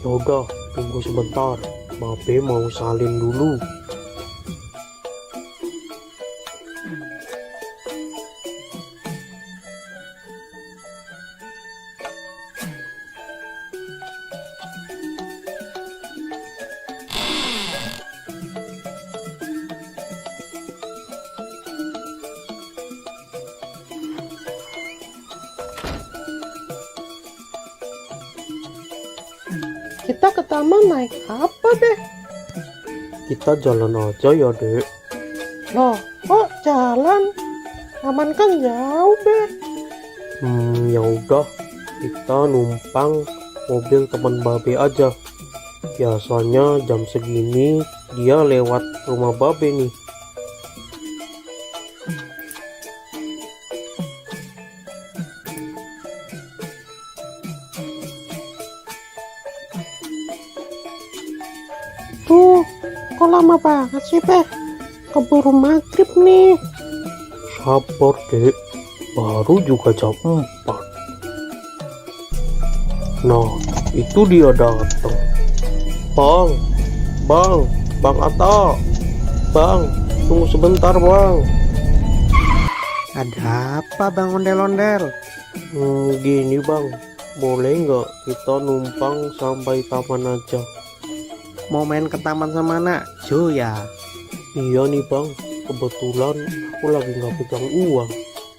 Yaudah, tunggu sebentar. Pape mau salin dulu. Kita ke taman naik apa deh? Kita jalan aja ya, Dek. Loh, kok jalan? Taman kan jauh, Be. Ya udah, kita numpang mobil teman Babe aja. Biasanya jam segini dia lewat rumah Babe nih. Tuh, kok lama banget sih, Be? Keburu maghrib nih. Sabar, Dek. Baru juga jam 4. Nah, itu dia datang. Bang Atta. Bang, tunggu sebentar, Bang. Ada apa Bang Ondel-Ondel? Gini, Bang. Boleh nggak kita numpang sampai taman aja? Mau main ke taman sama anak Jo ya? Iya nih, Bang. Kebetulan aku lagi nggak pegang uang.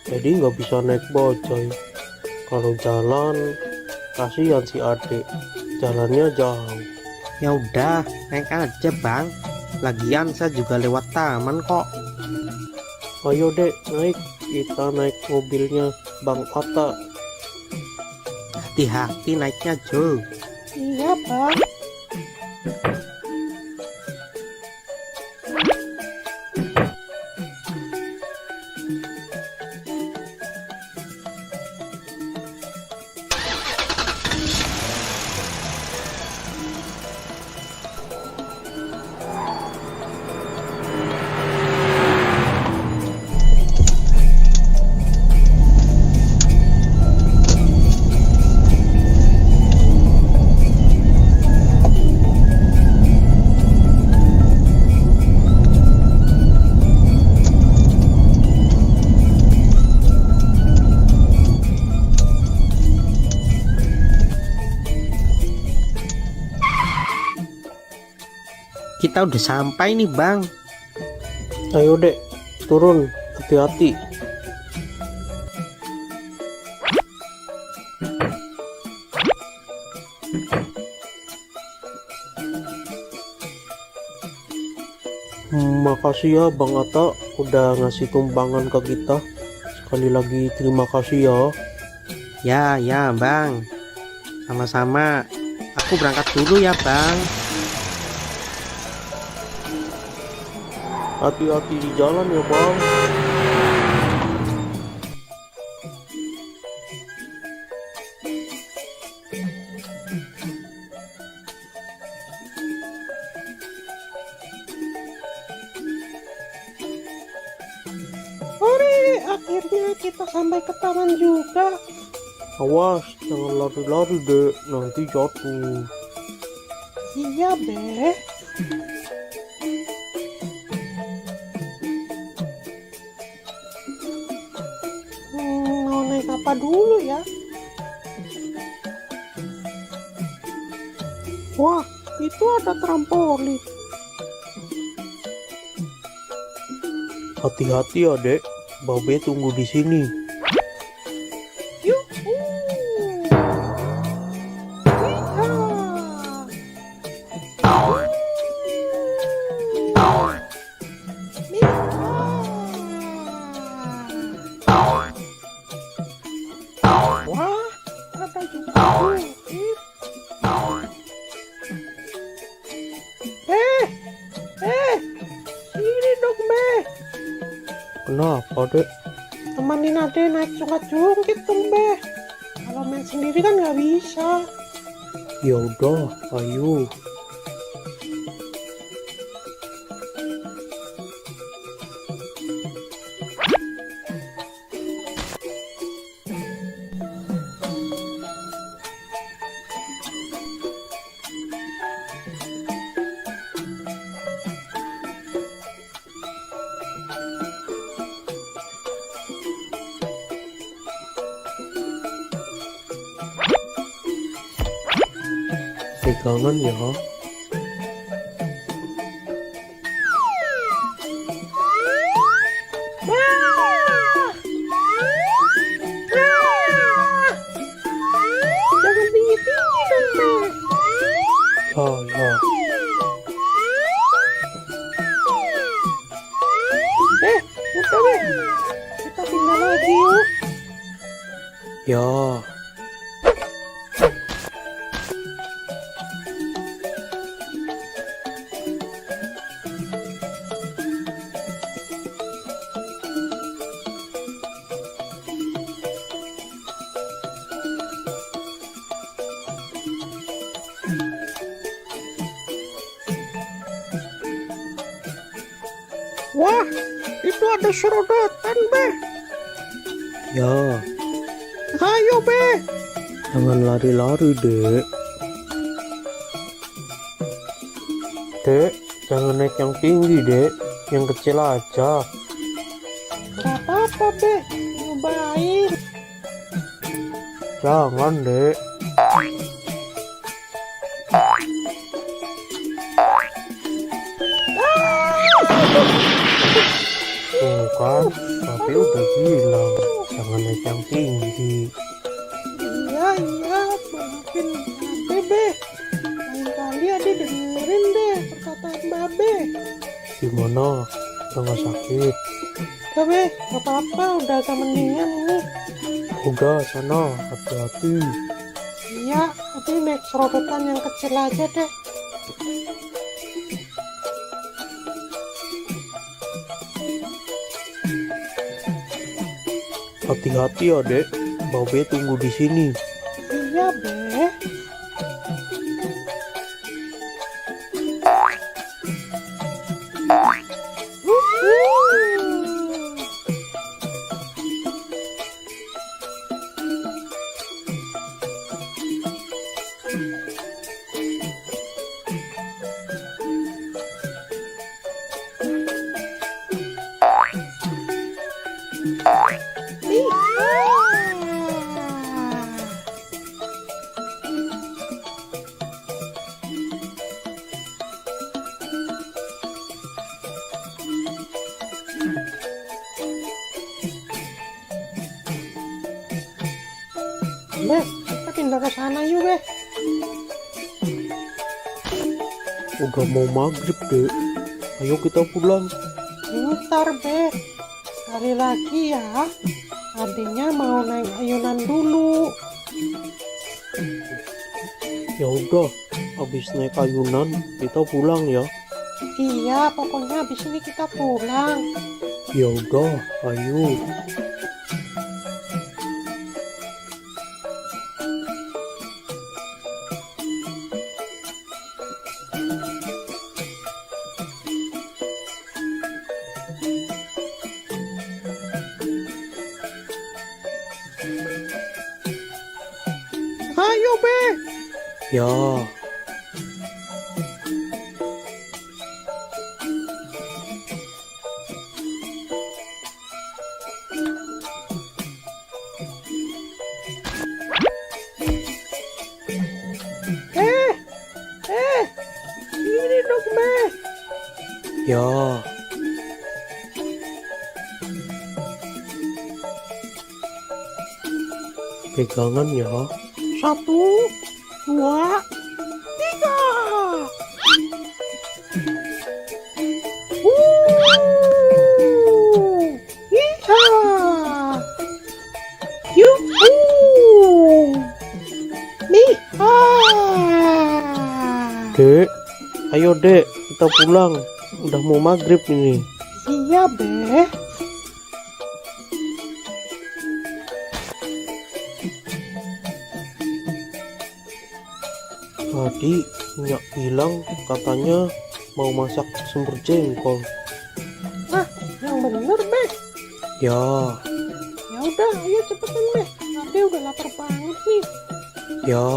Jadi nggak bisa naik bajai. Kalau jalan, kasihan si adik. Jalannya jauh. Ya udah, naik aja Bang. Lagian saya juga lewat taman kok. Ayo, Dek, naik. Kita naik mobilnya Bang Atta. Hati-hati naiknya Jo. Iya, Bang. Kita udah sampai nih Bang. Ayo, Dek, turun. Hati-hati. Makasih ya Bang Atta udah ngasih tumpangan ke kita. Sekali lagi terima kasih ya. Ya Bang. Sama-sama. Aku berangkat dulu ya Bang. Hati-hati di jalan ya, Bang. akhirnya kita sampai ke taman juga. Awas, jangan lari-lari dek, nanti jatuh. Iya, Be. Mau naik apa dulu ya? Wah, itu ada trampolin. Hati-hati ya dek, Babe tunggu di sini. Yuhu. Wah, ada juga bukit. Sini dong, Be. Kenapa dek? Temanin Ade naik jungkit dong, Be. Kalau main sendiri kan nggak bisa. Ya udah, ayo. Pegangan ya. Jangan tinggi-tinggi dong, Be. Ya. Udah, Be. Kita pindah lagi yuk. Ya. Wah, itu ada serodotan, Be. Ya, Ayo, Be. jangan lari-lari dek. Dek, jangan naik yang tinggi dek, yang kecil aja. Gak apa-apa, Be. Nyobain. Jangan dek. Tuh kan, tapi udah bilang jangan naik yang tinggi. Iya, maafin Babe, Be. Lain kali Ade dengerin deh perkataan Babe. Gimana? Udah gak sakit? Udah, Be. Gak apa-apa, udah agak mendingan ini. Udah sana, hati-hati. Iya, tapi naik serodotan yang kecil aja deh. Hati-hati ya dek, Babe tunggu di sini. Iya, Be. Be, kita pindah ke sana yuk, Be. Udah mau maghrib dek, ayo kita pulang. Bentar, Be. Sekali lagi ya. Adiknya mau naik ayunan dulu. Ya udah, habis naik ayunan kita pulang ya. Iya, pokoknya habis ini kita pulang. Ya udah, ayo. Be. Ya, Ini dong, Be. ya. Pegangan ya. 1, 2, 3. Iya. Yuhu. Nih. Dek, ayo dek, kita pulang. Udah mau maghrib ini. Iya, Be. Tadi Nyak bilang katanya mau masak semur jengkol. Yang bener, Be. Ya, Ya udah, ayo cepetan, Be. Ade udah lapar banget nih. ya.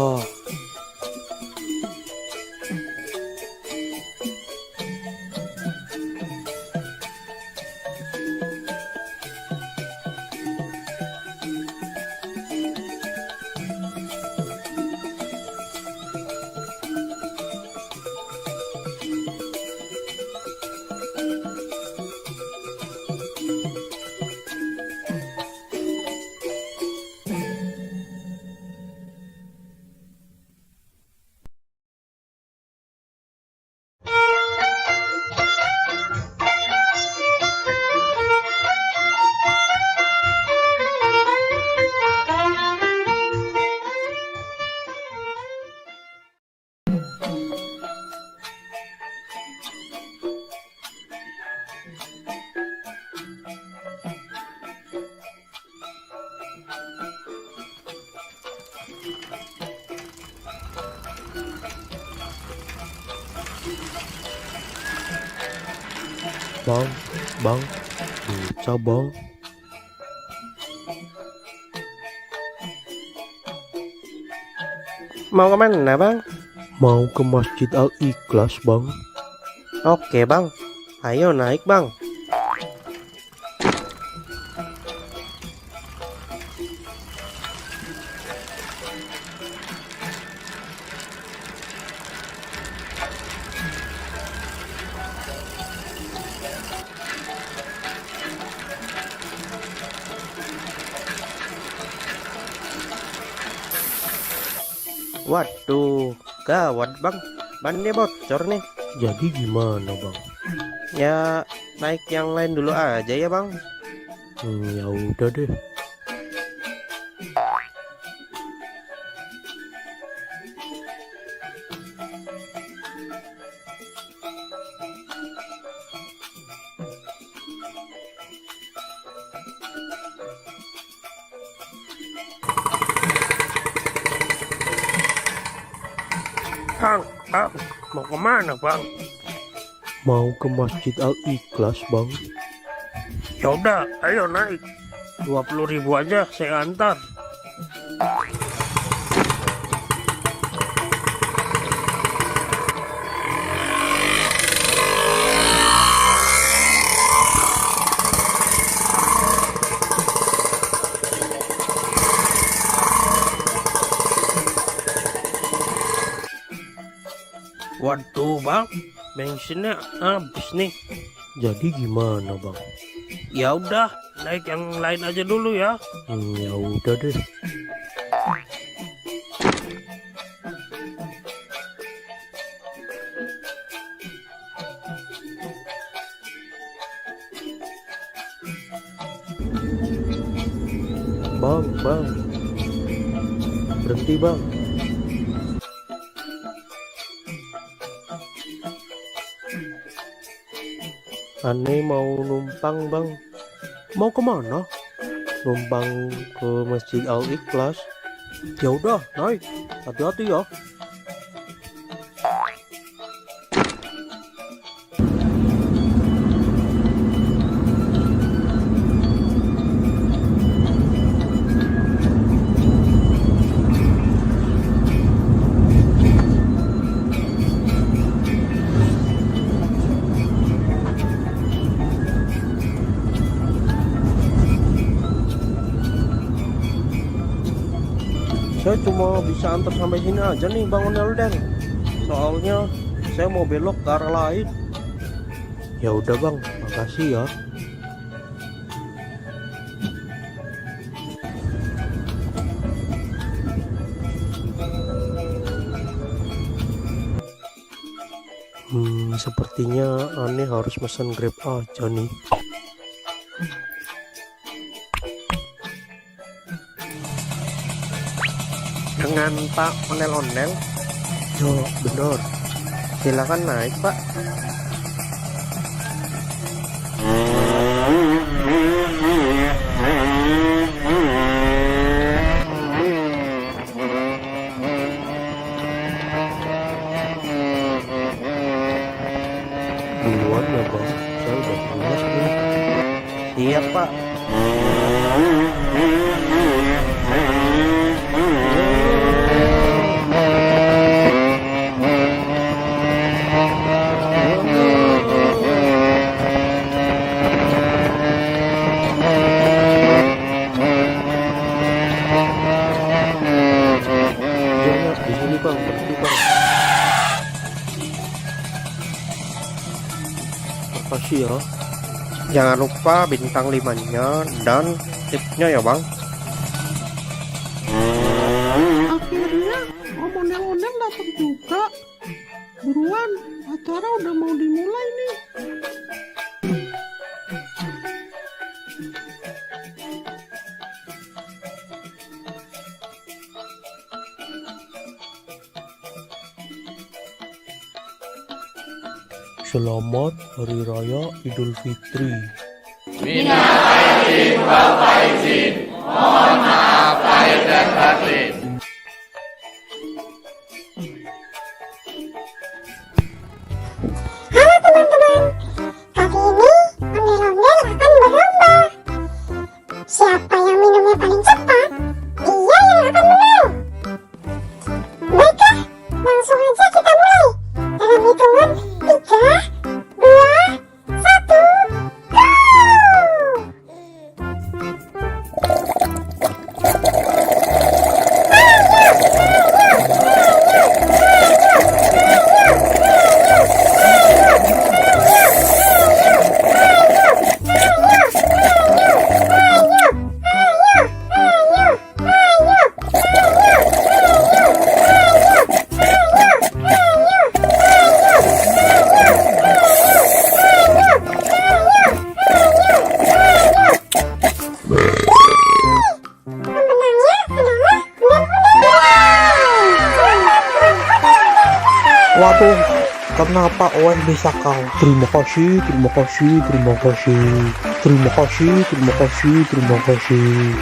Bang, bisa bang. Mau kemana bang? Mau ke Masjid Al-Ikhlas bang. Oke bang, ayo naik bang. Waduh, gawat bang, bannya bocor nih. Jadi gimana bang? Ya naik yang lain dulu aja ya bang. Ya udah deh. Bang, mau kemana bang? Mau ke Masjid Al-Ikhlas bang. Ya udah, ayo naik. 20.000 aja saya antar. Waduh bang, bensinnya habis nih. Jadi gimana bang? Ya udah, naik yang lain aja dulu ya. Ya udah deh. Bang, berhenti bang. Aneh mau numpang bang. Mau kemana? Numpang ke Masjid Al-Ikhlas. Ya udah, naik. Hati-hati ya. Saya cuma bisa antar sampai sini aja nih Bang Ondel-ondel. Soalnya saya mau belok ke arah lain. Ya udah Bang, makasih ya. Sepertinya aneh harus pesan Grab aja nih. Dengan Pak Ondel-ondel? Yo, bener. Silakan naik Pak. Duluan ya Bang, saya udah pulas nih. Siap Pak. Di sini Bang, berhenti Bang. Makasih ya. Jangan lupa bintang 5-nya dan tipsnya ya Bang. Akhirnya Om Ondel-ondel datang juga. Buruan, acara udah mau dimulai nih. Selamat Hari Raya Idul Fitri. Halo teman-teman, kali ini ondel-ondel akan berlomba. Siapa yang minumnya paling cepat, dia yang akan menang. Baiklah, langsung aja kita mulai. Dalam hitungan 3, 2, 1, go! Pemenangnya adalah Waduh, kenapa Owen bisa kau? Terima kasih, terima kasih, terima kasih. Terima kasih, terima kasih, terima kasih.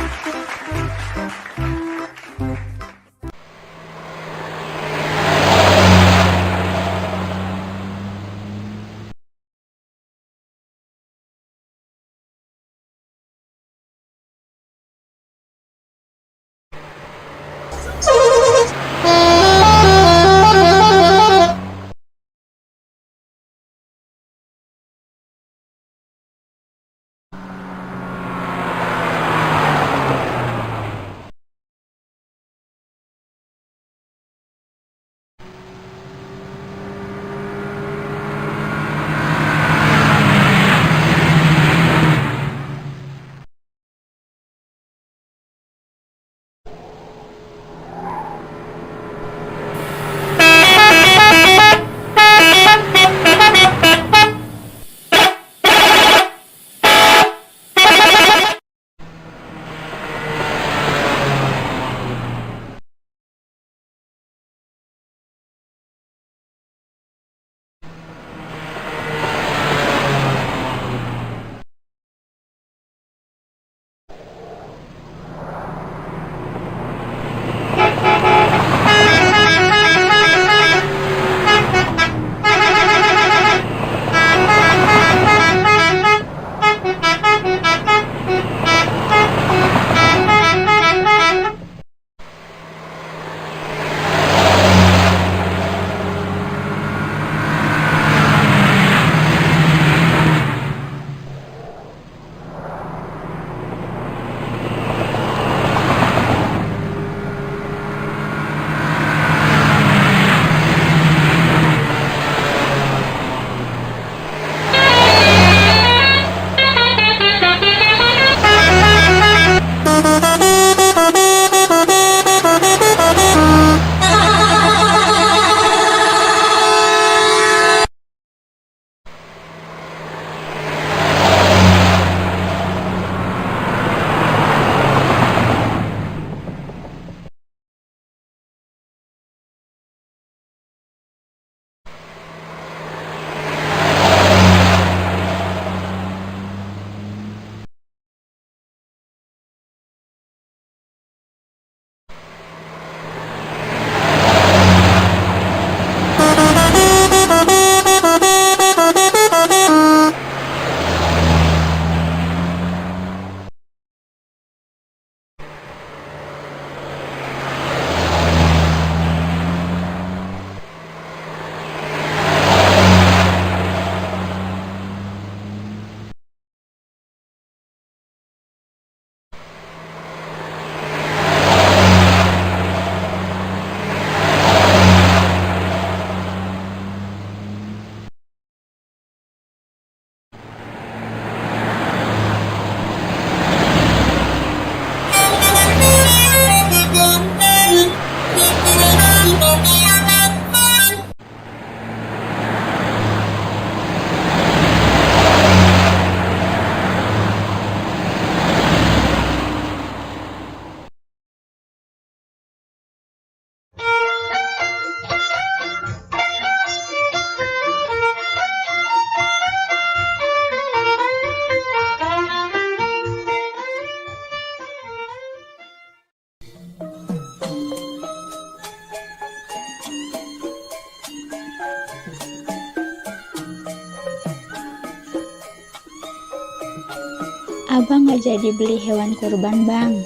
Abang nggak jadi beli hewan kurban, Bang.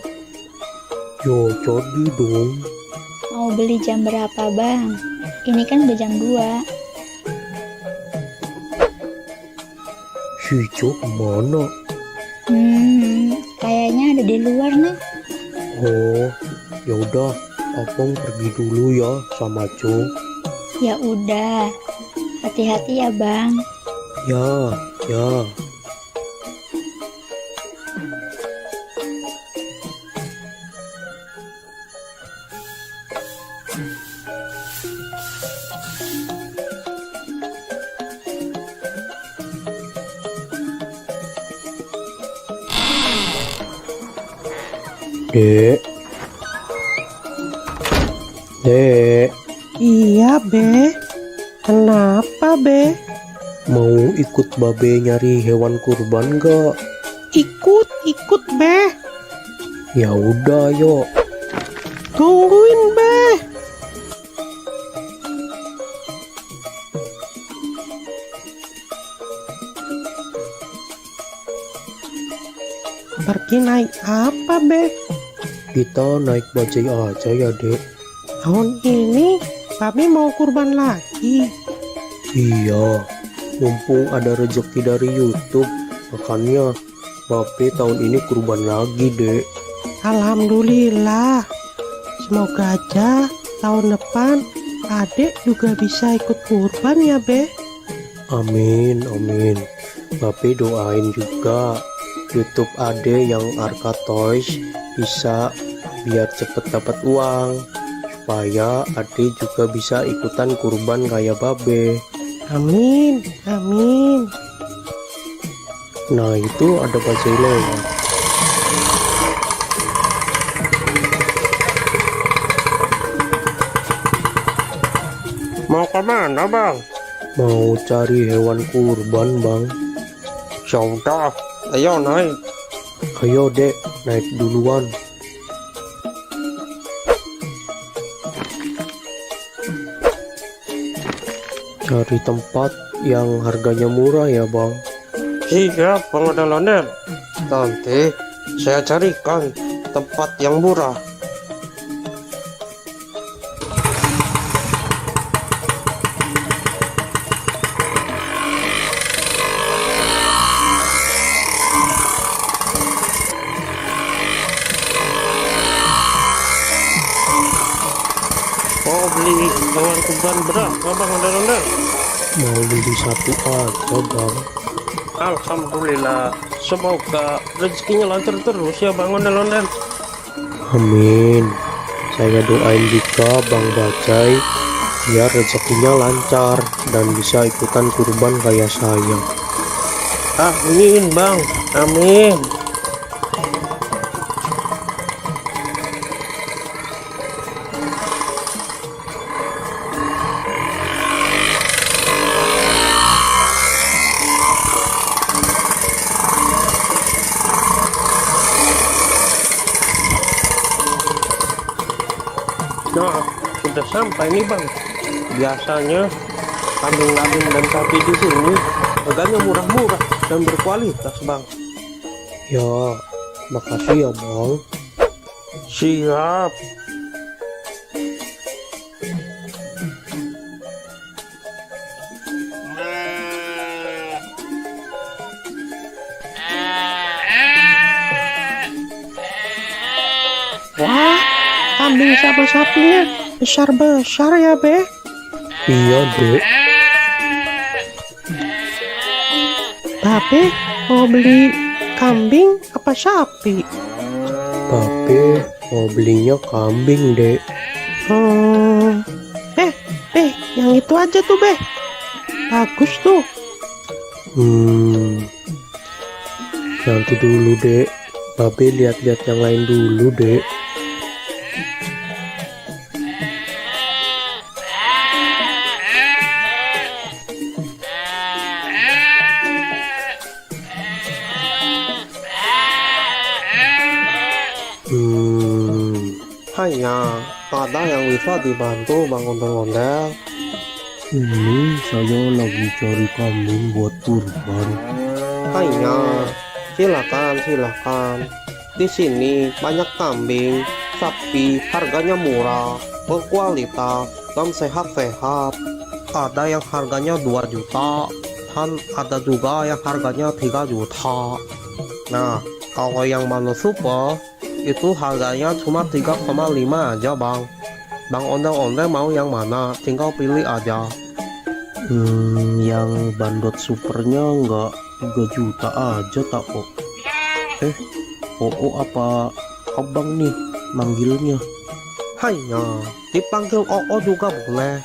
Yo, jadi dong. Mau beli jam berapa, Bang? Ini kan udah jam 2. Si Ijo kemana? Kayaknya ada di luar nih. Oh, ya udah, abang pergi dulu ya sama Jo. Ya udah. Hati-hati ya, Bang. Ya, ya. Dek. Dek, Iya, Be. Kenapa, Be? mau ikut babe nyari hewan kurban gak? Ikut, Be. Ya udah, yuk. Tungguin, Be. Pergi naik apa, Be? Kita naik bajai aja ya, Dek. Tahun ini Babe mau kurban lagi. Iya, mumpung ada rezeki dari YouTube, makanya babe tahun ini kurban lagi, Dek. Alhamdulillah. Semoga aja tahun depan Adek juga bisa ikut kurban ya, Be. Amin, amin. Babe doain juga YouTube Ade yang Arka Toys bisa biar cepet dapat uang, supaya Ade juga bisa ikutan kurban kayak babe. Amin, amin. Nah, itu ada bajai lewat. Mau kemana, Bang? Mau cari hewan kurban, Bang. Sudah, ayo naik. Ayo, Dek, naik duluan. Cari tempat yang harganya murah ya, Bang. Siap, Bang Ondel-ondel. Nanti saya carikan tempat yang murah. Mau beli hewan kurban berapa, Bang Ondel-ondel? Mau beli satu aja, Bang. Alhamdulillah. Semoga rezekinya lancar terus ya, Bang Ondel-ondel. Amin. Saya doain juga Bang Bajai biar rezekinya lancar dan bisa ikutan kurban kayak saya. Amin, Bang. Amin. Nah, sudah sampai nih, Bang. Biasanya kambing-kambing dan sapi di sini harganya murah-murah dan berkualitas, Bang. Ya, makasih ya, Bang. Siap. Wah, kambing sama sapinya besar-besar ya, Be. Iya, Dek. Babe mau beli kambing apa sapi? Babe mau belinya kambing, Dek. Yang itu aja tuh, Be. Bagus tuh. Nanti dulu, Dek. Babe lihat-lihat yang lain dulu, Dek. Hanya ada yang bisa dibantu, Bang Ondel-ondel. Ini saya lagi cari kambing buat kurban. Hanya Silakan. Di sini banyak kambing, sapi, harganya murah, berkualitas, dan sehat-sehat. Ada yang harganya 2 juta, dan ada juga yang harganya 3 juta. Nah, kalau yang Mano Super, itu harganya cuma 3,5 aja bang. Bang Ondel-Ondel mau yang mana? Tinggal pilih aja. Yang bandot supernya nggak 3 juta aja tak kok. apa abang nih manggilnya? Hanya dipanggil Oo juga boleh,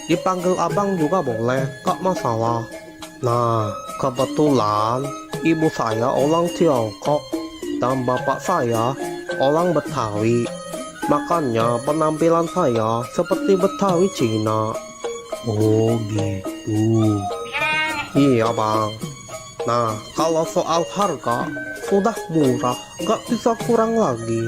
dipanggil abang juga boleh, gak masalah. Nah, kebetulan ibu saya orang Tiongkok dan bapak saya orang Betawi. Makanya penampilan saya seperti Betawi Cina. Oh gitu. Iya bang. Nah, kalau soal harga sudah murah, gak bisa kurang lagi.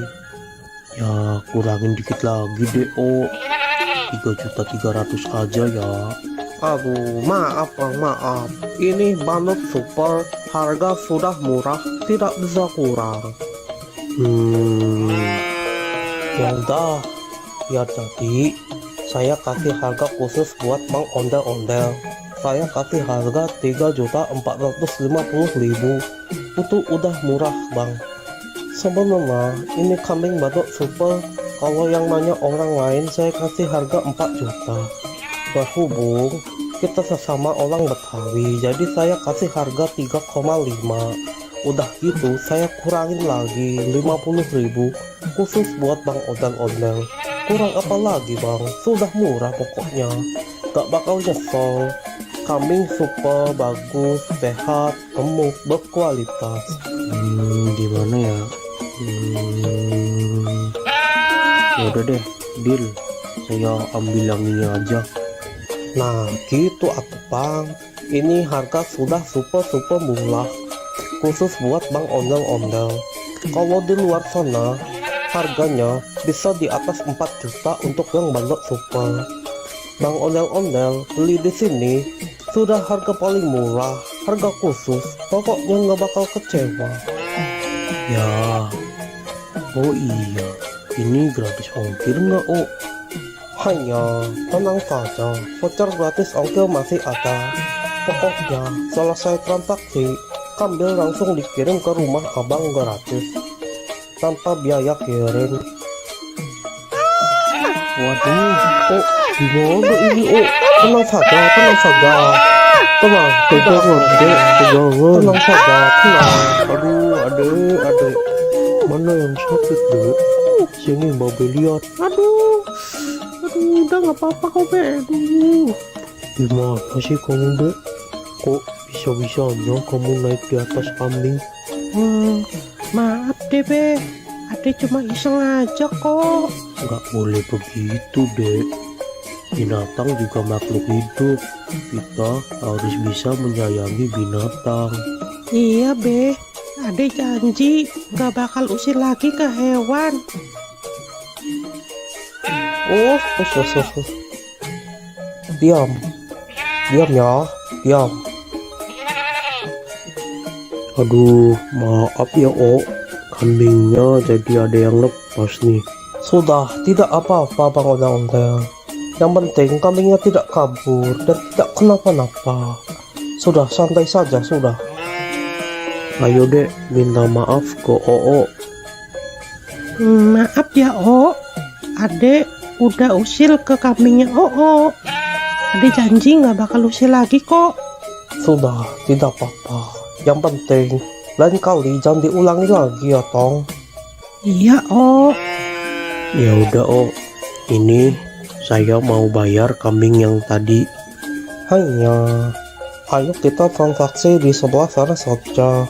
Ya kurangin dikit lagi deh 3.300.000 aja ya. Aduh, maaf bang, maaf. Ini Bandot Super, harga sudah murah, tidak bisa kurang. Ya udah, biar jadi saya kasih harga khusus buat Bang Ondel-Ondel. Saya kasih harga 3.450.000. Itu udah murah bang. Sebenarnya ini kambing Bandot Super, kalau yang nanya orang lain saya kasih harga 4 juta. Berhubung kita sesama orang Betawi, jadi saya kasih harga 3,5. Udah gitu saya kurangin lagi 50.000 khusus buat Bang Ondel-Ondel. Kurang apa lagi bang, sudah murah pokoknya, gak bakal nyesel. Kambing super, bagus, sehat, gemuk, berkualitas. Gimana ya? Ya udah deh, deal. Saya ambil yang ini aja. Nah gitu atuh bang, ini harga sudah super murah khusus buat Bang Ondel-Ondel. Kalau di luar sana harganya bisa di atas 4 juta untuk yang Bandot Super. Bang Ondel-Ondel beli di sini sudah harga paling murah, harga khusus, pokoknya nggak bakal kecewa. Ya. Oh iya, ini gratis ongkir nggak Hanya tenang saja, voucher gratis ongkir masih ada. Pokoknya selesai transaksi, kambing langsung dikirim ke rumah abang gratis tanpa biaya kirim. Waduh, Gimana ini? Tenang saja, tenang saja. Tenang saja, tenang. aduh, adek. Mana yang sakit dek? Sini babe lihat. Aduh, udah nggak apa-apa kok, Be. Aduh. Gimana sih kamu dek? Kok bisa-bisanya kamu naik di atas kambing? Maaf deh, Be. Ade cuma iseng aja kok. Nggak boleh begitu dek. Binatang juga makhluk hidup. Kita harus bisa menyayangi binatang. Iya, Be. Ade janji nggak bakal usir lagi ke hewan. Oh. Diam ya, diam. Aduh, maaf ya kambingnya jadi ada yang lepas nih. Sudah, tidak apa-apa Bang Ondel-Ondel. Yang penting kambingnya tidak kabur dan tidak kenapa-napa. Sudah, santai saja, sudah. Ayo dek, minta maaf ke Maaf ya, Ade udah usil ke kambingnya Ade janji nggak bakal usil lagi kok. Sudah, tidak apa-apa. Yang penting lain kali jangan diulangi lagi ya Tong. Iya, Ya udah ini saya mau bayar kambing yang tadi. Hanya, ayo kita transaksi di sebelah sana saja.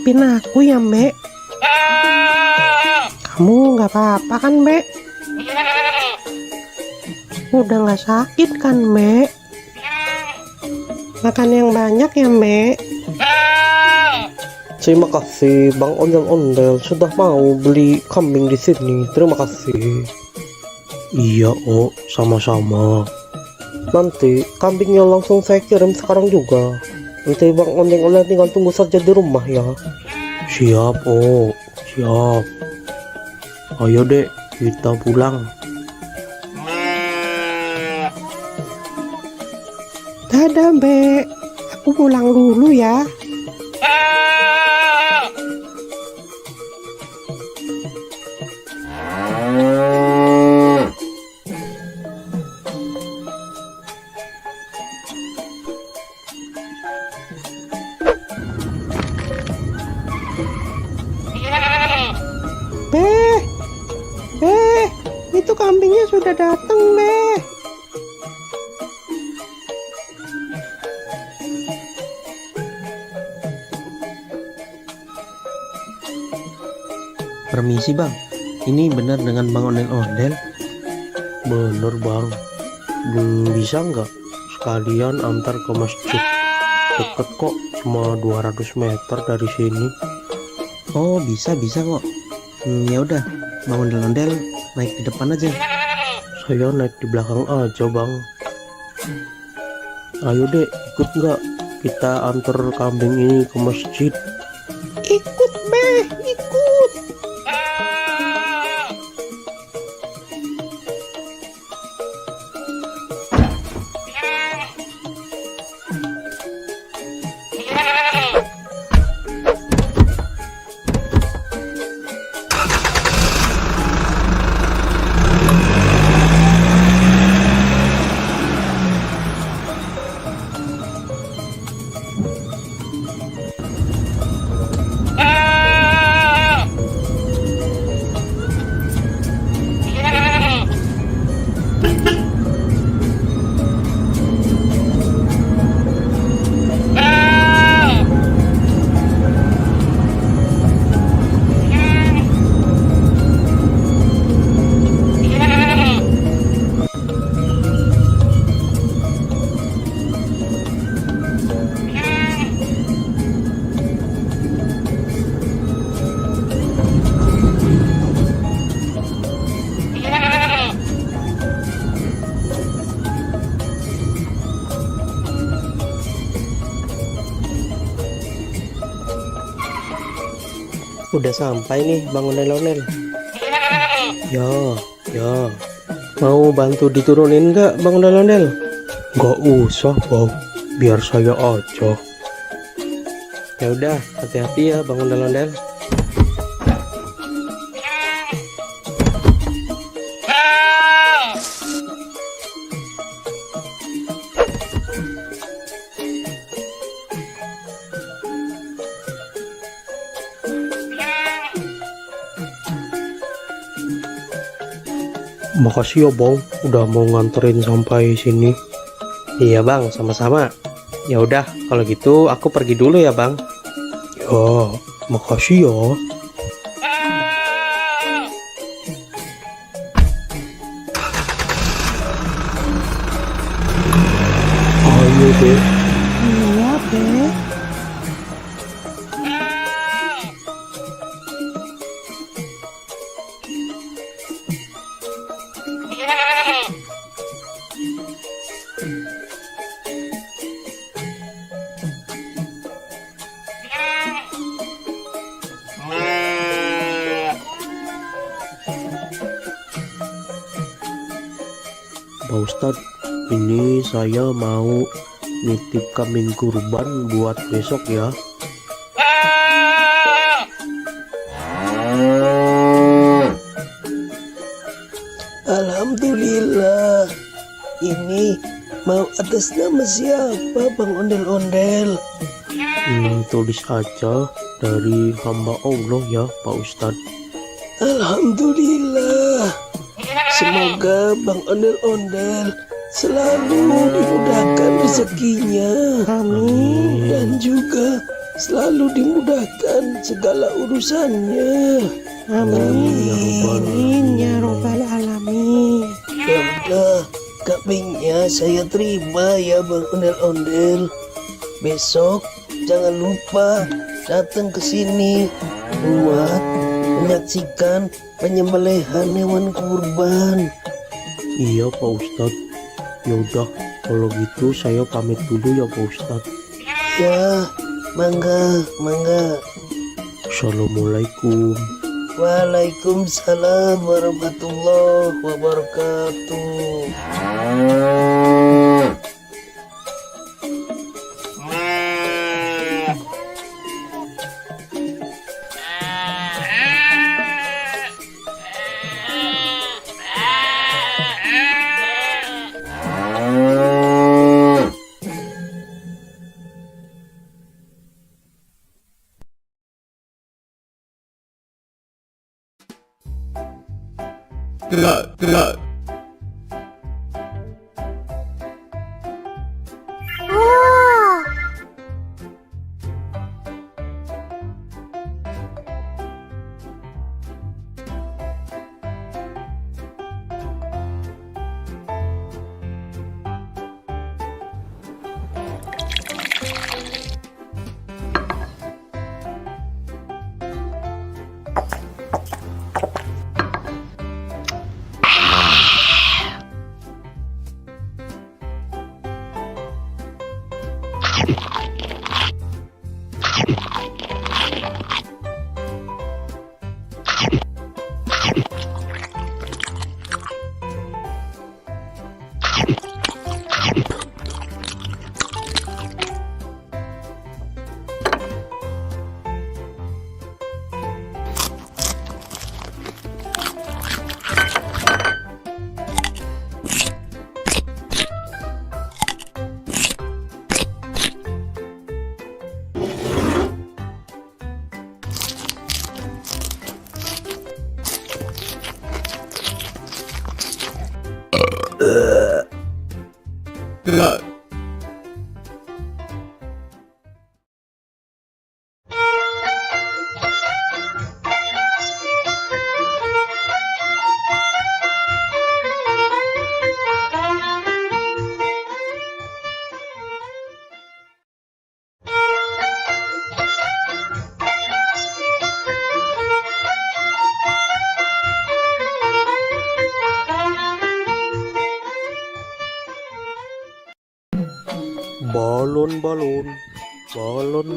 maafin aku ya, Mbak. Kamu nggak apa-apa kan, Mbak? Udah nggak sakit kan, Mbak? Makan yang banyak ya, Mbak. Terima kasih Bang Ondel-Ondel sudah mau beli kambing di sini. Terima kasih. Iya, Oh, sama-sama. Nanti kambingnya langsung saya kirim sekarang juga. Nanti Bang Ondel-Ondel tinggal tunggu saja di rumah ya. Siap, Oh. Siap. Ayo dek, kita pulang. Dadah, Mbak. Aku pulang dulu ya. Be, itu kambingnya sudah datang, Be. Permisi bang, ini benar dengan Bang Ondel-Ondel? Bener Bang. Bisa nggak sekalian antar ke masjid? Deket kok, cuma 200 meter dari sini. Oh bisa kok. Ya udah, Bang Ondel-Ondel naik di depan aja. Saya naik di belakang aja Bang. Ayo dek, ikut nggak? Kita antar kambing ini ke masjid. Ikut, Be, ikut. Udah sampai nih Bang Ondel-Ondel. Ya. Mau bantu diturunin nggak Bang Ondel-Ondel? Nggak usah Bang, biar saya aja. Ya udah, hati-hati ya Bang Ondel-Ondel. Makasih ya Bang, udah mau nganterin sampai sini. Iya Bang, sama-sama. Ya udah, kalau gitu aku pergi dulu ya Bang. Ya, makasih ya. Ayo deh. Iya, Be. Pak Ustadz, ini saya mau nitip kambing kurban buat besok ya. Alhamdulillah. Ini mau atas nama siapa Bang Ondel-Ondel? Tulis aja dari hamba Allah ya Pak Ustadz. Alhamdulillah. Semoga Bang Ondel-Ondel selalu dimudahkan rezekinya. Dan juga selalu dimudahkan segala urusannya. Amin ya robbal alamin. Ya udah, kambingnya saya terima ya Bang Ondel-Ondel. Besok jangan lupa datang ke sini buat menyaksikan penyembelihan hewan kurban. Iya Pak Ustadz. Yaudah, kalau gitu saya pamit dulu ya Pak Ustadz. Ya, mangga. Assalamualaikum. Waalaikumsalam warahmatullahi wabarakatuh. Oh,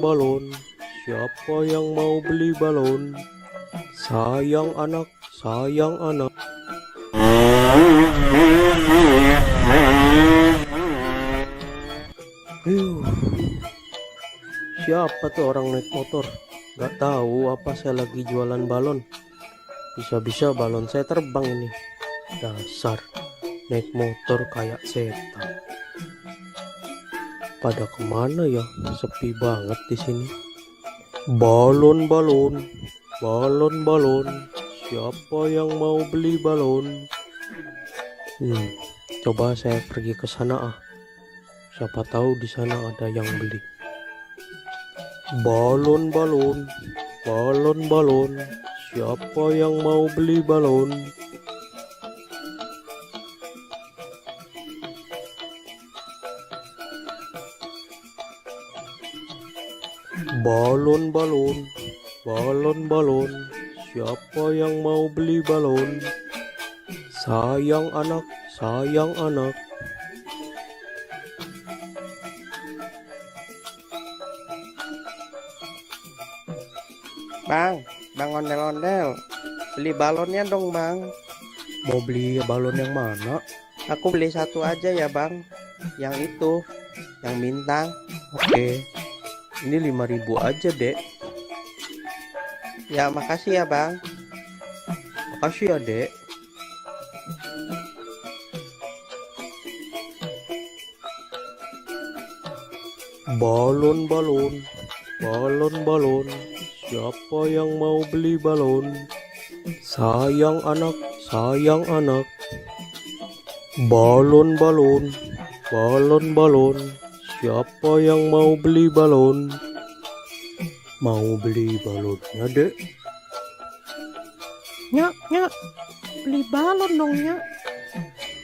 Balon, siapa yang mau beli balon? Sayang anak. Siapa tuh orang naik motor? Gak tahu apa saya lagi jualan balon. Bisa-bisa balon saya terbang ini. Dasar naik motor kayak setan. Pada kemana ya? Sepi banget di sini. Balon. Siapa yang mau beli balon? Coba saya pergi ke sana ah. Siapa tahu di sana ada yang beli. Balon. Siapa yang mau beli balon? Balon. Siapa yang mau beli balon? Sayang anak. Bang Ondel-Ondel, beli balonnya dong bang. Mau beli balon yang mana? Aku beli satu aja ya bang. Yang itu, yang bintang. Oke, ini 5.000 aja dek. Ya makasih ya bang. Makasih ya dek. Balon. Siapa yang mau beli balon? Sayang anak. Balon. Siapa yang mau beli balon? Mau beli balonnya dek? Nyak, beli balon dong, Nyak.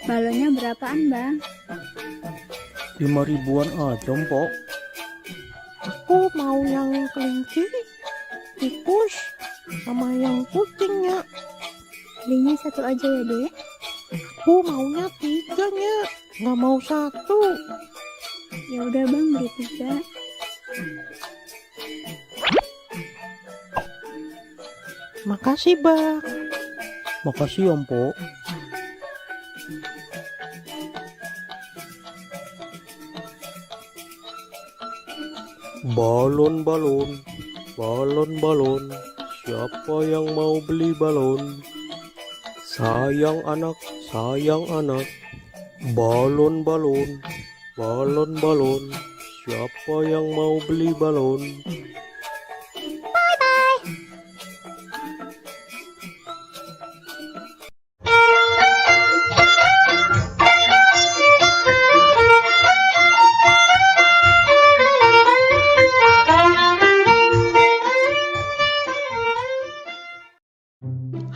Balonnya berapaan, Bang? 5 ribuan aja, Mpok. Aku mau yang kelinci, tikus, sama yang kucing, Nyak. Belinya satu aja ya, Dek. Aku maunya 3, Nyak. Nggak mau 1. Ya udah, Bang, beli 3. Makasih, Bang. Makasih ya, Mpok. Balon. Siapa yang mau beli balon? Sayang anak. Balon. Siapa yang mau beli balon?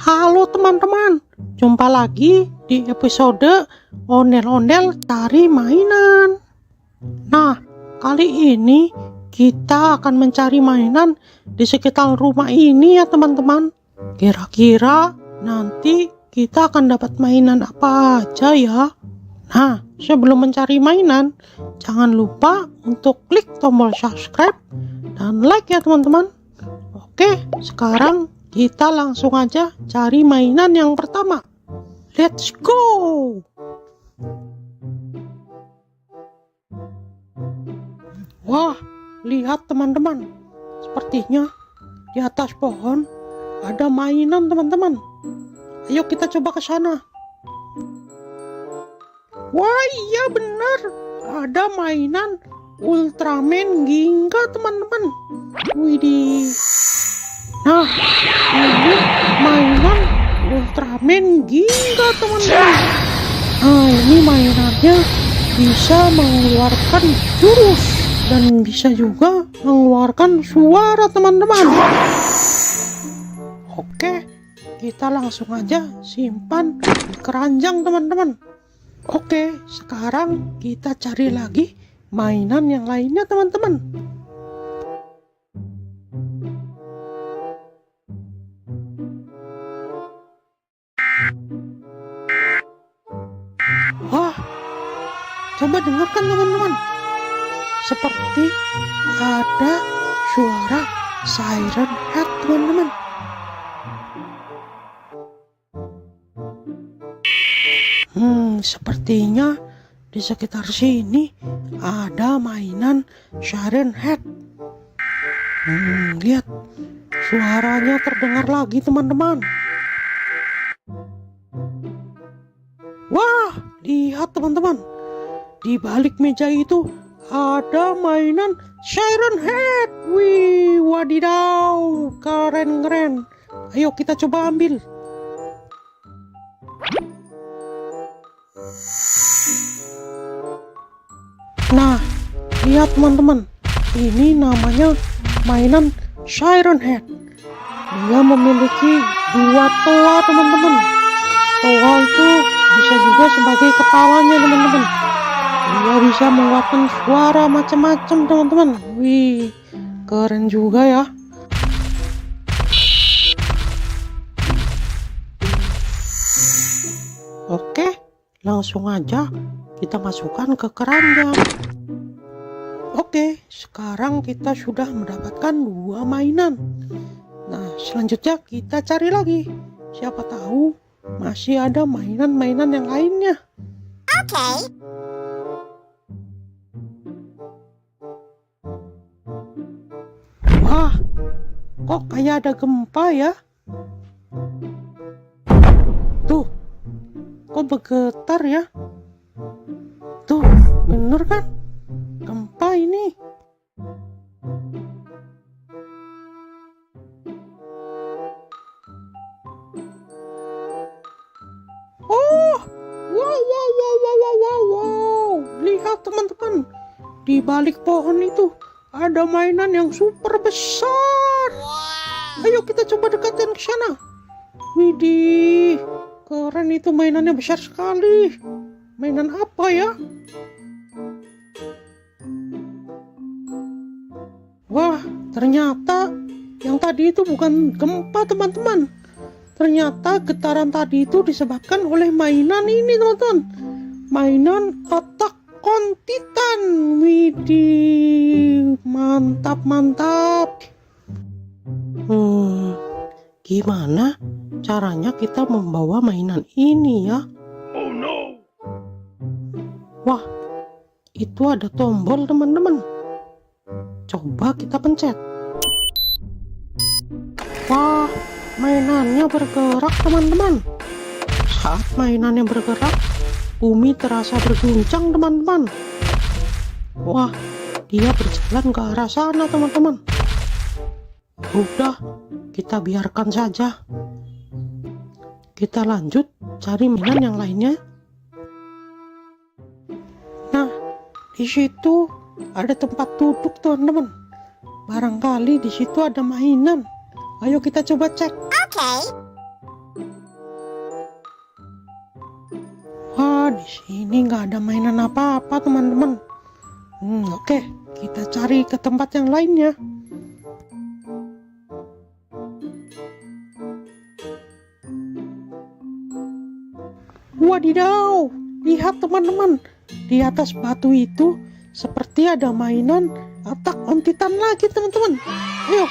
Halo teman-teman, jumpa lagi di episode Ondel-Ondel Cari Mainan. Nah, kali ini kita akan mencari mainan di sekitar rumah ini ya teman-teman. Kira-kira nanti kita akan dapat mainan apa aja ya? Nah, sebelum mencari mainan, jangan lupa untuk klik tombol subscribe dan like ya teman-teman. Oke, sekarang kita langsung aja cari mainan yang pertama. Let's go! Wah, lihat teman-teman. Sepertinya di atas pohon ada mainan teman-teman. Ayo kita coba ke sana. Wah, iya benar. Ada mainan Ultraman Ginga teman-teman. Widih. Nah, ini mainan Ultraman Ginga teman-teman. Nah, ini mainannya bisa mengeluarkan jurus dan bisa juga mengeluarkan suara teman-teman. Oke, kita langsung aja simpan di keranjang teman-teman. Oke, sekarang kita cari lagi mainan yang lainnya teman-teman. Wah, coba dengarkan teman-teman. Seperti ada suara siren head teman-teman. Sepertinya di sekitar sini ada mainan siren head. Lihat, suaranya terdengar lagi teman-teman. Wah, lihat teman-teman. Di balik meja itu ada mainan siren head. Wih, wadidaw, keren-keren. Ayo kita coba ambil. Nah, lihat teman-teman. Ini namanya mainan siren head. Dia memiliki 2 toa teman-teman. Toa itu bisa juga sebagai kepalanya teman-teman. Dia bisa mengeluarkan suara macam-macam teman-teman. Wih, keren juga ya. Oke, langsung aja kita masukkan ke keranjang. Oke, sekarang kita sudah mendapatkan 2 mainan. Nah, selanjutnya kita cari lagi. Siapa tahu masih ada mainan-mainan yang lainnya. Oke. Wah, kok kayak ada gempa ya? Tuh, kok bergetar ya? Tuh, bener kan? Gempa ini. Oh, wow. Lihat teman-teman, di balik pohon itu ada mainan yang super besar. Ayo kita coba dekatin ke sana. Widih, keren itu, mainannya besar sekali. Mainan apa ya? Wah, ternyata yang tadi itu bukan gempa, teman-teman. Ternyata getaran tadi itu disebabkan oleh mainan ini, teman-teman. Mainan Attack on Titan. Widih, mantap. Gimana caranya kita membawa mainan ini ya? Wah, itu ada tombol, teman-teman. Coba kita pencet. Wah, mainannya bergerak, teman-teman. Saat mainannya bergerak, bumi terasa berguncang, teman-teman. Wah, dia berjalan ke arah sana, teman-teman. Udah, kita biarkan saja. Kita lanjut cari mainan yang lainnya. Nah, di situ ada tempat duduk, teman-teman. Barangkali di situ ada mainan. Ayo kita coba cek. Wah, di sini nggak ada mainan apa-apa, teman-teman. Oke, kita cari ke tempat yang lainnya. Wadidaw, lihat teman-teman, di atas batu itu seperti ada mainan Attack on Titan lagi, teman-teman. Ayo,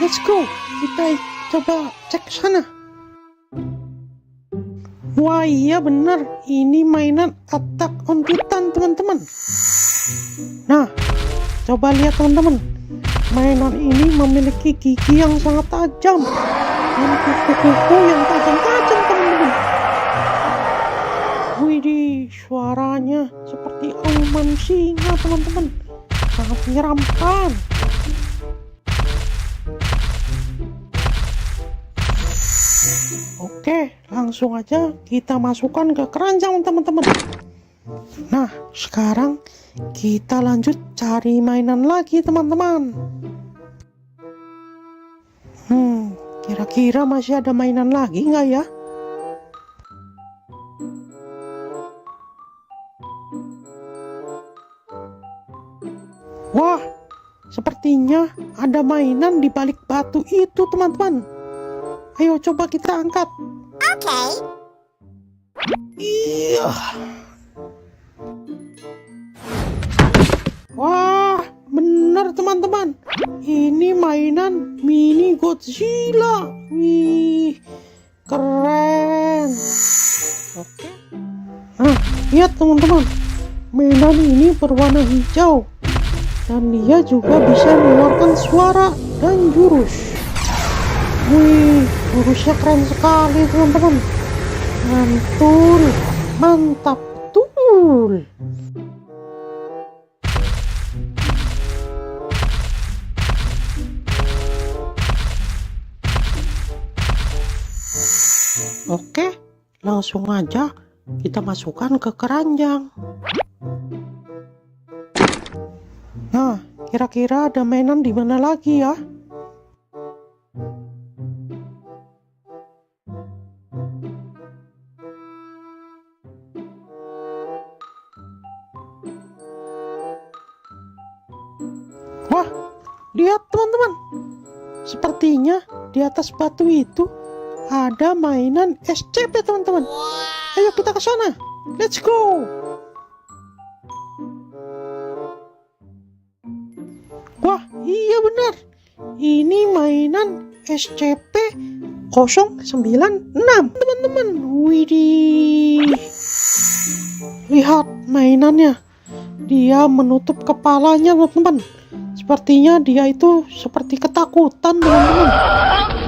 let's go, kita coba cek sana. Wah, iya benar, ini mainan Attack on Titan, teman-teman. Nah, coba lihat, teman-teman, mainan ini memiliki gigi yang sangat tajam dan kuku-kuku yang tajam-tajam, teman-teman. Widih, suaranya seperti auman singa, teman-teman. Sangat menyeramkan. Oke, langsung aja kita masukkan ke keranjang, teman-teman. Nah, sekarang kita lanjut cari mainan lagi, teman-teman. Kira-kira masih ada mainan lagi nggak ya? Wah, sepertinya ada mainan di balik batu itu, teman-teman. Ayo coba kita angkat. Iya. Wah, bener, teman-teman. Ini mainan mini Godzilla. Wih, keren. Oke. Nah, lihat, teman-teman. Mainan ini berwarna hijau. Dan dia juga bisa mengeluarkan suara dan jurus. Wih, jurusnya keren sekali, teman-teman. Mantul, mantap betul. Oke, langsung aja kita masukkan ke keranjang. Nah, kira-kira ada mainan di mana lagi ya? Wah, lihat, teman-teman. Sepertinya di atas batu itu ada mainan SCP, teman-teman. Ayo kita ke sana. Let's go. Wah, iya benar. Ini mainan SCP-096, teman-teman. Widih. Lihat mainannya. Dia menutup kepalanya, teman-teman. Sepertinya dia itu seperti ketakutan, teman-teman.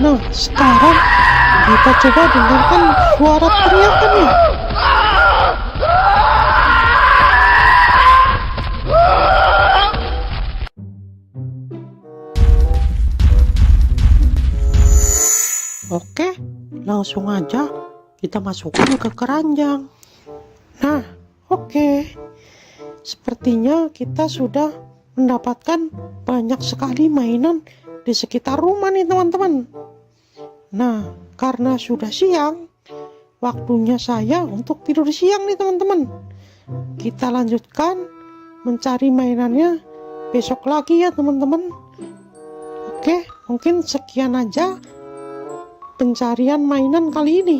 Nah, sekarang kita coba dengarkan suara teriakannya. Oke, langsung aja kita masukkan ke keranjang. Nah, oke. Sepertinya kita sudah mendapatkan banyak sekali mainan di sekitar rumah nih, teman-teman. Nah, karena sudah siang, waktunya saya untuk tidur siang nih teman-teman. Kita lanjutkan mencari mainannya besok lagi ya teman-teman. Oke, mungkin sekian aja pencarian mainan kali ini.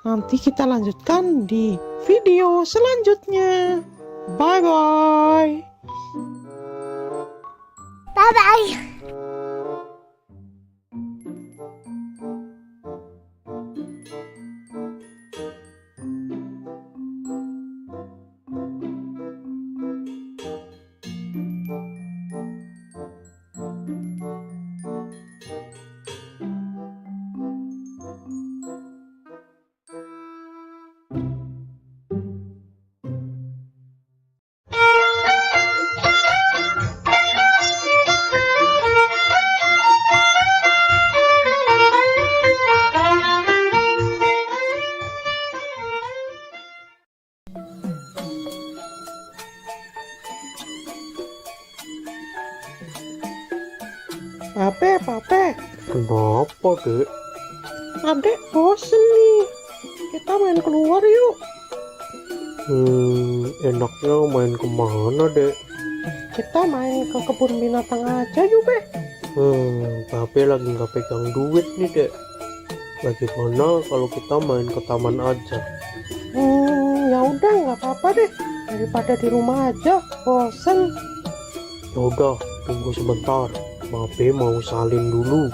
Nanti kita lanjutkan di video selanjutnya. Bye-bye. Bye-bye. Pape, Kenapa, Dek? adek bosen nih. Kita main keluar yuk. Enaknya main kemana, Dek? Kita main ke kebun binatang aja yuk, Be. Tapi lagi nggak pegang duit nih, Dek. Bagaimana kalau kita main ke taman aja? Ya udah, nggak apa-apa deh. Daripada di rumah aja, bosen. Yaudah, tunggu sebentar. Babe mau salin dulu.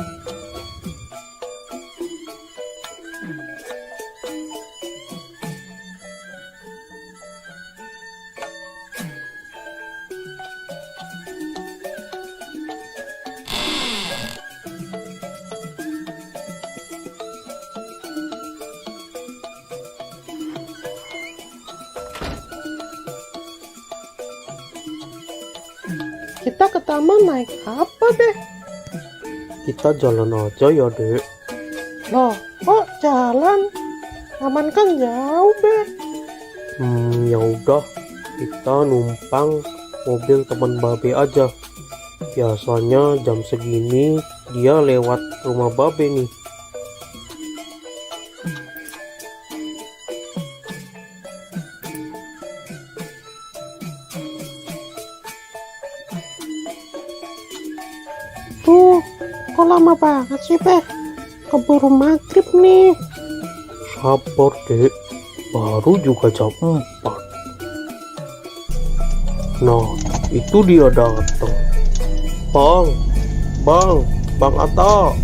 Kita ke taman naik apa, Be? Kita jalan aja ya, Dek. Loh, kok jalan? Taman kan jauh, Be. Ya udah, kita numpang mobil teman Babe aja. Biasanya jam segini dia lewat rumah Babe nih. Tuh, kok lama banget sih, Be? Keburu maghrib nih. Sabar, Dek. Baru juga jam 4. Nah, itu dia datang. Bang Atta.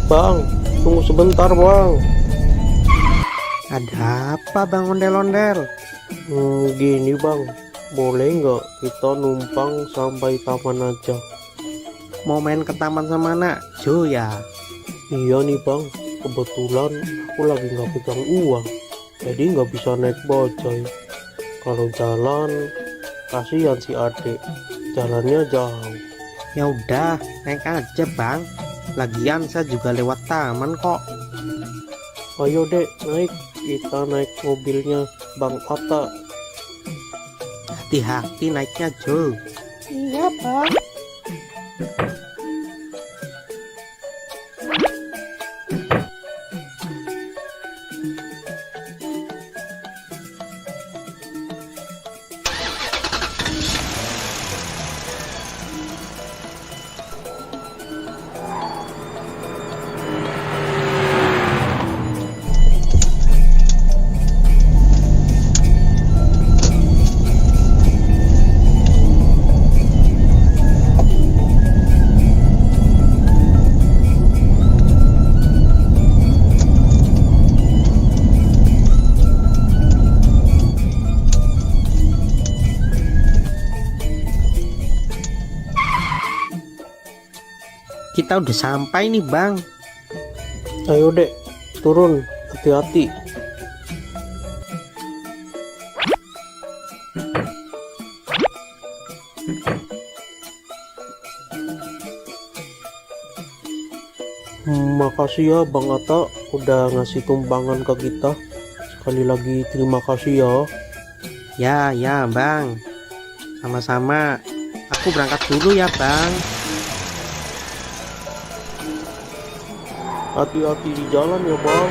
Bang, tunggu sebentar, Bang. Ada apa Bang Ondel-ondel? Gini, Bang. Boleh nggak kita numpang sampai taman aja? Mau main ke taman sama anak Jo ya? Iya nih, Bang. Kebetulan aku lagi nggak pegang uang. Jadi nggak bisa naik bajai. Kalau jalan, kasihan si adik. Jalannya jauh. Ya udah, naik aja Bang. Lagian saya juga lewat taman kok. Ayo, Dek, naik. Kita naik mobilnya Bang Atta. Hati-hati naiknya Jo. Iya, Bang. Kita udah sampai nih Bang. Ayo, Dek, turun. Hati-hati. Makasih ya Bang Atta udah ngasih tumpangan ke kita. Sekali lagi terima kasih ya. Ya Bang. Sama-sama. Aku berangkat dulu ya Bang. Hati-hati di jalan ya bang.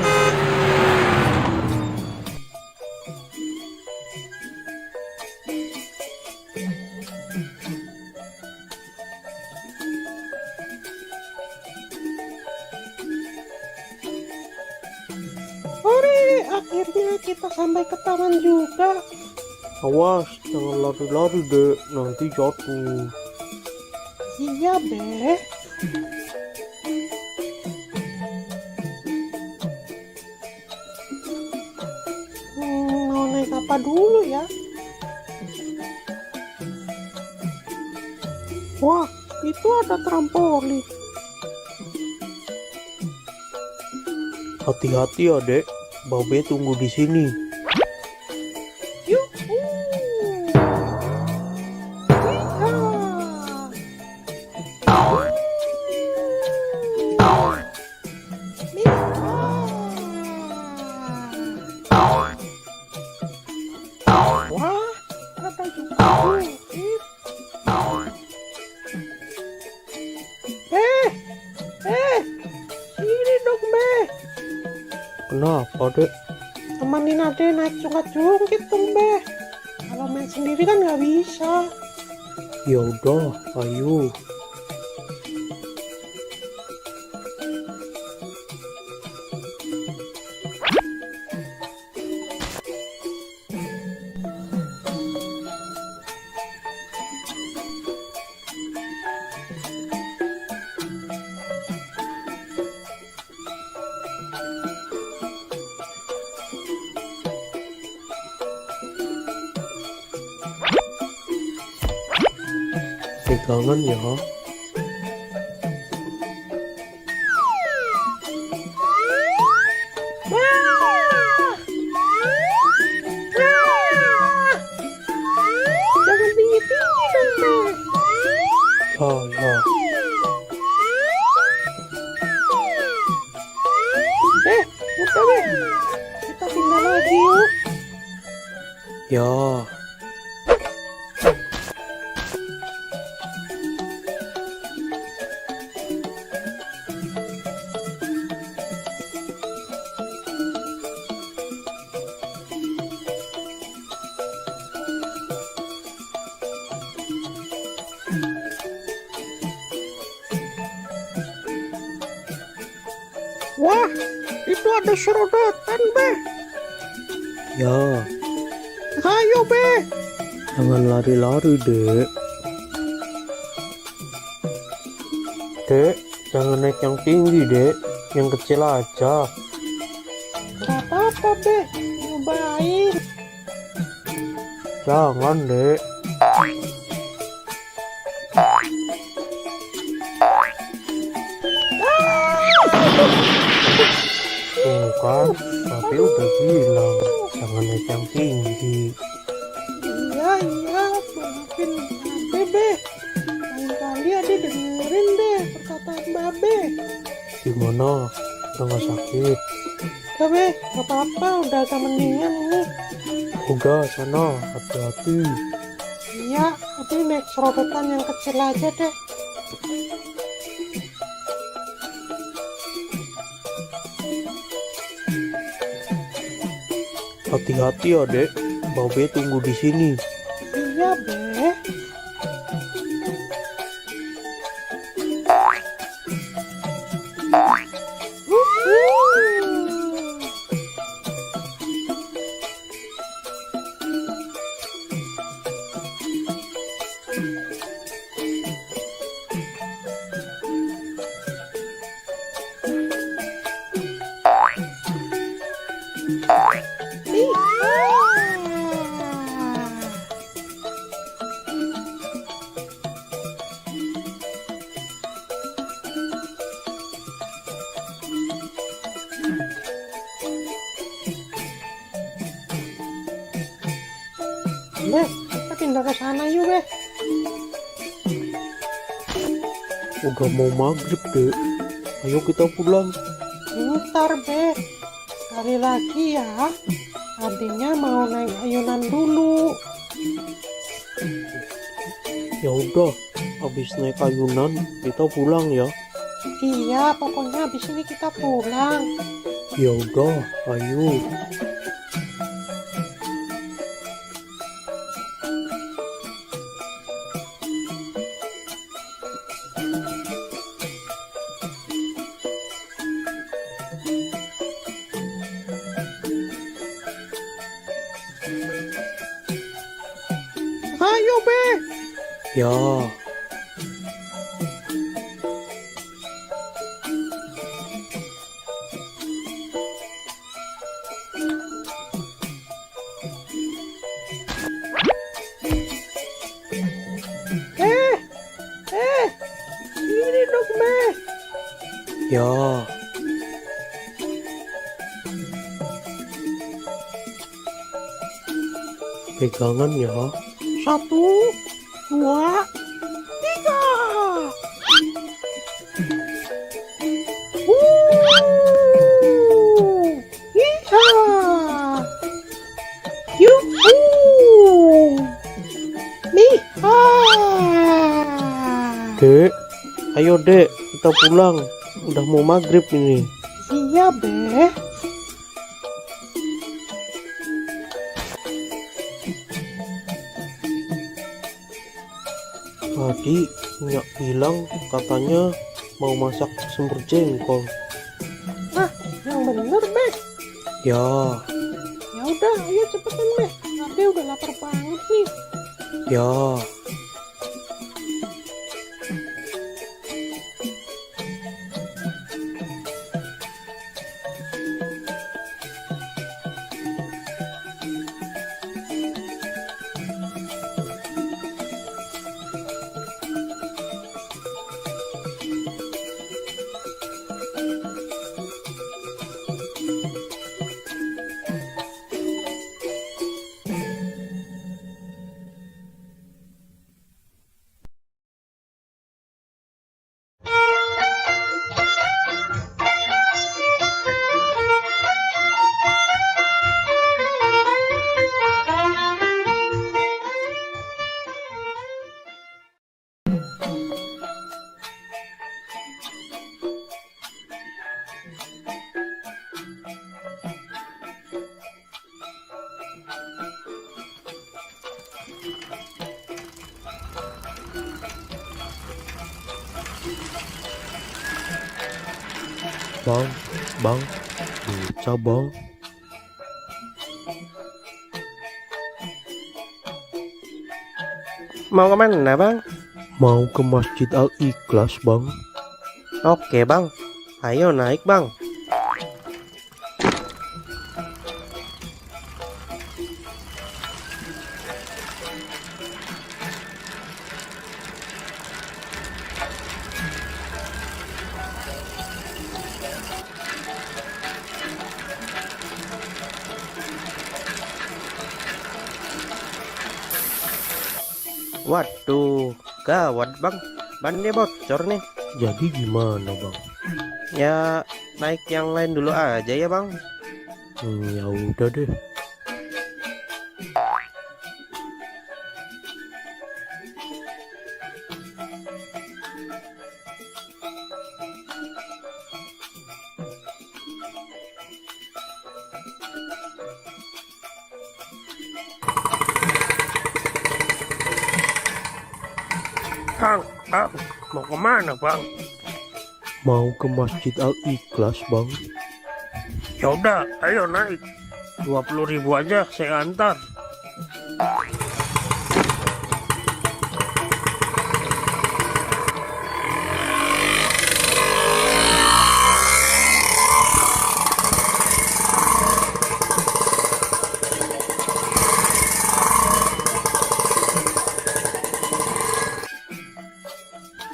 Hore, akhirnya kita sampai ke taman juga. Awas, jangan lari-lari dek, nanti jatuh. Iya, Be. Mau naik apa dulu ya? Wah, itu ada trampolin. Hati-hati ya dek, Babe tunggu di sini. Yuhu. Wah, ada juga bukit. Sini dong, Be. Kenapa dek? Temenin Ade naik jungkit dong, Be. Kalau main sendiri kan nggak bisa. Ya udah, ayo. Pegangan ya. Jangan tinggi-tinggi dong, Be. Ya. Udah, Be. Kita pindah lagi yuk. Ya. Wah, itu ada serodotan, Be. Ya, Ayo, Be. jangan lari-lari dek. Dek, jangan naik yang tinggi dek, yang kecil aja. Gak apa-apa, Be. Nyobain. Jangan dek. Tuh kan, tapi udah bilang jangan naik yang tinggi. Iya, maafin Babe, Be. Lain kali Ade dengerin deh perkataan Babe. Gimana? Udah nggak sakit? Udah, Be. Gak apa-apa, udah agak mendingan ini. Udah sana, hati-hati. Iya, Ade naik serodotan yang kecil aja deh. Hati-hati ya dek, Babe tunggu di sini. Iya, Be. Be, kita pindah ke sana yuk, Be. Udah mau maghrib dek, ayo kita pulang. Bentar, Be. Sekali lagi ya. Adiknya mau naik ayunan dulu. Ya udah, habis naik ayunan kita pulang ya. Iya, pokoknya habis ini kita pulang. Ya udah, ayo. Ayo, Be. Ya, Ini dong, Be. ya. Pegangan ya. 1, 2, 3. Iya. Yuhu. Miha. Dek, ayo dek, kita pulang. Udah mau maghrib ini. Iya, Be. Tadi Nyak bilang katanya mau masak semur jengkol. Nah, yang bener, Be. Ya, Ya udah, ayo cepetan, Be. Ade udah lapar banget nih. ya. Bang, bisa bang. Mau kemana bang? Mau ke Masjid Al-Ikhlas bang. Oke bang, ayo naik bang. Waduh, gawat bang, bannya bocor nih. Jadi gimana bang? Ya naik yang lain dulu aja ya bang. Ya udah deh. Bang, mau kemana bang? Mau ke Masjid Al-Ikhlas bang. Ya udah, ayo naik. 20.000 aja saya antar.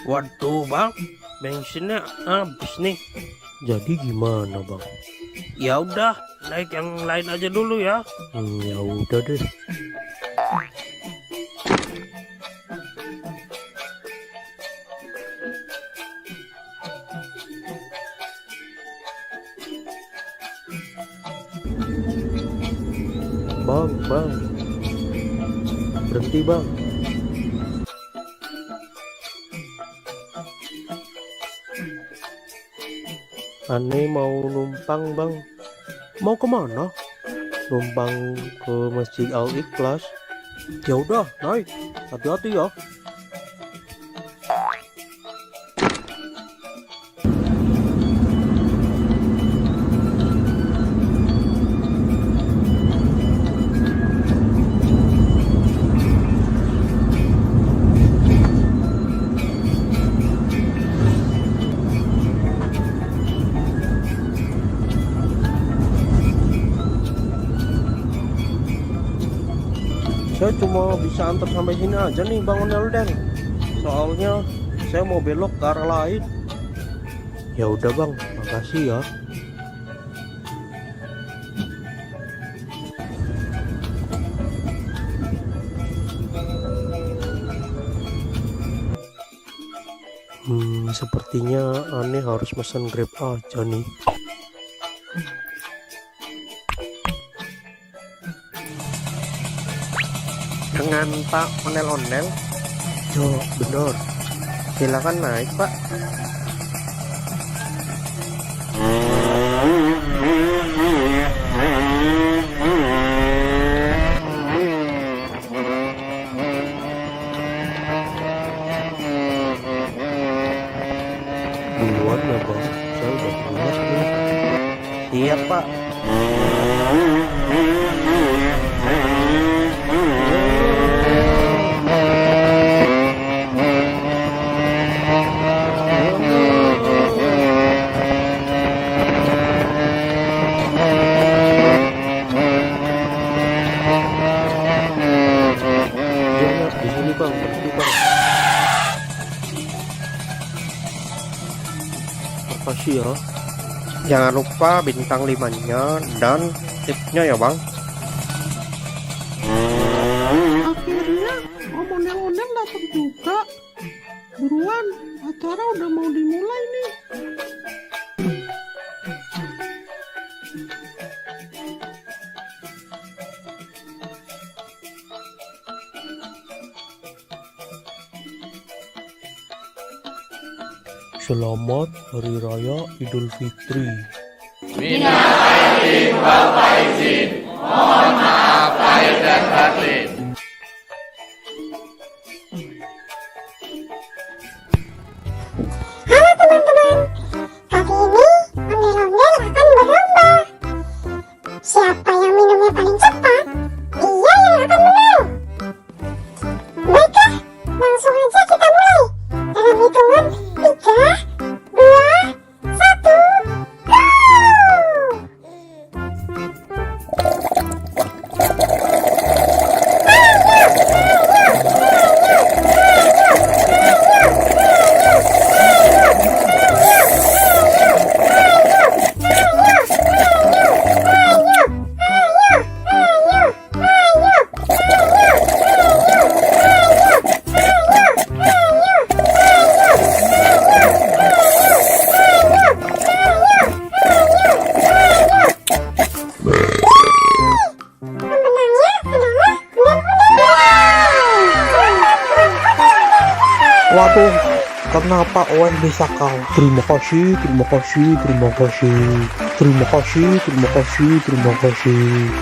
Waduh bang, bensinnya habis nih. Jadi gimana bang? Ya udah, naik yang lain aja dulu ya. Ya udah deh. Bang, berhenti bang. Aneh mau numpang bang. Mau kemana? Numpang ke Masjid Al Ikhlas. Ya udah, naik. Hati-hati ya. Saya cuma bisa antar sampai sini aja nih Bang Onelden. Soalnya saya mau belok ke arah lain. Ya udah Bang, makasih ya. Sepertinya aneh harus pesan Grab aja nih. Dengan Pak Onel-Onel? Yo, bener. Silakan naik, Pak. Duluan ya, Bang. Saya udah pulas nih. Iya, Pak. Di sini Bang, berhenti Bang. Makasih ya. Jangan lupa bintang 5-nya dan tipsnya ya Bang. Akhirnya Om Onel-Onel datang juga. Buruan, acara udah mau dimulai nih. Selamat Hari Raya Idul Fitri. Halo teman-teman, kali ini ondel-ondel akan berlomba. Siapa yang minumnya paling cepat, dia yang akan menang. Baiklah, langsung aja kita mulai. Dalam hitungan 3, 2, 1, go! Waduh, kenapa Owen bisa kalah? Terima kasih, terima kasih, terima kasih. Terima kasih, terima kasih, terima kasih.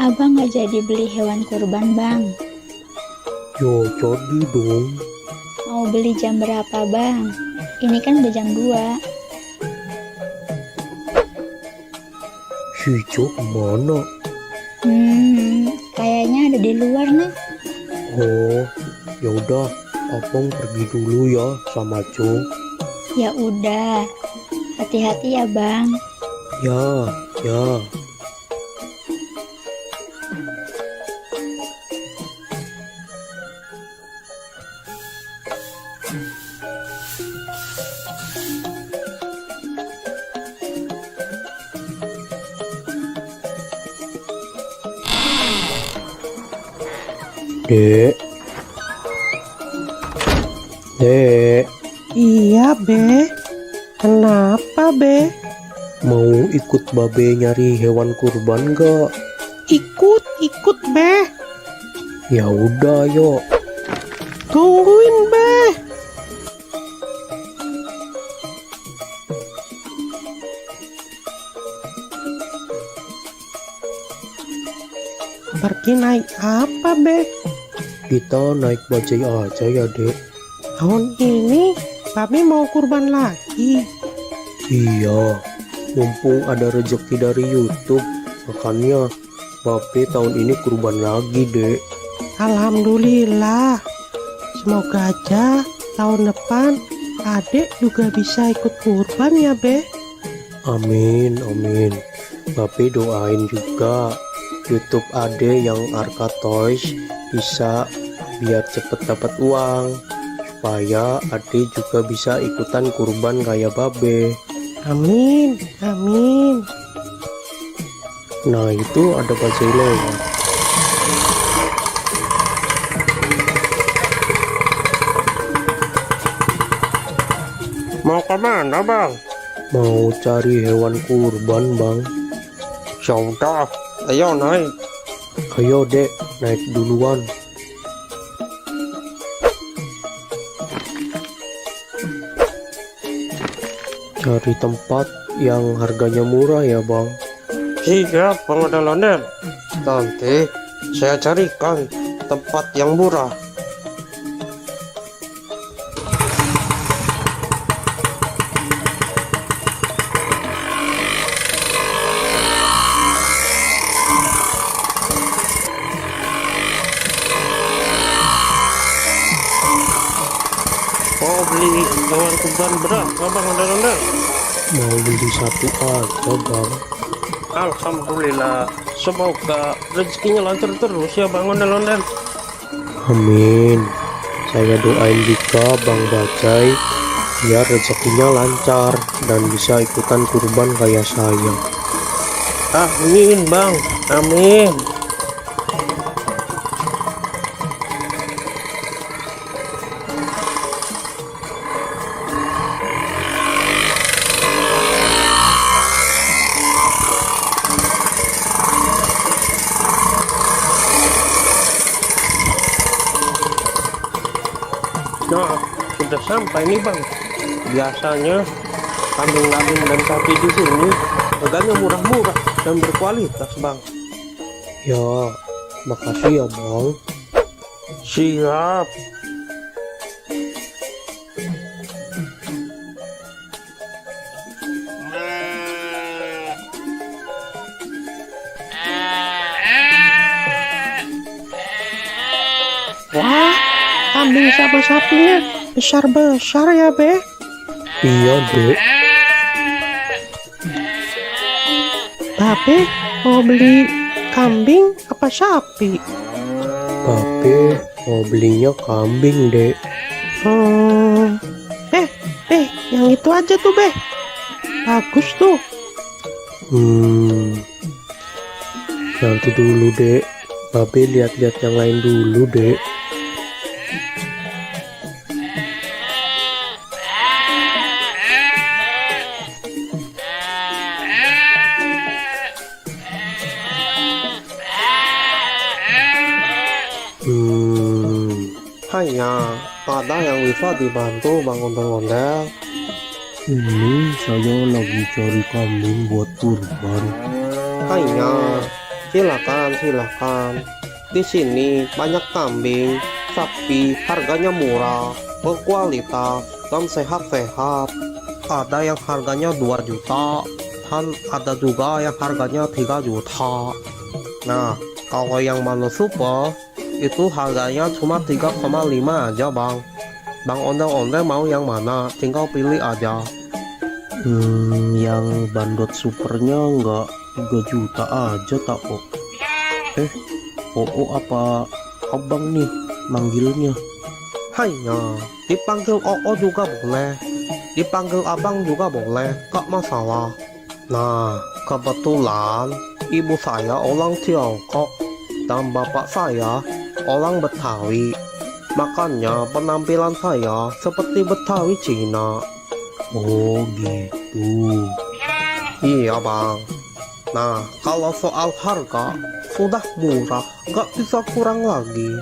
Abang nggak jadi beli hewan kurban, Bang. Ya jadi dong. Mau beli jam berapa, Bang? Ini kan udah jam 2. Si Jo kemana? Kayaknya ada di luar nih. Oh, ya udah, abang pergi dulu ya sama Jo. Ya udah, hati-hati ya, Bang. Ya, ya. Dek. Dek, Iya, Be. Kenapa, Be? mau ikut babe nyari hewan kurban gak? Ikut, Be. Ya udah, yuk. Tungguin, Be. Pergi naik apa, Be? Kita naik bajai aja ya, Dek. Tahun ini Babe mau kurban lagi. Iya, mumpung ada rezeki dari YouTube, makanya babe tahun ini kurban lagi, Dek. Alhamdulillah. Semoga aja tahun depan adek juga bisa ikut kurban ya, Be. Amin, amin. Babe doain juga YouTube Ade yang Arka Toys bisa biar cepet dapat uang, supaya Ade juga bisa ikutan kurban kayak babe. Amin, amin. Nah, itu ada bajai lewat. Mau kemana, Bang? Mau cari hewan kurban, Bang. Ya udah, ayo naik. Ayo, Dek, naik duluan. Cari tempat yang harganya murah ya, Bang. Siap, Bang Ondel-ondel. Nanti saya carikan tempat yang murah. Mau beli hewan kurban berapa, Bang Ondel-ondel? Mau beli satu aja, Bang. Alhamdulillah. Semoga rezekinya lancar terus ya, Bang Ondel-ondel. Amin. Saya doain juga Bang Bajai biar rezekinya lancar dan bisa ikutan kurban kayak saya. Amin, Bang. Amin. Nah, sudah sampai nih, Bang. Biasanya kambing-kambing dan sapi di sini harganya murah-murah dan berkualitas, Bang. Ya, makasih ya, Bang. Siap. Wah, kambing sama sapinya besar-besar ya, Be. Iya, Dek. Babe mau beli kambing apa sapi? Babe mau belinya kambing, Dek. Yang itu aja tuh, Be. Bagus tuh. Nanti dulu, Dek. Babe lihat-lihat yang lain dulu, Dek. Hanya ada yang bisa dibantu, Bang Ondel-ondel. Ini saya lagi cari kambing buat kurban. Hanya Silakan. Di sini banyak kambing, sapi, harganya murah, berkualitas, dan sehat-sehat. Ada yang harganya 2 juta, dan ada juga yang harganya 3 juta. Nah, kalau yang Mano Super, itu harganya cuma 3,5 aja bang. Bang ondel-ondel mau yang mana? Tinggal pilih aja. Yang bandot supernya nggak 3 juta aja tak kok. Apa abang nih manggilnya? Hanya dipanggil Oo juga boleh, dipanggil abang juga boleh, gak masalah. Nah, kebetulan ibu saya orang Tiongkok dan bapak saya orang Betawi. Makanya penampilan saya seperti Betawi Cina. Oh gitu. Iya bang. Nah, kalau soal harga sudah murah, gak bisa kurang lagi.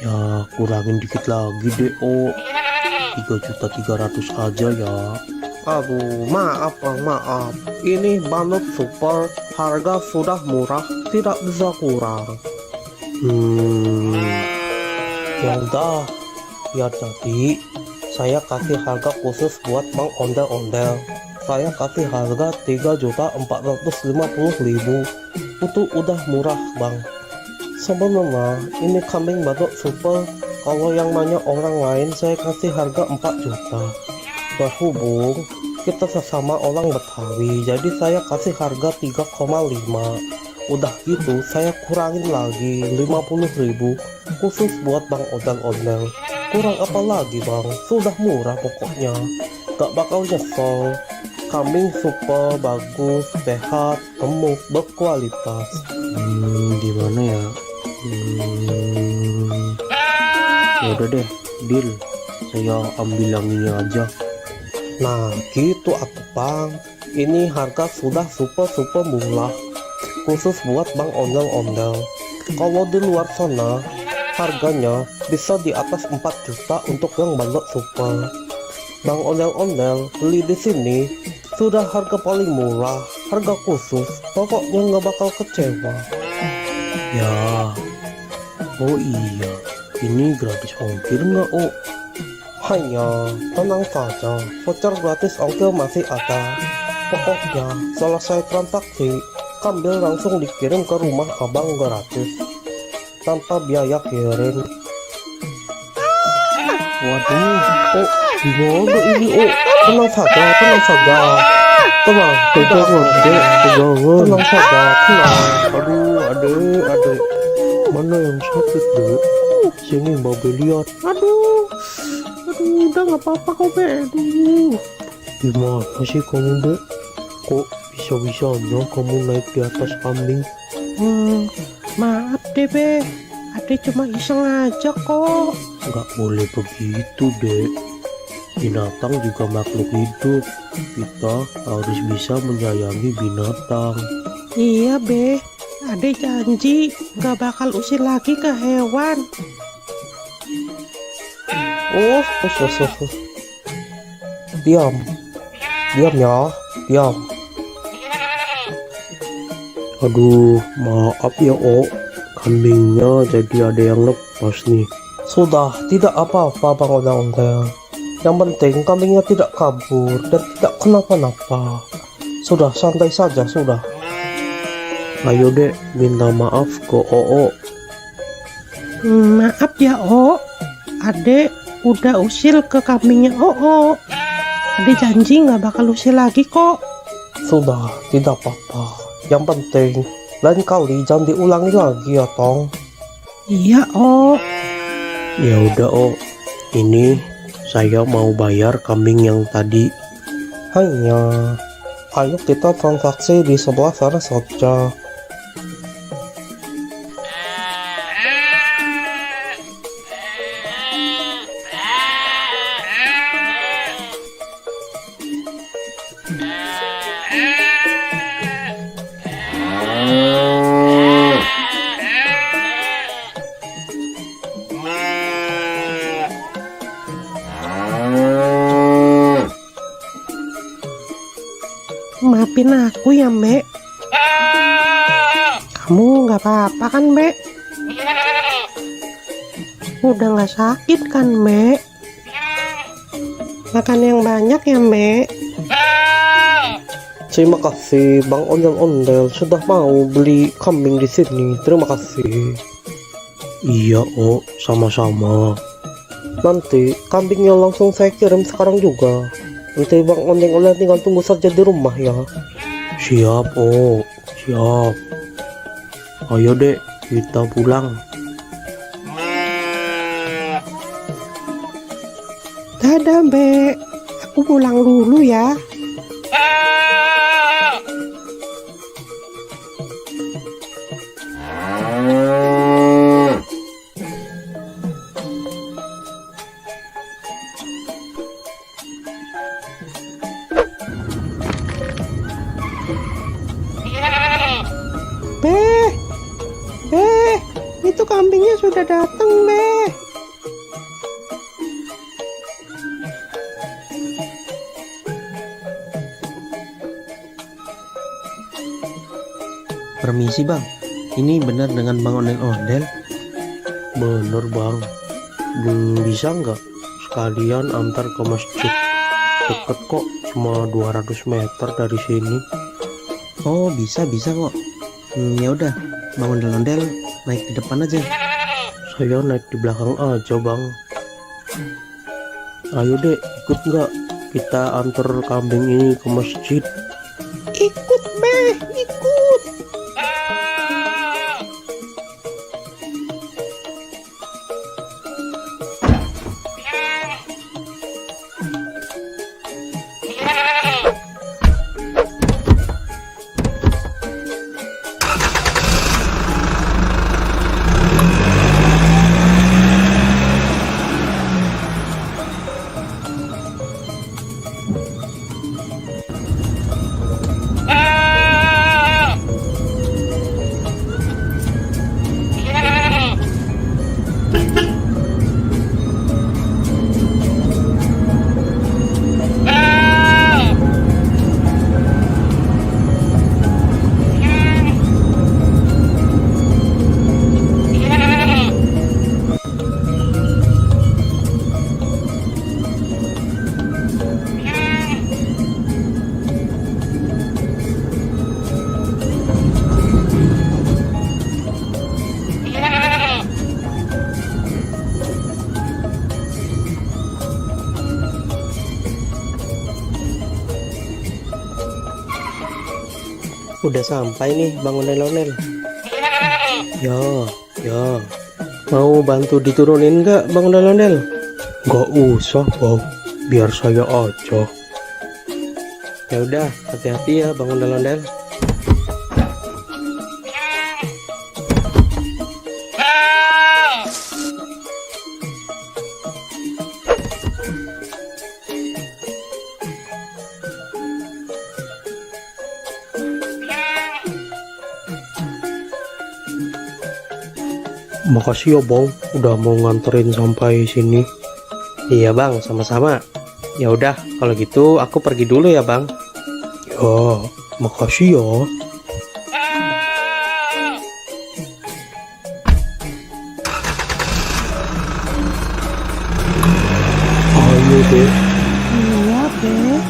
Ya kurangin dikit lagi deh 3.300.000 aja ya. Aduh, maaf bang, maaf. Ini Bandot Super, harga sudah murah, tidak bisa kurang. Ya udah, biar jadi saya kasih harga khusus buat Bang Ondel-Ondel. Saya kasih harga 3.450.000. Itu udah murah bang. Sebenarnya ini kambing Bandot Super, kalau yang nanya orang lain saya kasih harga 4 juta. Berhubung kita sesama orang Betawi, jadi saya kasih harga 3,5. Udah gitu saya kurangin lagi 50.000 khusus buat Bang Ondel-Ondel. Kurang apa lagi bang, sudah murah pokoknya, gak bakal nyesel. Kambing super, bagus, sehat, gemuk, berkualitas. Gimana ya? Ya udah deh, deal. Saya ambil yang ini aja. Nah gitu atuh bang, ini harga sudah super murah khusus buat Bang Ondel-Ondel. Kalau di luar sana harganya bisa di atas 4 juta untuk yang Bandot Super. Bang Ondel-Ondel beli di sini sudah harga paling murah, harga khusus, pokoknya nggak bakal kecewa. Ya. Oh iya, ini gratis ongkir nggak Hanya tenang saja, voucher gratis ongkir masih ada. Pokoknya selesai transaksi, kambing langsung dikirim ke rumah abang gratis tanpa biaya kirim. Waduh, Gimana ini? Tenang saja, tenang saja. Tenang saja, tenang. aduh, adek. Mana yang sakit dek? Sini babe lihat. Aduh, udah nggak apa-apa kok, Be. Aduh. Gimana sih kamu dek? Kok bisa-bisanya kamu naik di atas kambing? Maaf deh, Be. Ade cuma iseng aja kok. Nggak boleh begitu dek. Binatang juga makhluk hidup. Kita harus bisa menyayangi binatang. Iya, Be. Ade janji nggak bakal usir lagi ke hewan. Oh. Diam ya, diam. Aduh, maaf ya kambingnya jadi ada yang lepas nih. Sudah, tidak apa-apa Bang Ondel-Ondel. Yang penting kambingnya tidak kabur dan tidak kenapa-napa. Sudah, santai saja, sudah. Ayo dek, minta maaf ke Maaf ya, Ade udah usil ke kambingnya Ade janji nggak bakal usil lagi kok. Sudah, tidak apa-apa. Yang penting lain kali jangan diulangi lagi ya Tong. Iya, Ya udah ini saya mau bayar kambing yang tadi. Hanya, ayo kita transaksi di sebelah sana saja. maafin aku ya, Mbak. Kamu nggak apa-apa kan, Mbak? Udah nggak sakit kan, Mbak? Makan yang banyak ya, Mbak. Terima kasih Bang Ondel-Ondel sudah mau beli kambing di sini. Terima kasih. Iya, Oh, sama-sama. Nanti kambingnya langsung saya kirim sekarang juga. Nanti Bang Ondel-Ondel tinggal tunggu saja di rumah ya. Siap, Oh. Siap. Ayo dek, kita pulang. Dadah, Mbak. Aku pulang dulu ya. Beh, itu kambingnya sudah datang, Beh. Permisi bang, ini benar dengan Bang Ondel-Ondel? Bener Bang. Bisa nggak sekalian antar ke masjid? Deket kok, cuma 200 meter dari sini. Oh bisa kok. Ya udah, Bang Ondel-Ondel naik di depan aja. Saya naik di belakang aja Bang. Ayo dek, ikut nggak? Kita antar kambing ini ke masjid. Ikut, Beh, ikut. Udah sampai nih Bang Ondel-Ondel. Ya. Mau bantu diturunin nggak Bang Ondel-Ondel? Nggak usah Bang, biar saya aja. Ya udah, hati-hati ya Bang Ondel-Ondel. Makasih ya Bang, udah mau nganterin sampai sini. Iya Bang, sama-sama. Ya udah, kalau gitu aku pergi dulu ya Bang. Ya, makasih ya. Ayo deh. Iya, Beh.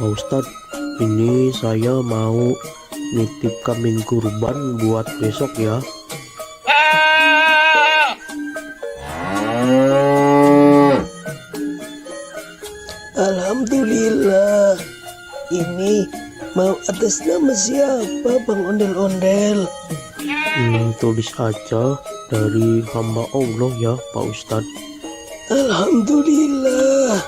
Pak Ustadz, ini saya mau nitip kambing kurban buat besok ya. Alhamdulillah. Ini mau atas nama siapa Bang Ondel-Ondel? Tulis aja dari hamba Allah ya Pak Ustadz. Alhamdulillah.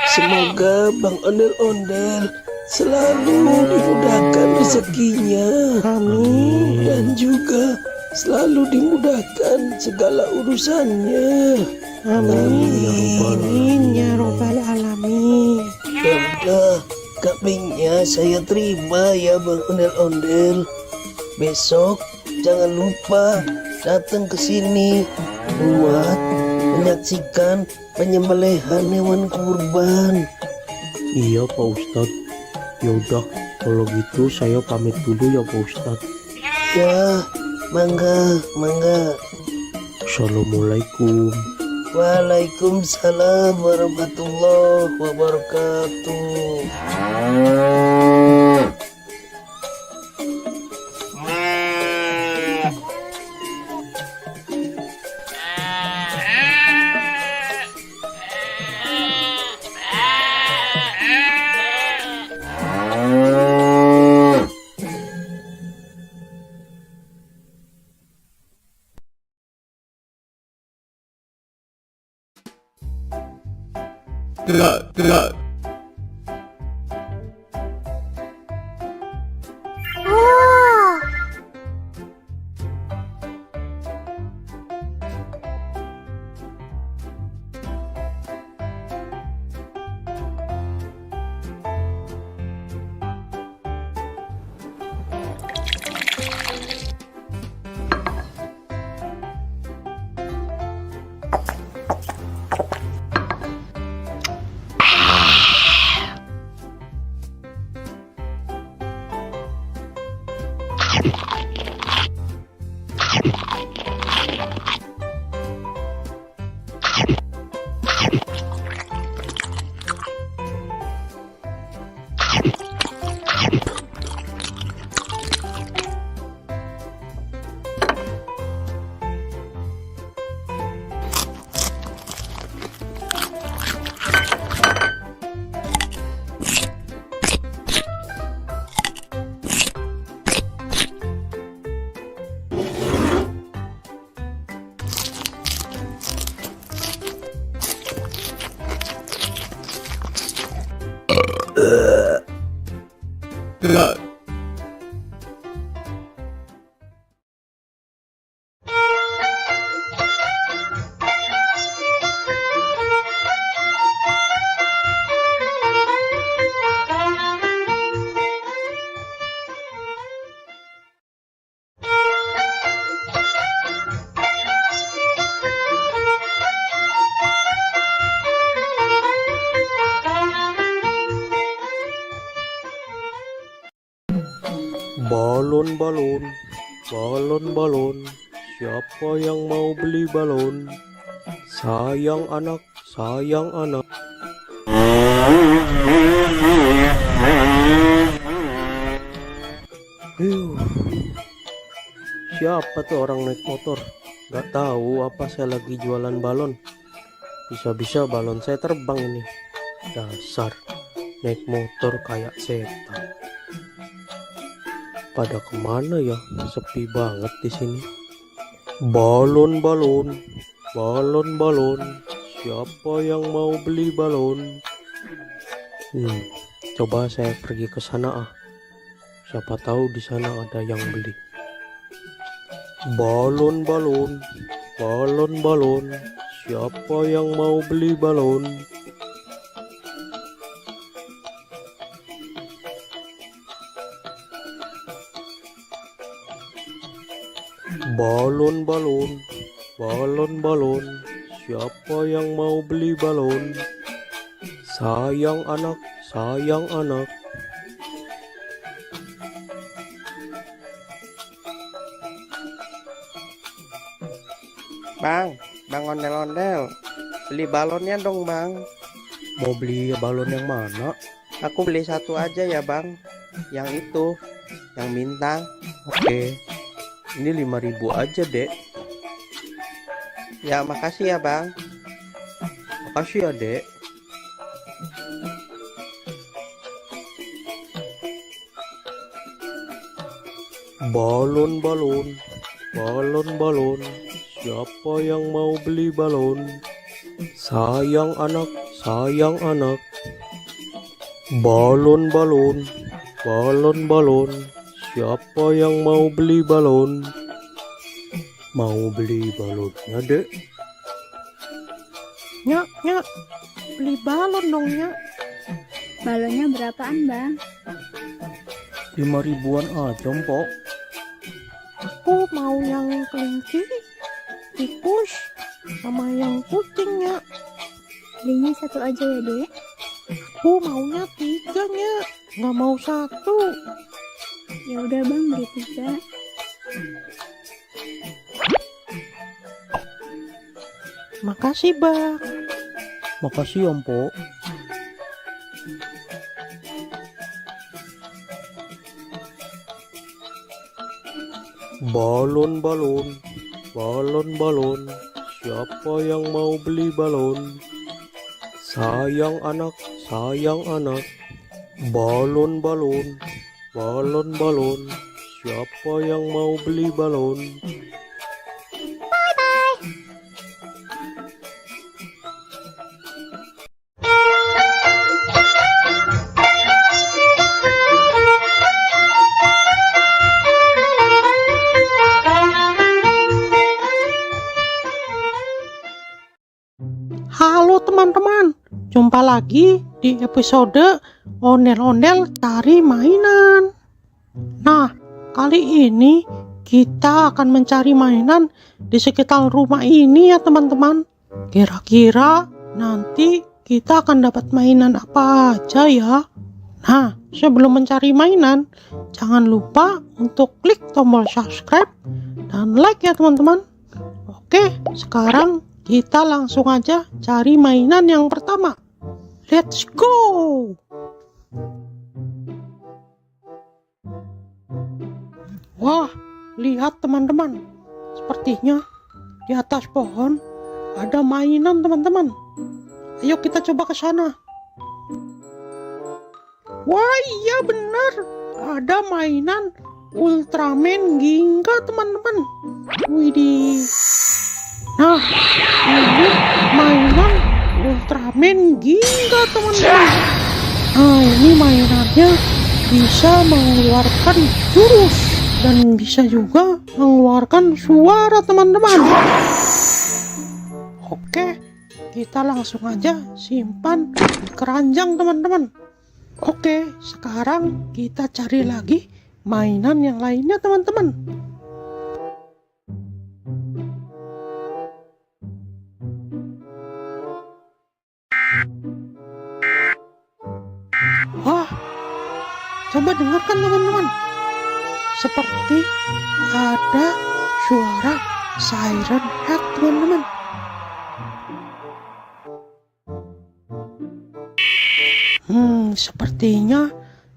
Semoga Bang Ondel-Ondel selalu dimudahkan rezekinya. Amin. Dan juga selalu dimudahkan segala urusannya. Amin ya robbal alamin. Yaudah, kambingnya saya terima ya Bang Ondel-Ondel. Besok jangan lupa datang ke sini buat menyaksikan penyembelihan hewan kurban. Iya Pak Ustadz. Yaudah, kalau gitu saya pamit dulu ya Pak Ustadz. Ya, mangga. Assalamualaikum. Waalaikumsalam warahmatullahi wabarakatuh. Oh, Balon, balon, siapa yang mau beli balon? Sayang anak, sayang anak. Siapa tuh orang naik motor? Gak tahu apa saya lagi jualan balon. Bisa-bisa balon saya terbang ini. Dasar, naik motor kayak setan. Pada kemana ya? Sepi banget di sini. Balon, balon, siapa yang mau beli balon? Coba saya pergi ke sana ah. Siapa tahu di sana ada yang beli. Balon, siapa yang mau beli balon? Balon, siapa yang mau beli balon? Sayang anak, sayang anak. Bang ondel-ondel, beli balonnya dong bang. Mau beli balon yang mana? Aku beli satu aja ya bang, yang itu, yang bintang. Oke, ini 5.000 aja dek. Ya makasih ya bang. Makasih ya dek. Balon, siapa yang mau beli balon? Sayang anak, sayang anak. Balon, siapa yang mau beli balon? Mau beli balonnya, Dek? Nyak, beli balon dong, Nyak. Balonnya berapaan, Bang? 5 ribuan aja, Mpok. Aku mau yang kelinci, tikus, sama yang kucing, Nyak. Belinya satu aja ya, Dek. Aku maunya 3, Nyak. Nggak mau 1. Ya udah, Bang, beli 3. Makasih, Bang. Makasih ya, Mpok. Balon, balon, balon, balon. Siapa yang mau beli balon? Sayang anak, sayang anak. Balon, balon, balon, balon. Siapa yang mau beli balon? Halo teman-teman, jumpa lagi di episode Ondel-Ondel Cari Mainan. Nah, kali ini kita akan mencari mainan di sekitar rumah ini ya teman-teman. Kira-kira nanti kita akan dapat mainan apa aja ya? Nah, sebelum mencari mainan, jangan lupa untuk klik tombol subscribe dan like ya teman-teman. Oke, sekarang kita langsung aja cari mainan yang pertama. Let's go! Wah, lihat teman-teman. Sepertinya di atas pohon ada mainan teman-teman. Ayo kita coba ke sana. Wah, iya benar. Ada mainan Ultraman Ginga teman-teman. Widih. Nah, ini mainan Ultraman Ginga teman-teman. Nah, ini mainannya bisa mengeluarkan jurus dan bisa juga mengeluarkan suara teman-teman. Oke, kita langsung aja simpan di keranjang teman-teman. Oke, sekarang kita cari lagi mainan yang lainnya teman-teman. Wah, coba dengarkan teman-teman. Seperti ada suara siren head teman-teman. Sepertinya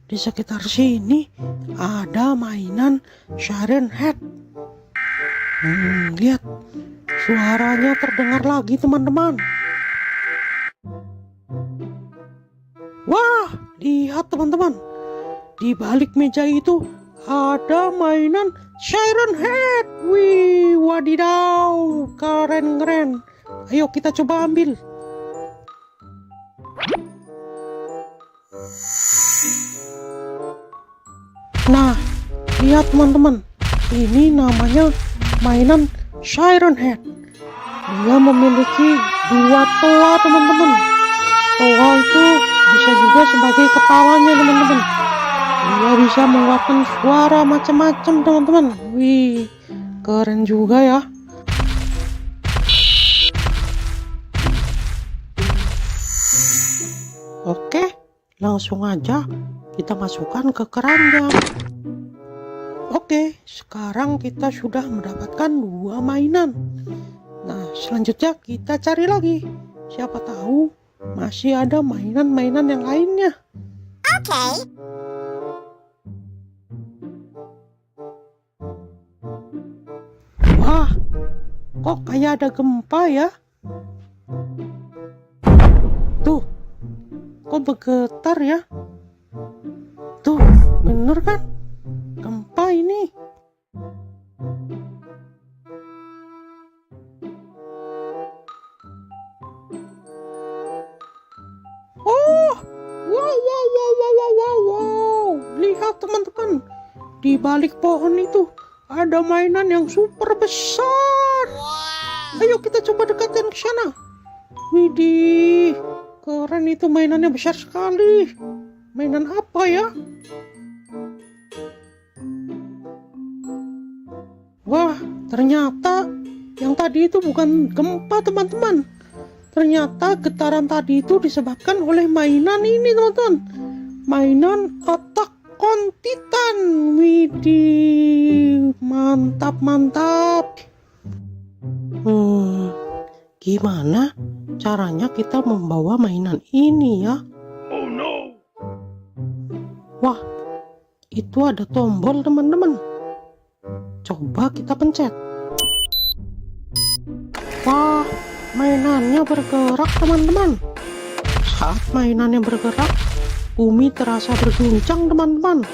di sekitar sini ada mainan siren head. Lihat, suaranya terdengar lagi teman-teman. Wah, lihat teman-teman. Di balik meja itu ada mainan siren head. Wih, wadidaw, keren-keren. Ayo kita coba ambil. Nah, lihat teman-teman. Ini namanya mainan siren head. Dia memiliki 2 toa teman-teman. Toa itu bisa juga sebagai kepalanya teman-teman. Dia bisa mengeluarkan suara macam-macam teman-teman. Wih, keren juga ya. Oke, langsung aja kita masukkan ke keranjang. Oke, sekarang kita sudah mendapatkan 2 mainan. Nah, selanjutnya kita cari lagi. Siapa tahu masih ada mainan-mainan yang lainnya. Oke. Wah, kok kayak ada gempa ya? Tuh, kok bergetar ya? Tuh, bener kan? Gempa ini. Oh, wow. Lihat teman-teman, di balik pohon itu ada mainan yang super besar. Ayo kita coba dekatkan ke sana. Widih, keren itu, mainannya besar sekali. Mainan apa ya? Wah, ternyata yang tadi itu bukan gempa, teman-teman. Ternyata getaran tadi itu disebabkan oleh mainan ini, teman-teman. Mainan Attack on Titan. Widih, mantap, mantap. Gimana caranya kita membawa mainan ini ya? Oh no. Wah, itu ada tombol, teman-teman. Coba kita pencet. Wah, mainannya bergerak, teman-teman. Saat mainannya bergerak, bumi terasa berguncang, teman-teman.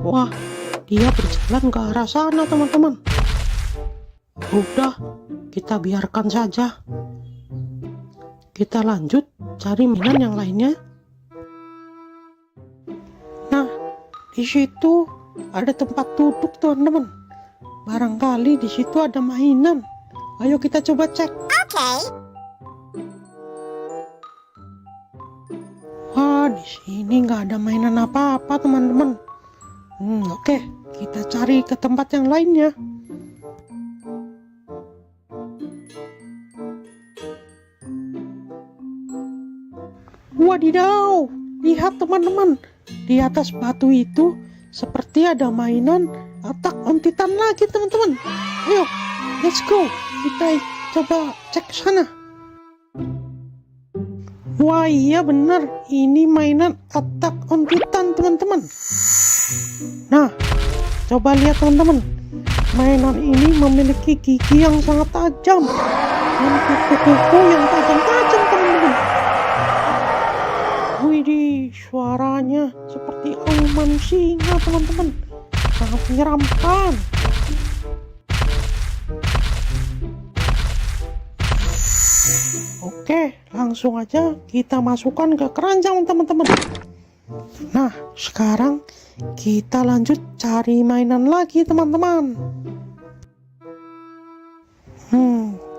Wah, dia berjalan ke arah sana, teman-teman. Udah, kita biarkan saja. Kita lanjut cari mainan yang lainnya. Nah, di situ ada tempat duduk, teman-teman. Barangkali di situ ada mainan. Ayo kita coba cek. Wah, di sini nggak ada mainan apa-apa, teman-teman. Oke, kita cari ke tempat yang lainnya. Wadidaw, lihat teman-teman, di atas batu itu seperti ada mainan Attack on Titan lagi, teman-teman. Ayo, let's go. Kita coba cek sana. Wah, iya benar, ini mainan Attack on Titan, teman-teman. Nah, coba lihat, teman-teman. Mainan ini memiliki gigi yang sangat tajam dan kuku-kuku yang tajam-tajam, teman-teman. Widih, suaranya seperti auman singa, teman-teman. Sangat menyeramkan. Oke, langsung aja kita masukkan ke keranjang, teman-teman. Nah, sekarang kita lanjut cari mainan lagi, teman-teman.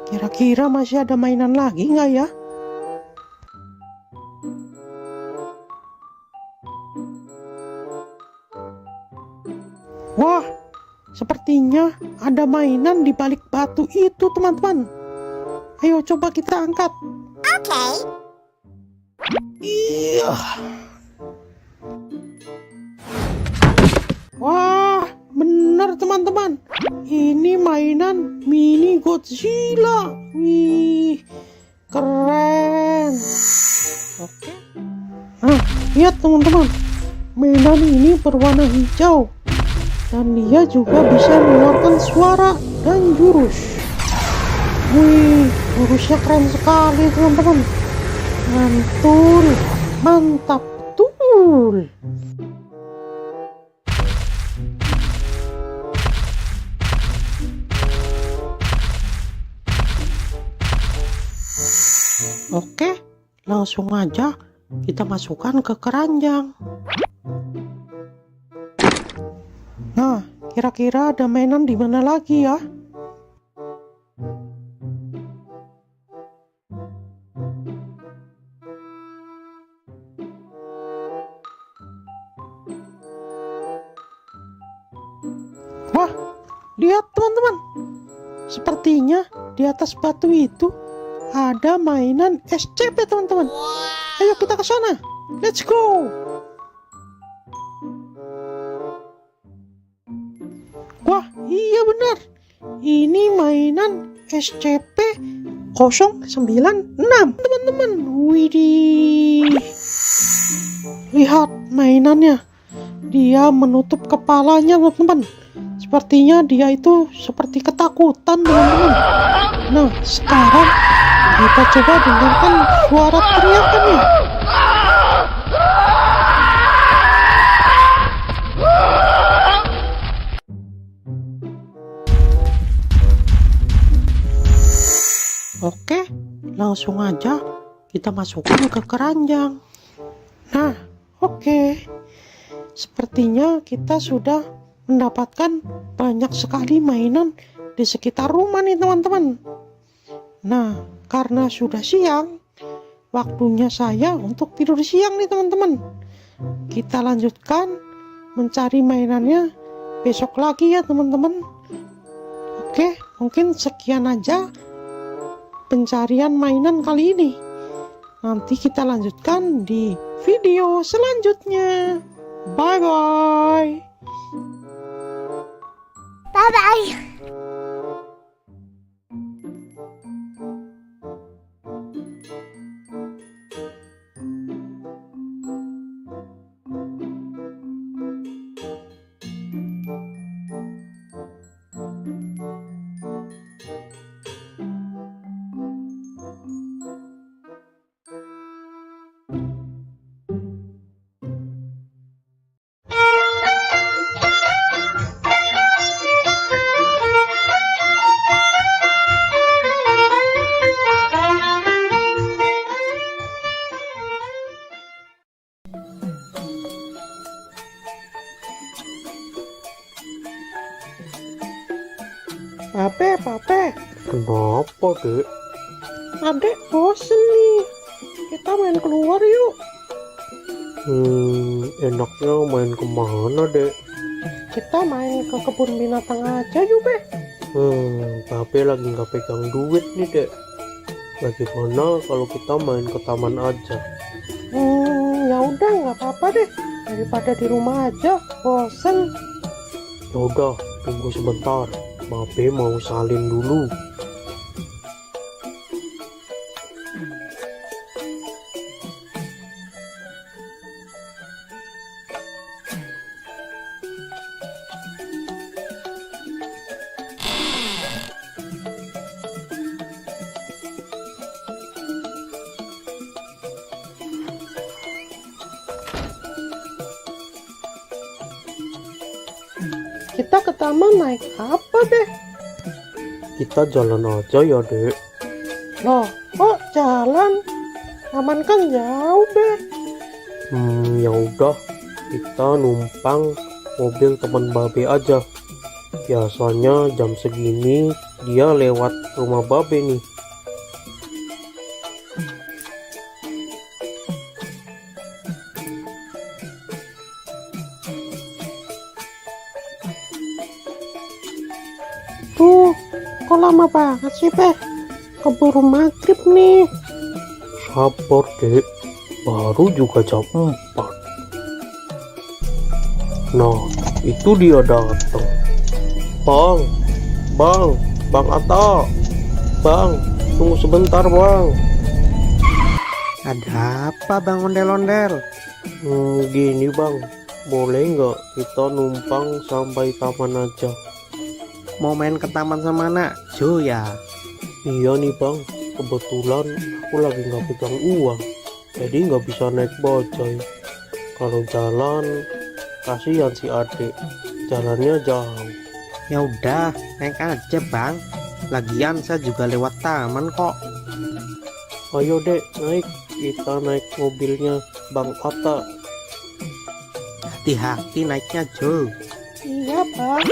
Kira-kira masih ada mainan lagi nggak ya? Wah, sepertinya ada mainan di balik batu itu, teman-teman. Ayo coba kita angkat. Iya. Wah, benar, teman-teman. Ini mainan mini Godzilla. Wih, keren. Oke. Nah, lihat, teman-teman. Mainan ini berwarna hijau. Dan dia juga bisa mengeluarkan suara dan jurus. Wih, jurusnya keren sekali, teman-teman. Mantul, mantap betul. Oke, langsung aja kita masukkan ke keranjang. Nah, kira-kira ada mainan di mana lagi ya? Wah, lihat, teman-teman. Sepertinya di atas batu itu ada mainan SCP, teman-teman. Ayo kita ke sana. Let's go. Wah, iya benar. Ini mainan SCP-096, teman-teman. Widih. Lihat mainannya. Dia menutup kepalanya, teman-teman. Sepertinya dia itu seperti ketakutan, teman-teman. Nah, sekarang kita coba dengarkan suara teriakannya. Oke, langsung aja kita masukkan ke keranjang. Nah, oke. Sepertinya kita sudah mendapatkan banyak sekali mainan di sekitar rumah nih teman-teman. Nah, karena sudah siang, waktunya saya untuk tidur siang nih teman-teman. Kita lanjutkan mencari mainannya besok lagi ya teman-teman. Oke, mungkin sekian aja pencarian mainan kali ini. Nanti kita lanjutkan di video selanjutnya. Bye bye. Bye bye. Pape, Kenapa, Dek? adek bosen nih. Kita main keluar yuk. Enaknya main kemana, Dek? Kita main ke kebun binatang aja yuk, Be. Tapi lagi nggak pegang duit nih, Dek. Bagaimana kalau kita main ke taman aja? Ya udah, nggak apa-apa deh. Daripada di rumah aja, bosen. Yaudah, tunggu sebentar. Babe mau salin dulu. Kita ke taman naik apa, Be? Kita jalan aja ya, Dek. Loh, kok jalan? Taman kan jauh, Be. Ya udah, kita numpang mobil teman Babe aja. Biasanya jam segini dia lewat rumah Babe nih. Tuh, kok lama banget sih, Be? Keburu maghrib nih. Sabar, Dek. Baru juga jam 4. Nah, itu dia datang. Bang Atta. Bang, tunggu sebentar, Bang. Ada apa Bang Ondel-Ondel? Gini, Bang. Boleh nggak kita numpang sampai taman aja? Mau main ke taman sama anak Jo ya? Iya nih, Bang. Kebetulan aku lagi nggak pegang uang. Jadi nggak bisa naik bajai. Kalau jalan, kasihan si adik. Jalannya jauh. Ya udah, naik aja Bang. Lagian saya juga lewat taman kok. Ayo, Dek, naik. Kita naik mobilnya Bang Atta. Hati-hati naiknya Jo. Iya, Bang.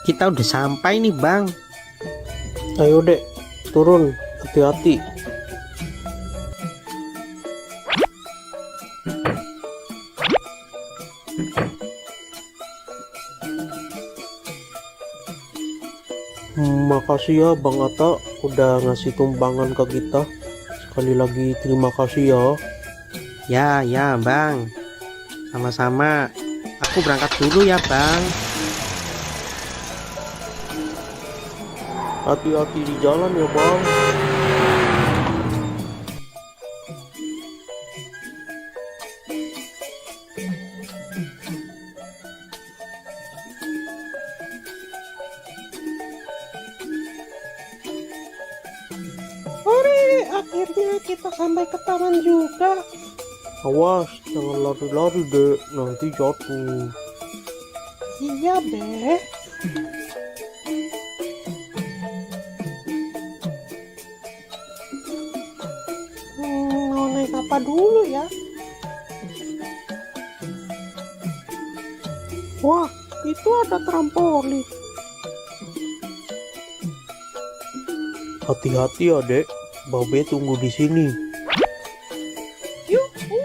Kita udah sampai nih Bang. Ayo, Dek, turun. Hati-hati. Makasih ya Bang Atta udah ngasih tumpangan ke kita. Sekali lagi terima kasih ya. Ya Bang. Sama-sama. Aku berangkat dulu ya bang. Hati-hati di jalan ya bang. Hore, akhirnya kita sampai ke taman juga. Awas, jangan lari-lari dek, nanti jatuh. Iya, Be. Mau naik apa dulu ya? Wah, itu ada trampolin. Hati-hati ya dek, Babe tunggu di sini. Yuhu.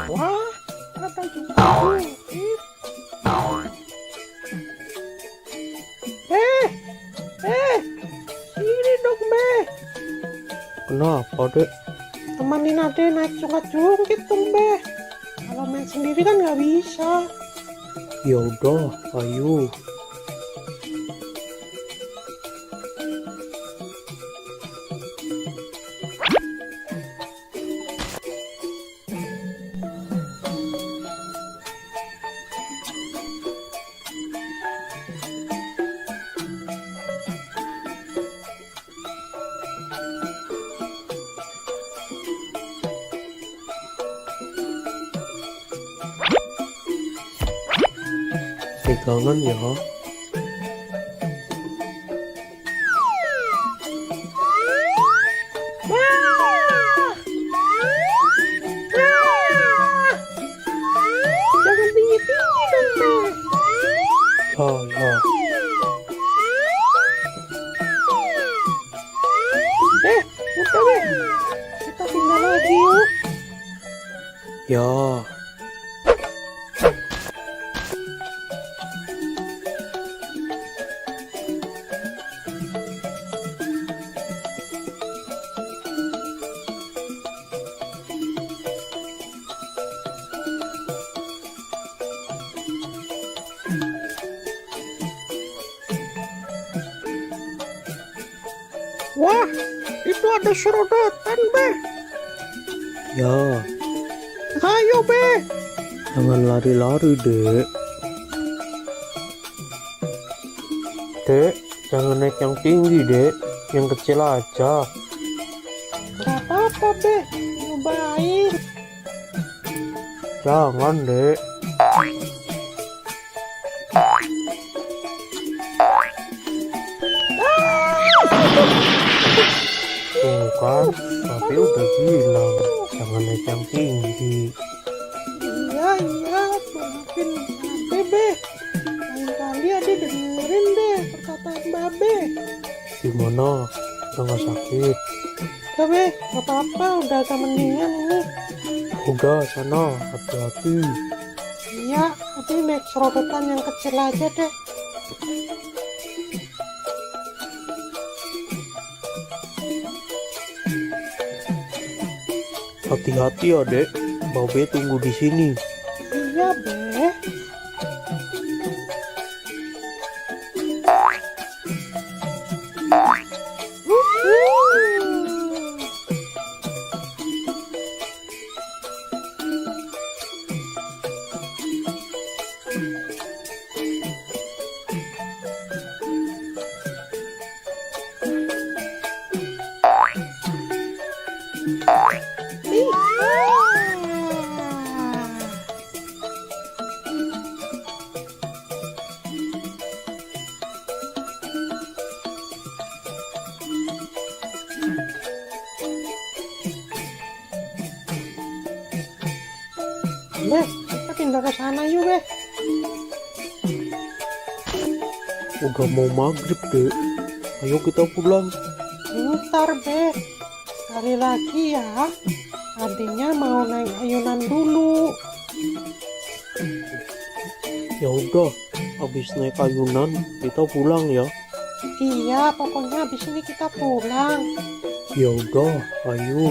Wah, ada juga bukit. Sini dong, Be. Kenapa dek? Temanin Ade naik jungkat-jungkit dong, Be. Kalau main sendiri kan nggak bisa. Ya udah, ayo. Pegangan ya. Jangan tinggi-tinggi dong, Be. Ya. Udah, Be. Kita pindah lagi yuk. Ya. Wah, itu ada serodotan, Be. Ya, Ayo, Be. jangan lari-lari dek. Dek, jangan naik yang tinggi dek, yang kecil aja. Gak apa-apa, Be. Nyobain. Jangan dek. Tuh kan, tapi udah bilang jangan naik yang tinggi. Iya, maafin Babe, Be. Lain kali Ade dengerin deh perkataan Babe. Gimana? Udah gak sakit? Udah, Be. Gak apa-apa, udah agak mendingan ini. Udah sana, hati-hati. Iya, Ade naik serodotan yang kecil aja deh. Hati-hati ya dek, Babe tunggu di sini. Iya, Be. Be, kita pindah ke sana yuk, Be. Udah mau maghrib dek, ayo kita pulang. Bentar, Be. Sekali lagi ya. Adiknya mau naik ayunan dulu. Ya udah, habis naik ayunan kita pulang ya. Iya, pokoknya habis ini kita pulang. Ya udah, ayo.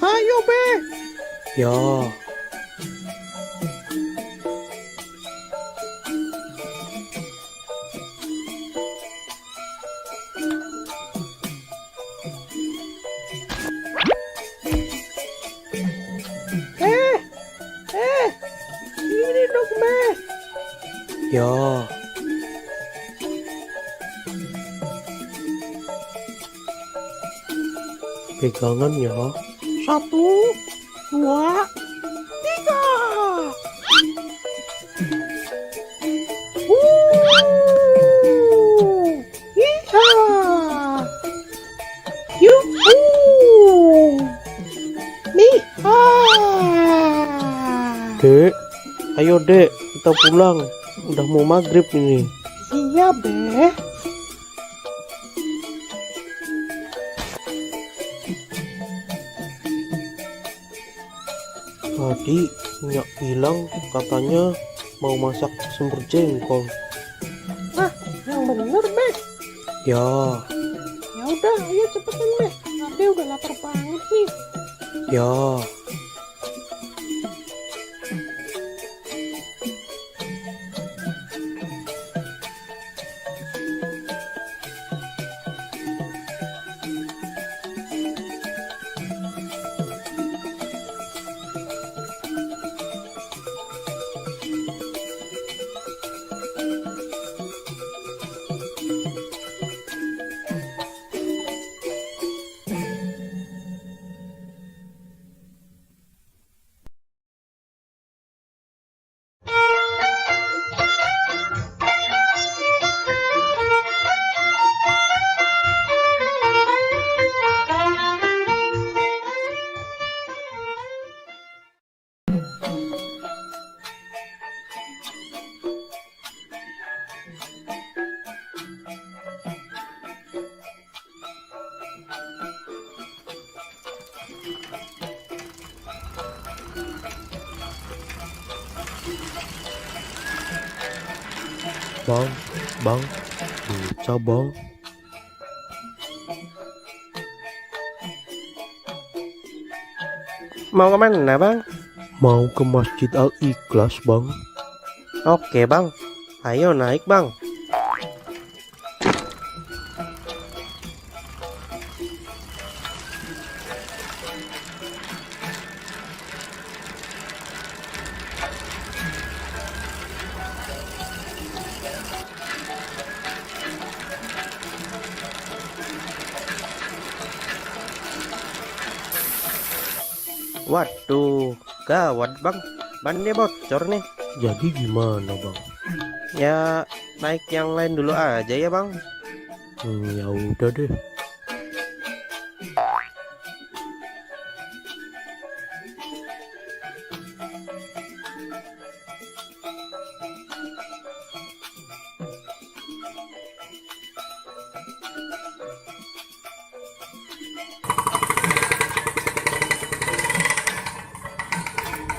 Ayo, Be. Ya, Ini dong, Be. ya. Pegangan ya. 1, 2, 3. Iya. Yuhu. Nih. Dek, ayo dek, kita pulang. Udah mau maghrib ini. Iya, Be. Tadi Nyak bilang katanya mau masak semur jengkol. Yang bener, Be. Ya, Ya udah, ayo cepetan, Be. Ade udah lapar banget nih. ya. Bang, bisa bang. Mau kemana bang? Mau ke Masjid Al-Ikhlas bang. Oke bang, ayo naik bang. Waduh, gawat bang, bannya bocor nih. Jadi gimana bang? Ya naik yang lain dulu aja ya bang. Ya udah deh.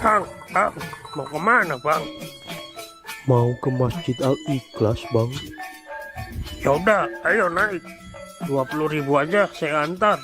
Bang, mau kemana bang? Mau ke Masjid Al-Ikhlas bang. Ya udah, ayo naik. 20.000 aja saya antar.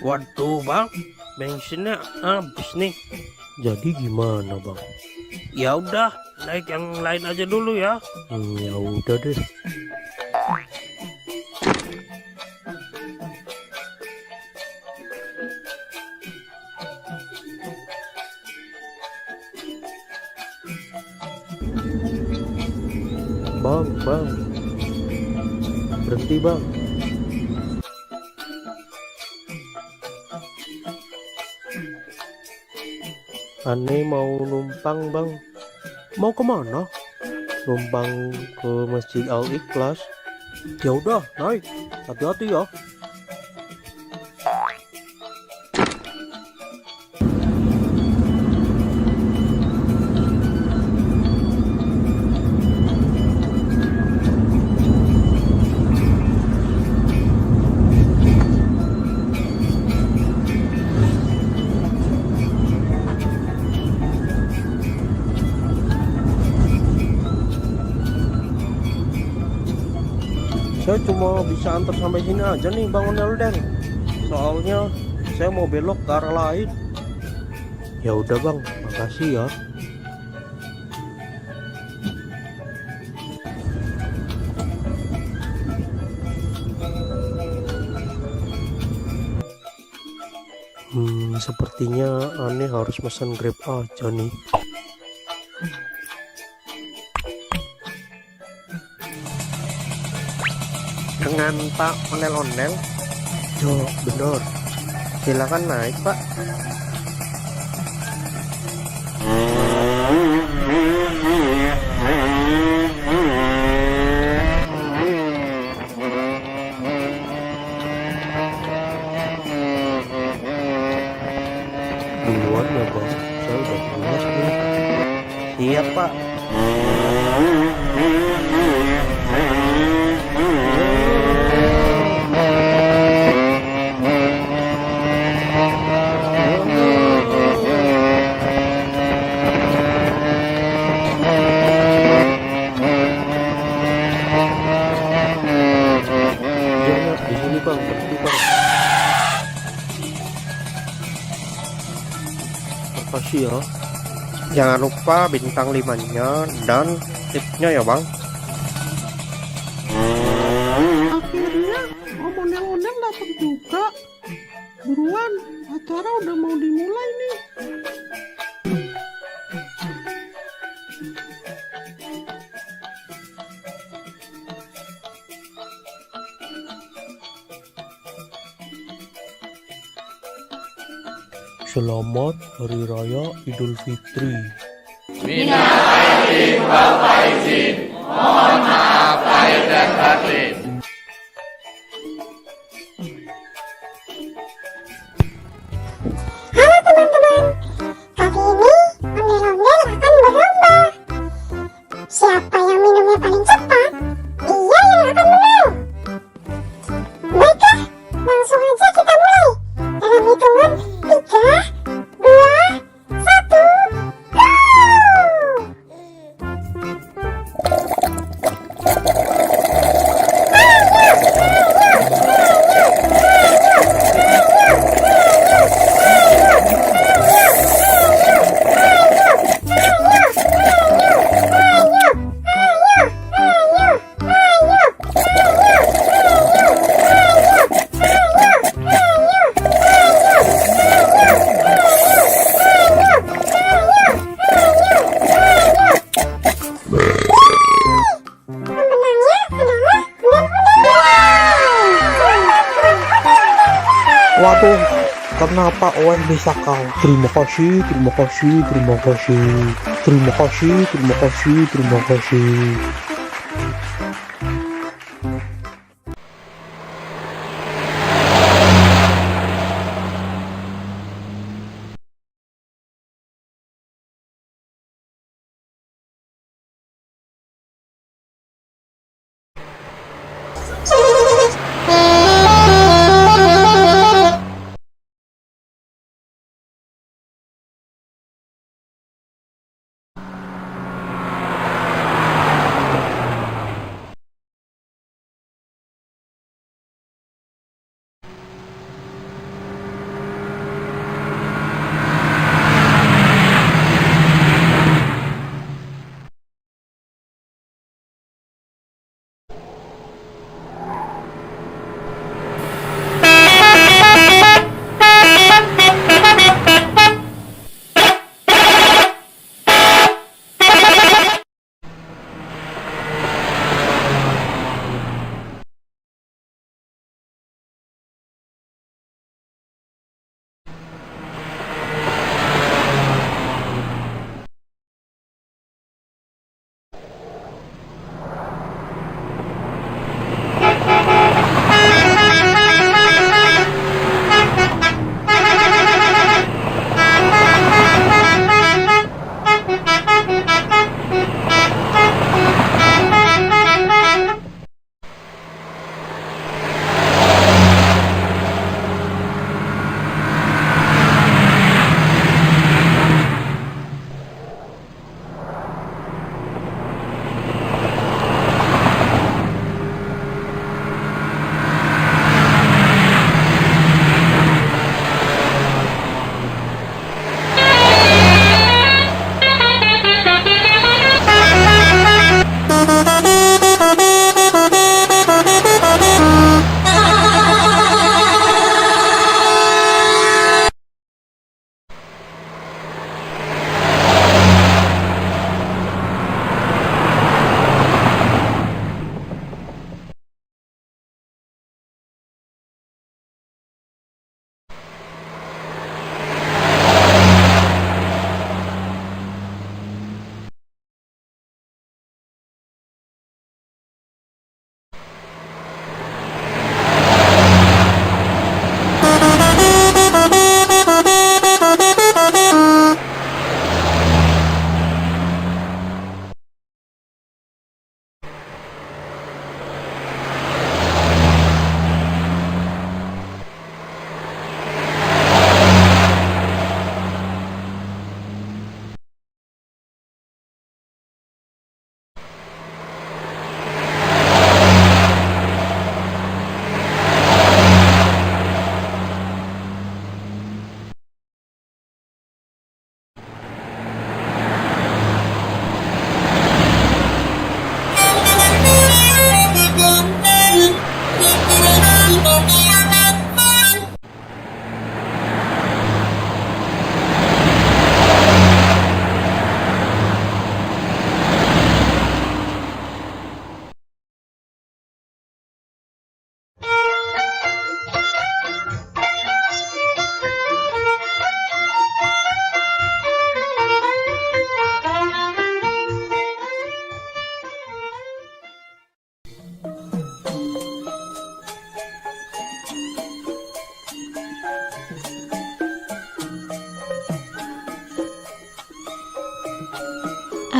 Waduh bang, bensinnya habis nih. Jadi gimana bang? Ya udah, naik yang lain aja dulu ya. Ya udah deh. Bang, berhenti bang. Aneh mau numpang bang. Mau kemana? Numpang ke Masjid Al Ikhlas. Ya udah, naik. Hati-hati ya. Saya cuma bisa antar sampai sini aja nih Bang Ondel-ondel. Soalnya saya mau belok ke arah lain. Ya udah Bang, makasih ya. Sepertinya aneh harus pesan Grab aja nih. Dengan Pak Ondel-ondel? Yo, bener. Silakan naik Pak. Duluan ya Bang, saya udah pulas nih. Iya Pak. Iya, di sini Bang, berhenti Bang. Makasih ya. Jangan lupa bintang 5-nya dan tipnya ya Bang. Akhirnya Om Ondel-ondel datang juga. Buruan, acara udah mau dimulai nih. Selamat Hari Raya Idul Fitri. Halo teman-teman, kali ini ondel-ondel akan berlomba. Siapa yang minumnya paling cepat, dia yang akan menang. Baiklah, langsung aja kita mulai. Dalam hitungan 3, 2, 1, go! Pemenangnya adalah Waduh, kenapa Owen bisa kalah? Terima kasih, terima kasih, terima kasih. Terima kasih, terima kasih, terima kasih.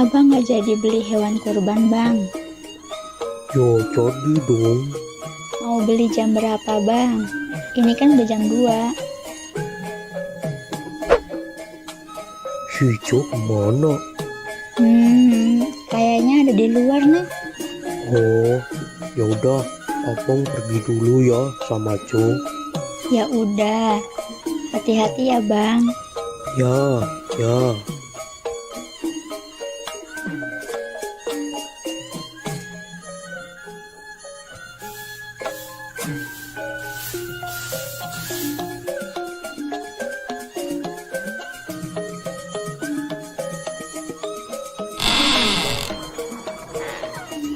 Abang nggak jadi beli hewan kurban, Bang. Yo, jadi dong. Mau beli jam berapa, Bang? Ini kan udah jam 2. Si Jo kemana? Kayaknya ada di luar nih. Oh, ya udah, abang pergi dulu ya sama Jo. Ya udah. Hati-hati ya, Bang. Ya, ya.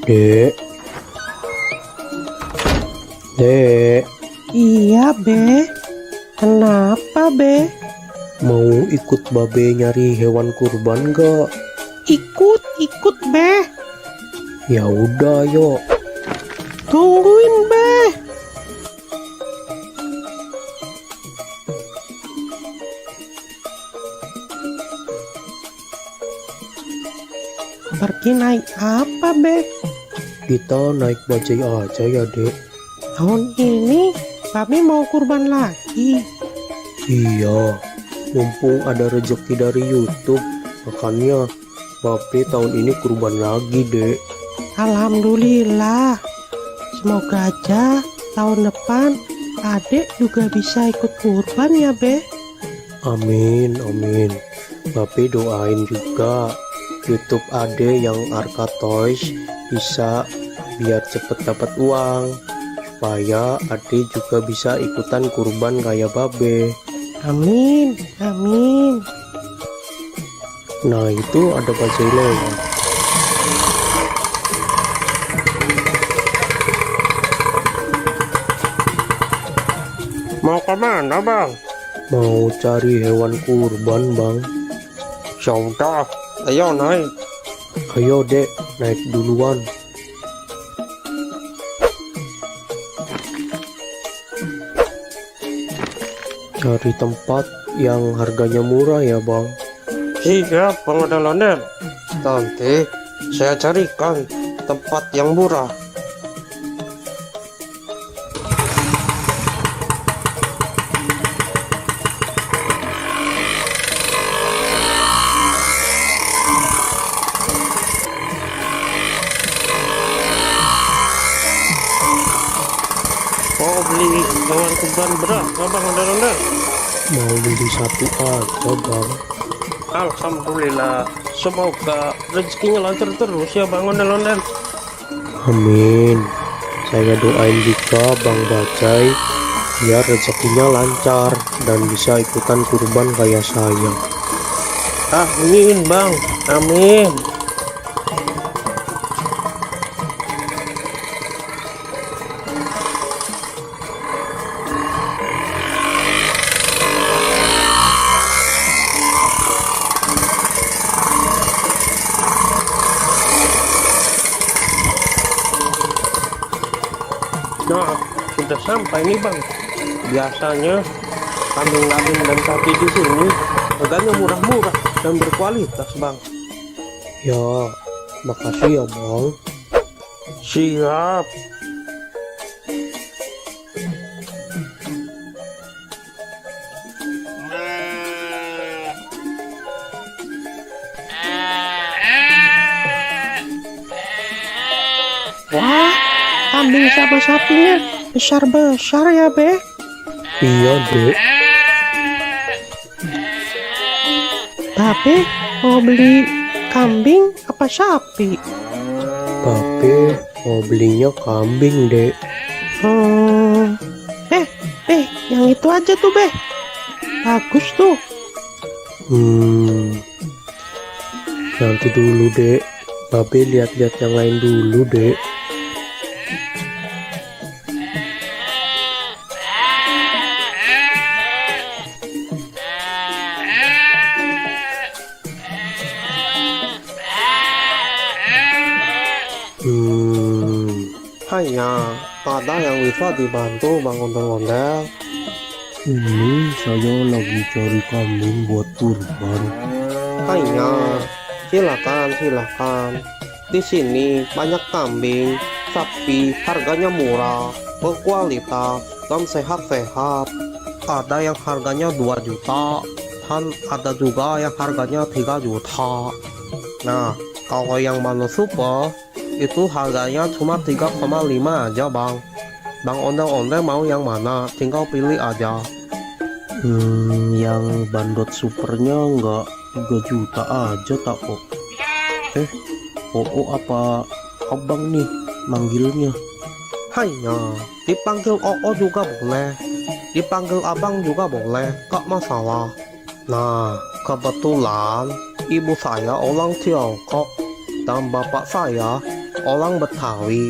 Dek. Dek, Iya, Be. Kenapa, Be? mau ikut babe nyari hewan kurban gak? Ikut, Be. Ya udah, yuk. Tungguin, Be. Pergi naik apa, Be? Kita naik bajai aja ya, Dek. Tahun ini Babe mau kurban lagi. Iya, mumpung ada rezeki dari YouTube, makanya babe tahun ini kurban lagi, Dek. Alhamdulillah. Semoga aja tahun depan Adek juga bisa ikut kurban ya, Be. Amin, amin. Babe doain juga YouTube Ade yang Arka Toys bisa biar cepet dapat uang, supaya Ade juga bisa ikutan kurban kayak babe. Amin, amin. Nah, itu ada bajai lewat. Mau kemana, Bang? Mau cari hewan kurban, Bang. Yaudah, ayo naik. Ayo, Dek, naik duluan. Cari tempat yang harganya murah ya, Bang. Siap, Bang Ondel-ondel. Nanti saya carikan tempat yang murah. Mau beli hewan kurban berapa, Bang Ondel-ondel? Mau beli satu aja, Bang. Alhamdulillah, semoga rezekinya lancar terus ya, Bang Ondel-ondel. Amin. Saya doain juga Bang Bajai biar rezekinya lancar dan bisa ikutan kurban kayak saya. Amin, Bang. Amin. Nah, sudah sampai nih, Bang. Biasanya kambing-kambing dan sapi di sini harganya murah-murah dan berkualitas, Bang. Ya, makasih ya, Bang. Siap. Wah, kambing sama sapinya besar-besar ya, Be. Iya, Dek. Babe mau beli kambing apa sapi? Babe mau belinya kambing, Dek. Yang itu aja tuh, Be. Bagus tuh. Nanti dulu, Dek. Babe lihat-lihat yang lain dulu, Dek. Hanya ada yang bisa dibantu, Bang Ondel-ondel. Ini saya lagi cari kambing buat kurban. Hanya Silakan. Di sini banyak kambing, sapi, harganya murah, berkualitas, dan sehat-sehat. Ada yang harganya 2 juta, dan ada juga yang harganya 3 juta. Nah, kalau yang Mano Super, itu harganya cuma 3,5 aja bang. Bang Ondel-Ondel mau yang mana? Tinggal pilih aja. Yang bandot supernya nggak 3 juta aja tak kok. apa abang nih manggilnya? Hanya dipanggil Oo juga boleh, dipanggil abang juga boleh, gak masalah. Nah, kebetulan ibu saya orang Tiongkok dan bapak saya orang Betawi.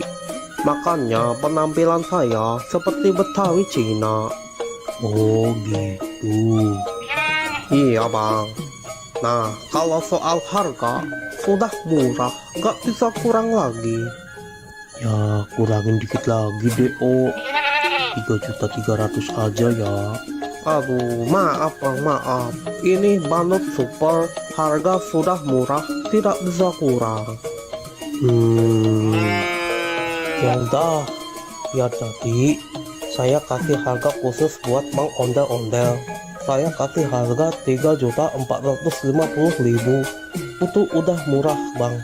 Makanya penampilan saya seperti Betawi Cina. Oh gitu. Iya bang. Nah, kalau soal harga sudah murah, gak bisa kurang lagi. Ya kurangin dikit lagi deh, 3.300.000 aja ya. Aduh, maaf bang, maaf. Ini Bandot Super, harga sudah murah, tidak bisa kurang. Ya udah, biar jadi saya kasih harga khusus buat Bang Ondel-Ondel. Saya kasih harga 3.450.000. Itu udah murah bang.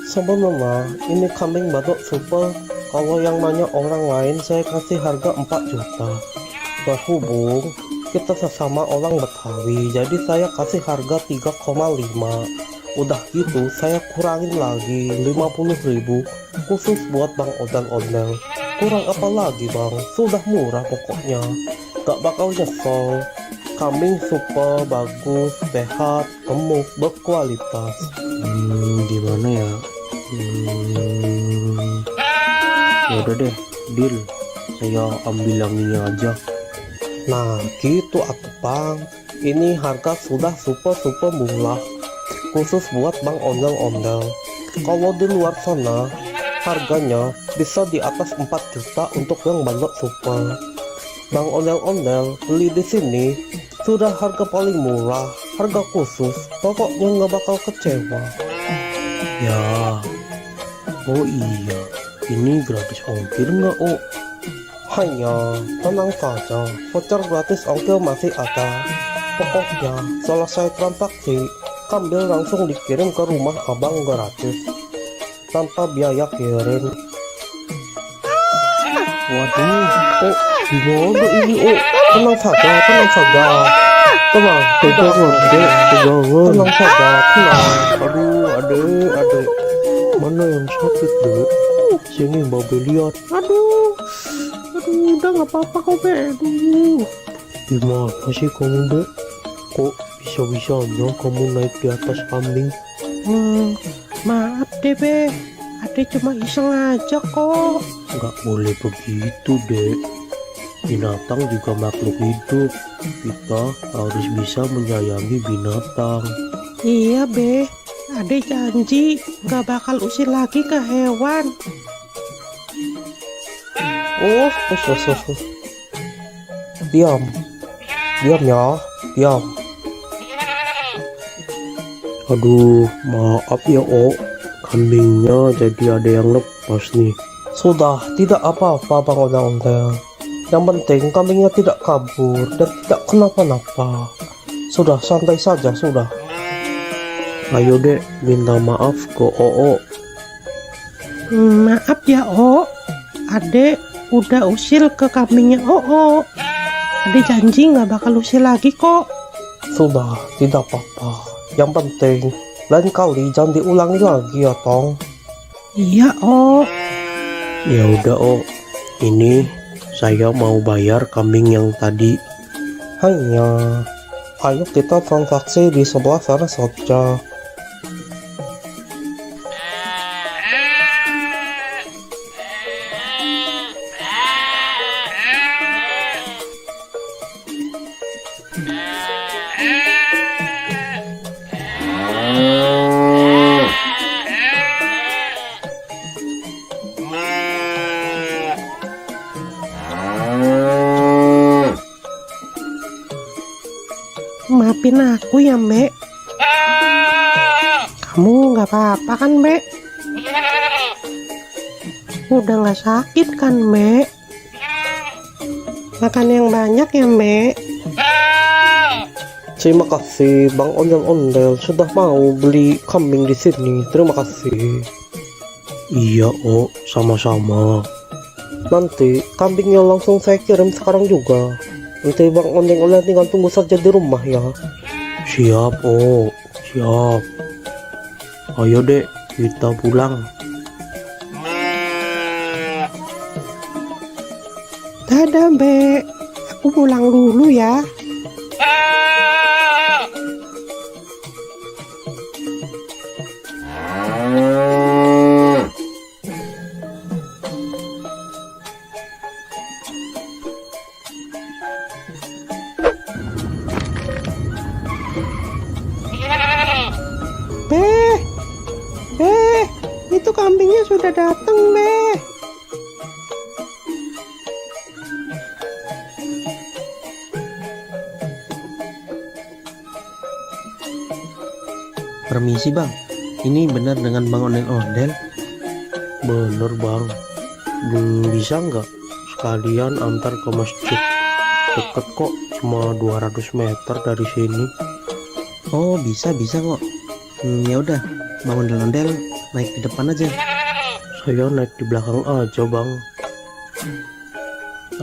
Sebenarnya ini kambing Bandot Super, kalau yang banyak orang lain saya kasih harga 4 juta. Berhubung kita sesama orang Betawi, jadi saya kasih harga 3,5. Udah gitu saya kurangin lagi 50.000 khusus buat Bang Ondel-Ondel. Kurang apa lagi bang, sudah murah pokoknya, gak bakal nyesel. Kambing super bagus, sehat, gemuk, berkualitas. Gimana ya? Ya udah deh, deal. Saya ambil yang ini aja. Nah gitu atuh bang, ini harga sudah super murah khusus buat Bang Ondel-Ondel. Kalau di luar sana harganya bisa di atas 4 juta untuk yang Bandot Super. Bang Ondel-Ondel beli di sini sudah harga paling murah, harga khusus, pokoknya nggak bakal kecewa. Ya, oh iya, ini gratis ongkir nggak Hanya tenang saja, voucher gratis ongkir masih ada. Pokoknya selesai transaksi, kambing langsung dikirim ke rumah abang gratis tanpa biaya kirim. Waduh, Gimana ini? Tenang saja. Tenang saja, tenang saja, tenang. aduh, adek, mana yang sakit dek? Sini babe lihat. Aduh, udah nggak apa-apa kok, Be. Aduh. Gimana sih kamu dek? Kok bisa-bisanya kamu naik di atas kambing? Maaf deh, Be. Ade cuma iseng aja kok. Nggak boleh begitu dek. Binatang juga makhluk hidup. Kita harus bisa menyayangi binatang. Iya, Be. Ade janji nggak bakal usir lagi ke hewan. Diam ya, diam. Aduh, maaf ya kambingnya jadi ada yang lepas nih. Sudah, tidak apa-apa Bang Ondel-Ondel. Yang penting kambingnya tidak kabur dan tidak kenapa-napa. Sudah, santai saja, sudah. Ayo dek, minta maaf ke Maaf ya, Ade udah usil ke kambingnya Ade janji nggak bakal usil lagi kok. Sudah, tidak apa-apa. Yang penting lain kali jangan diulangi lagi ya Tong. Iya, Ya udah ini saya mau bayar kambing yang tadi. Hanya, ayo kita transaksi di sebelah sana saja. maafin aku ya, Mbak. Kamu nggak apa-apa kan, Mbak? Udah nggak sakit kan, Mbak? Makan yang banyak ya, Mbak. Terima kasih Bang Ondel-Ondel sudah mau beli kambing di sini. Terima kasih. Iya, Oh, sama-sama. Nanti kambingnya langsung saya kirim sekarang juga. Nanti Bang Ondel-Ondel tinggal tunggu saja di rumah ya. Siap, Oh. Siap. Ayo dek, kita pulang. Dadah, Mbak. Aku pulang dulu ya. Beh, itu kambingnya sudah datang, Beh. Permisi bang, ini benar dengan Bang Ondel-Ondel? Bener Bang. Bisa nggak sekalian antar ke masjid? Deket kok, cuma 200 meter dari sini. Oh bisa kok. Ya udah, Bang Ondel-Ondel naik di depan aja. Saya naik di belakang aja Bang.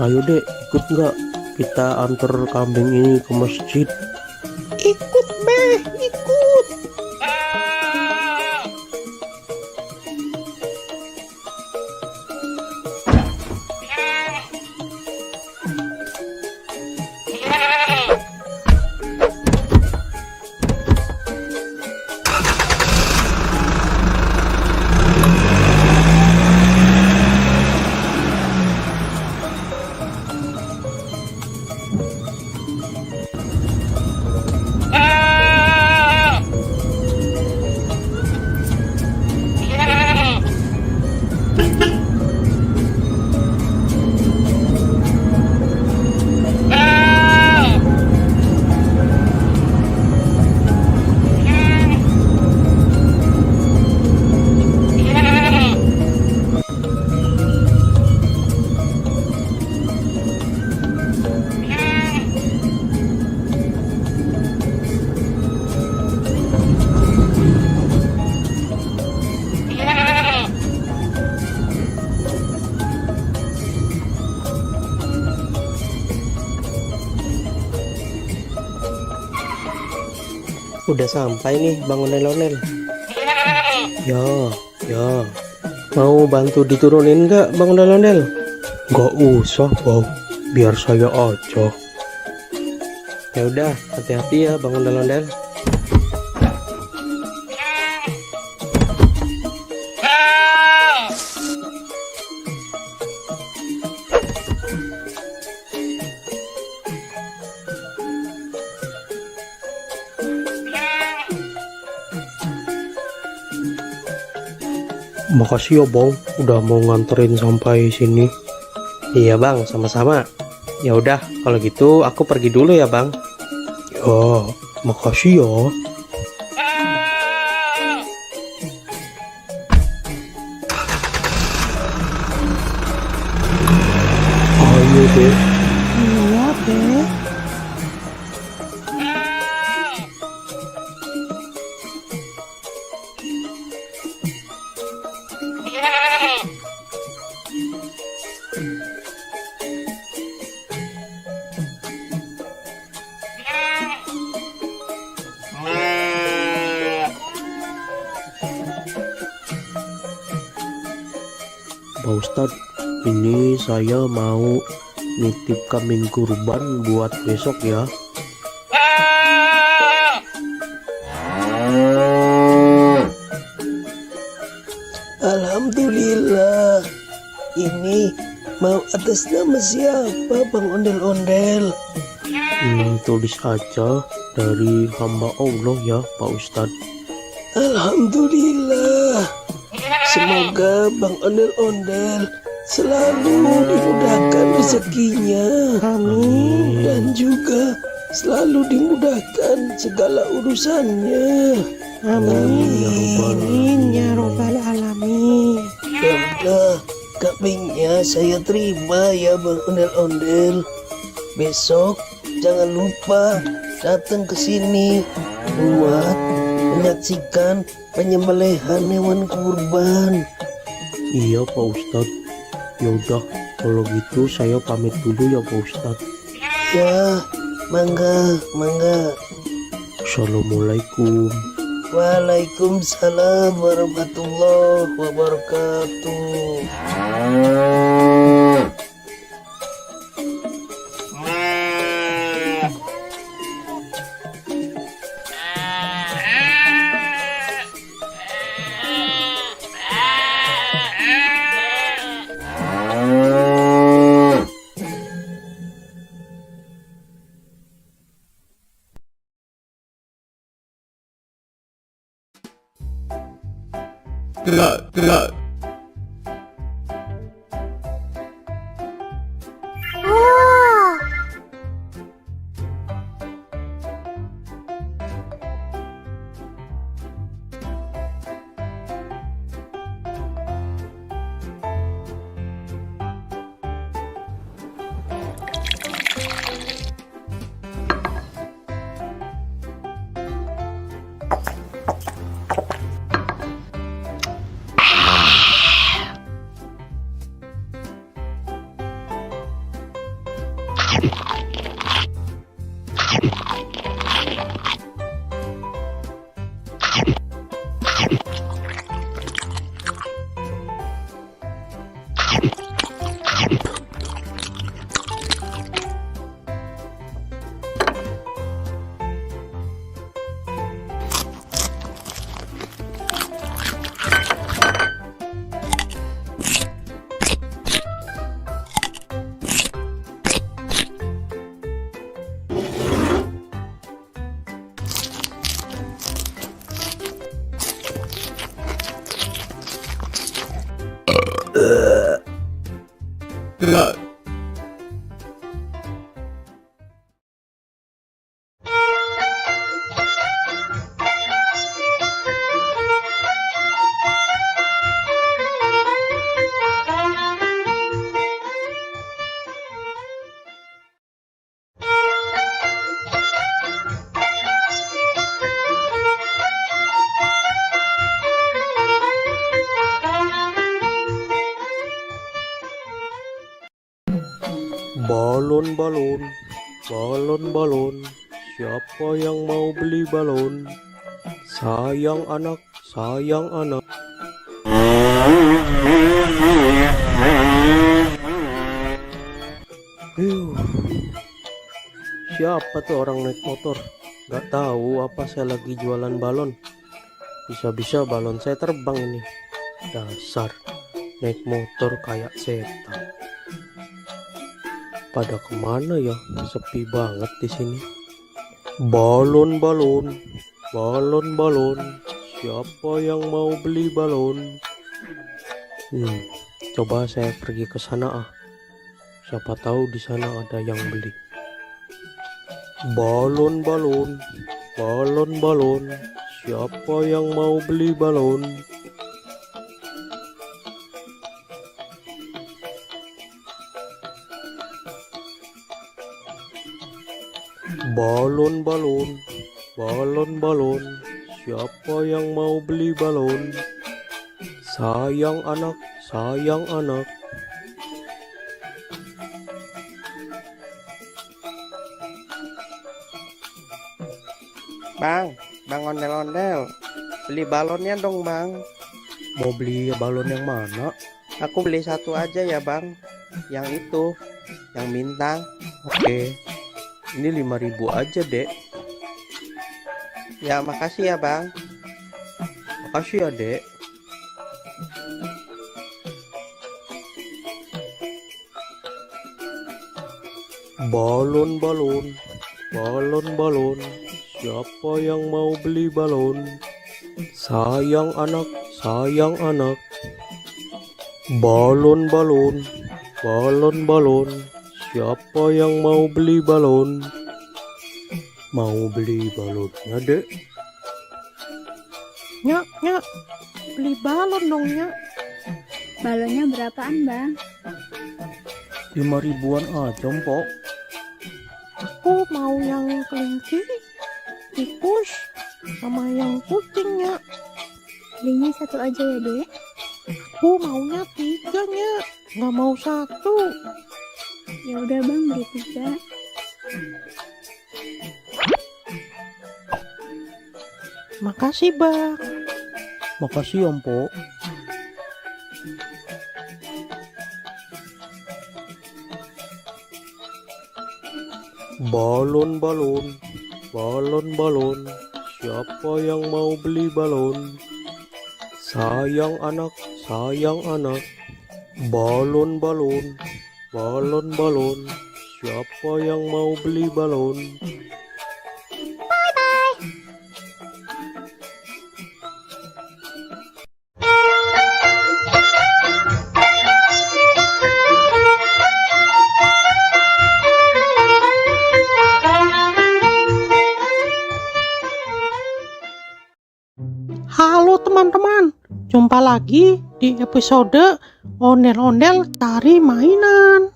Ayo dek, ikut nggak? Kita antar kambing ini ke masjid. Ikut, Beh, ikut. Udah sampai nih Bang Ondel-Ondel. Ya. Mau bantu diturunin nggak Bang Ondel-Ondel? Nggak usah Bang, biar saya aja. Ya udah, hati-hati ya Bang Ondel-Ondel. Makasih ya Bang, udah mau nganterin sampai sini. Iya Bang, sama-sama. Ya udah, kalau gitu aku pergi dulu ya Bang. Ya, makasih ya. Ayo deh. Iya, Beh. Pak Ustadz, ini saya mau nitip kambing kurban buat besok ya. Alhamdulillah. Ini mau atas nama siapa Bang Ondel-Ondel? Tulis aja dari hamba Allah ya Pak Ustadz. Alhamdulillah. Semoga Bang Ondel-Ondel selalu dimudahkan rezekinya. Amin. Dan juga selalu dimudahkan segala urusannya. Amin ya robbal alamin. Ya udah, kambingnya saya terima ya Bang Ondel-Ondel. Besok jangan lupa datang ke sini buat menyaksikan penyembelihan hewan kurban. Iya Pak Ustadz. Yaudah, kalau gitu saya pamit dulu ya Pak Ustadz. Ya, mangga. Assalamualaikum. Waalaikumsalam warahmatullahi wabarakatuh. Oh, Balon, balon. Siapa yang mau beli balon? Sayang anak. Siapa tuh orang naik motor? Gak tahu apa saya lagi jualan balon. Bisa-bisa balon saya terbang ini. Dasar naik motor kayak setan. Pada kemana ya? Sepi banget di sini. Balon. Siapa yang mau beli balon? Coba saya pergi ke sana ah. Siapa tahu di sana ada yang beli. Balon. Siapa yang mau beli balon? Balon. Siapa yang mau beli balon? Sayang anak. Bang ondel-ondel, beli balonnya dong bang. Mau beli balon yang mana? Aku beli satu aja ya bang. Yang itu, yang bintang. Oke, ini 5.000 aja dek. Ya makasih ya bang. Makasih ya dek. Balon. Siapa yang mau beli balon? Sayang anak. Balon. Siapa yang mau beli balon? Mau beli balonnya dek? Nyak, beli balon dong, Nyak. Balonnya berapaan, Bang? 5 ribuan aja, Mpok. Aku mau yang kelinci, tikus, sama yang kucing, Nyak. Belinya satu aja ya, Dek. Aku maunya 3, Nyak. Nggak mau 1. Ya udah, Bang, beli 3. Makasih, Bang. Makasih ya, Mpok. Balon. Siapa yang mau beli balon? Sayang anak. Balon. Siapa yang mau beli balon? Halo teman-teman, jumpa lagi di episode Ondel-Ondel Cari Mainan.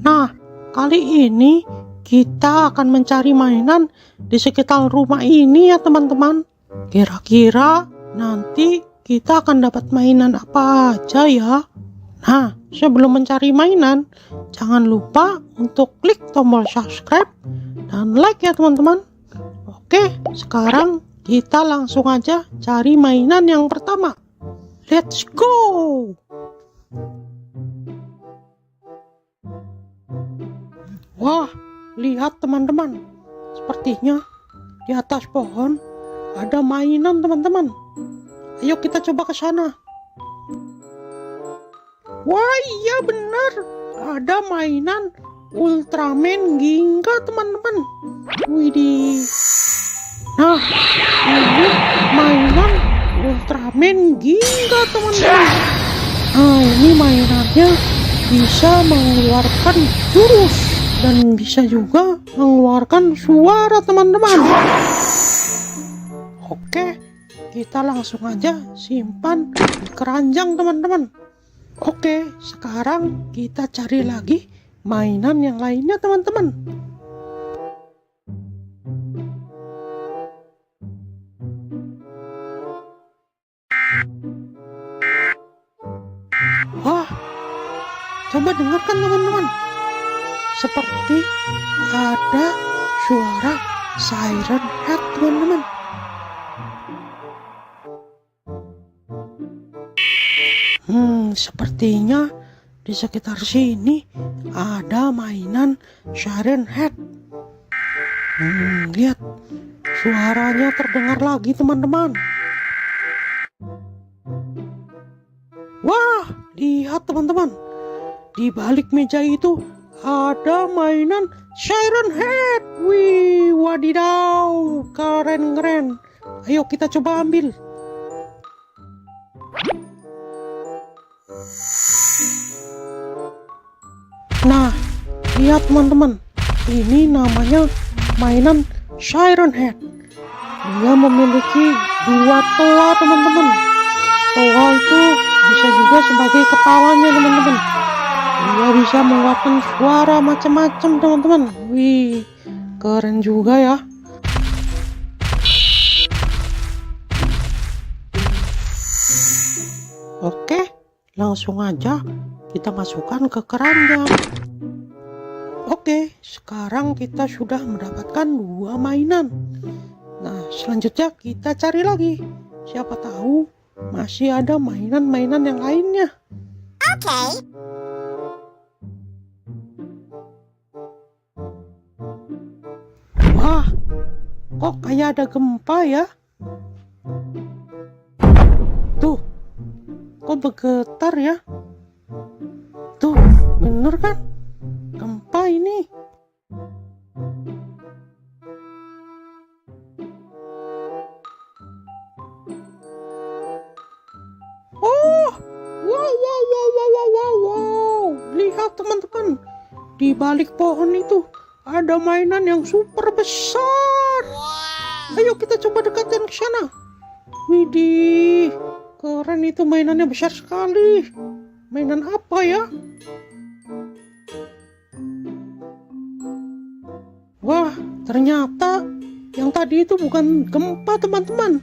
Nah, kali ini kita akan mencari mainan di sekitar rumah ini ya teman-teman. Kira-kira nanti kita akan dapat mainan apa aja ya? Nah, sebelum mencari mainan, jangan lupa untuk klik tombol subscribe dan like ya teman-teman. Oke, sekarang kita langsung aja cari mainan yang pertama. Let's go! Wah, lihat teman-teman. Sepertinya di atas pohon ada mainan teman-teman. Ayo kita coba ke sana. Wah, iya benar. Ada mainan Ultraman Ginga teman-teman. Widih. Nah, ini mainan Ultraman Ginga teman-teman. Nah, ini mainannya bisa mengeluarkan jurus dan bisa juga mengeluarkan suara teman-teman. Oke, kita langsung aja simpan di keranjang teman-teman. Oke, sekarang kita cari lagi mainan yang lainnya teman-teman. Wah, coba dengarkan teman-teman. Seperti ada suara siren head teman-teman. Sepertinya di sekitar sini ada mainan siren head. Lihat, suaranya terdengar lagi teman-teman. Wah, lihat teman-teman. Di balik meja itu ada mainan siren head. Wih, wadidaw, keren-keren. Ayo kita coba ambil. Nah, lihat teman-teman. Ini namanya mainan siren head. Dia memiliki 2 toa teman-teman. Toa itu bisa juga sebagai kepalanya teman-teman. Dia bisa mengeluarkan suara macam-macam teman-teman. Wih, keren juga ya. Oke, langsung aja kita masukkan ke keranjang. Oke, sekarang kita sudah mendapatkan 2 mainan. Nah, selanjutnya kita cari lagi. Siapa tahu masih ada mainan-mainan yang lainnya. Oke. Wah, kok kayak ada gempa ya? Tuh, kok bergetar ya? Tuh, bener kan? Gempa ini. Oh, wow. Lihat teman-teman, di balik pohon itu ada mainan yang super besar. Ayo kita coba dekatkan ke sana. Widih, keren itu mainannya, besar sekali. Mainan apa ya? Wah, ternyata yang tadi itu bukan gempa teman-teman.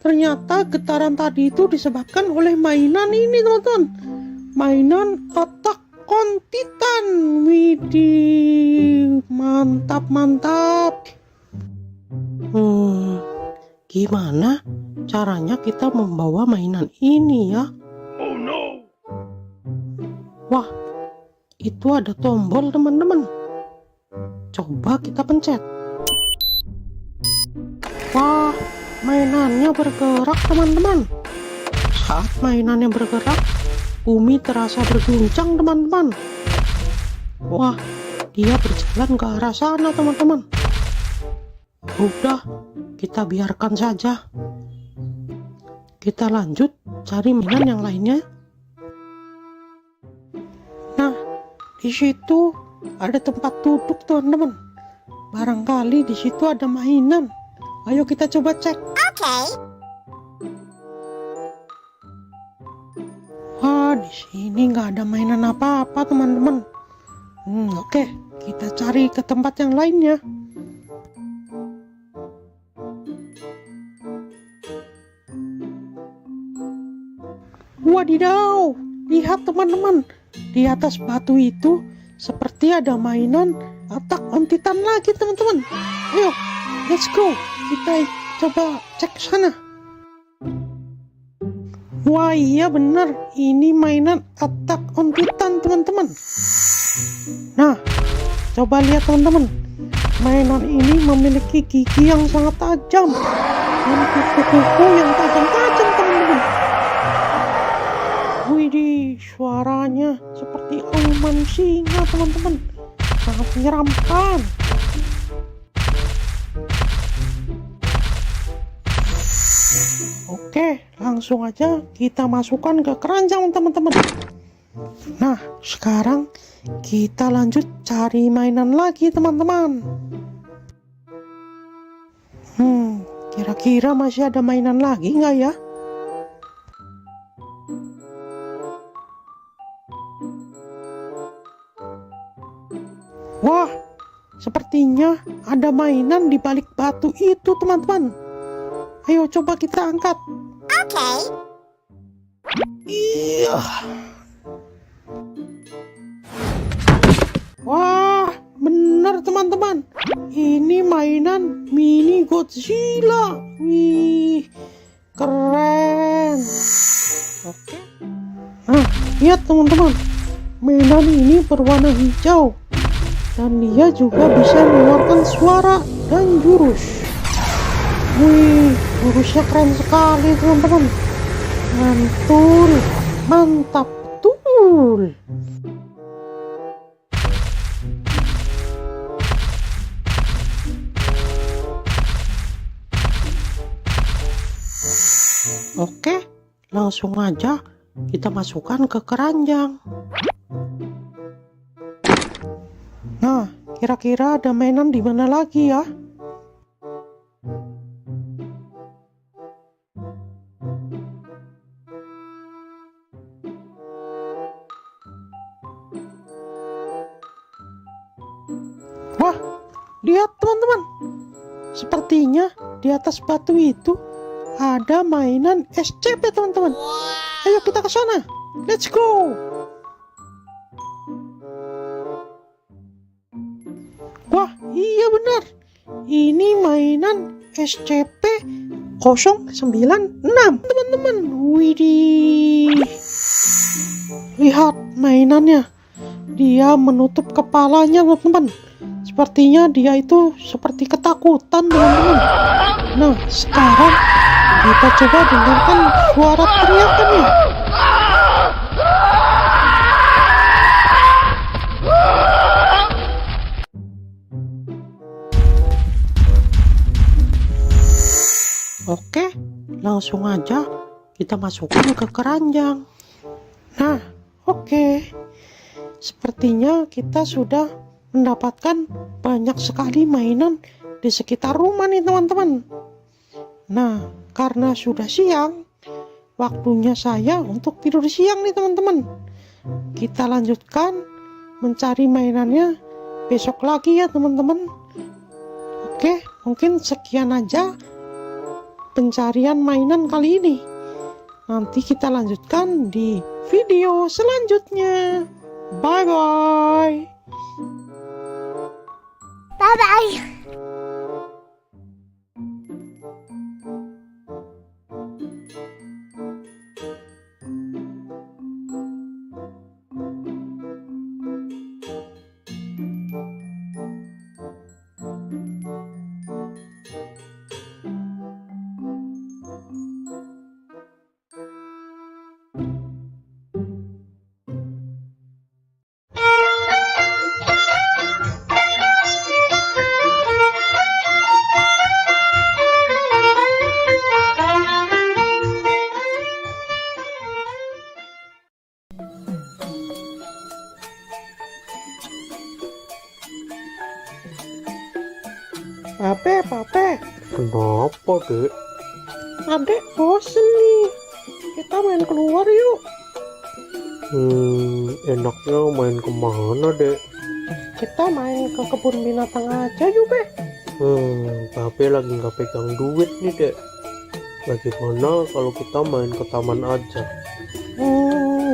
Ternyata getaran tadi itu disebabkan oleh mainan ini teman-teman. Mainan Attack on Titan. Widih, mantap. Gimana caranya kita membawa mainan ini ya? Oh no. Wah, itu ada tombol teman-teman. Coba kita pencet. Wah, mainannya bergerak teman-teman. Saat mainannya bergerak, bumi terasa berguncang teman-teman. Wah, dia berjalan ke arah sana teman-teman. Udah, kita biarkan saja. Kita lanjut cari mainan yang lainnya. Nah, di situ ada tempat duduk teman-teman. Barangkali di situ ada mainan. Ayo kita coba cek. Oke. Wah, di sini nggak ada mainan apa-apa teman-teman. Oke, kita cari ke tempat yang lainnya. Wadidaw, lihat teman-teman, di atas batu itu seperti ada mainan Attack on Titan lagi teman-teman. Ayo, let's go, kita coba cek sana. Wah iya benar, ini mainan Attack on Titan teman-teman. Nah, coba lihat teman-teman, mainan ini memiliki gigi yang sangat tajam dan kuku-kuku yang tajam-tajam teman-teman. Widih, suaranya seperti auman singa teman-teman, sangat menyeramkan. Oke, langsung aja kita masukkan ke keranjang teman-teman. Nah, sekarang kita lanjut cari mainan lagi teman-teman. Kira-kira masih ada mainan lagi nggak ya? Wah, sepertinya ada mainan di balik batu itu teman-teman. Ayo coba kita angkat. Oke. Iya. Wah, benar teman-teman. Ini mainan mini Godzilla. Wih, keren. Oke. Nah, lihat teman-teman. Mainan ini berwarna hijau. Dan dia juga bisa mengeluarkan suara dan jurus. Wih, jurusnya keren sekali teman-teman. Mantul, mantap betul. Oke, langsung aja kita masukkan ke keranjang. Nah, kira-kira ada mainan di mana lagi ya? Wah, lihat teman-teman. Sepertinya di atas batu itu ada mainan SCP teman-teman. Ayo kita ke sana. Let's go. Wah, iya benar. Ini mainan SCP-096 teman-teman. Widih. Lihat mainannya. Dia menutup kepalanya teman-teman. Sepertinya dia itu seperti ketakutan teman-teman. Nah, sekarang kita coba dengarkan suara teriakannya. Oke, langsung aja kita masukkan ke keranjang. Nah, oke. Sepertinya kita sudah mendapatkan banyak sekali mainan di sekitar rumah nih teman-teman. Nah, karena sudah siang, waktunya saya untuk tidur siang nih teman-teman. Kita lanjutkan mencari mainannya besok lagi ya teman-teman. Oke, mungkin sekian aja pencarian mainan kali ini. Nanti kita lanjutkan di video selanjutnya. Bye-bye. Bye-bye. Pape, Kenapa, Dek? adek bosen nih. Kita main keluar yuk. Enaknya main kemana, Dek? Kita main ke kebun binatang aja yuk, Be. Babe lagi nggak pegang duit nih, Dek. Bagaimana kalau kita main ke taman aja?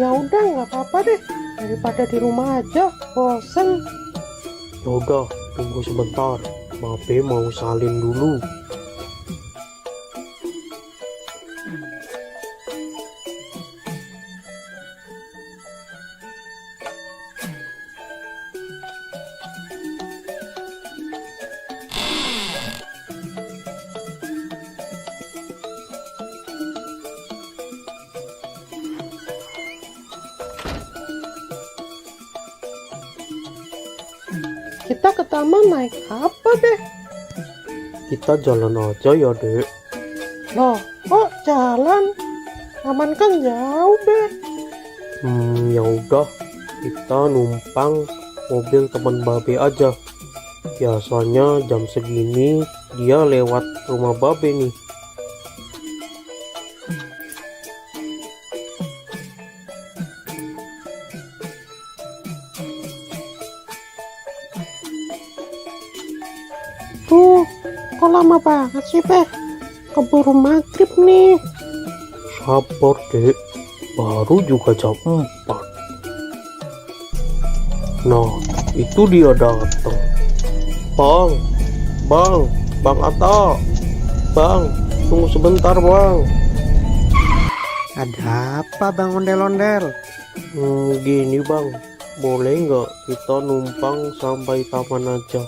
Ya udah, nggak apa-apa deh. Daripada di rumah aja, bosen. Yaudah, tunggu sebentar. Babe mau salin dulu. Kita ke taman naik apa, Be? Kita jalan aja ya, Dek. Loh, kok jalan? Taman kan jauh, Be. Ya udah, kita numpang mobil teman Babe aja. Biasanya jam segini dia lewat rumah Babe nih. Tuh, kok lama banget sih, Be? Keburu maghrib nih. Sabar, Dek. Baru juga jam 4. Nah, itu dia datang. Bang Atta. Bang, tunggu sebentar, Bang. Ada apa Bang Ondel-Ondel? Gini, Bang. Boleh nggak kita numpang sampai taman aja?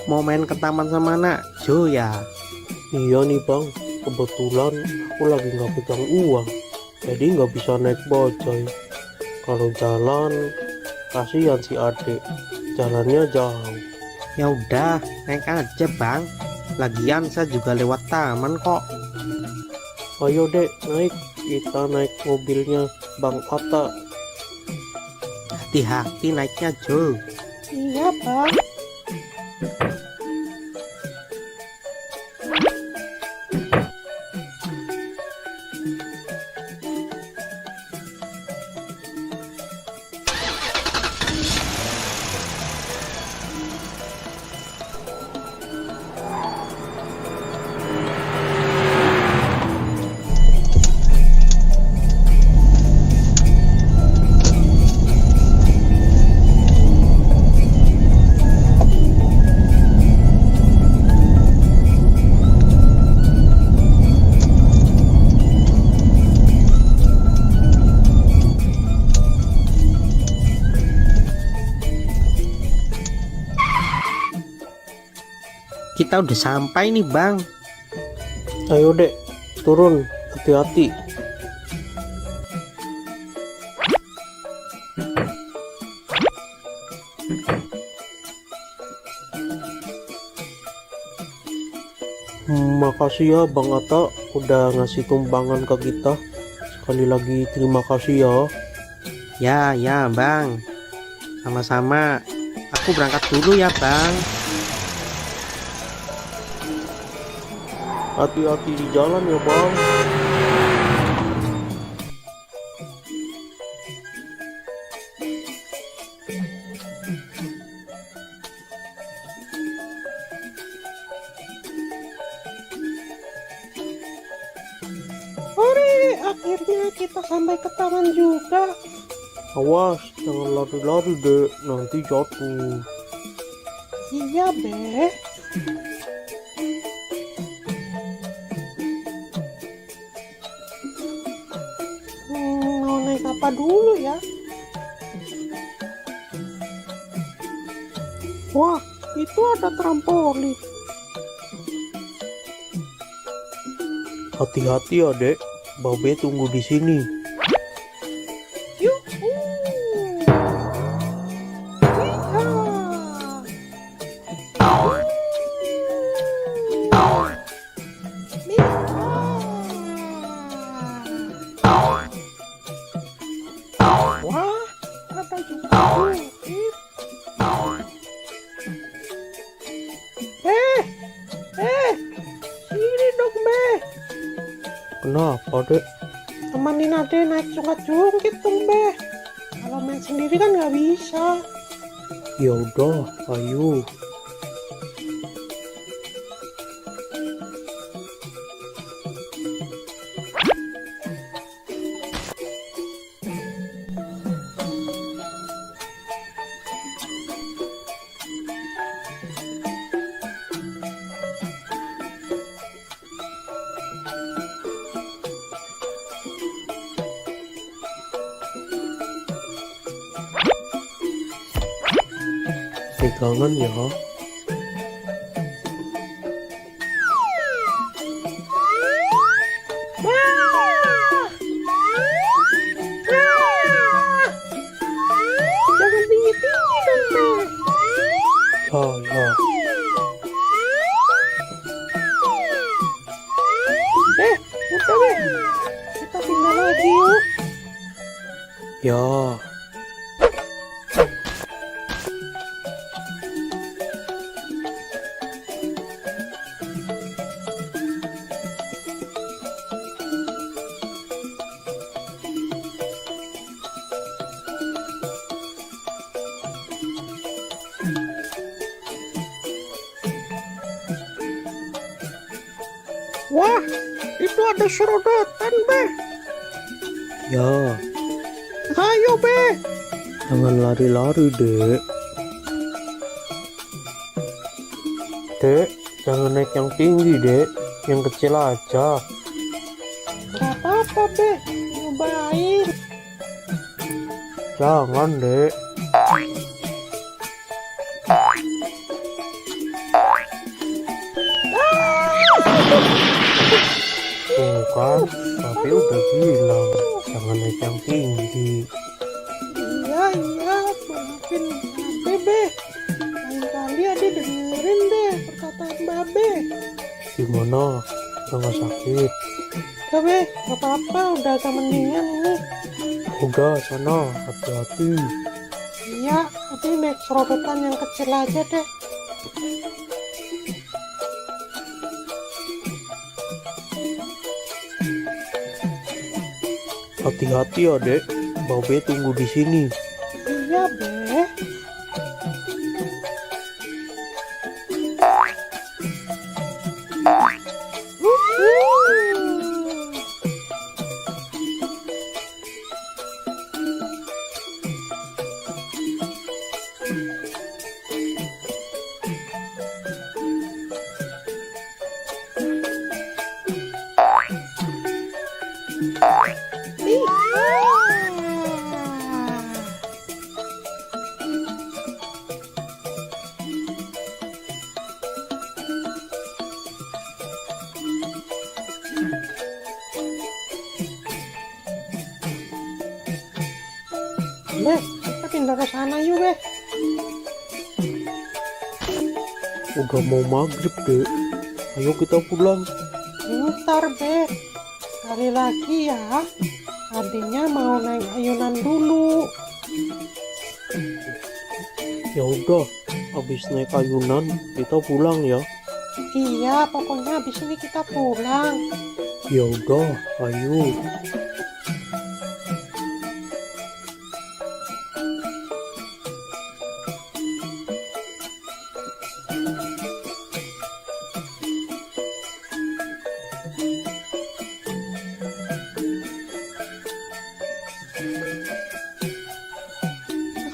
Mau main ke taman sama anak Jo ya? Iya nih, Bang. Kebetulan aku lagi nggak pegang uang. Jadi nggak bisa naik bajai. Kalau jalan, kasihan si adik. Jalannya jauh. Ya udah, naik aja Bang. Lagian saya juga lewat taman kok. Ayo, Dek, naik. Kita naik mobilnya Bang Atta. Hati-hati naiknya Jo. Iya, Bang. Kita udah sampai nih Bang. Ayo, Dek, turun. Hati-hati. Makasih ya Bang Atta udah ngasih tumpangan ke kita. Sekali lagi terima kasih ya. Ya Bang. Sama-sama. Aku berangkat dulu ya Bang. Hati-hati di jalan ya bang. Hore, akhirnya kita sampai ke taman juga. Awas, jangan lari-lari dek, nanti jatuh. Iya, Be. Mau naik apa dulu ya? Wah, itu ada trampolin. Hati-hati ya dek, Babe tunggu di sini. Yuhu. Wah, ada juga bukit. Sini dong, Be. Kenapa dek? Temenin Ade naik jungkit dong, Be. Kalau main sendiri kan nggak bisa. Ya udah, ayo. Pegangan ya. Jangan tinggi-tinggi dong, Be. Ya. Udah, Be. Kita pindah lagi yuk. Ya. Wah, itu ada serodotan, Be. Ya, Ayo, Be. jangan lari-lari dek. Dek, jangan naik yang tinggi dek, yang kecil aja. Gak apa-apa, Be. Nyobain. Jangan dek. Tuh kan, tapi udah bilang jangan naik yang tinggi. Iya, maafin Babe, Be. Lain kali Ade dengerin deh perkataan Babe. Gimana? Jangan sakit. Udah, Be. Gak apa-apa, udah agak mendingan ini. Udah sana, hati-hati. Iya, Ade naik serodotan yang kecil aja deh. Hati-hati ya dek, Babe tunggu di sini. Iya, Be. Be, kita pindah ke sana yuk, Be. Udah mau maghrib dek, ayo kita pulang. Bentar, Be. Sekali lagi ya. Adiknya mau naik ayunan dulu. Ya udah, habis naik ayunan kita pulang ya. Iya, pokoknya habis ini kita pulang. Ya udah, ayo.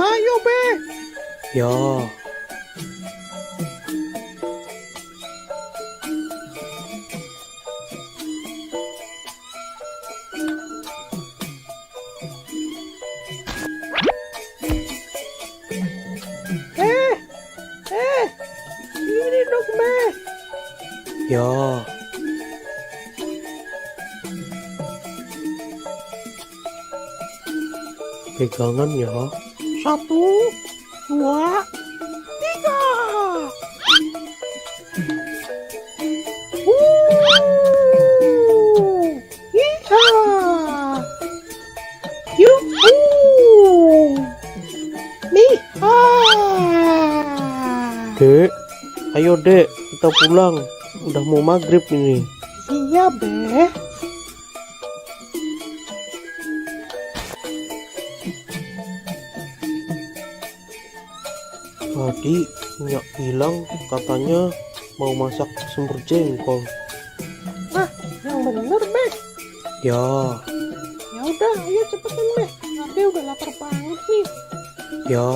Ayo, Be. Ya, Ini dong, Be. ya. Pegangan ya. 1, 2, 3. Iya. Yuhu. Nih. Dek, ayo dek, kita pulang. Udah mau maghrib ini. Iya, Be. Tadi Nyak bilang katanya mau masak semur jengkol. Nah, yang bener, Be. Ya, Ya udah, ayo cepetan, Be. Ade udah lapar banget nih. ya.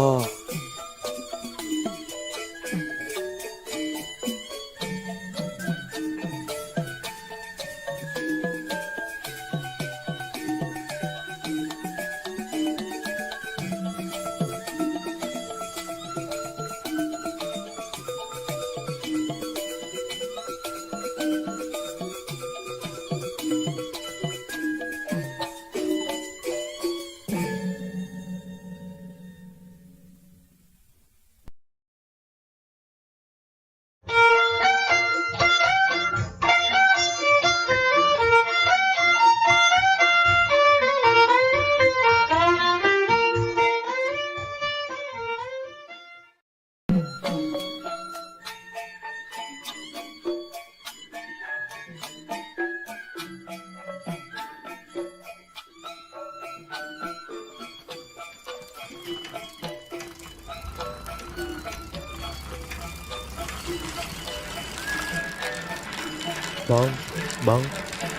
Bang,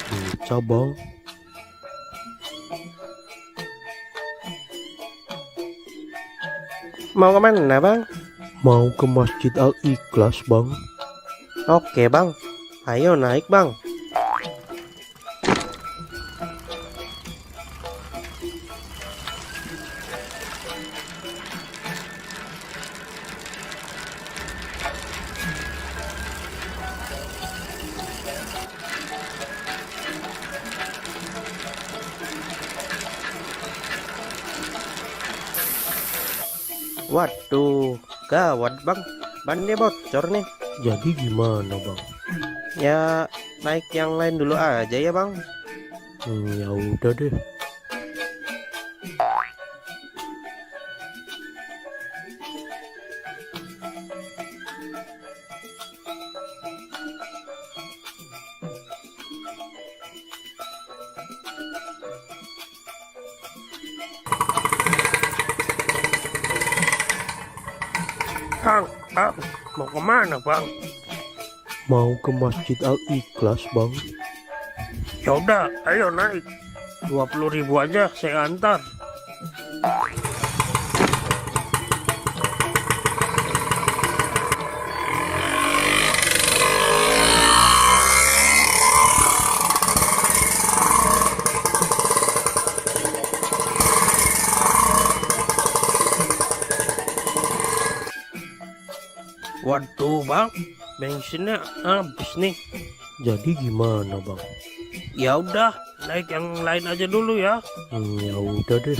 bisa bang. Mau kemana bang? Mau ke Masjid Al-Ikhlas bang. Oke bang, ayo naik bang. Waduh, gawat bang, bannya bocor nih. Jadi gimana bang? Ya naik yang lain dulu aja ya bang. Ya udah deh. Bang, mau kemana bang? Mau ke Masjid Al-Ikhlas bang. Ya udah, ayo naik. 20.000 aja saya antar. Waduh bang, bensinnya habis nih. Jadi gimana bang? Ya udah, naik yang lain aja dulu ya. Ya udah deh.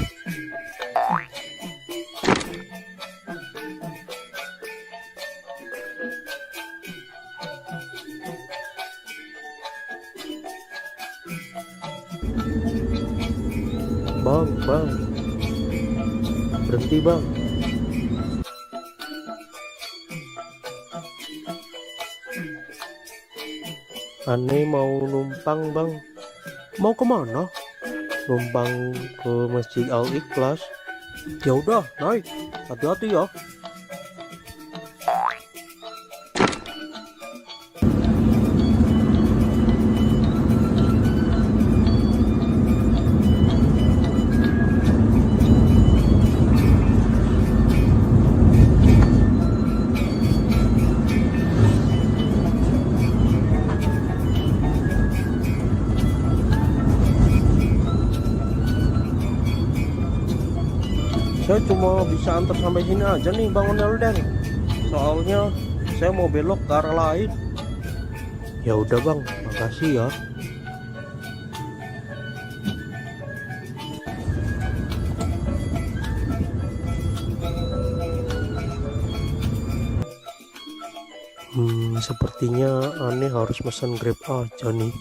Bang, berhenti bang. Aneh mau numpang bang. Mau kemana? Numpang ke Masjid Al Ikhlas. Ya udah naik, hati-hati ya. Saya cuma bisa antar sampai sini aja nih Bang Ondel-ondel. Soalnya saya mau belok ke arah lain. Ya udah Bang, makasih ya. Sepertinya aneh harus pesan Grab aja nih.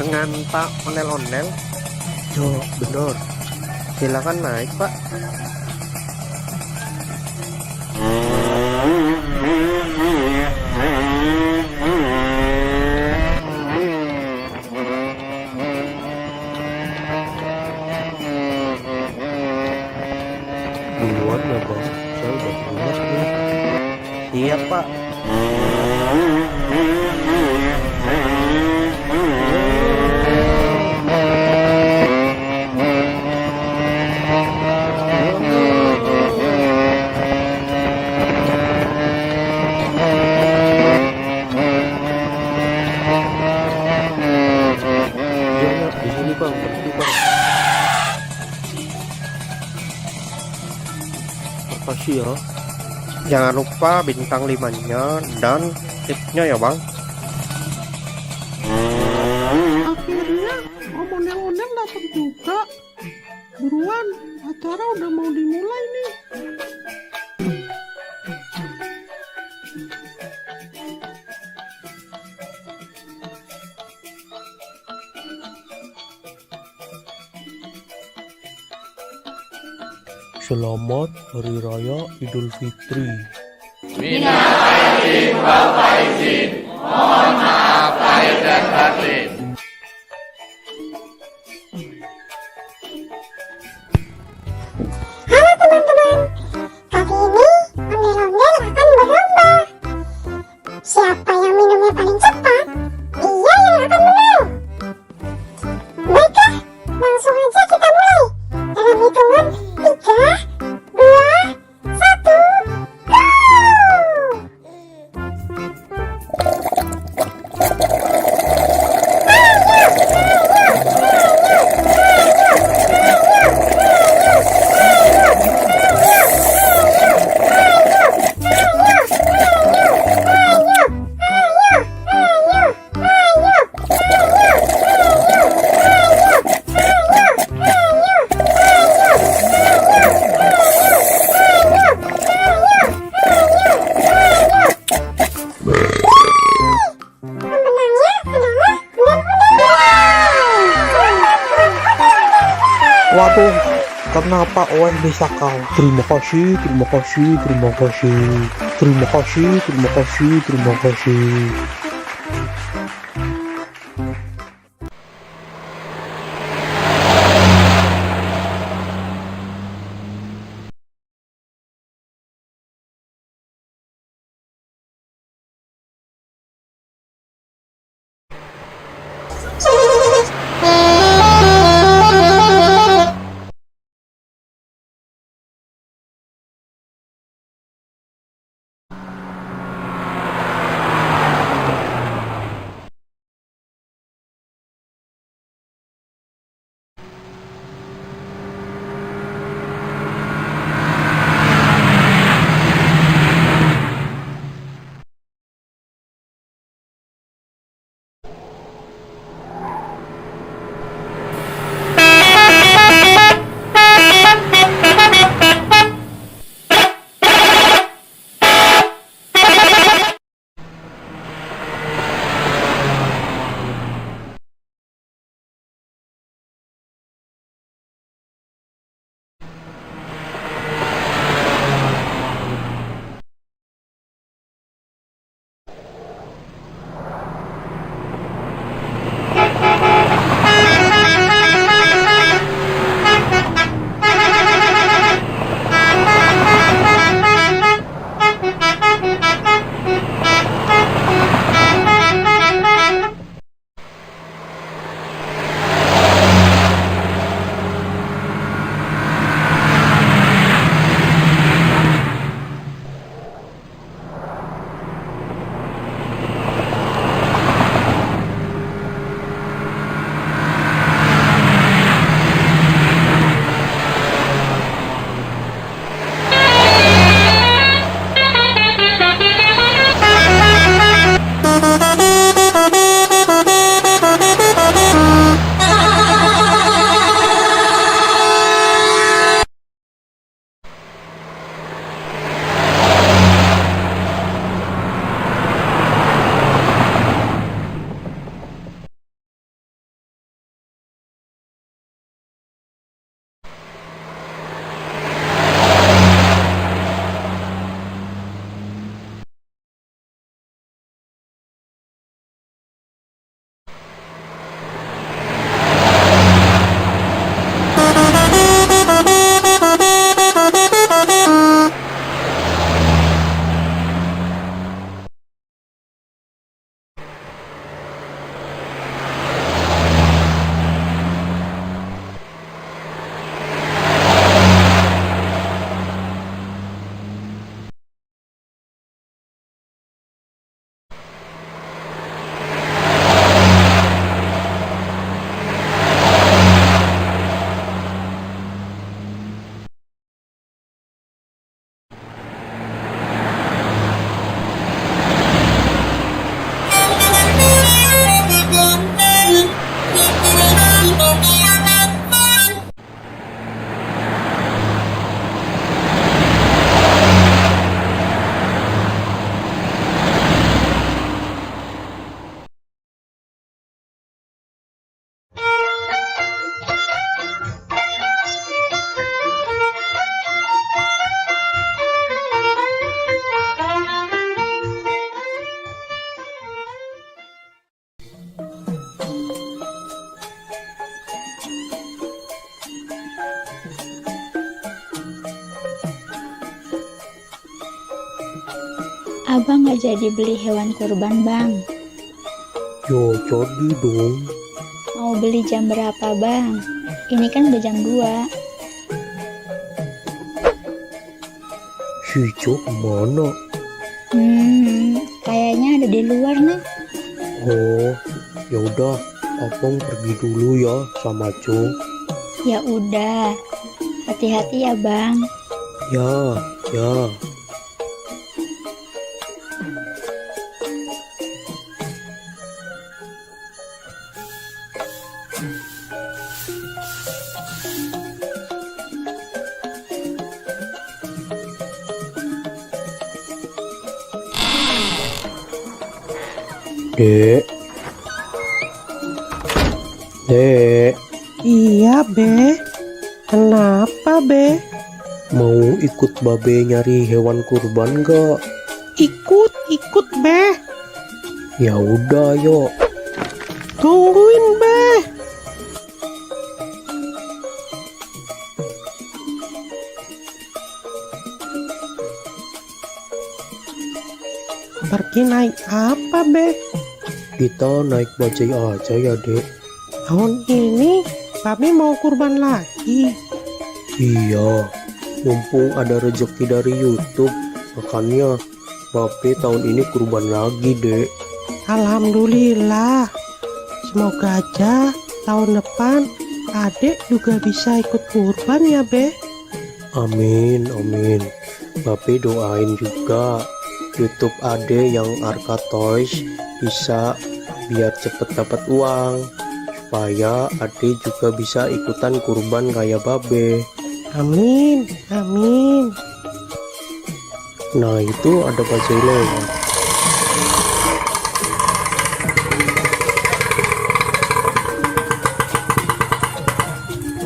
Dengan Pak Ondel-ondel? Ya benar. Silakan naik Pak. Duluan ya Bang, saya udah pulas nih. Siap Pak. Iya di sini Bang, berhenti Bang. Makasih ya. Jangan lupa bintang 5-nya dan tipnya ya Bang. Akhirnya Om Ondel-ondel datang juga. Buruan, acara udah mau dimulai nih. Selamat Hari Raya Idul Fitri. Halo teman-teman, kali ini ondel-ondel akan berlomba. Siapa yang minumnya paling cepat, dia yang akan menang. Baiklah, langsung aja kita mulai. Dalam hitungan 3, 2, 1, go! Pemenangnya adalah Waduh, kenapa ON bisa kau? Terima kasih, terima kasih, terima kasih. Terima kasih, terima kasih, terima kasih. Abang nggak jadi beli hewan kurban, Bang. Yo, jadi dong. Mau beli jam berapa, Bang? Ini kan udah jam 2. Si Jo kemana? Kayaknya ada di luar, nah. Oh, ya udah, abang pergi dulu ya sama Jo. Ya udah. Hati-hati ya, Bang. Ya, ya. Dek. Dek, Iya, Be. Kenapa, Be? mau ikut babe nyari hewan kurban gak? Ikut, Be. Ya udah, yuk. Tungguin, Be. Pergi naik apa, Be? Kita naik bajai aja ya, Dek. Tahun ini Babe mau kurban lagi. Iya, mumpung ada rezeki dari YouTube, makanya babe tahun ini kurban lagi, Dek. Alhamdulillah. Semoga aja tahun depan Adek juga bisa ikut kurban ya, Be. Amin, amin. Babe doain juga YouTube Ade yang Arka Toys bisa biar cepet dapat uang, supaya Ade juga bisa ikutan kurban kayak babe. Amin, amin. Nah, itu ada bajai lewat.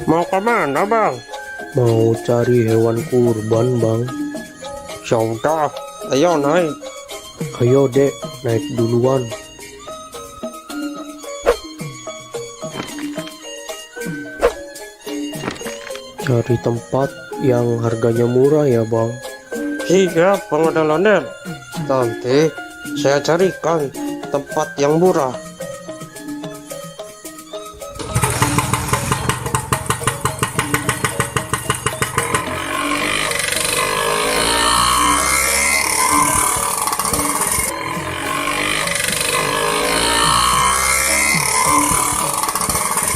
Mau kemana, Bang? Mau cari hewan kurban, Bang. Yaudah, ayo naik. Ayo, Dek, naik duluan. Cari tempat yang harganya murah ya, Bang. Siap, Bang Ondel-ondel. Nanti saya carikan tempat yang murah.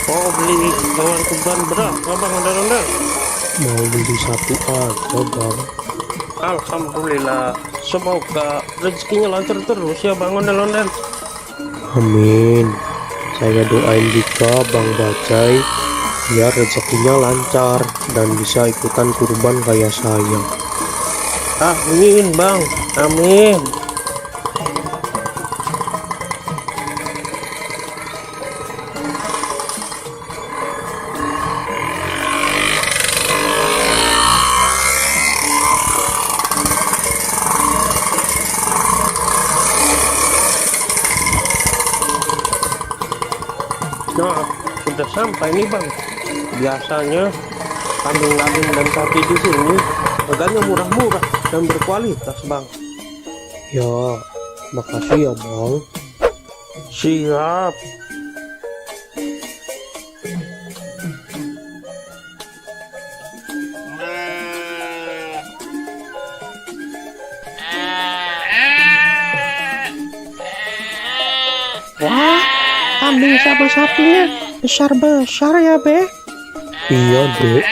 Mau beli hewan kurban berapa, Bang Ondel-ondel? Mau beli satu aja, Bang. Alhamdulillah, semoga rezekinya lancar terus ya, Bang Ondel-ondel. Amin. Saya doain juga Bang Bajai biar rezekinya lancar dan bisa ikutan kurban kayak saya. Amin, Bang. Amin. Nah, sudah sampai nih, Bang. Biasanya kambing-kambing dan sapi di sini harganya murah-murah dan berkualitas, Bang. Ya, makasih ya, Bang. Siap. Wah, kambing sama sapinya besar-besar ya, Be. Iya, Dek.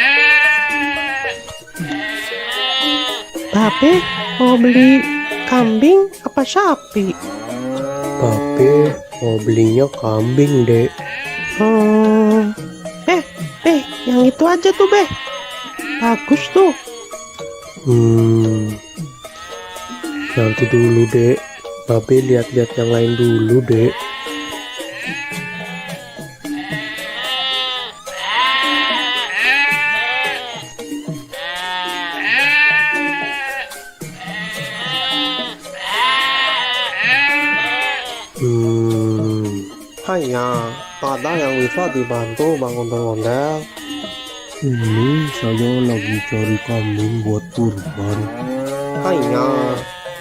Babe mau beli kambing apa sapi? Babe mau belinya kambing, Dek. Yang itu aja tuh, Be. Bagus tuh. Nanti dulu, Dek. Babe lihat-lihat yang lain dulu, Dek. Hanya ada yang bisa dibantu, Bang Ondel-ondel. Ini saya lagi cari kambing buat kurban. Hanya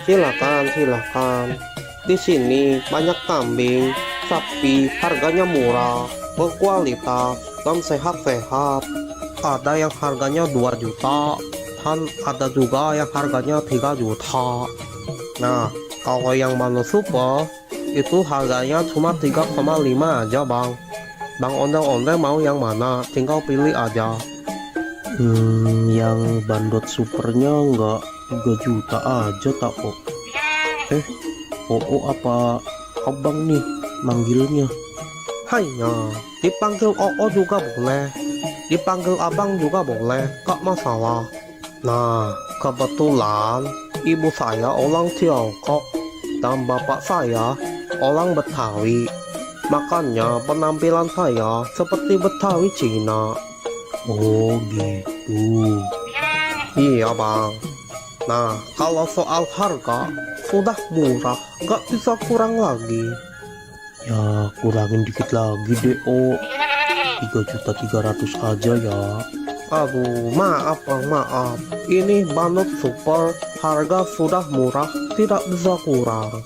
Silakan. Di sini banyak kambing, sapi, harganya murah, berkualitas, dan sehat-sehat. Ada yang harganya 2 juta, dan ada juga yang harganya 3 juta. Nah, kalau yang Mano Super, itu harganya cuma 3,5 aja bang. Bang ondel-ondel mau yang mana? Tinggal pilih aja. Yang bandot supernya nggak 3 juta aja tak kok. Apa abang nih manggilnya? Hanya dipanggil Oo juga boleh, dipanggil abang juga boleh, gak masalah. Nah, kebetulan ibu saya orang Tiongkok dan bapak saya orang Betawi. Makanya penampilan saya seperti Betawi Cina. Oh gitu. Iya bang. Nah, kalau soal harga sudah murah, gak bisa kurang lagi. Ya kurangin dikit lagi deh, 3.300.000 aja ya. Aduh, maaf bang, maaf. Ini bandot super, harga sudah murah, tidak bisa kurang.